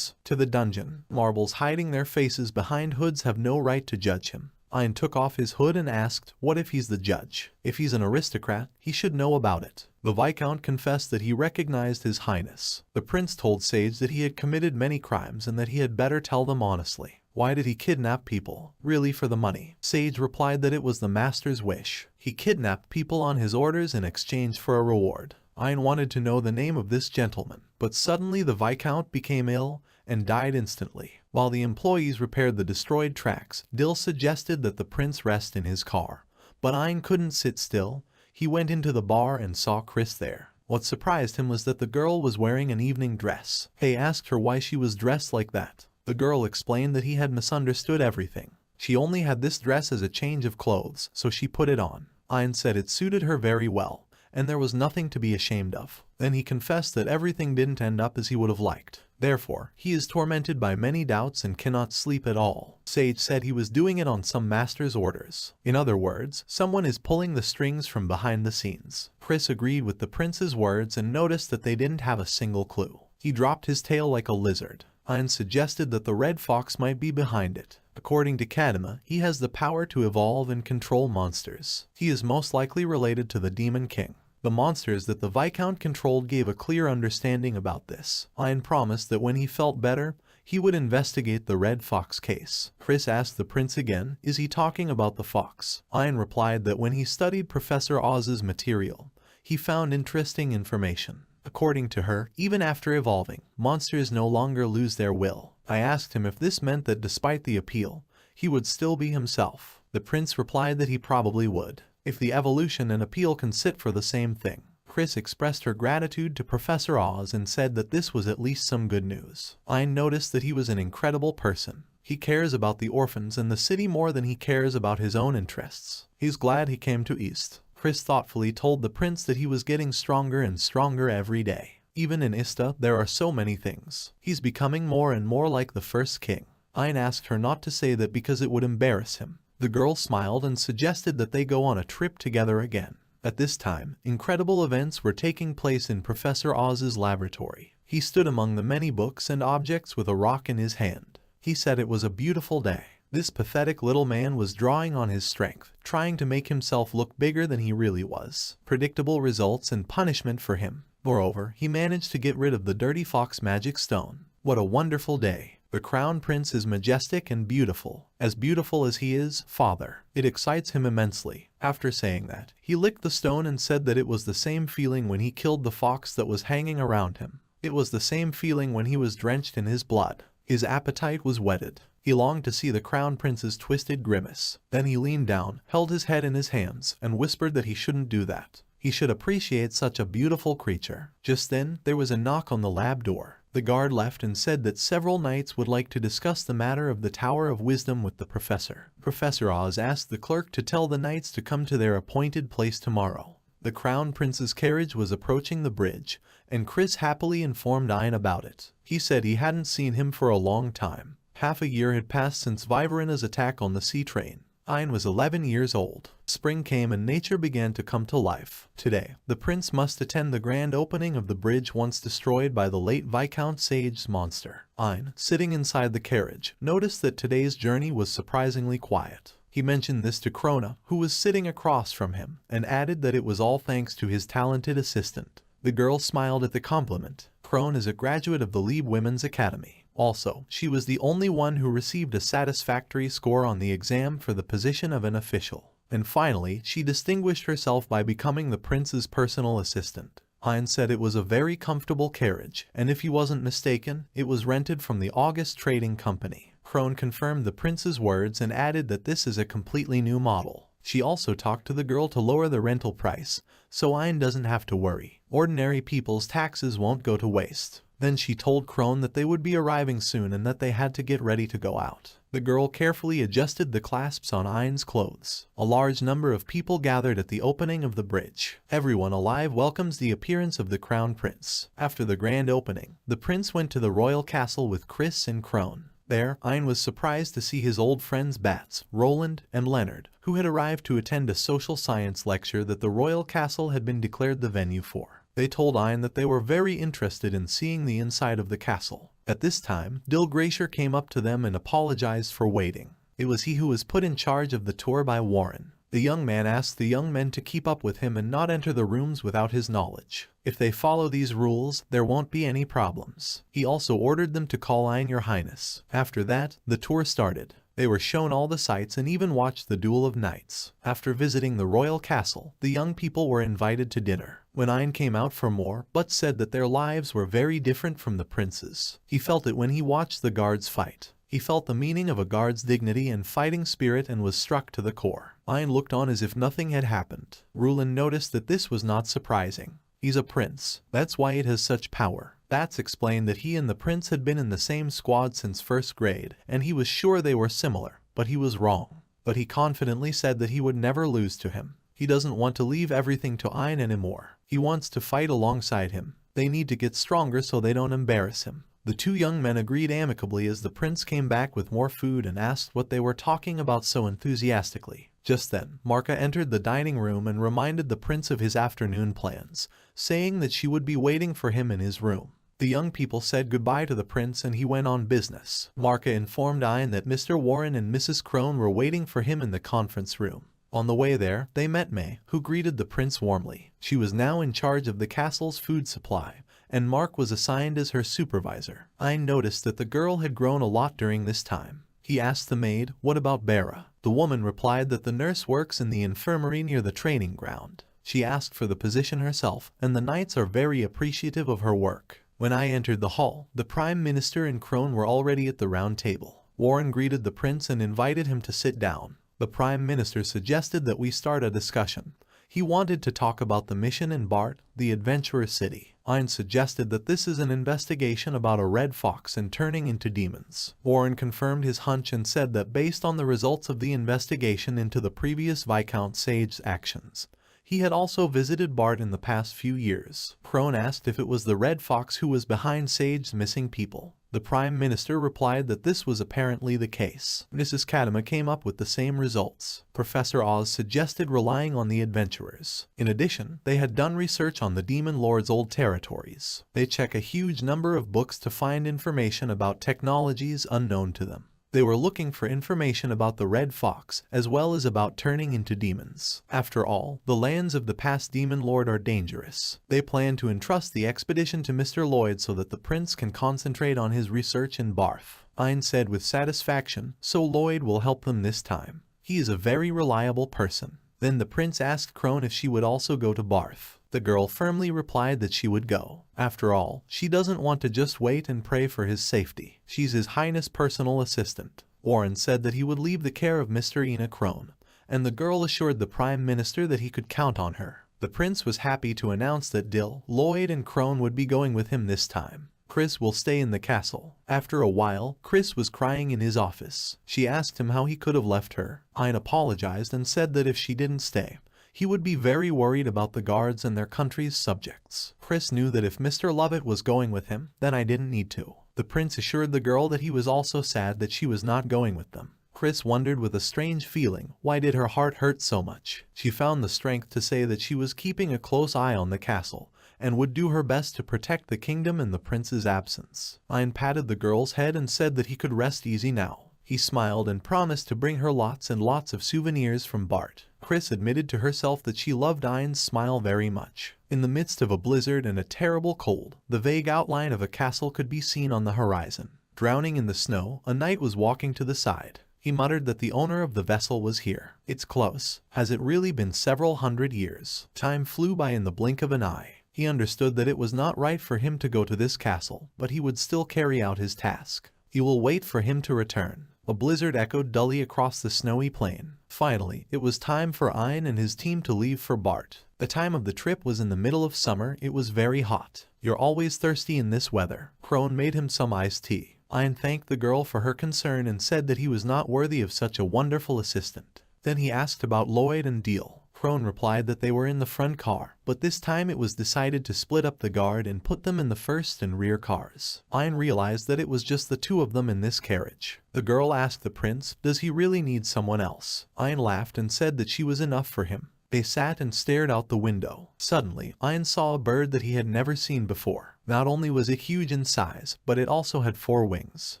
To the dungeon. Marbles hiding their faces behind hoods have no right to judge him. Ian took off his hood and asked, what if he's the judge? If he's an aristocrat, he should know about it. The Viscount confessed that he recognized his highness. The prince told Sage that he had committed many crimes and that he had better tell them honestly. Why did he kidnap people? Really for the money? Sage replied that it was the master's wish. He kidnapped people on his orders in exchange for a reward. Ian wanted to know the name of this gentleman, but suddenly the Viscount became ill and died instantly. While the employees repaired the destroyed tracks, Dill suggested that the prince rest in his car. But Ian couldn't sit still. He went into the bar and saw Chris there. What surprised him was that the girl was wearing an evening dress. He asked her why she was dressed like that. The girl explained that he had misunderstood everything. She only had this dress as a change of clothes, so she put it on. Ian said it suited her very well, and there was nothing to be ashamed of. Then he confessed that everything didn't end up as he would have liked. Therefore, he is tormented by many doubts and cannot sleep at all. Sage said he was doing it on some master's orders. In other words, someone is pulling the strings from behind the scenes. Chris agreed with the prince's words and noticed that they didn't have a single clue. He dropped his tail like a lizard. Ian suggested that the Red Fox might be behind it. According to Kadima, he has the power to evolve and control monsters. He is most likely related to the Demon King. The monsters that the Viscount controlled gave a clear understanding about this. Ian promised that when he felt better, he would investigate the Red Fox case. Chris asked the prince again, is he talking about the fox? Ian replied that when he studied Professor Oz's material, he found interesting information. According to her, even after evolving, monsters no longer lose their will. I asked him if this meant that despite the appeal, he would still be himself. The prince replied that he probably would, if the evolution and appeal can sit for the same thing. Chris expressed her gratitude to Professor Oz and said that this was at least some good news. Ayn noticed that he was an incredible person. He cares about the orphans and the city more than he cares about his own interests. He's glad he came to East. Chris thoughtfully told the prince that he was getting stronger and stronger every day. Even in Ista, there are so many things. He's becoming more and more like the first king. Ayn asked her not to say that because it would embarrass him. The girl smiled and suggested that they go on a trip together again. At this time, incredible events were taking place in Professor Oz's laboratory. He stood among the many books and objects with a rock in his hand. He said it was a beautiful day. This pathetic little man was drawing on his strength, trying to make himself look bigger than he really was. Predictable results and punishment for him. Moreover, he managed to get rid of the dirty fox magic stone. What a wonderful day. The crown prince is majestic and beautiful. As beautiful as he is, father. It excites him immensely. After saying that, he licked the stone and said that it was the same feeling when he killed the fox that was hanging around him. It was the same feeling when he was drenched in his blood. His appetite was whetted. He longed to see the crown prince's twisted grimace. Then he leaned down, held his head in his hands, and whispered that he shouldn't do that. He should appreciate such a beautiful creature. Just then, there was a knock on the lab door. The guard left and said that several knights would like to discuss the matter of the Tower of Wisdom with the professor. Professor Oz asked the clerk to tell the knights to come to their appointed place tomorrow. The crown prince's carriage was approaching the bridge, and Chris happily informed Ayn about it. He said he hadn't seen him for a long time. Half a year had passed since Viverina's attack on the sea train. Ayn was 11 years old. Spring came and nature began to come to life. Today, the prince must attend the grand opening of the bridge once destroyed by the late Viscount Sage's monster. Ayn, sitting inside the carriage, noticed that today's journey was surprisingly quiet. He mentioned this to Krona, who was sitting across from him, and added that it was all thanks to his talented assistant. The girl smiled at the compliment. Krona is a graduate of the Lieb Women's Academy. Also, she was the only one who received a satisfactory score on the exam for the position of an official. And finally, she distinguished herself by becoming the prince's personal assistant. Ayn said it was a very comfortable carriage, and if he wasn't mistaken, it was rented from the August Trading Company. Krona confirmed the prince's words and added that this is a completely new model. She also talked to the girl to lower the rental price, so Ayn doesn't have to worry. Ordinary people's taxes won't go to waste. Then she told Krona that they would be arriving soon and that they had to get ready to go out. The girl carefully adjusted the clasps on Ayn's clothes. A large number of people gathered at the opening of the bridge. Everyone alive welcomes the appearance of the crown prince. After the grand opening, the prince went to the royal castle with Chris and Krona. There, Ayn was surprised to see his old friends Bats, Roland, and Leonard, who had arrived to attend a social science lecture that the royal castle had been declared the venue for. They told Ayn that they were very interested in seeing the inside of the castle. At this time, Dill Glacier came up to them and apologized for waiting. It was he who was put in charge of the tour by Warren. The young man asked the young men to keep up with him and not enter the rooms without his knowledge. If they follow these rules, there won't be any problems. He also ordered them to call Ayn Your Highness. After that, the tour started. They were shown all the sights and even watched the Duel of Knights. After visiting the royal castle, the young people were invited to dinner. When Ayn came out for more, but said that their lives were very different from the prince's. He felt it when he watched the guards fight. He felt the meaning of a guard's dignity and fighting spirit and was struck to the core. Ayn looked on as if nothing had happened. Rulin noticed that this was not surprising. He's a prince. That's why it has such power. Bats explained that he and the prince had been in the same squad since first grade, and he was sure they were similar, but he was wrong. But he confidently said that he would never lose to him. He doesn't want to leave everything to Ayn anymore. He wants to fight alongside him. They need to get stronger so they don't embarrass him. The two young men agreed amicably as the prince came back with more food and asked what they were talking about so enthusiastically. Just then, Marka entered the dining room and reminded the prince of his afternoon plans, saying that she would be waiting for him in his room. The young people said goodbye to the prince and he went on business. Marka informed Ayn that Mr. Warren and Mrs. Krona were waiting for him in the conference room. On the way there, they met May, who greeted the prince warmly. She was now in charge of the castle's food supply, and Mark was assigned as her supervisor. Ayn noticed that the girl had grown a lot during this time. He asked the maid, "What about Bera?" The woman replied that the nurse works in the infirmary near the training ground. She asked for the position herself, and the knights are very appreciative of her work. When I entered the hall, the Prime Minister and Krona were already at the round table. Warren greeted the prince and invited him to sit down. The Prime Minister suggested that we start a discussion. He wanted to talk about the mission in Bart, the adventurer city. Ein suggested that this is an investigation about a red fox and turning into demons. Warren confirmed his hunch and said that based on the results of the investigation into the previous Viscount Sage's actions, he had also visited Bart in the past few years. Crone asked if it was the red fox who was behind Sage's missing people. The Prime Minister replied that this was apparently the case. Mrs. Kadama came up with the same results. Professor Oz suggested relying on the adventurers. In addition, they had done research on the Demon Lord's old territories. They check a huge number of books to find information about technologies unknown to them. They were looking for information about the Red Fox, as well as about turning into demons. After all, the lands of the past Demon Lord are dangerous. They plan to entrust the expedition to Mr. Lloyd so that the prince can concentrate on his research in Barth. Ein said with satisfaction, so Lloyd will help them this time. He is a very reliable person. Then the prince asked Crone if she would also go to Barth. The girl firmly replied that she would go. After all, she doesn't want to just wait and pray for his safety. She's His Highness' personal assistant. Warren said that he would leave the care of Mr. Ina Crone, and the girl assured the Prime Minister that he could count on her. The prince was happy to announce that Dill, Lloyd and Crone would be going with him this time. Chris will stay in the castle. After a while, Chris was crying in his office. She asked him how he could have left her. Ein apologized and said that if she didn't stay, he would be very worried about the guards and their country's subjects. Chris knew that if Mr. Lovett was going with him, then I didn't need to. The prince assured the girl that he was also sad that she was not going with them. Chris wondered with a strange feeling, why did her heart hurt so much? She found the strength to say that she was keeping a close eye on the castle, and would do her best to protect the kingdom in the prince's absence. Ein patted the girl's head and said that he could rest easy now. He smiled and promised to bring her lots and lots of souvenirs from Bart. Chris admitted to herself that she loved Ein's smile very much. In the midst of a blizzard and a terrible cold, the vague outline of a castle could be seen on the horizon. Drowning in the snow, a knight was walking to the side. He muttered that the owner of the vessel was here. It's close. Has it really been several hundred years? Time flew by in the blink of an eye. He understood that it was not right for him to go to this castle, but he would still carry out his task. He will wait for him to return. A blizzard echoed dully across the snowy plain. Finally, it was time for Ein and his team to leave for Bart. The time of the trip was in the middle of summer. It was very hot. You're always thirsty in this weather. Crone made him some iced tea. Ein thanked the girl for her concern and said that he was not worthy of such a wonderful assistant. Then he asked about Lloyd and Deal. Crone replied that they were in the front car, but this time it was decided to split up the guard and put them in the first and rear cars. Ein realized that it was just the two of them in this carriage. The girl asked the prince, does he really need someone else? Ein laughed and said that she was enough for him. They sat and stared out the window. Suddenly, Ein saw a bird that he had never seen before. Not only was it huge in size, but it also had 4 wings.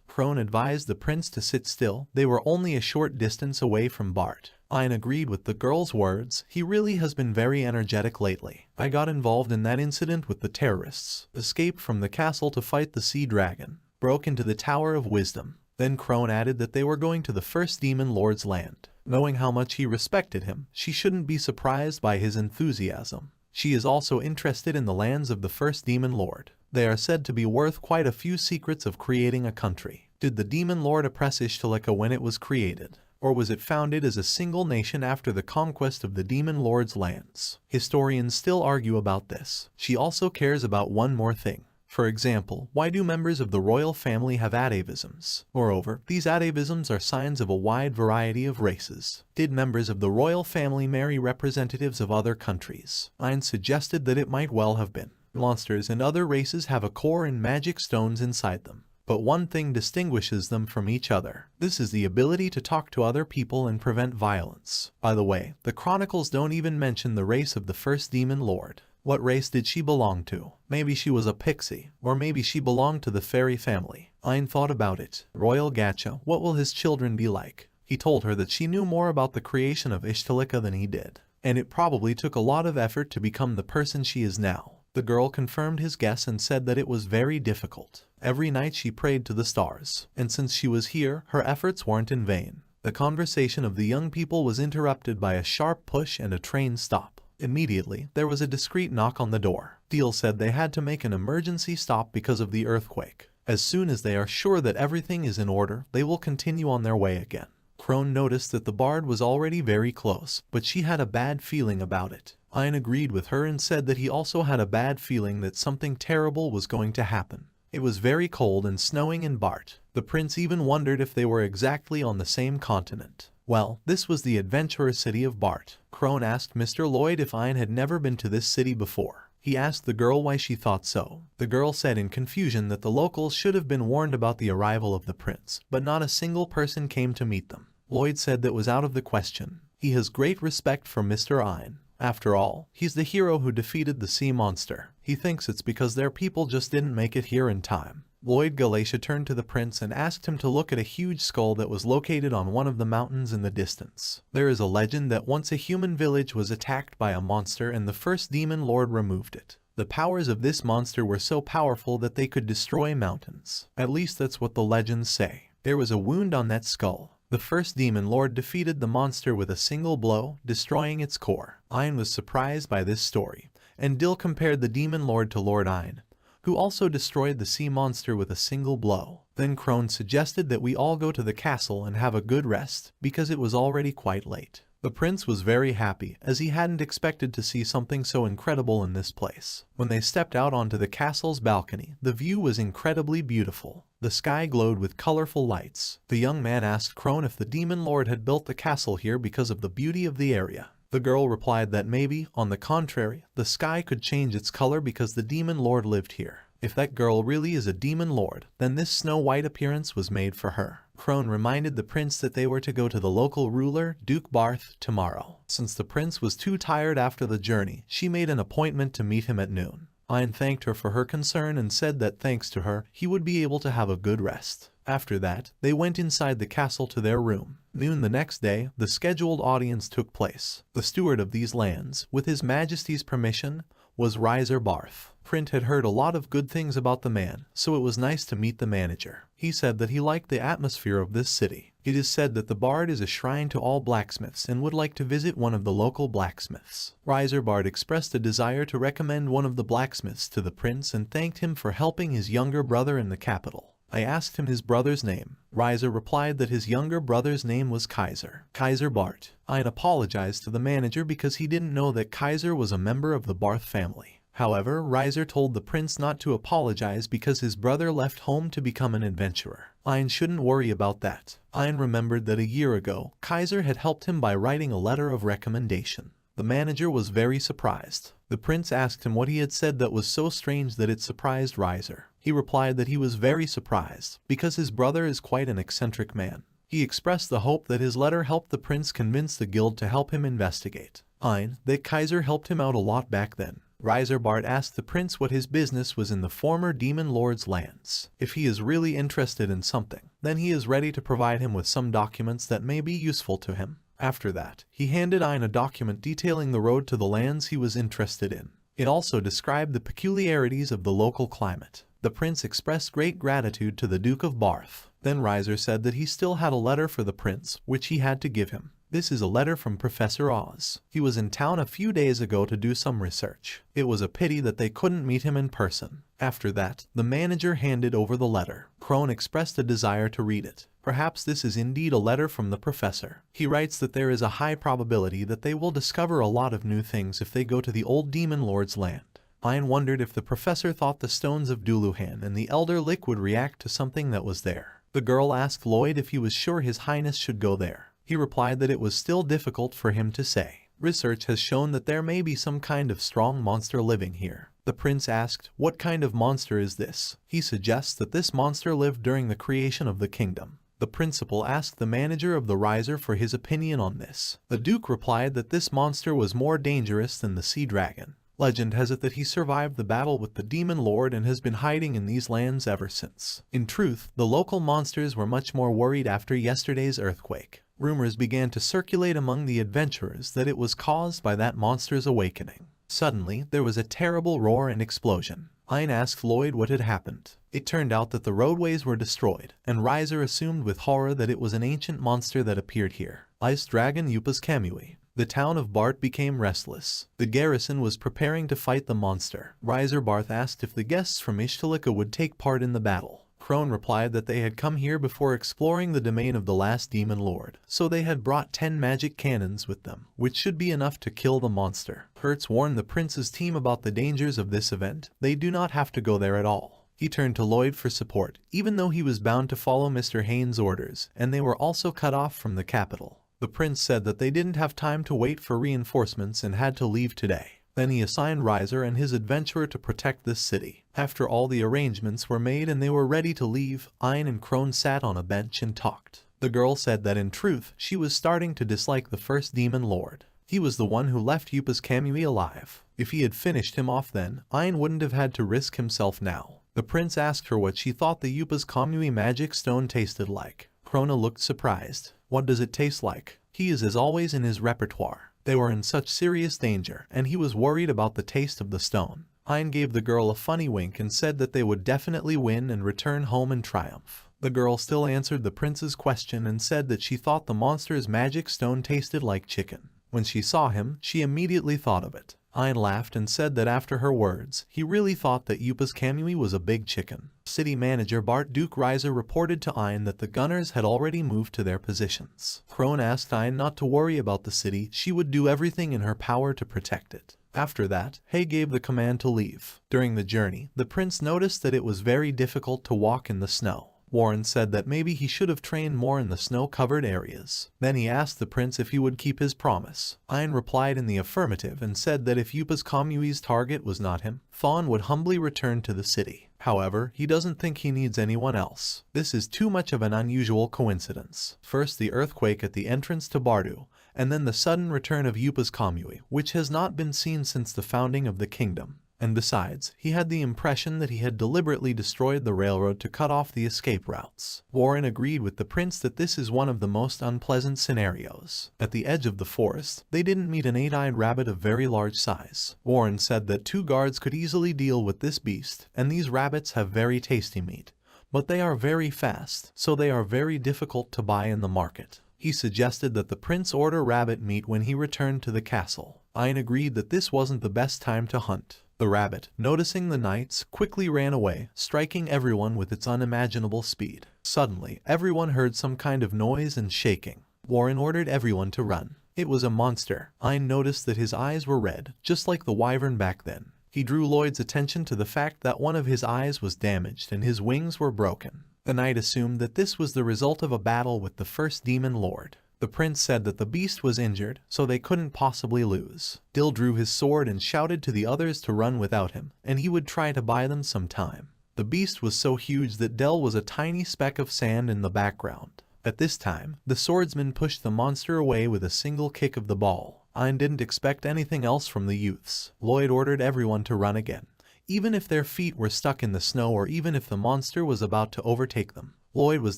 Crone advised the prince to sit still. They were only a short distance away from Bart. Ein agreed with the girl's words. He really has been very energetic lately. I got involved in that incident with the terrorists, escaped from the castle to fight the sea dragon, broke into the Tower of Wisdom. Then Crone added that they were going to the first Demon Lord's land. Knowing how much he respected him, she shouldn't be surprised by his enthusiasm. She is also interested in the lands of the first Demon Lord. They are said to be worth quite a few secrets of creating a country. Did the Demon Lord oppress Ishtalika when it was created? Or was it founded as a single nation after the conquest of the Demon Lord's lands? Historians still argue about this. She also cares about one more thing. For example, why do members of the royal family have atavisms? Moreover, these atavisms are signs of a wide variety of races. Did members of the royal family marry representatives of other countries? Ein suggested that it might well have been. Monsters and other races have a core and magic stones inside them. But one thing distinguishes them from each other. This is the ability to talk to other people and prevent violence. By the way, the chronicles don't even mention the race of the first Demon Lord. What race did she belong to? Maybe she was a pixie, or maybe she belonged to the fairy family. Ein thought about it. Royal Gacha, what will his children be like? He told her that she knew more about the creation of Ishtalika than he did, and it probably took a lot of effort to become the person she is now. The girl confirmed his guess and said that it was very difficult. Every night she prayed to the stars, and since she was here, her efforts weren't in vain. The conversation of the young people was interrupted by a sharp push and a train stop. Immediately, there was a discreet knock on the door. Deal said they had to make an emergency stop because of the earthquake. As soon as they are sure that everything is in order, they will continue on their way again. Crone noticed that the bard was already very close, but she had a bad feeling about it. Ein agreed with her and said that he also had a bad feeling that something terrible was going to happen. It was very cold and snowing in Bart. The prince even wondered if they were exactly on the same continent. Well, this was the adventurer city of Bart. Crone asked Mr. Lloyd if Ein had never been to this city before. He asked the girl why she thought so. The girl said in confusion that the locals should have been warned about the arrival of the prince, but not a single person came to meet them. Lloyd said that was out of the question. He has great respect for Mr. Ein. After all, he's the hero who defeated the sea monster. He thinks it's because their people just didn't make it here in time. Lloyd Galatia turned to the prince and asked him to look at a huge skull that was located on one of the mountains in the distance. There is a legend that once a human village was attacked by a monster and the first demon lord removed it. The powers of this monster were so powerful that they could destroy mountains. At least that's what the legends say. There was a wound on that skull. The first demon lord defeated the monster with a single blow, destroying its core. Ein was surprised by this story, and Dill compared the demon lord to Lord Ein, who also destroyed the sea monster with a single blow. Then Crone suggested that we all go to the castle and have a good rest, because it was already quite late. The prince was very happy, as he hadn't expected to see something so incredible in this place. When they stepped out onto the castle's balcony, the view was incredibly beautiful. The sky glowed with colorful lights. The young man asked Crone if the demon lord had built the castle here because of the beauty of the area. The girl replied that maybe, on the contrary, the sky could change its color because the demon lord lived here. If that girl really is a demon lord, then this snow-white appearance was made for her. Crone reminded the prince that they were to go to the local ruler, Duke Barth, tomorrow. Since the prince was too tired after the journey, she made an appointment to meet him at noon. Ein thanked her for her concern and said that thanks to her, he would be able to have a good rest. After that, they went inside the castle to their room. Noon the next day, the scheduled audience took place. The steward of these lands, with His Majesty's permission, was Riser Barth. Print had heard a lot of good things about the man, so it was nice to meet the manager. He said that he liked the atmosphere of this city. It is said that the bard is a shrine to all blacksmiths and would like to visit one of the local blacksmiths. Riser Bard expressed a desire to recommend one of the blacksmiths to the prince and thanked him for helping his younger brother in the capital. I asked him his brother's name. Riser replied that his younger brother's name was Kaiser Bart. I apologized to the manager because he didn't know that Kaiser was a member of the Barth family. However, Riser told the prince not to apologize because his brother left home to become an adventurer. Ein shouldn't worry about that. Ein remembered that a year ago, Kaiser had helped him by writing a letter of recommendation. The manager was very surprised. The prince asked him what he had said that was so strange that it surprised Riser. He replied that he was very surprised, because his brother is quite an eccentric man. He expressed the hope that his letter helped the prince convince the guild to help him investigate. Ein, that Kaiser helped him out a lot back then. Riser Bart asked the prince what his business was in the former demon lord's lands. If he is really interested in something, then he is ready to provide him with some documents that may be useful to him. After that, he handed Ein a document detailing the road to the lands he was interested in. It also described the peculiarities of the local climate. The prince expressed great gratitude to the Duke of Barth. Then Riser said that he still had a letter for the prince, which he had to give him. This is a letter from Professor Oz. He was in town a few days ago to do some research. It was a pity that they couldn't meet him in person. After that, the manager handed over the letter. Crone expressed a desire to read it. Perhaps this is indeed a letter from the professor. He writes that there is a high probability that they will discover a lot of new things if they go to the old demon lord's land. Ein wondered if the professor thought the stones of Duluhan and the Elder Lick would react to something that was there. The girl asked Lloyd if he was sure His Highness should go there. He replied that it was still difficult for him to say. Research has shown that there may be some kind of strong monster living here. The prince asked, "What kind of monster is this?" He suggests that this monster lived during the creation of the kingdom. The principal asked the manager of the Riser for his opinion on this. The Duke replied that this monster was more dangerous than the sea dragon. Legend has it that he survived the battle with the demon lord and has been hiding in these lands ever since. In truth, the local monsters were much more worried after yesterday's earthquake. Rumors began to circulate among the adventurers that it was caused by that monster's awakening. Suddenly, there was a terrible roar and explosion. Ein asked Lloyd what had happened. It turned out that the roadways were destroyed, and Riser assumed with horror that it was an ancient monster that appeared here. Ice Dragon Yupas Kamui. The town of Bart became restless. The garrison was preparing to fight the monster. Riser Barth asked if the guests from Ishtalika would take part in the battle. Crone replied that they had come here before exploring the domain of the last demon lord, so they had brought 10 magic cannons with them, which should be enough to kill the monster. Hertz warned the prince's team about the dangers of this event. They do not have to go there at all. He turned to Lloyd for support, even though he was bound to follow Mr. Haynes' orders, and they were also cut off from the capital. The prince said that they didn't have time to wait for reinforcements and had to leave today. Then he assigned Reiser and his adventurer to protect this city. After all the arrangements were made and they were ready to leave, Ein and Crone sat on a bench and talked. The girl said that in truth, she was starting to dislike the first demon lord. He was the one who left Yupa's Kamui alive. If he had finished him off then, Ein wouldn't have had to risk himself now. The prince asked her what she thought the Yupa's Kamui magic stone tasted like. Crone looked surprised. What does it taste like? He is as always in his repertoire. They were in such serious danger, and he was worried about the taste of the stone. Ein gave the girl a funny wink and said that they would definitely win and return home in triumph. The girl still answered the prince's question and said that she thought the monster's magic stone tasted like chicken. When she saw him, she immediately thought of it. Ein laughed and said that after her words, he really thought that Yupa's Kamui was a big chicken. City manager Bart Duke Reiser reported to Ein that the gunners had already moved to their positions. Crone asked Ein not to worry about the city, she would do everything in her power to protect it. After that, Hay gave the command to leave. During the journey, the prince noticed that it was very difficult to walk in the snow. Warren said that maybe he should have trained more in the snow-covered areas. Then he asked the prince if he would keep his promise. Ein replied in the affirmative and said that if Yupa's Kamui's target was not him, Thawne would humbly return to the city. However, he doesn't think he needs anyone else. This is too much of an unusual coincidence. First the earthquake at the entrance to Bardu, and then the sudden return of Yupa's Kamui, which has not been seen since the founding of the kingdom. And besides, he had the impression that he had deliberately destroyed the railroad to cut off the escape routes. Warren agreed with the prince that this is one of the most unpleasant scenarios. At the edge of the forest, they didn't meet an 8-eyed rabbit of very large size. Warren said that 2 guards could easily deal with this beast, and these rabbits have very tasty meat. But they are very fast, so they are very difficult to buy in the market. He suggested that the prince order rabbit meat when he returned to the castle. Ein agreed that this wasn't the best time to hunt. The rabbit, noticing the knights, quickly ran away, striking everyone with its unimaginable speed. Suddenly, everyone heard some kind of noise and shaking. Warren ordered everyone to run. It was a monster. Ein noticed that his eyes were red, just like the wyvern back then. He drew Lloyd's attention to the fact that one of his eyes was damaged and his wings were broken. The knight assumed that this was the result of a battle with the first demon lord. The prince said that the beast was injured, so they couldn't possibly lose. Dill drew his sword and shouted to the others to run without him, and he would try to buy them some time. The beast was so huge that Dill was a tiny speck of sand in the background. At this time, the swordsman pushed the monster away with a single kick of the ball. Ein didn't expect anything else from the youths. Lloyd ordered everyone to run again, even if their feet were stuck in the snow or even if the monster was about to overtake them. Lloyd was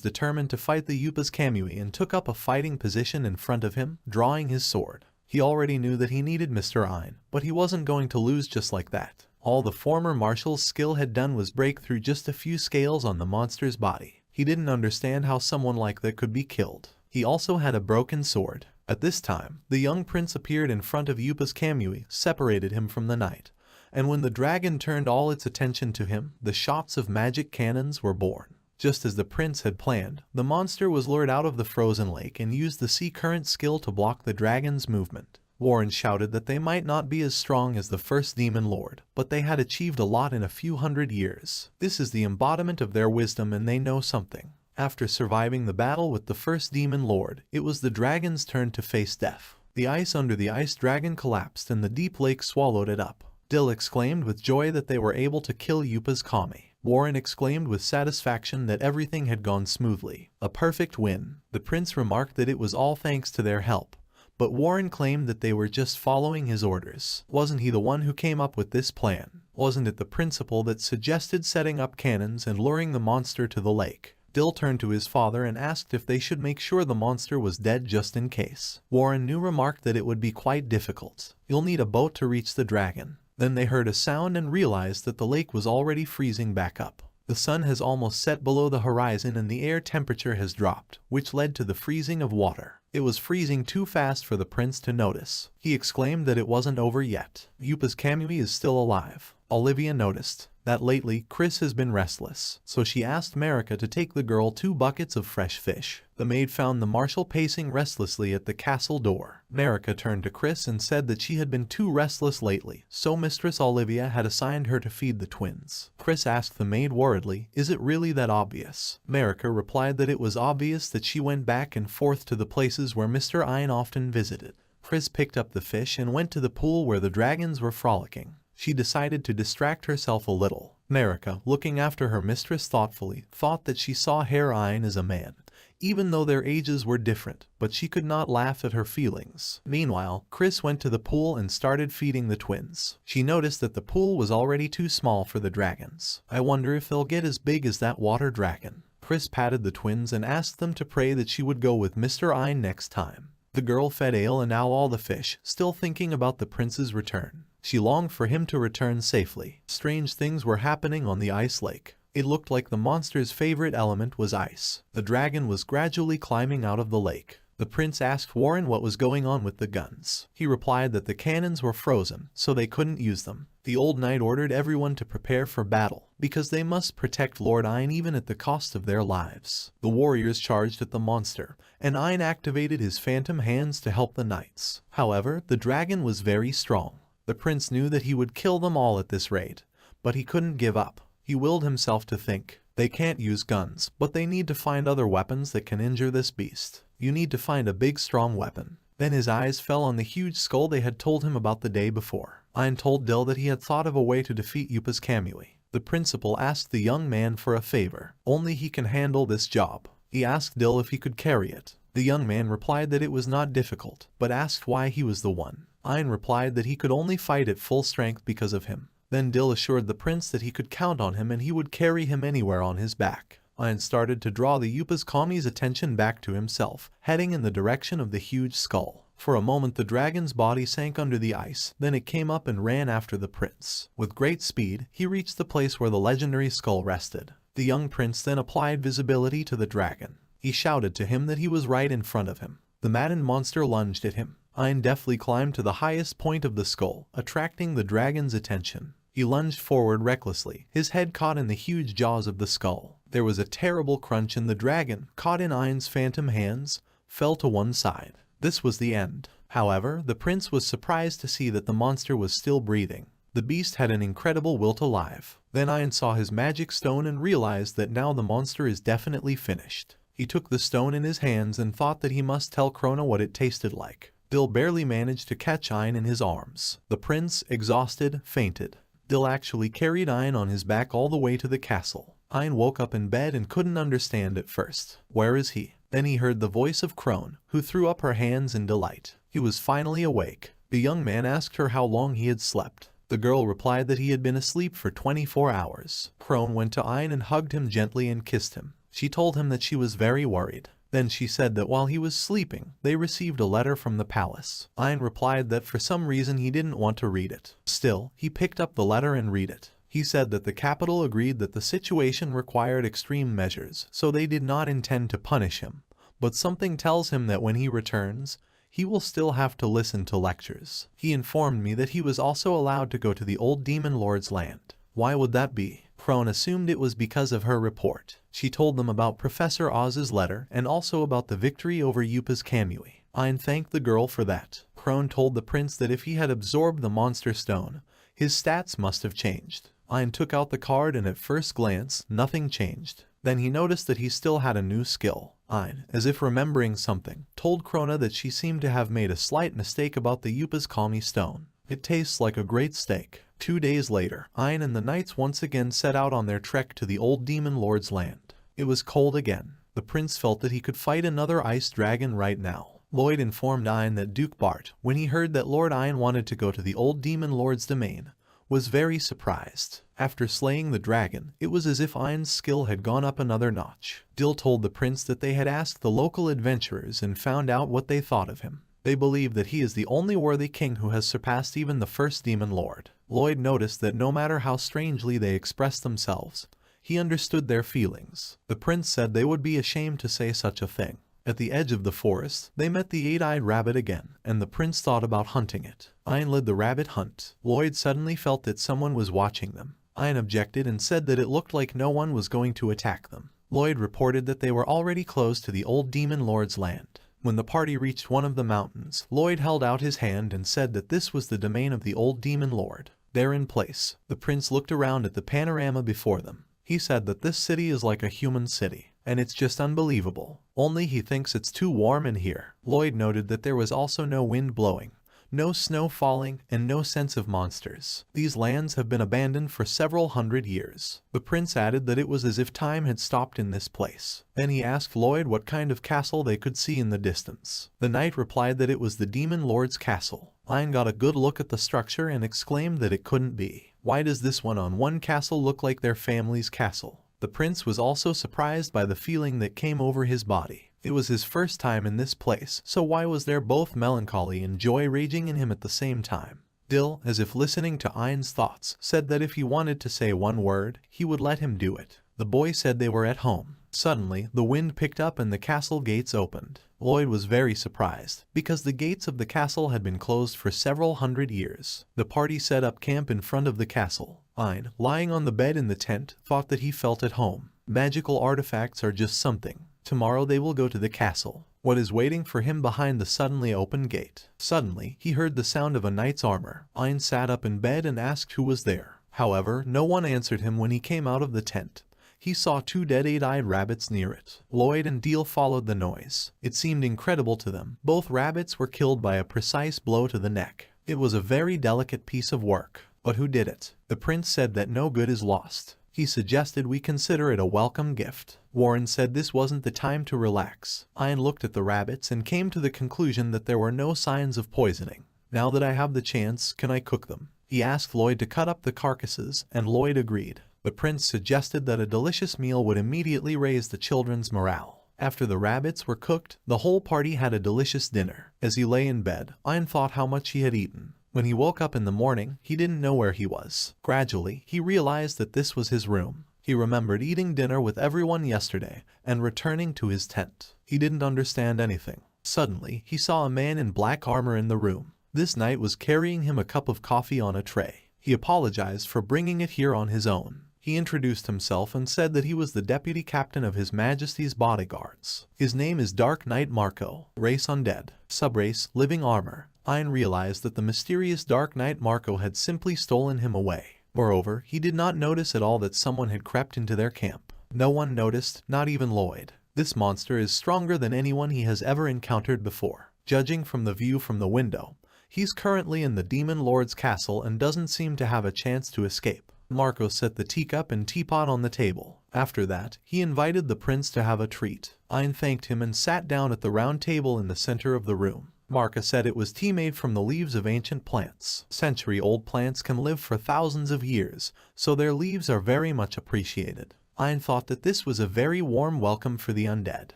determined to fight the Yupa's Kamui and took up a fighting position in front of him, drawing his sword. He already knew that he needed Mr. Ein, but he wasn't going to lose just like that. All the former marshal's skill had done was break through just a few scales on the monster's body. He didn't understand how someone like that could be killed. He also had a broken sword. At this time, the young prince appeared in front of Yupa's Kamui, separated him from the knight. And when the dragon turned all its attention to him, the shots of magic cannons were born. Just as the prince had planned, the monster was lured out of the frozen lake and used the sea current skill to block the dragon's movement. Warren shouted that they might not be as strong as the first demon lord, but they had achieved a lot in a few hundred years. This is the embodiment of their wisdom and they know something. After surviving the battle with the first demon lord, it was the dragon's turn to face death. The ice under the ice dragon collapsed and the deep lake swallowed it up. Dill exclaimed with joy that they were able to kill Yupa's Kami. Warren exclaimed with satisfaction that everything had gone smoothly. A perfect win. The prince remarked that it was all thanks to their help. But Warren claimed that they were just following his orders. Wasn't he the one who came up with this plan? Wasn't it the principal that suggested setting up cannons and luring the monster to the lake? Dill turned to his father and asked if they should make sure the monster was dead just in case. Warren knew remarked that it would be quite difficult. You'll need a boat to reach the dragon. Then they heard a sound and realized that the lake was already freezing back up. The sun has almost set below the horizon and the air temperature has dropped, which led to the freezing of water. It was freezing too fast for the prince to notice. He exclaimed that it wasn't over yet. Yupa's Kamui is still alive. Olivia noticed that lately Chris has been restless, so she asked Marika to take the girl 2 buckets of fresh fish. The maid found the marshal pacing restlessly at the castle door. Marika turned to Chris and said that she had been too restless lately, so Mistress Olivia had assigned her to feed the twins. Chris asked the maid worriedly, "Is it really that obvious?" Marika replied that it was obvious that she went back and forth to the places where Mr. Ein often visited. Chris picked up the fish and went to the pool where the dragons were frolicking. She decided to distract herself a little. Marika, looking after her mistress thoughtfully, thought that she saw Herr Ein as a man, even though their ages were different, but she could not laugh at her feelings. Meanwhile, Chris went to the pool and started feeding the twins. She noticed that the pool was already too small for the dragons. "I wonder if they'll get as big as that water dragon." Chris patted the twins and asked them to pray that she would go with Mr. Ein next time. The girl fed ale and now all the fish, still thinking about the prince's return. She longed for him to return safely. Strange things were happening on the ice lake. It looked like the monster's favorite element was ice. The dragon was gradually climbing out of the lake. The prince asked Warren what was going on with the guns. He replied that the cannons were frozen, so they couldn't use them. The old knight ordered everyone to prepare for battle, because they must protect Lord Ein even at the cost of their lives. The warriors charged at the monster, and Ein activated his phantom hands to help the knights. However, the dragon was very strong. The prince knew that he would kill them all at this rate, but he couldn't give up. He willed himself to think. They can't use guns, but they need to find other weapons that can injure this beast. You need to find a big strong weapon. Then his eyes fell on the huge skull they had told him about the day before. Ein told Dill that he had thought of a way to defeat Yupa's Kamui. The principal asked the young man for a favor. Only he can handle this job. He asked Dill if he could carry it. The young man replied that it was not difficult, but asked why he was the one. Ein replied that he could only fight at full strength because of him. Then Dill assured the prince that he could count on him and he would carry him anywhere on his back. Ein started to draw the Yupa's Kami's attention back to himself, heading in the direction of the huge skull. For a moment the dragon's body sank under the ice, then it came up and ran after the prince. With great speed, he reached the place where the legendary skull rested. The young prince then applied visibility to the dragon. He shouted to him that he was right in front of him. The maddened monster lunged at him. Ein deftly climbed to the highest point of the skull, attracting the dragon's attention. He lunged forward recklessly, his head caught in the huge jaws of the skull. There was a terrible crunch and the dragon, caught in Ein's phantom hands, fell to one side. This was the end. However, the prince was surprised to see that the monster was still breathing. The beast had an incredible will to live. Then Ein saw his magic stone and realized that now the monster is definitely finished. He took the stone in his hands and thought that he must tell Krona what it tasted like. Dill barely managed to catch Ein in his arms. The prince, exhausted, fainted. Dill actually carried Ein on his back all the way to the castle. Ein woke up in bed and couldn't understand at first. Where is he? Then he heard the voice of Krone, who threw up her hands in delight. He was finally awake. The young man asked her how long he had slept. The girl replied that he had been asleep for 24 hours. Krone went to Ein and hugged him gently and kissed him. She told him that she was very worried. Then she said that while he was sleeping, they received a letter from the palace. Ein replied that for some reason he didn't want to read it. Still, he picked up the letter and read it. He said that the capital agreed that the situation required extreme measures, so they did not intend to punish him. But something tells him that when he returns, he will still have to listen to lectures. He informed me that he was also allowed to go to the old demon lord's land. Why would that be? Krone assumed it was because of her report. She told them about Professor Oz's letter and also about the victory over Yupa's Kamui. Ein thanked the girl for that. Krone told the prince that if he had absorbed the monster stone, his stats must have changed. Ein took out the card and at first glance, nothing changed. Then he noticed that he still had a new skill. Ein, as if remembering something, told Krona that she seemed to have made a slight mistake about the Yupa's Kami stone. It tastes like a great steak. 2 days later, Ein and the knights once again set out on their trek to the old demon lord's land. It was cold again. The prince felt that he could fight another ice dragon right now. Lloyd informed Ein that Duke Bart, when he heard that Lord Ein wanted to go to the old demon lord's domain, was very surprised. After slaying the dragon, it was as if Ein's skill had gone up another notch. Dill told the prince that they had asked the local adventurers and found out what they thought of him. They believe that he is the only worthy king who has surpassed even the first demon lord. Lloyd noticed that no matter how strangely they expressed themselves, he understood their feelings. The prince said they would be ashamed to say such a thing. At the edge of the forest, they met the eight-eyed rabbit again, and the prince thought about hunting it. Ein led the rabbit hunt. Lloyd suddenly felt that someone was watching them. Ein objected and said that it looked like no one was going to attack them. Lloyd reported that they were already close to the old demon lord's land. When the party reached one of the mountains, Lloyd held out his hand and said that this was the domain of the old demon lord. There in place, the prince looked around at the panorama before them. He said that this city is like a human city, and it's just unbelievable. Only he thinks it's too warm in here. Lloyd noted that there was also no wind blowing, no snow falling, and no sense of monsters. These lands have been abandoned for several hundred years. The prince added that it was as if time had stopped in this place. Then he asked Lloyd what kind of castle they could see in the distance. The knight replied that it was the demon lord's castle. Ein got a good look at the structure and exclaimed that it couldn't be. Why does this one castle look like their family's castle? The prince was also surprised by the feeling that came over his body. It was his first time in this place, so why was there both melancholy and joy raging in him at the same time? Dill, as if listening to Ein's thoughts, said that if he wanted to say one word, he would let him do it. The boy said they were at home. Suddenly, the wind picked up and the castle gates opened. Lloyd was very surprised, because the gates of the castle had been closed for several hundred years. The party set up camp in front of the castle. Ein, lying on the bed in the tent, thought that he felt at home. Magical artifacts are just something. Tomorrow they will go to the castle. What is waiting for him behind the suddenly opened gate? Suddenly, he heard the sound of a knight's armor. Ein sat up in bed and asked who was there. However, no one answered him when he came out of the tent. He saw two dead eight-eyed rabbits near it. Lloyd and Deal followed the noise. It seemed incredible to them. Both rabbits were killed by a precise blow to the neck. It was a very delicate piece of work. But who did it? The prince said that no good is lost. He suggested we consider it a welcome gift. Warren said this wasn't the time to relax. Ein looked at the rabbits and came to the conclusion that there were no signs of poisoning. Now that I have the chance, can I cook them? He asked Lloyd to cut up the carcasses, and Lloyd agreed. The prince suggested that a delicious meal would immediately raise the children's morale. After the rabbits were cooked, the whole party had a delicious dinner. As he lay in bed, Ein thought how much he had eaten. When he woke up in the morning, he didn't know where he was. Gradually, he realized that this was his room. He remembered eating dinner with everyone yesterday and returning to his tent. He didn't understand anything. Suddenly, he saw a man in black armor in the room. This knight was carrying him a cup of coffee on a tray. He apologized for bringing it here on his own. He introduced himself and said that he was the deputy captain of His Majesty's bodyguards. His name is Dark Knight Marco, race undead, subrace living armor. Ein realized that the mysterious Dark Knight Marco had simply stolen him away. Moreover, he did not notice at all that someone had crept into their camp. No one noticed, not even Lloyd. This monster is stronger than anyone he has ever encountered before. Judging from the view from the window, he's currently in the Demon Lord's castle and doesn't seem to have a chance to escape. Marco set the teacup and teapot on the table. After that, he invited the prince to have a treat. Ein thanked him and sat down at the round table in the center of the room. Marco said it was tea made from the leaves of ancient plants. Century-old plants can live for thousands of years, so their leaves are very much appreciated. Ein thought that this was a very warm welcome for the undead.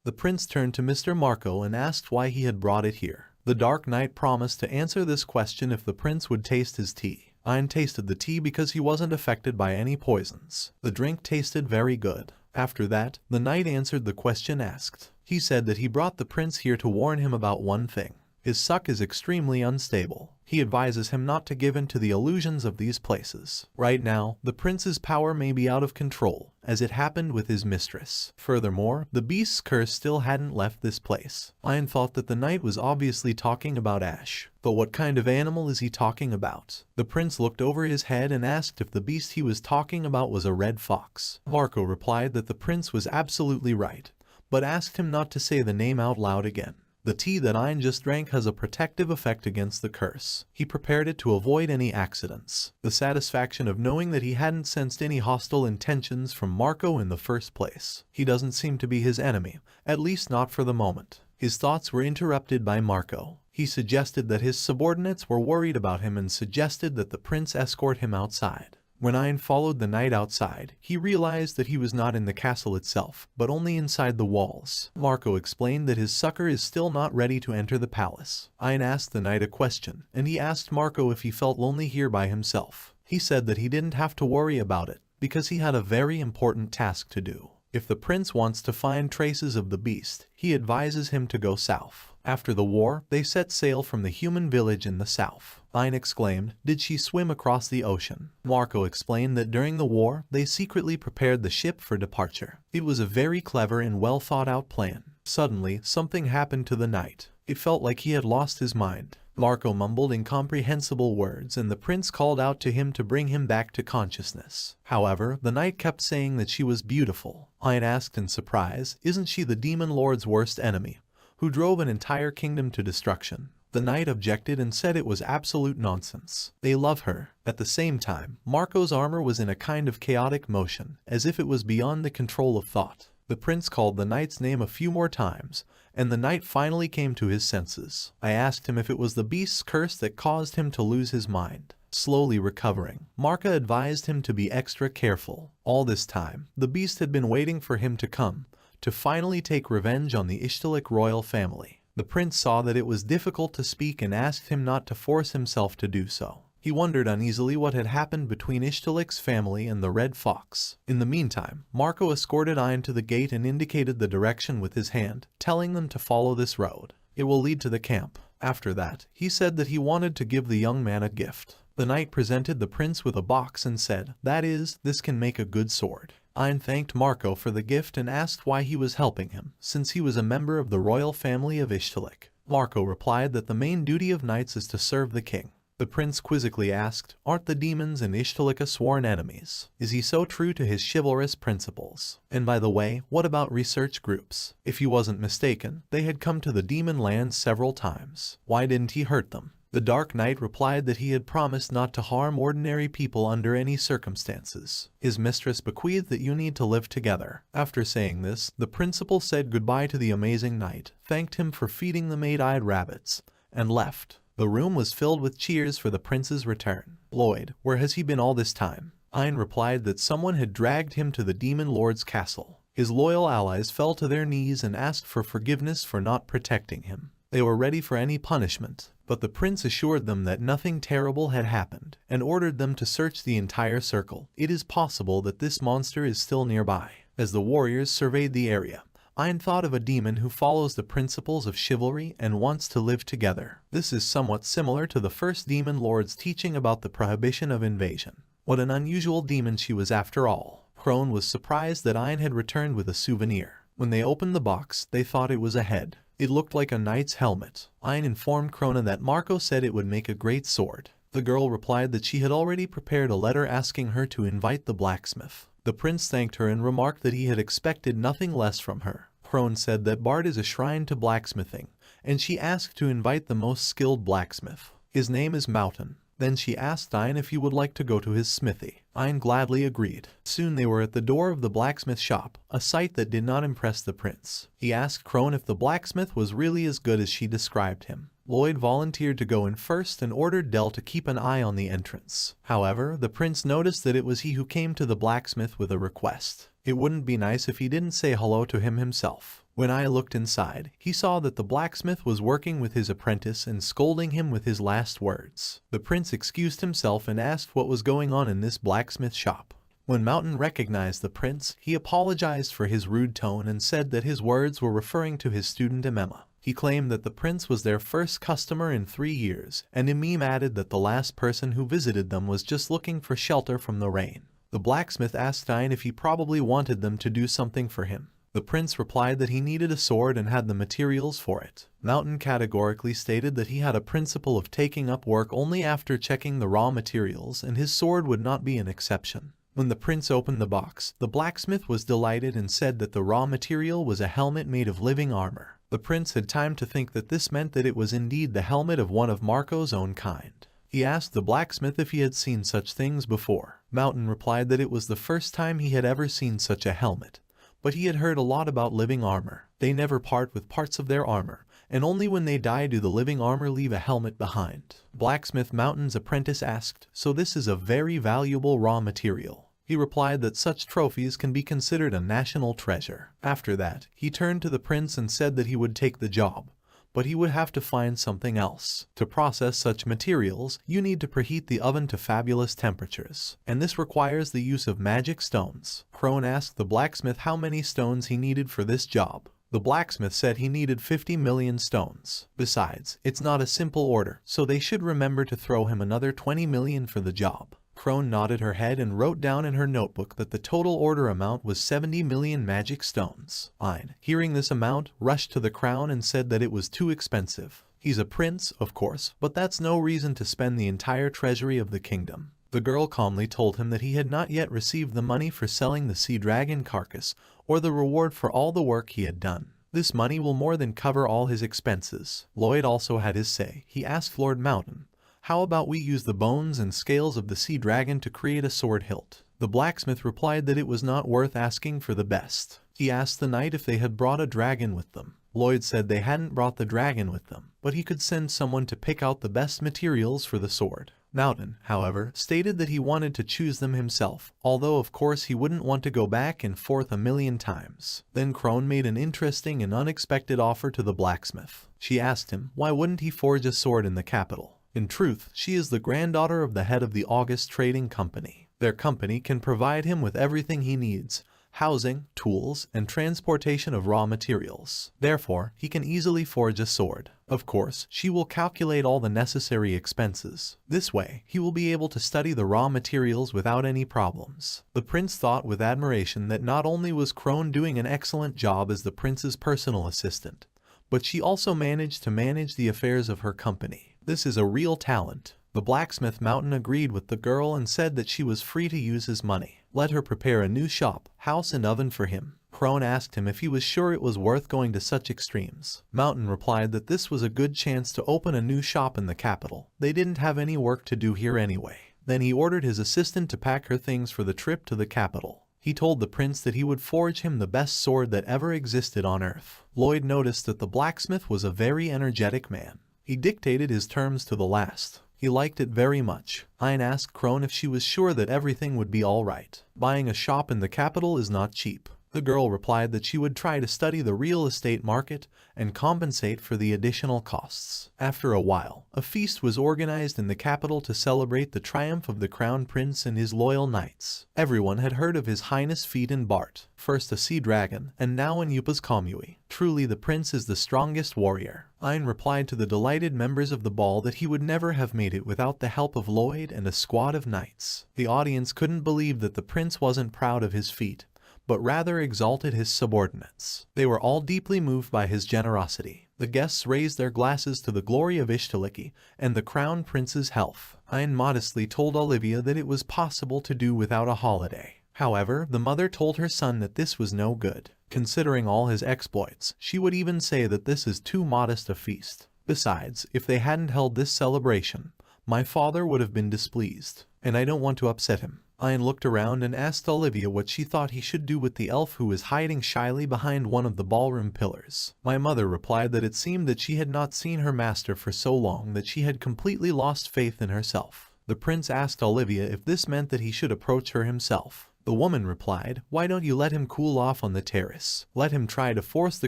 The prince turned to Mr. Marco and asked why he had brought it here. The Dark Knight promised to answer this question if the prince would taste his tea. Ein tasted the tea because he wasn't affected by any poisons. The drink tasted very good. After that, the knight answered the question asked. He said that he brought the prince here to warn him about one thing. His suck is extremely unstable. He advises him not to give in to the illusions of these places. Right now, the prince's power may be out of control, as it happened with his mistress. Furthermore, the beast's curse still hadn't left this place. Ein thought that the knight was obviously talking about Ash. But what kind of animal is he talking about? The prince looked over his head and asked if the beast he was talking about was a red fox. Marco replied that the prince was absolutely right, but asked him not to say the name out loud again. The tea that Ein just drank has a protective effect against the curse. He prepared it to avoid any accidents. The satisfaction of knowing that he hadn't sensed any hostile intentions from Marco in the first place. He doesn't seem to be his enemy, at least not for the moment. His thoughts were interrupted by Marco. He suggested that his subordinates were worried about him and suggested that the prince escort him outside. When Ein followed the knight outside, he realized that he was not in the castle itself, but only inside the walls. Marco explained that his succor is still not ready to enter the palace. Ein asked the knight a question, and he asked Marco if he felt lonely here by himself. He said that he didn't have to worry about it, because he had a very important task to do. If the prince wants to find traces of the beast, he advises him to go south. After the war, they set sail from the human village in the south. Ein exclaimed, "Did she swim across the ocean?" Marco explained that during the war, they secretly prepared the ship for departure. It was a very clever and well thought out plan. Suddenly, something happened to the knight. It felt like he had lost his mind. Marco mumbled incomprehensible words and the prince called out to him to bring him back to consciousness. However, the knight kept saying that she was beautiful. Ein asked in surprise, "Isn't she the demon lord's worst enemy, who drove an entire kingdom to destruction?" The knight objected and said it was absolute nonsense. They love her. At the same time, Marco's armor was in a kind of chaotic motion, as if it was beyond the control of thought. The prince called the knight's name a few more times, and the knight finally came to his senses. I asked him if it was the beast's curse that caused him to lose his mind. Slowly recovering, Marco advised him to be extra careful. All this time, the beast had been waiting for him to come, to finally take revenge on the Ishtilik royal family. The prince saw that it was difficult to speak and asked him not to force himself to do so. He wondered uneasily what had happened between Ishtilik's family and the Red Fox. In the meantime, Marco escorted Ein to the gate and indicated the direction with his hand, telling them to follow this road. It will lead to the camp. After that, he said that he wanted to give the young man a gift. The knight presented the prince with a box and said, "That is, this can make a good sword." Ein thanked Marco for the gift and asked why he was helping him, since he was a member of the royal family of Ishtilik. Marco replied that the main duty of knights is to serve the king. The prince quizzically asked, "Aren't the demons and Ishtilik sworn enemies? Is he so true to his chivalrous principles? And by the way, what about research groups? If he wasn't mistaken, they had come to the demon land several times. Why didn't he hurt them?" The Dark Knight replied that he had promised not to harm ordinary people under any circumstances. His mistress bequeathed that you need to live together. After saying this, the principal said goodbye to the amazing knight, thanked him for feeding the maid-eyed rabbits, and left. The room was filled with cheers for the prince's return. "Lloyd, where has he been all this time?" Ein replied that someone had dragged him to the demon lord's castle. His loyal allies fell to their knees and asked for forgiveness for not protecting him. They were ready for any punishment, but the prince assured them that nothing terrible had happened, and ordered them to search the entire circle. It is possible that this monster is still nearby. As the warriors surveyed the area, Ein thought of a demon who follows the principles of chivalry and wants to live together. This is somewhat similar to the first demon lord's teaching about the prohibition of invasion. What an unusual demon she was after all. Krone was surprised that Ein had returned with a souvenir. When they opened the box, they thought it was a head. It looked like a knight's helmet. Ein informed Krone that Marco said it would make a great sword. The girl replied that she had already prepared a letter asking her to invite the blacksmith. The prince thanked her and remarked that he had expected nothing less from her. Krone said that Bard is a shrine to blacksmithing, and she asked to invite the most skilled blacksmith. His name is Mountain. Then she asked Ein if he would like to go to his smithy. Ein gladly agreed. Soon they were at the door of the blacksmith shop, a sight that did not impress the prince. He asked Krone if the blacksmith was really as good as she described him. Lloyd volunteered to go in first and ordered Dell to keep an eye on the entrance. However, the prince noticed that it was he who came to the blacksmith with a request. It wouldn't be nice if he didn't say hello to him himself. When I looked inside, he saw that the blacksmith was working with his apprentice and scolding him with his last words. The prince excused himself and asked what was going on in this blacksmith shop. When Mountain recognized the prince, he apologized for his rude tone and said that his words were referring to his student Emema. He claimed that the prince was their first customer in 3 years, and Emem added that the last person who visited them was just looking for shelter from the rain. The blacksmith asked Ein if he probably wanted them to do something for him. The prince replied that he needed a sword and had the materials for it. Mountain categorically stated that he had a principle of taking up work only after checking the raw materials, and his sword would not be an exception. When the prince opened the box, the blacksmith was delighted and said that the raw material was a helmet made of living armor. The prince had time to think that this meant that it was indeed the helmet of one of Marco's own kind. He asked the blacksmith if he had seen such things before. Mountain replied that it was the first time he had ever seen such a helmet, but he had heard a lot about living armor. They never part with parts of their armor, and only when they die do the living armor leave a helmet behind. Blacksmith Mountain's apprentice asked, "So this is a very valuable raw material?" He replied that such trophies can be considered a national treasure. After that, he turned to the prince and said that he would take the job, but he would have to find something else. To process such materials, you need to preheat the oven to fabulous temperatures, and this requires the use of magic stones. Crone asked the blacksmith how many stones he needed for this job. The blacksmith said he needed 50 million stones. Besides, it's not a simple order, so they should remember to throw him another 20 million for the job. Crone nodded her head and wrote down in her notebook that the total order amount was 70 million magic stones. Ein, hearing this amount, rushed to the crown and said that it was too expensive. He's a prince, of course, but that's no reason to spend the entire treasury of the kingdom. The girl calmly told him that he had not yet received the money for selling the sea dragon carcass, or the reward for all the work he had done. This money will more than cover all his expenses. Lloyd also had his say. He asked Lord Mountain, "How about we use the bones and scales of the sea dragon to create a sword hilt?" The blacksmith replied that it was not worth asking for the best. He asked the knight if they had brought a dragon with them. Lloyd said they hadn't brought the dragon with them, but he could send someone to pick out the best materials for the sword. Mountain, however, stated that he wanted to choose them himself, although of course he wouldn't want to go back and forth a million times. Then Crone made an interesting and unexpected offer to the blacksmith. She asked him why wouldn't he forge a sword in the capital. In truth, she is the granddaughter of the head of the August Trading Company. Their company can provide him with everything he needs: housing, tools, and transportation of raw materials. Therefore, he can easily forge a sword. Of course, she will calculate all the necessary expenses. This way, he will be able to study the raw materials without any problems. The prince thought with admiration that not only was Crone doing an excellent job as the prince's personal assistant, but she also managed to manage the affairs of her company. This is a real talent. The blacksmith Mountain agreed with the girl and said that she was free to use his money. Let her prepare a new shop, house and oven for him. Crone asked him if he was sure it was worth going to such extremes. Mountain replied that this was a good chance to open a new shop in the capital. They didn't have any work to do here anyway. Then he ordered his assistant to pack her things for the trip to the capital. He told the prince that he would forge him the best sword that ever existed on Earth. Lloyd noticed that the blacksmith was a very energetic man. He dictated his terms to the last. He liked it very much. Ein asked Crone if she was sure that everything would be all right. Buying a shop in the capital is not cheap. The girl replied that she would try to study the real estate market and compensate for the additional costs. After a while, a feast was organized in the capital to celebrate the triumph of the crown prince and his loyal knights. Everyone had heard of His Highness feat in Bart, first a sea dragon, and now in Yupa's Komui. Truly the prince is the strongest warrior. Ein replied to the delighted members of the ball that he would never have made it without the help of Lloyd and a squad of knights. The audience couldn't believe that the prince wasn't proud of his feat, but rather exalted his subordinates. They were all deeply moved by his generosity. The guests raised their glasses to the glory of Ishtaliki and the crown prince's health. Ein modestly told Olivia that it was possible to do without a holiday. However, the mother told her son that this was no good. Considering all his exploits, she would even say that this is too modest a feast. Besides, if they hadn't held this celebration, my father would have been displeased, and I don't want to upset him. Ein looked around and asked Olivia what she thought he should do with the elf who was hiding shyly behind one of the ballroom pillars. My mother replied that it seemed that she had not seen her master for so long that she had completely lost faith in herself. The prince asked Olivia if this meant that he should approach her himself. The woman replied, "Why don't you let him cool off on the terrace? Let him try to force the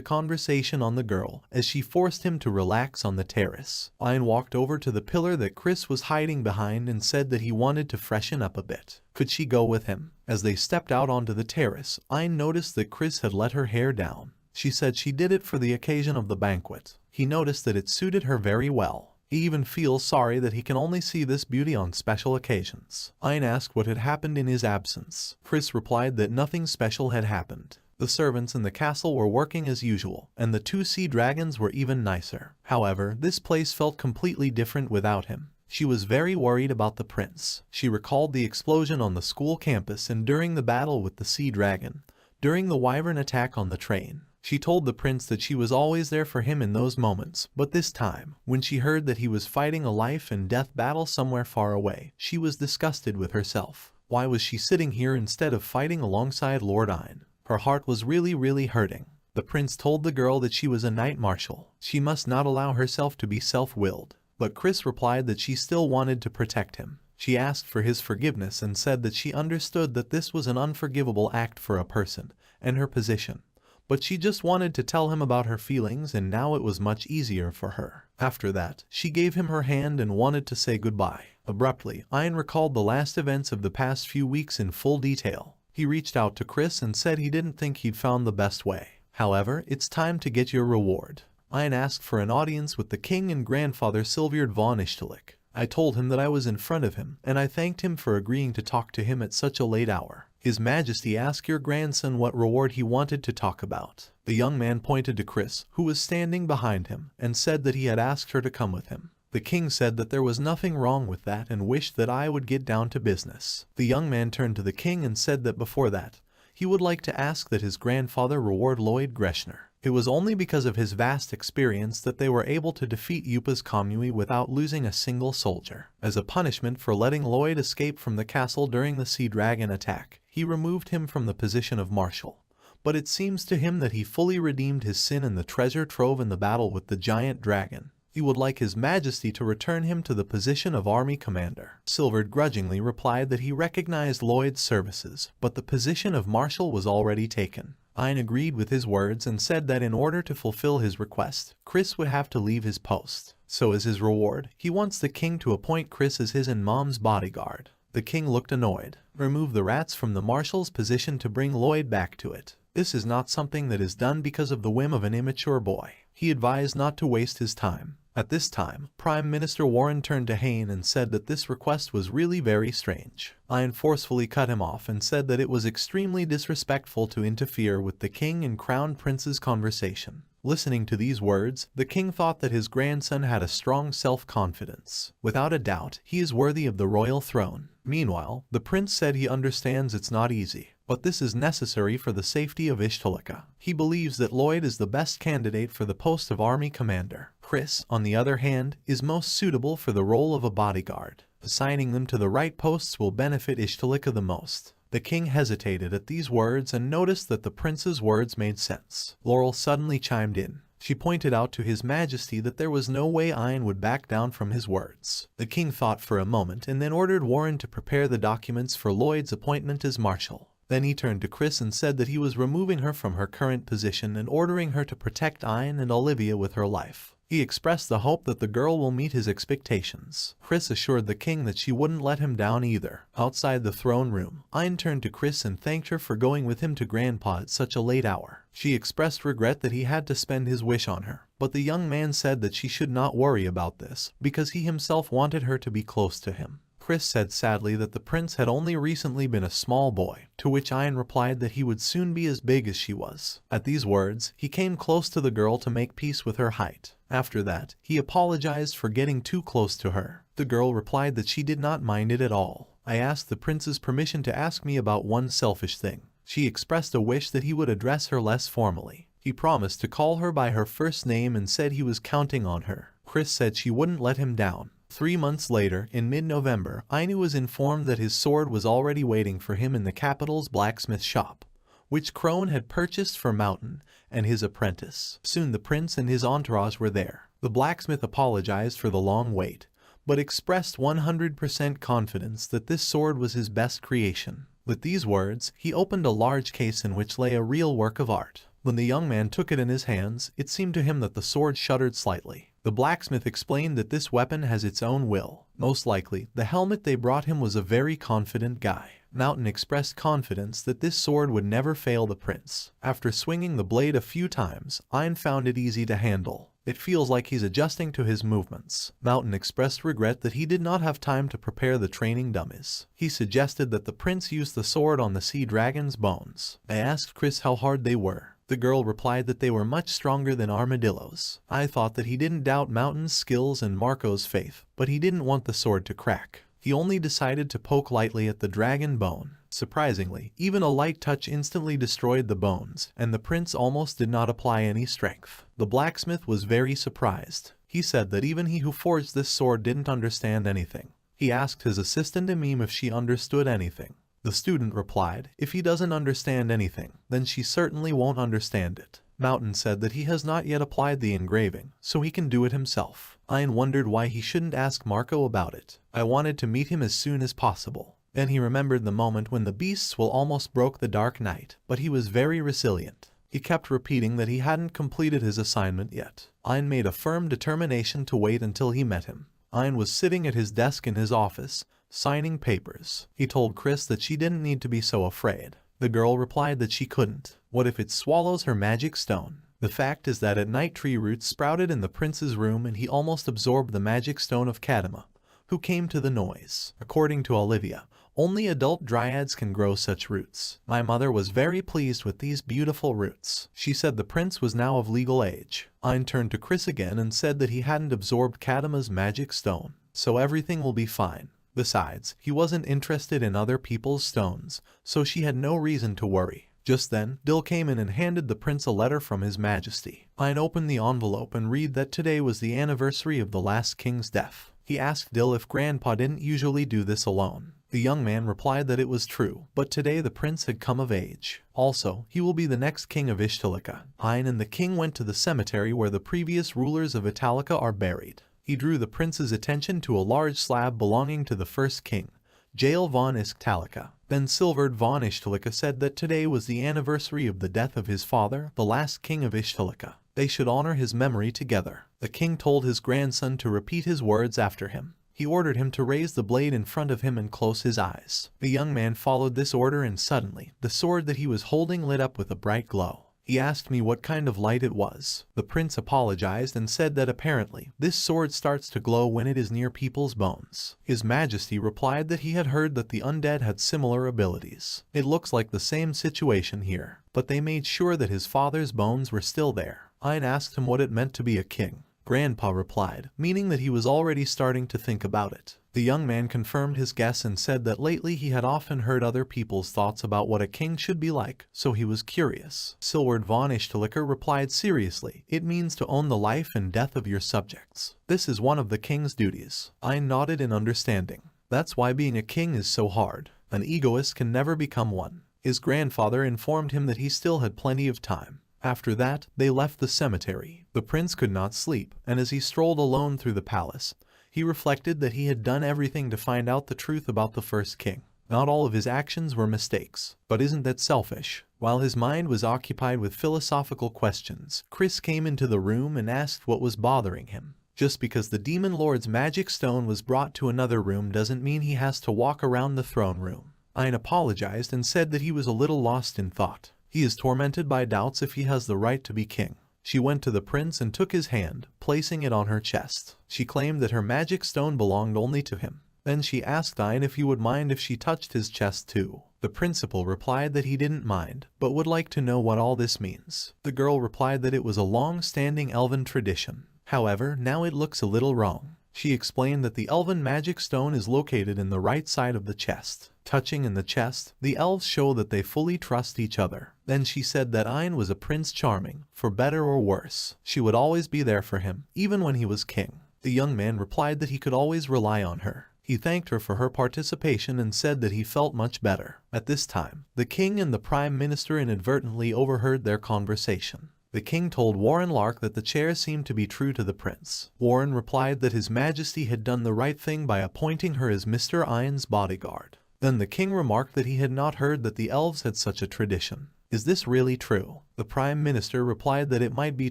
conversation on the girl, as she forced him to relax on the terrace." Ein walked over to the pillar that Chris was hiding behind and said that he wanted to freshen up a bit. Could she go with him? As they stepped out onto the terrace, Ein noticed that Chris had let her hair down. She said she did it for the occasion of the banquet. He noticed that it suited her very well. He even feels sorry that he can only see this beauty on special occasions. Ein asked what had happened in his absence. Chris replied that nothing special had happened. The servants in the castle were working as usual, and the two sea dragons were even nicer. However, this place felt completely different without him. She was very worried about the prince. She recalled the explosion on the school campus and during the battle with the sea dragon, during the wyvern attack on the train. She told the prince that she was always there for him in those moments, but this time, when she heard that he was fighting a life and death battle somewhere far away, she was disgusted with herself. Why was she sitting here instead of fighting alongside Lord Ein? Her heart was really hurting. The prince told the girl that she was a knight marshal. She must not allow herself to be self-willed. But Chris replied that she still wanted to protect him. She asked for his forgiveness and said that she understood that this was an unforgivable act for a person and her position, but she just wanted to tell him about her feelings, and now it was much easier for her. After that, she gave him her hand and wanted to say goodbye. Abruptly, Ian recalled the last events of the past few weeks in full detail. He reached out to Chris and said he didn't think he'd found the best way. However, it's time to get your reward. Ian asked for an audience with the king and grandfather Silvard von Ishtilik. I told him that I was in front of him, and I thanked him for agreeing to talk to him at such a late hour. His Majesty asked your grandson what reward he wanted to talk about. The young man pointed to Chris, who was standing behind him, and said that he had asked her to come with him. The king said that there was nothing wrong with that and wished that I would get down to business. The young man turned to the king and said that before that, he would like to ask that his grandfather reward Lloyd Greshner. It was only because of his vast experience that they were able to defeat Yupa's commune without losing a single soldier. As a punishment for letting Lloyd escape from the castle during the Sea Dragon attack, he removed him from the position of marshal. But it seems to him that he fully redeemed his sin in the treasure trove in the battle with the giant dragon. He would like His Majesty to return him to the position of army commander. Silvard grudgingly replied that he recognized Lloyd's services, but the position of marshal was already taken. Ian agreed with his words and said that in order to fulfill his request, Chris would have to leave his post. So as his reward, he wants the king to appoint Chris as his and mom's bodyguard. The king looked annoyed. Remove the rats from the marshal's position to bring Lloyd back to it. This is not something that is done because of the whim of an immature boy. He advised not to waste his time. At this time, Prime Minister Warren turned to Hayne and said that this request was really very strange. Ian forcefully cut him off and said that it was extremely disrespectful to interfere with the king and crown prince's conversation. Listening to these words, the king thought that his grandson had a strong self-confidence. Without a doubt, he is worthy of the royal throne. Meanwhile, the prince said he understands it's not easy, but this is necessary for the safety of Ishtilika. He believes that Lloyd is the best candidate for the post of army commander. Chris, on the other hand, is most suitable for the role of a bodyguard. Assigning them to the right posts will benefit Ishtilika the most. The king hesitated at these words and noticed that the prince's words made sense. Laurel suddenly chimed in. She pointed out to His Majesty that there was no way Ian would back down from his words. The king thought for a moment and then ordered Warren to prepare the documents for Lloyd's appointment as marshal. Then he turned to Chris and said that he was removing her from her current position and ordering her to protect Ian and Olivia with her life. He expressed the hope that the girl will meet his expectations. Chris assured the king that she wouldn't let him down either. Outside the throne room, Ian turned to Chris and thanked her for going with him to Grandpa at such a late hour. She expressed regret that he had to spend his wish on her, but the young man said that she should not worry about this, because he himself wanted her to be close to him. Chris said sadly that the prince had only recently been a small boy, to which Ian replied that he would soon be as big as she was. At these words, he came close to the girl to make peace with her height. After that, he apologized for getting too close to her. The girl replied that she did not mind it at all. I asked the prince's permission to ask me about one selfish thing. She expressed a wish that he would address her less formally. He promised to call her by her first name and said he was counting on her. Chris said she wouldn't let him down. 3 months later, in mid-November, Ainu was informed that his sword was already waiting for him in the capital's blacksmith shop, which Crone had purchased for Mountain and his apprentice. Soon the prince and his entourage were there. The blacksmith apologized for the long wait, but expressed 100% confidence that this sword was his best creation. With these words, he opened a large case in which lay a real work of art. When the young man took it in his hands, it seemed to him that the sword shuddered slightly. The blacksmith explained that this weapon has its own will. Most likely, the helmet they brought him was a very confident guy. Mountain expressed confidence that this sword would never fail the prince. After swinging the blade a few times, Ian found it easy to handle. It feels like he's adjusting to his movements. Mountain expressed regret that he did not have time to prepare the training dummies. He suggested that the prince use the sword on the sea dragon's bones. I asked Chris how hard they were. The girl replied that they were much stronger than armadillos. I thought that he didn't doubt Mountain's skills and Marco's faith, but he didn't want the sword to crack. He only decided to poke lightly at the dragon bone. Surprisingly, even a light touch instantly destroyed the bones, and the prince almost did not apply any strength. The blacksmith was very surprised. He said that even he who forged this sword didn't understand anything. He asked his assistant Amim if she understood anything. The student replied, if he doesn't understand anything, then she certainly won't understand it. Mountain said that he has not yet applied the engraving, so he can do it himself. Ian wondered why he shouldn't ask Marco about it. I wanted to meet him as soon as possible. Then he remembered the moment when the beasts will almost broke the dark night, but he was very resilient. He kept repeating that he hadn't completed his assignment yet. Ein made a firm determination to wait until he met him. Ein was sitting at his desk in his office, signing papers. He told Chris that she didn't need to be so afraid. The girl replied that she couldn't. What if it swallows her magic stone? The fact is that at night tree roots sprouted in the prince's room and he almost absorbed the magic stone of Kadima, who came to the noise. According to Olivia, only adult dryads can grow such roots. My mother was very pleased with these beautiful roots. She said the prince was now of legal age. Ein turned to Chris again and said that he hadn't absorbed Kadima's magic stone, so everything will be fine. Besides, he wasn't interested in other people's stones, so she had no reason to worry. Just then, Dill came in and handed the prince a letter from His Majesty. Ein opened the envelope and read that today was the anniversary of the last king's death. He asked Dill if Grandpa didn't usually do this alone. The young man replied that it was true, but today the prince had come of age. Also, he will be the next king of Ishtalika. Ein and the king went to the cemetery where the previous rulers of Italica are buried. He drew the prince's attention to a large slab belonging to the first king, Jael von Ishtalica. Then Silverd von Ishtalika said that today was the anniversary of the death of his father, the last king of Ishtalika. They should honor his memory together. The king told his grandson to repeat his words after him. He ordered him to raise the blade in front of him and close his eyes. The young man followed this order and suddenly, the sword that he was holding lit up with a bright glow. He asked me what kind of light it was. The prince apologized and said that apparently, this sword starts to glow when it is near people's bones. His Majesty replied that he had heard that the undead had similar abilities. It looks like the same situation here, but they made sure that his father's bones were still there. Ein asked him what it meant to be a king. Grandpa replied, meaning that he was already starting to think about it. The young man confirmed his guess and said that lately he had often heard other people's thoughts about what a king should be like, so he was curious. Silward von Ishtalika replied seriously, it means to own the life and death of your subjects. This is one of the king's duties. I nodded in understanding. That's why being a king is so hard. An egoist can never become one. His grandfather informed him that he still had plenty of time. After that, they left the cemetery. The prince could not sleep, and as he strolled alone through the palace, he reflected that he had done everything to find out the truth about the first king. Not all of his actions were mistakes, but isn't that selfish? While his mind was occupied with philosophical questions, Chris came into the room and asked what was bothering him. Just because the demon lord's magic stone was brought to another room doesn't mean he has to walk around the throne room. Ein apologized and said that he was a little lost in thought. He is tormented by doubts if he has the right to be king. She went to the prince and took his hand, placing it on her chest. She claimed that her magic stone belonged only to him. Then she asked Ein if he would mind if she touched his chest too. The principal replied that he didn't mind, but would like to know what all this means. The girl replied that it was a long-standing elven tradition. However, now it looks a little wrong. She explained that the elven magic stone is located in the right side of the chest. Touching in the chest, the elves show that they fully trust each other. Then she said that Ein was a Prince Charming, for better or worse. She would always be there for him, even when he was king. The young man replied that he could always rely on her. He thanked her for her participation and said that he felt much better. At this time, the king and the prime minister inadvertently overheard their conversation. The king told Warren Lark that the chair seemed to be true to the prince. Warren replied that His Majesty had done the right thing by appointing her as Mr. Ein's bodyguard. Then the king remarked that he had not heard that the elves had such a tradition. Is this really true? The prime minister replied that it might be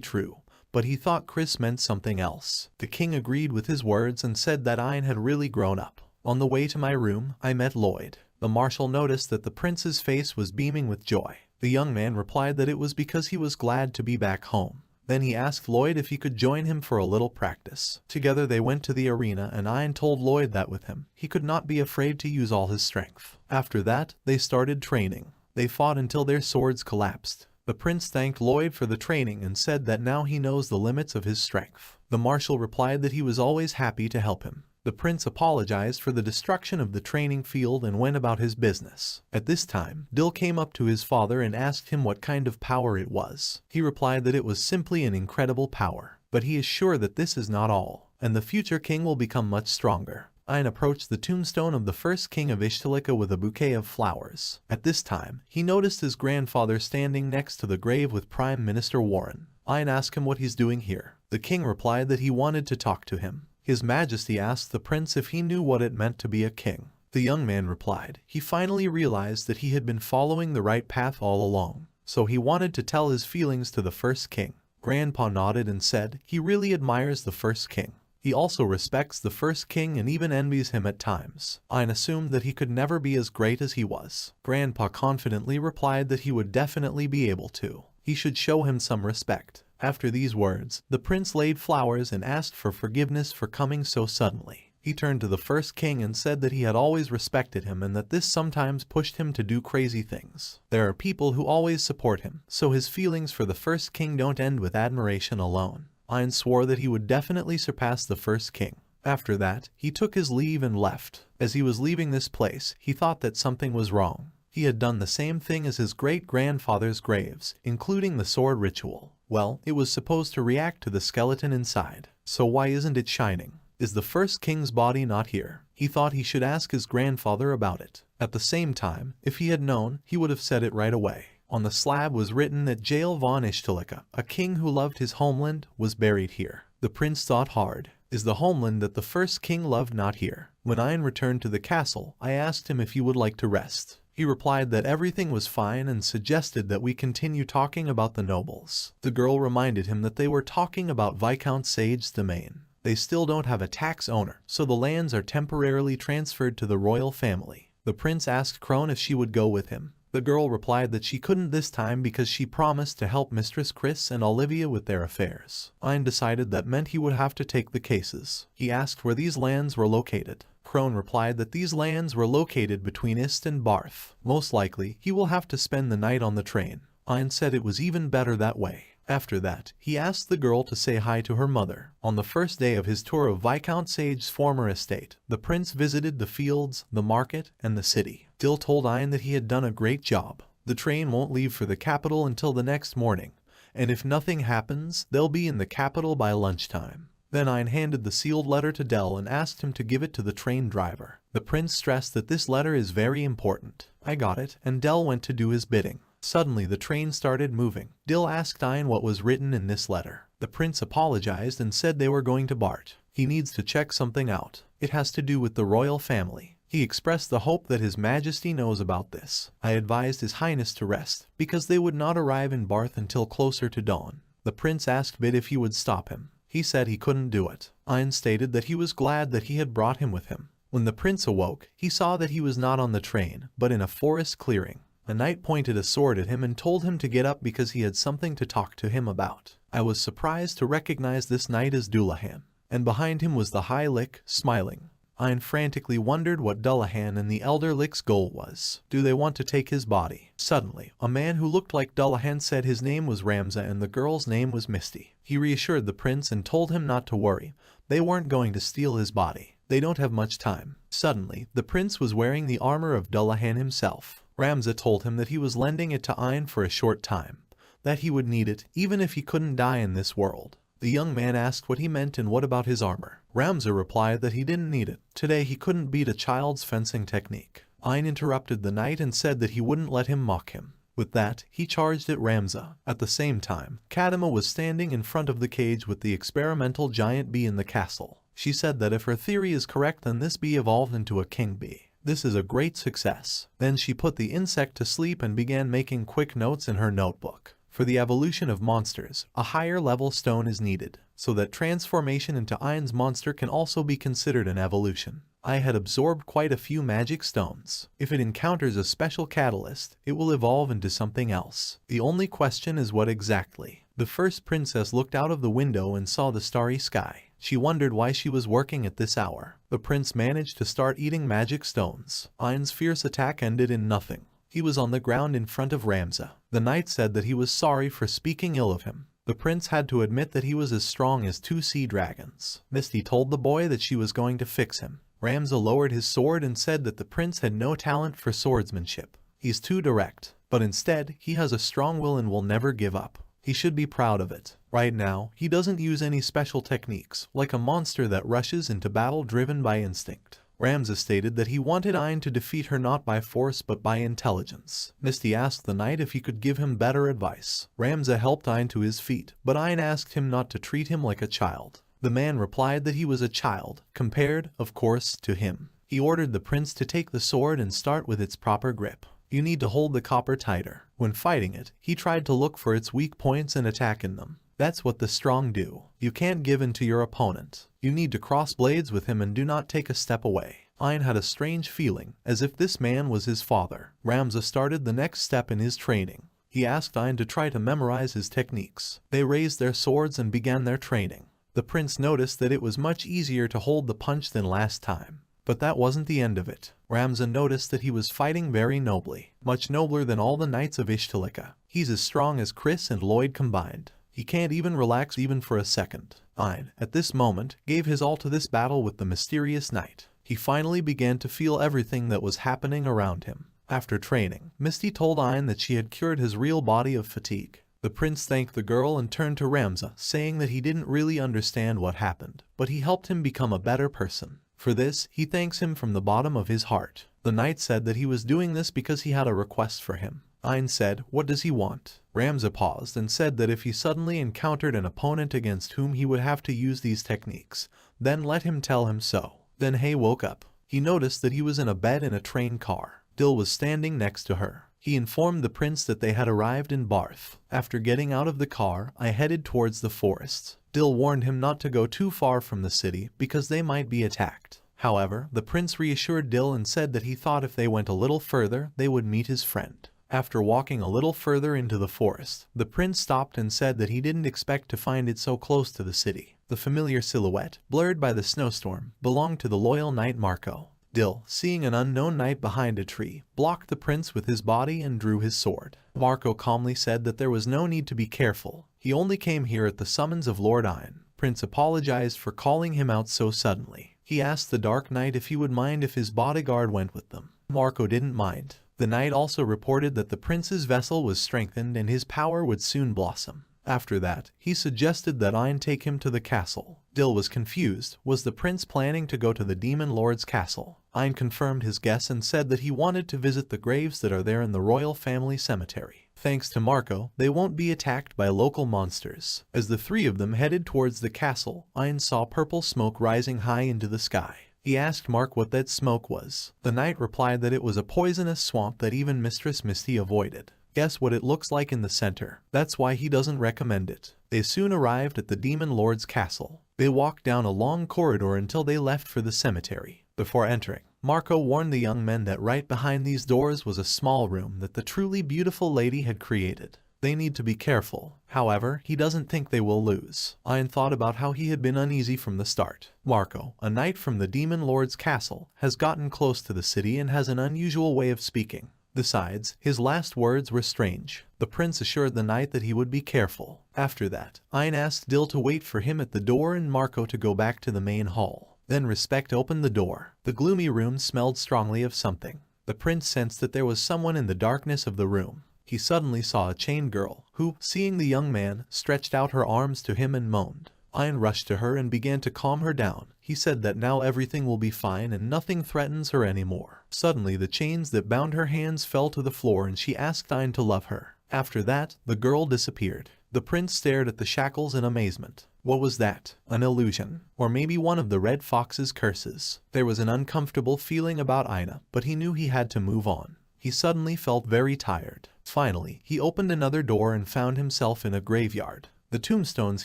true, but he thought Chris meant something else. The king agreed with his words and said that Ein had really grown up. On the way to my room, I met Lloyd. The marshal noticed that the prince's face was beaming with joy. The young man replied that it was because he was glad to be back home. Then he asked Lloyd if he could join him for a little practice. Together they went to the arena and Ein told Lloyd that with him, he could not be afraid to use all his strength. After that, they started training. They fought until their swords collapsed. The prince thanked Lloyd for the training and said that now he knows the limits of his strength. The marshal replied that he was always happy to help him. The prince apologized for the destruction of the training field and went about his business. At this time, Dill came up to his father and asked him what kind of power it was. He replied that it was simply an incredible power, but he is sure that this is not all, and the future king will become much stronger. Ein approached the tombstone of the first king of Ishtalika with a bouquet of flowers. At this time, he noticed his grandfather standing next to the grave with Prime Minister Warren. Ein asked him what he's doing here. The king replied that he wanted to talk to him. His Majesty asked the prince if he knew what it meant to be a king. The young man replied. He finally realized that he had been following the right path all along. so he wanted to tell his feelings to the first king. Grandpa nodded and said he really admires the first king. He also respects the first king and even envies him at times. Ayn assumed that he could never be as great as he was. Grandpa confidently replied that he would definitely be able to. He should show him some respect. After these words, the prince laid flowers and asked for forgiveness for coming so suddenly. He turned to the first king and said that he had always respected him and that this sometimes pushed him to do crazy things. There are people who always support him, so his feelings for the first king don't end with admiration alone. Ayn swore that he would definitely surpass the first king. After that, he took his leave and left. As he was leaving this place, he thought that something was wrong. He had done the same thing as his great-grandfather's graves, including the sword ritual. Well, it was supposed to react to the skeleton inside. So why isn't it shining? Is the first king's body not here? He thought he should ask his grandfather about it. At the same time, if he had known, he would have said it right away. On the slab was written that Jael von Ishtalika, a king who loved his homeland, was buried here. The prince thought hard. Is the homeland that the first king loved not here? When Ayn returned to the castle, I asked him if he would like to rest. He replied that everything was fine and suggested that we continue talking about the nobles. The girl reminded him that they were talking about Viscount Sage's domain. They still don't have a tax owner, so the lands are temporarily transferred to the royal family. The prince asked Crone if she would go with him. The girl replied that she couldn't this time because she promised to help Mistress Chris and Olivia with their affairs. Ayn decided that meant he would have to take the cases. He asked where these lands were located. Crone replied that these lands were located between Ist and Barth. Most likely, he will have to spend the night on the train. Ayn said it was even better that way. After that, he asked the girl to say hi to her mother. On the first day of his tour of Viscount Sage's former estate, the prince visited the fields, the market, and the city. Dill told Ayn that he had done a great job. The train won't leave for the capital until the next morning, and if nothing happens, they'll be in the capital by lunchtime. Then Ayn handed the sealed letter to Dell and asked him to give it to the train driver. The prince stressed that this letter is very important. I got it, and Dell went to do his bidding. Suddenly the train started moving. Dill asked Ayn what was written in this letter. The prince apologized and said they were going to Bart. He needs to check something out. It has to do with the royal family. He expressed the hope that His Majesty knows about this. I advised His Highness to rest, because they would not arrive in Barth until closer to dawn. The prince asked Bid if he would stop him. He said he couldn't do it. Ayn stated that he was glad that he had brought him with him. When the prince awoke, he saw that he was not on the train, but in a forest clearing. The knight pointed a sword at him and told him to get up because he had something to talk to him about. I was surprised to recognize this knight as Dullahan, and behind him was the High Lick, smiling. Ayn frantically wondered what Dullahan and the Elder Lick's goal was. Do they want to take his body? Suddenly, a man who looked like Dullahan said his name was Ramza and the girl's name was Misty. He reassured the prince and told him not to worry. They weren't going to steal his body. They don't have much time. Suddenly, the prince was wearing the armor of Dullahan himself. Ramza told him that he was lending it to Ayn for a short time, that he would need it even if he couldn't die in this world. The young man asked what he meant and what about his armor. Ramza replied that he didn't need it. Today he couldn't beat a child's fencing technique. Ayn interrupted the knight and said that he wouldn't let him mock him. With that, he charged at Ramza. At the same time, Kadima was standing in front of the cage with the experimental giant bee in the castle. She said that if her theory is correct, then this bee evolved into a king bee. This is a great success. Then she put the insect to sleep and began making quick notes in her notebook. For the evolution of monsters, a higher level stone is needed, so that transformation into Ayn's monster can also be considered an evolution. I had absorbed quite a few magic stones. If it encounters a special catalyst, it will evolve into something else. The only question is what exactly. The first princess looked out of the window and saw the starry sky. She wondered why she was working at this hour. The prince managed to start eating magic stones. Ayn's fierce attack ended in nothing. He was on the ground in front of Ramza. The knight said that he was sorry for speaking ill of him. The prince had to admit that he was as strong as 2 sea dragons. Misty told the boy that she was going to fix him. Ramza lowered his sword and said that the prince had no talent for swordsmanship. He's too direct, but instead, he has a strong will and will never give up. He should be proud of it. Right now, he doesn't use any special techniques, like a monster that rushes into battle driven by instinct. Ramza stated that he wanted Ayn to defeat her not by force but by intelligence. Misty asked the knight if he could give him better advice. Ramza helped Ayn to his feet, but Ayn asked him not to treat him like a child. The man replied that he was a child, compared, of course, to him. He ordered the prince to take the sword and start with its proper grip. You need to hold the copper tighter. When fighting it, he tried to look for its weak points and attack in them. That's what the strong do. You can't give in to your opponent. You need to cross blades with him and do not take a step away. Ayn had a strange feeling, as if this man was his father. Ramza started the next step in his training. He asked Ayn to try to memorize his techniques. They raised their swords and began their training. The prince noticed that it was much easier to hold the punch than last time. But that wasn't the end of it. Ramza noticed that he was fighting very nobly, much nobler than all the knights of Ishtalika. He's as strong as Chris and Lloyd combined. He can't even relax even for a second. Ayn, at this moment, gave his all to this battle with the mysterious knight. He finally began to feel everything that was happening around him. After training, Misty told Ayn that she had cured his real body of fatigue. The prince thanked the girl and turned to Ramza, saying that he didn't really understand what happened, but he helped him become a better person. For this, he thanks him from the bottom of his heart. The knight said that he was doing this because he had a request for him. Ayn said, "What does he want?" Ramza paused and said that if he suddenly encountered an opponent against whom he would have to use these techniques, then let him tell him so. Then Hay woke up. He noticed that he was in a bed in a train car. Dil was standing next to her. He informed the prince that they had arrived in Barth. After getting out of the car, I headed towards the forests. Dil warned him not to go too far from the city because they might be attacked. However, the prince reassured Dil and said that he thought if they went a little further, they would meet his friend. After walking a little further into the forest, the prince stopped and said that he didn't expect to find it so close to the city. The familiar silhouette, blurred by the snowstorm, belonged to the loyal knight Marco. Dil, seeing an unknown knight behind a tree, blocked the prince with his body and drew his sword. Marco calmly said that there was no need to be careful. He only came here at the summons of Lord Ayn. Prince apologized for calling him out so suddenly. He asked the Dark Knight if he would mind if his bodyguard went with them. Marco didn't mind. The knight also reported that the prince's vessel was strengthened and his power would soon blossom. After that, he suggested that Ayn take him to the castle. Dil was confused. Was the prince planning to go to the demon lord's castle? Ayn confirmed his guess and said that he wanted to visit the graves that are there in the royal family cemetery. Thanks to Marco, they won't be attacked by local monsters. As the three of them headed towards the castle, Ayn saw purple smoke rising high into the sky. He asked Mark what that smoke was. The knight replied that it was a poisonous swamp that even Mistress Misty avoided. Guess what it looks like in the center. That's why he doesn't recommend it. They soon arrived at the demon lord's castle. They walked down a long corridor until they left for the cemetery. Before entering, Marco warned the young men that right behind these doors was a small room that the truly beautiful lady had created. They need to be careful. However, he doesn't think they will lose. Ayn thought about how he had been uneasy from the start. Marco, a knight from the demon lord's castle, has gotten close to the city and has an unusual way of speaking. Besides, his last words were strange. The prince assured the knight that he would be careful. After that, Ayn asked Dil to wait for him at the door and Marco to go back to the main hall. Then Respect opened the door. The gloomy room smelled strongly of something. The prince sensed that there was someone in the darkness of the room. He suddenly saw a chained girl, who, seeing the young man, stretched out her arms to him and moaned. Ayn rushed to her and began to calm her down. He said that now everything will be fine and nothing threatens her anymore. Suddenly the chains that bound her hands fell to the floor and she asked Ayn to love her. After that, the girl disappeared. The prince stared at the shackles in amazement. What was that? An illusion? Or maybe one of the Red Fox's curses? There was an uncomfortable feeling about Aina, but he knew he had to move on. He suddenly felt very tired. Finally, he opened another door and found himself in a graveyard. The tombstones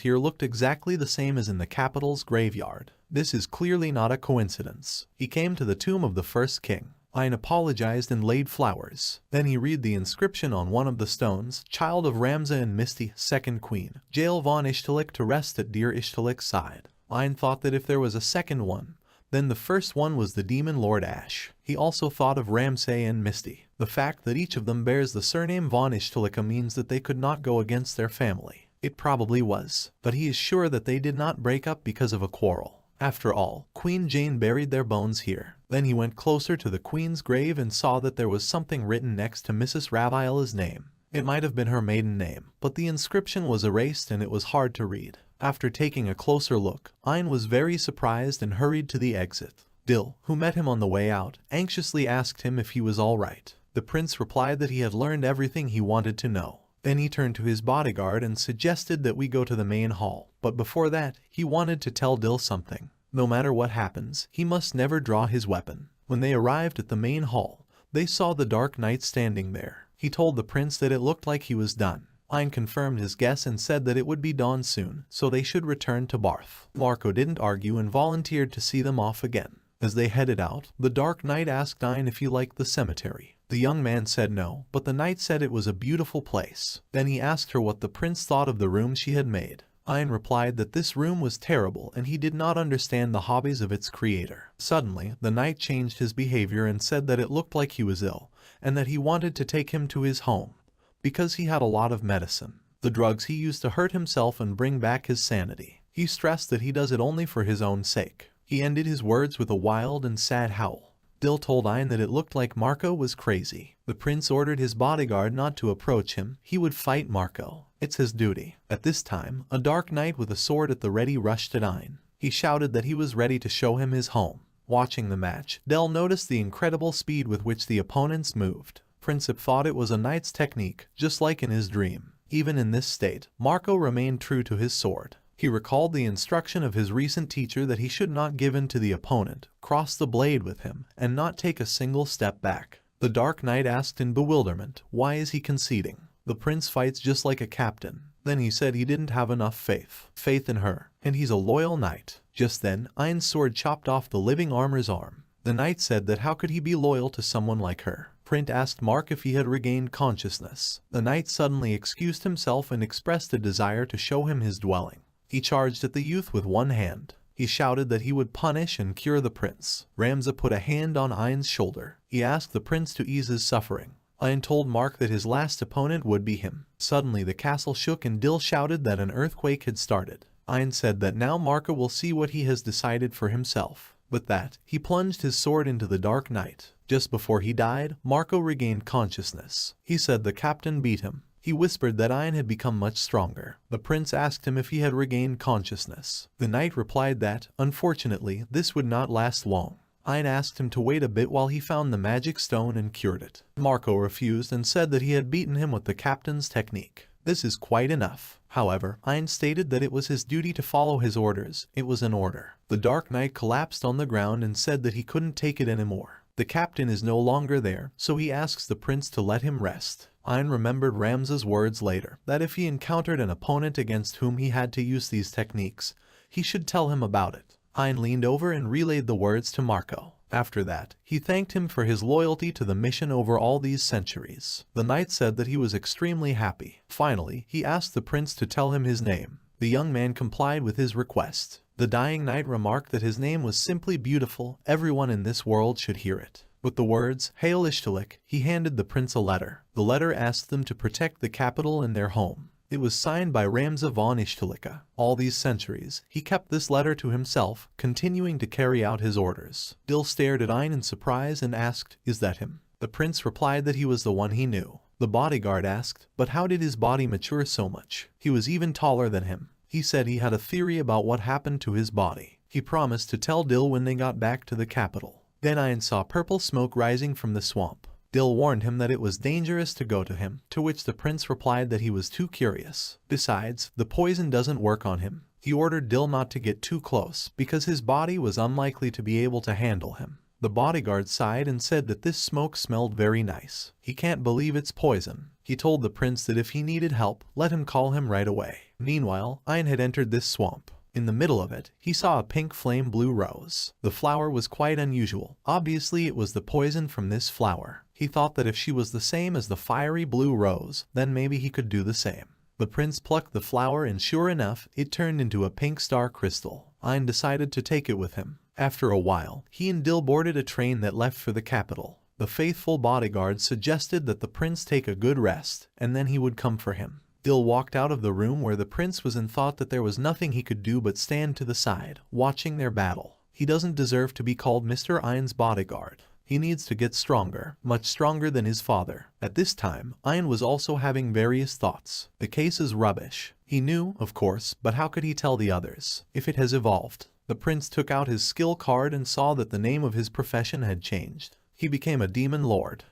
here looked exactly the same as in the capital's graveyard. This is clearly not a coincidence. He came to the tomb of the first king. Ayn apologized and laid flowers. Then he read the inscription on one of the stones, "Child of Ramza and Misty, second queen. Jail von Ishtalik to rest at dear Ishtalik's side." Ayn thought that if there was a second one, then the first one was the demon Lord Ash. He also thought of Ramsay and Misty. The fact that each of them bears the surname von Ishtalika means that they could not go against their family. It probably was, but he is sure that they did not break up because of a quarrel. After all, Queen Jane buried their bones here. Then he went closer to the queen's grave and saw that there was something written next to Mrs. Ravila's name. It might have been her maiden name, but the inscription was erased and it was hard to read. After taking a closer look, Ayn was very surprised and hurried to the exit. Dil, who met him on the way out, anxiously asked him if he was all right. The prince replied that he had learned everything he wanted to know. Then he turned to his bodyguard and suggested that we go to the main hall. But before that, he wanted to tell Dil something. No matter what happens, he must never draw his weapon. When they arrived at the main hall, they saw the Dark Knight standing there. He told the prince that it looked like he was done. Ein confirmed his guess and said that it would be dawn soon, so they should return to Barth. Marco didn't argue and volunteered to see them off again. As they headed out, the Dark Knight asked Ein if he liked the cemetery. The young man said no, but the knight said it was a beautiful place. Then he asked her what the prince thought of the room she had made. Ein replied that this room was terrible and he did not understand the hobbies of its creator. Suddenly, the knight changed his behavior and said that it looked like he was ill, and that he wanted to take him to his home, because he had a lot of medicine, the drugs he used to hurt himself and bring back his sanity. He stressed that he does it only for his own sake. He ended his words with a wild and sad howl. Dill told Ein that it looked like Marco was crazy. The prince ordered his bodyguard not to approach him. He would fight Marco. It's his duty. At this time, a dark knight with a sword at the ready rushed at Ein. He shouted that he was ready to show him his home. Watching the match, Dell noticed the incredible speed with which the opponents moved. Princip thought it was a knight's technique, just like in his dream. Even in this state, Marco remained true to his sword. He recalled the instruction of his recent teacher that he should not give in to the opponent, cross the blade with him, and not take a single step back. The Dark Knight asked in bewilderment, why is he conceding? The prince fights just like a captain. Then he said he didn't have enough faith in her, and he's a loyal knight. Just then, Ein's sword chopped off the living armor's arm. The knight said that how could he be loyal to someone like her? Print asked Mark if he had regained consciousness. The knight suddenly excused himself and expressed a desire to show him his dwelling. He charged at the youth with one hand. He shouted that he would punish and cure the prince. Ramza put a hand on Ein's shoulder. He asked the prince to ease his suffering. Ein told Mark that his last opponent would be him. Suddenly the castle shook and Dill shouted that an earthquake had started. Ein said that now Marco will see what he has decided for himself. With that, he plunged his sword into the Dark Knight. Just before he died, Marco regained consciousness. He said the captain beat him. He whispered that Ein had become much stronger. The prince asked him if he had regained consciousness. The knight replied that, unfortunately, this would not last long. Ein asked him to wait a bit while he found the magic stone and cured it. Marco refused and said that he had beaten him with the captain's technique. This is quite enough. However, Ein stated that it was his duty to follow his orders. It was an order. The Dark Knight collapsed on the ground and said that he couldn't take it anymore. The captain is no longer there, so he asks the prince to let him rest. Ein remembered Ramza's words later, that if he encountered an opponent against whom he had to use these techniques, he should tell him about it. Ein leaned over and relayed the words to Marco. After that, he thanked him for his loyalty to the mission over all these centuries. The knight said that he was extremely happy. Finally, he asked the prince to tell him his name. The young man complied with his request. The dying knight remarked that his name was simply beautiful. Everyone in this world should hear it. With the words, Hail Ishtilik, he handed the prince a letter. The letter asked them to protect the capital and their home. It was signed by Ramza von Ishtilika. All these centuries, he kept this letter to himself, continuing to carry out his orders. Dill stared at Ein in surprise and asked, is that him? The prince replied that he was the one he knew. The bodyguard asked, but how did his body mature so much? He was even taller than him. He said he had a theory about what happened to his body. He promised to tell Dill when they got back to the capital. Then Ein saw purple smoke rising from the swamp. Dill warned him that it was dangerous to go to him, to which the prince replied that he was too curious. Besides, the poison doesn't work on him. He ordered Dill not to get too close, because his body was unlikely to be able to handle him. The bodyguard sighed and said that this smoke smelled very nice. He can't believe it's poison. He told the prince that if he needed help, let him call him right away. Meanwhile, Ein had entered this swamp. In the middle of it, he saw a pink flame blue rose. The flower was quite unusual. Obviously, it was the poison from this flower. He thought that if she was the same as the fiery blue rose, then maybe he could do the same. The prince plucked the flower and sure enough, it turned into a pink star crystal. Ein decided to take it with him. After a while, he and Dill boarded a train that left for the capital. The faithful bodyguard suggested that the prince take a good rest, and then he would come for him. Dill walked out of the room where the prince was and thought that there was nothing he could do but stand to the side, watching their battle. He doesn't deserve to be called Mr. Ein's bodyguard. He needs to get stronger, much stronger than his father. At this time, Ein was also having various thoughts. The case is rubbish. He knew, of course, but how could he tell the others? If it has evolved. The prince took out his skill card and saw that the name of his profession had changed. He became a demon lord.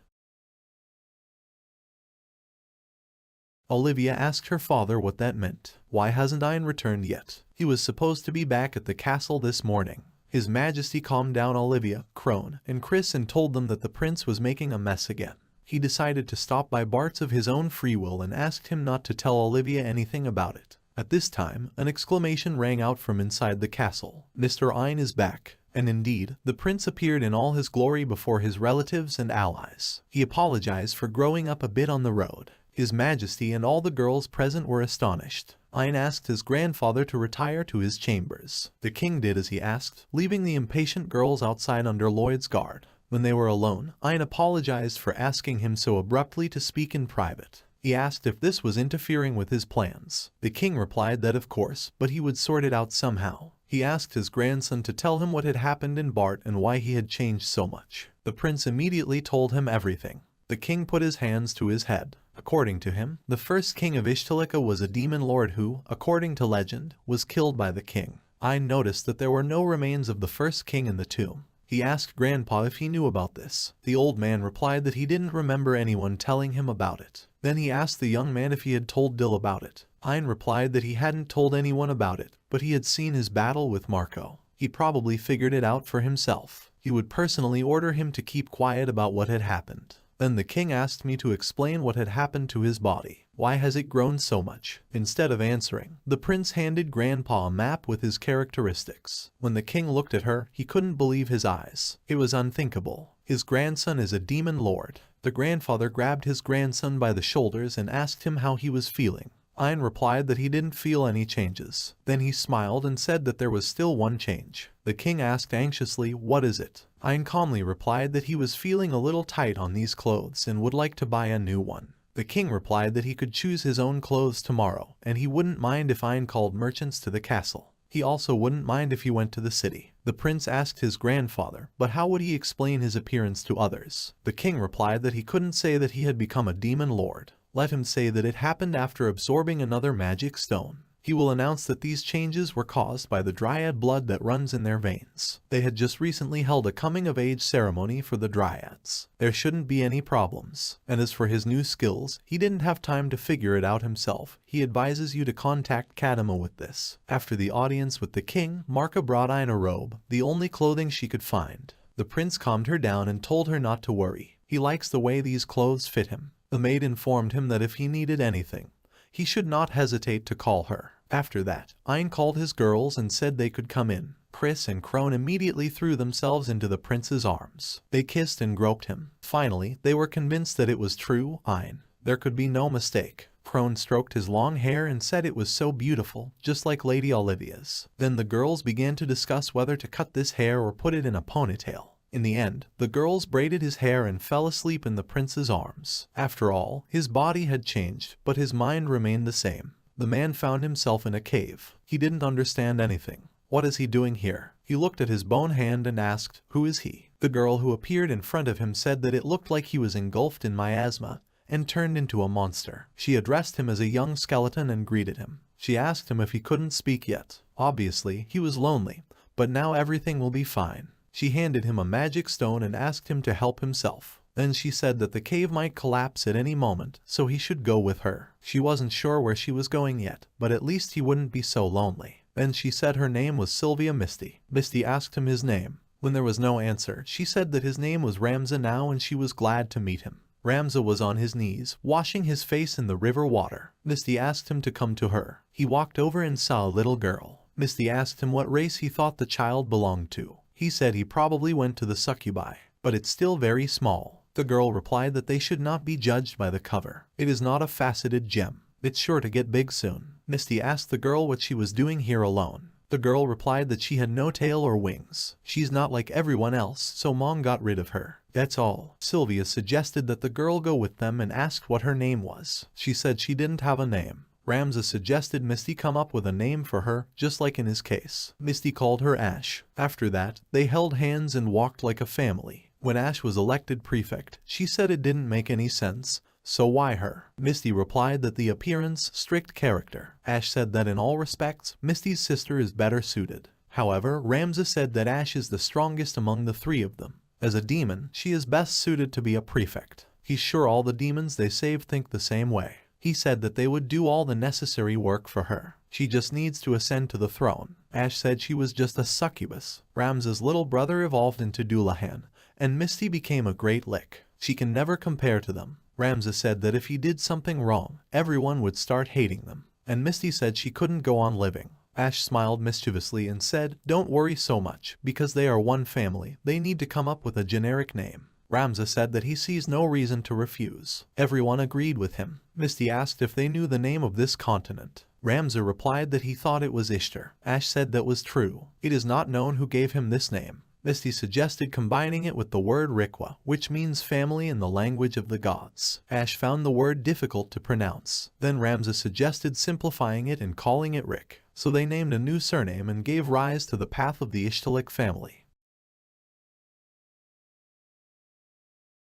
Olivia asked her father what that meant. Why hasn't Ein returned yet? He was supposed to be back at the castle this morning. His Majesty calmed down Olivia, Crone, and Chris and told them that the prince was making a mess again. He decided to stop by Bart's of his own free will and asked him not to tell Olivia anything about it. At this time, an exclamation rang out from inside the castle. Mr. Ein is back. And indeed, the prince appeared in all his glory before his relatives and allies. He apologized for growing up a bit on the road. His Majesty and all the girls present were astonished. Ein asked his grandfather to retire to his chambers. The king did as he asked, leaving the impatient girls outside under Lloyd's guard. When they were alone, Ein apologized for asking him so abruptly to speak in private. He asked if this was interfering with his plans. The king replied that of course, but he would sort it out somehow. He asked his grandson to tell him what had happened in Bart and why he had changed so much. The prince immediately told him everything. The king put his hands to his head. According to him, the first king of Ishtalika was a demon lord who, according to legend, was killed by the king. Ein noticed that there were no remains of the first king in the tomb. He asked Grandpa if he knew about this. The old man replied that he didn't remember anyone telling him about it. Then he asked the young man if he had told Dill about it. Ein replied that he hadn't told anyone about it, but he had seen his battle with Marco. He probably figured it out for himself. He would personally order him to keep quiet about what had happened. Then the king asked me to explain what had happened to his body. Why has it grown so much? Instead of answering, the prince handed Grandpa a map with his characteristics. When the king looked at her, he couldn't believe his eyes. It was unthinkable. His grandson is a demon lord. The grandfather grabbed his grandson by the shoulders and asked him how he was feeling. Ein replied that he didn't feel any changes. Then he smiled and said that there was still one change. The king asked anxiously, "What is it?" Ein calmly replied that he was feeling a little tight on these clothes and would like to buy a new one. The king replied that he could choose his own clothes tomorrow, and he wouldn't mind if Ein called merchants to the castle. He also wouldn't mind if he went to the city. The prince asked his grandfather, but how would he explain his appearance to others? The king replied that he couldn't say that he had become a demon lord. Let him say that it happened after absorbing another magic stone. He will announce that these changes were caused by the dryad blood that runs in their veins. They had just recently held a coming-of-age ceremony for the dryads. There shouldn't be any problems. And as for his new skills, he didn't have time to figure it out himself. He advises you to contact Kadima with this. After the audience with the king, Marka brought Ein a robe, the only clothing she could find. The prince calmed her down and told her not to worry. He likes the way these clothes fit him. The maid informed him that if he needed anything, he should not hesitate to call her. After that, Ein called his girls and said they could come in. Chris and Crone immediately threw themselves into the prince's arms. They kissed and groped him. Finally, they were convinced that it was true, Ein. There could be no mistake. Crone stroked his long hair and said it was so beautiful, just like Lady Olivia's. Then the girls began to discuss whether to cut this hair or put it in a ponytail. In the end, the girls braided his hair and fell asleep in the prince's arms. After all, his body had changed, but his mind remained the same. The man found himself in a cave. He didn't understand anything. What is he doing here? He looked at his bone hand and asked, "Who is he?" The girl who appeared in front of him said that it looked like he was engulfed in miasma and turned into a monster. She addressed him as a young skeleton and greeted him. She asked him if he couldn't speak yet. Obviously, he was lonely, but now everything will be fine. She handed him a magic stone and asked him to help himself. Then she said that the cave might collapse at any moment, so he should go with her. She wasn't sure where she was going yet, but at least he wouldn't be so lonely. Then she said her name was Sylvia Misty. Misty asked him his name. When there was no answer, she said that his name was Ramza now and she was glad to meet him. Ramza was on his knees, washing his face in the river water. Misty asked him to come to her. He walked over and saw a little girl. Misty asked him what race he thought the child belonged to. He said he probably went to the succubi, but it's still very small. The girl replied that they should not be judged by the cover. It is not a faceted gem. It's sure to get big soon. Misty asked the girl what she was doing here alone. The girl replied that she had no tail or wings. She's not like everyone else, so mom got rid of her. That's all. Sylvia suggested that the girl go with them and asked what her name was. She said she didn't have a name. Ramza suggested Misty come up with a name for her, just like in his case. Misty called her Ash. After that, they held hands and walked like a family. When Ash was elected prefect, she said it didn't make any sense. So why her? Misty replied that the appearance, strict character. Ash said that in all respects, Misty's sister is better suited. However, Ramza said that Ash is the strongest among the three of them. As a demon, she is best suited to be a prefect. He's sure all the demons they saved think the same way. He said that they would do all the necessary work for her. She just needs to ascend to the throne. Ash said she was just a succubus. Ramza's little brother evolved into Dullahan, and Misty became a great lick. She can never compare to them. Ramza said that if he did something wrong, everyone would start hating them. And Misty said she couldn't go on living. Ash smiled mischievously and said, "Don't worry so much, because they are one family, they need to come up with a generic name." Ramza said that he sees no reason to refuse. Everyone agreed with him. Misty asked if they knew the name of this continent. Ramza replied that he thought it was Ishtar. Ash said that was true. It is not known who gave him this name. Misty suggested combining it with the word Rikwa, which means family in the language of the gods. Ash found the word difficult to pronounce. Then Ramza suggested simplifying it and calling it Rick. So they named a new surname and gave rise to the path of the Ishtalik family.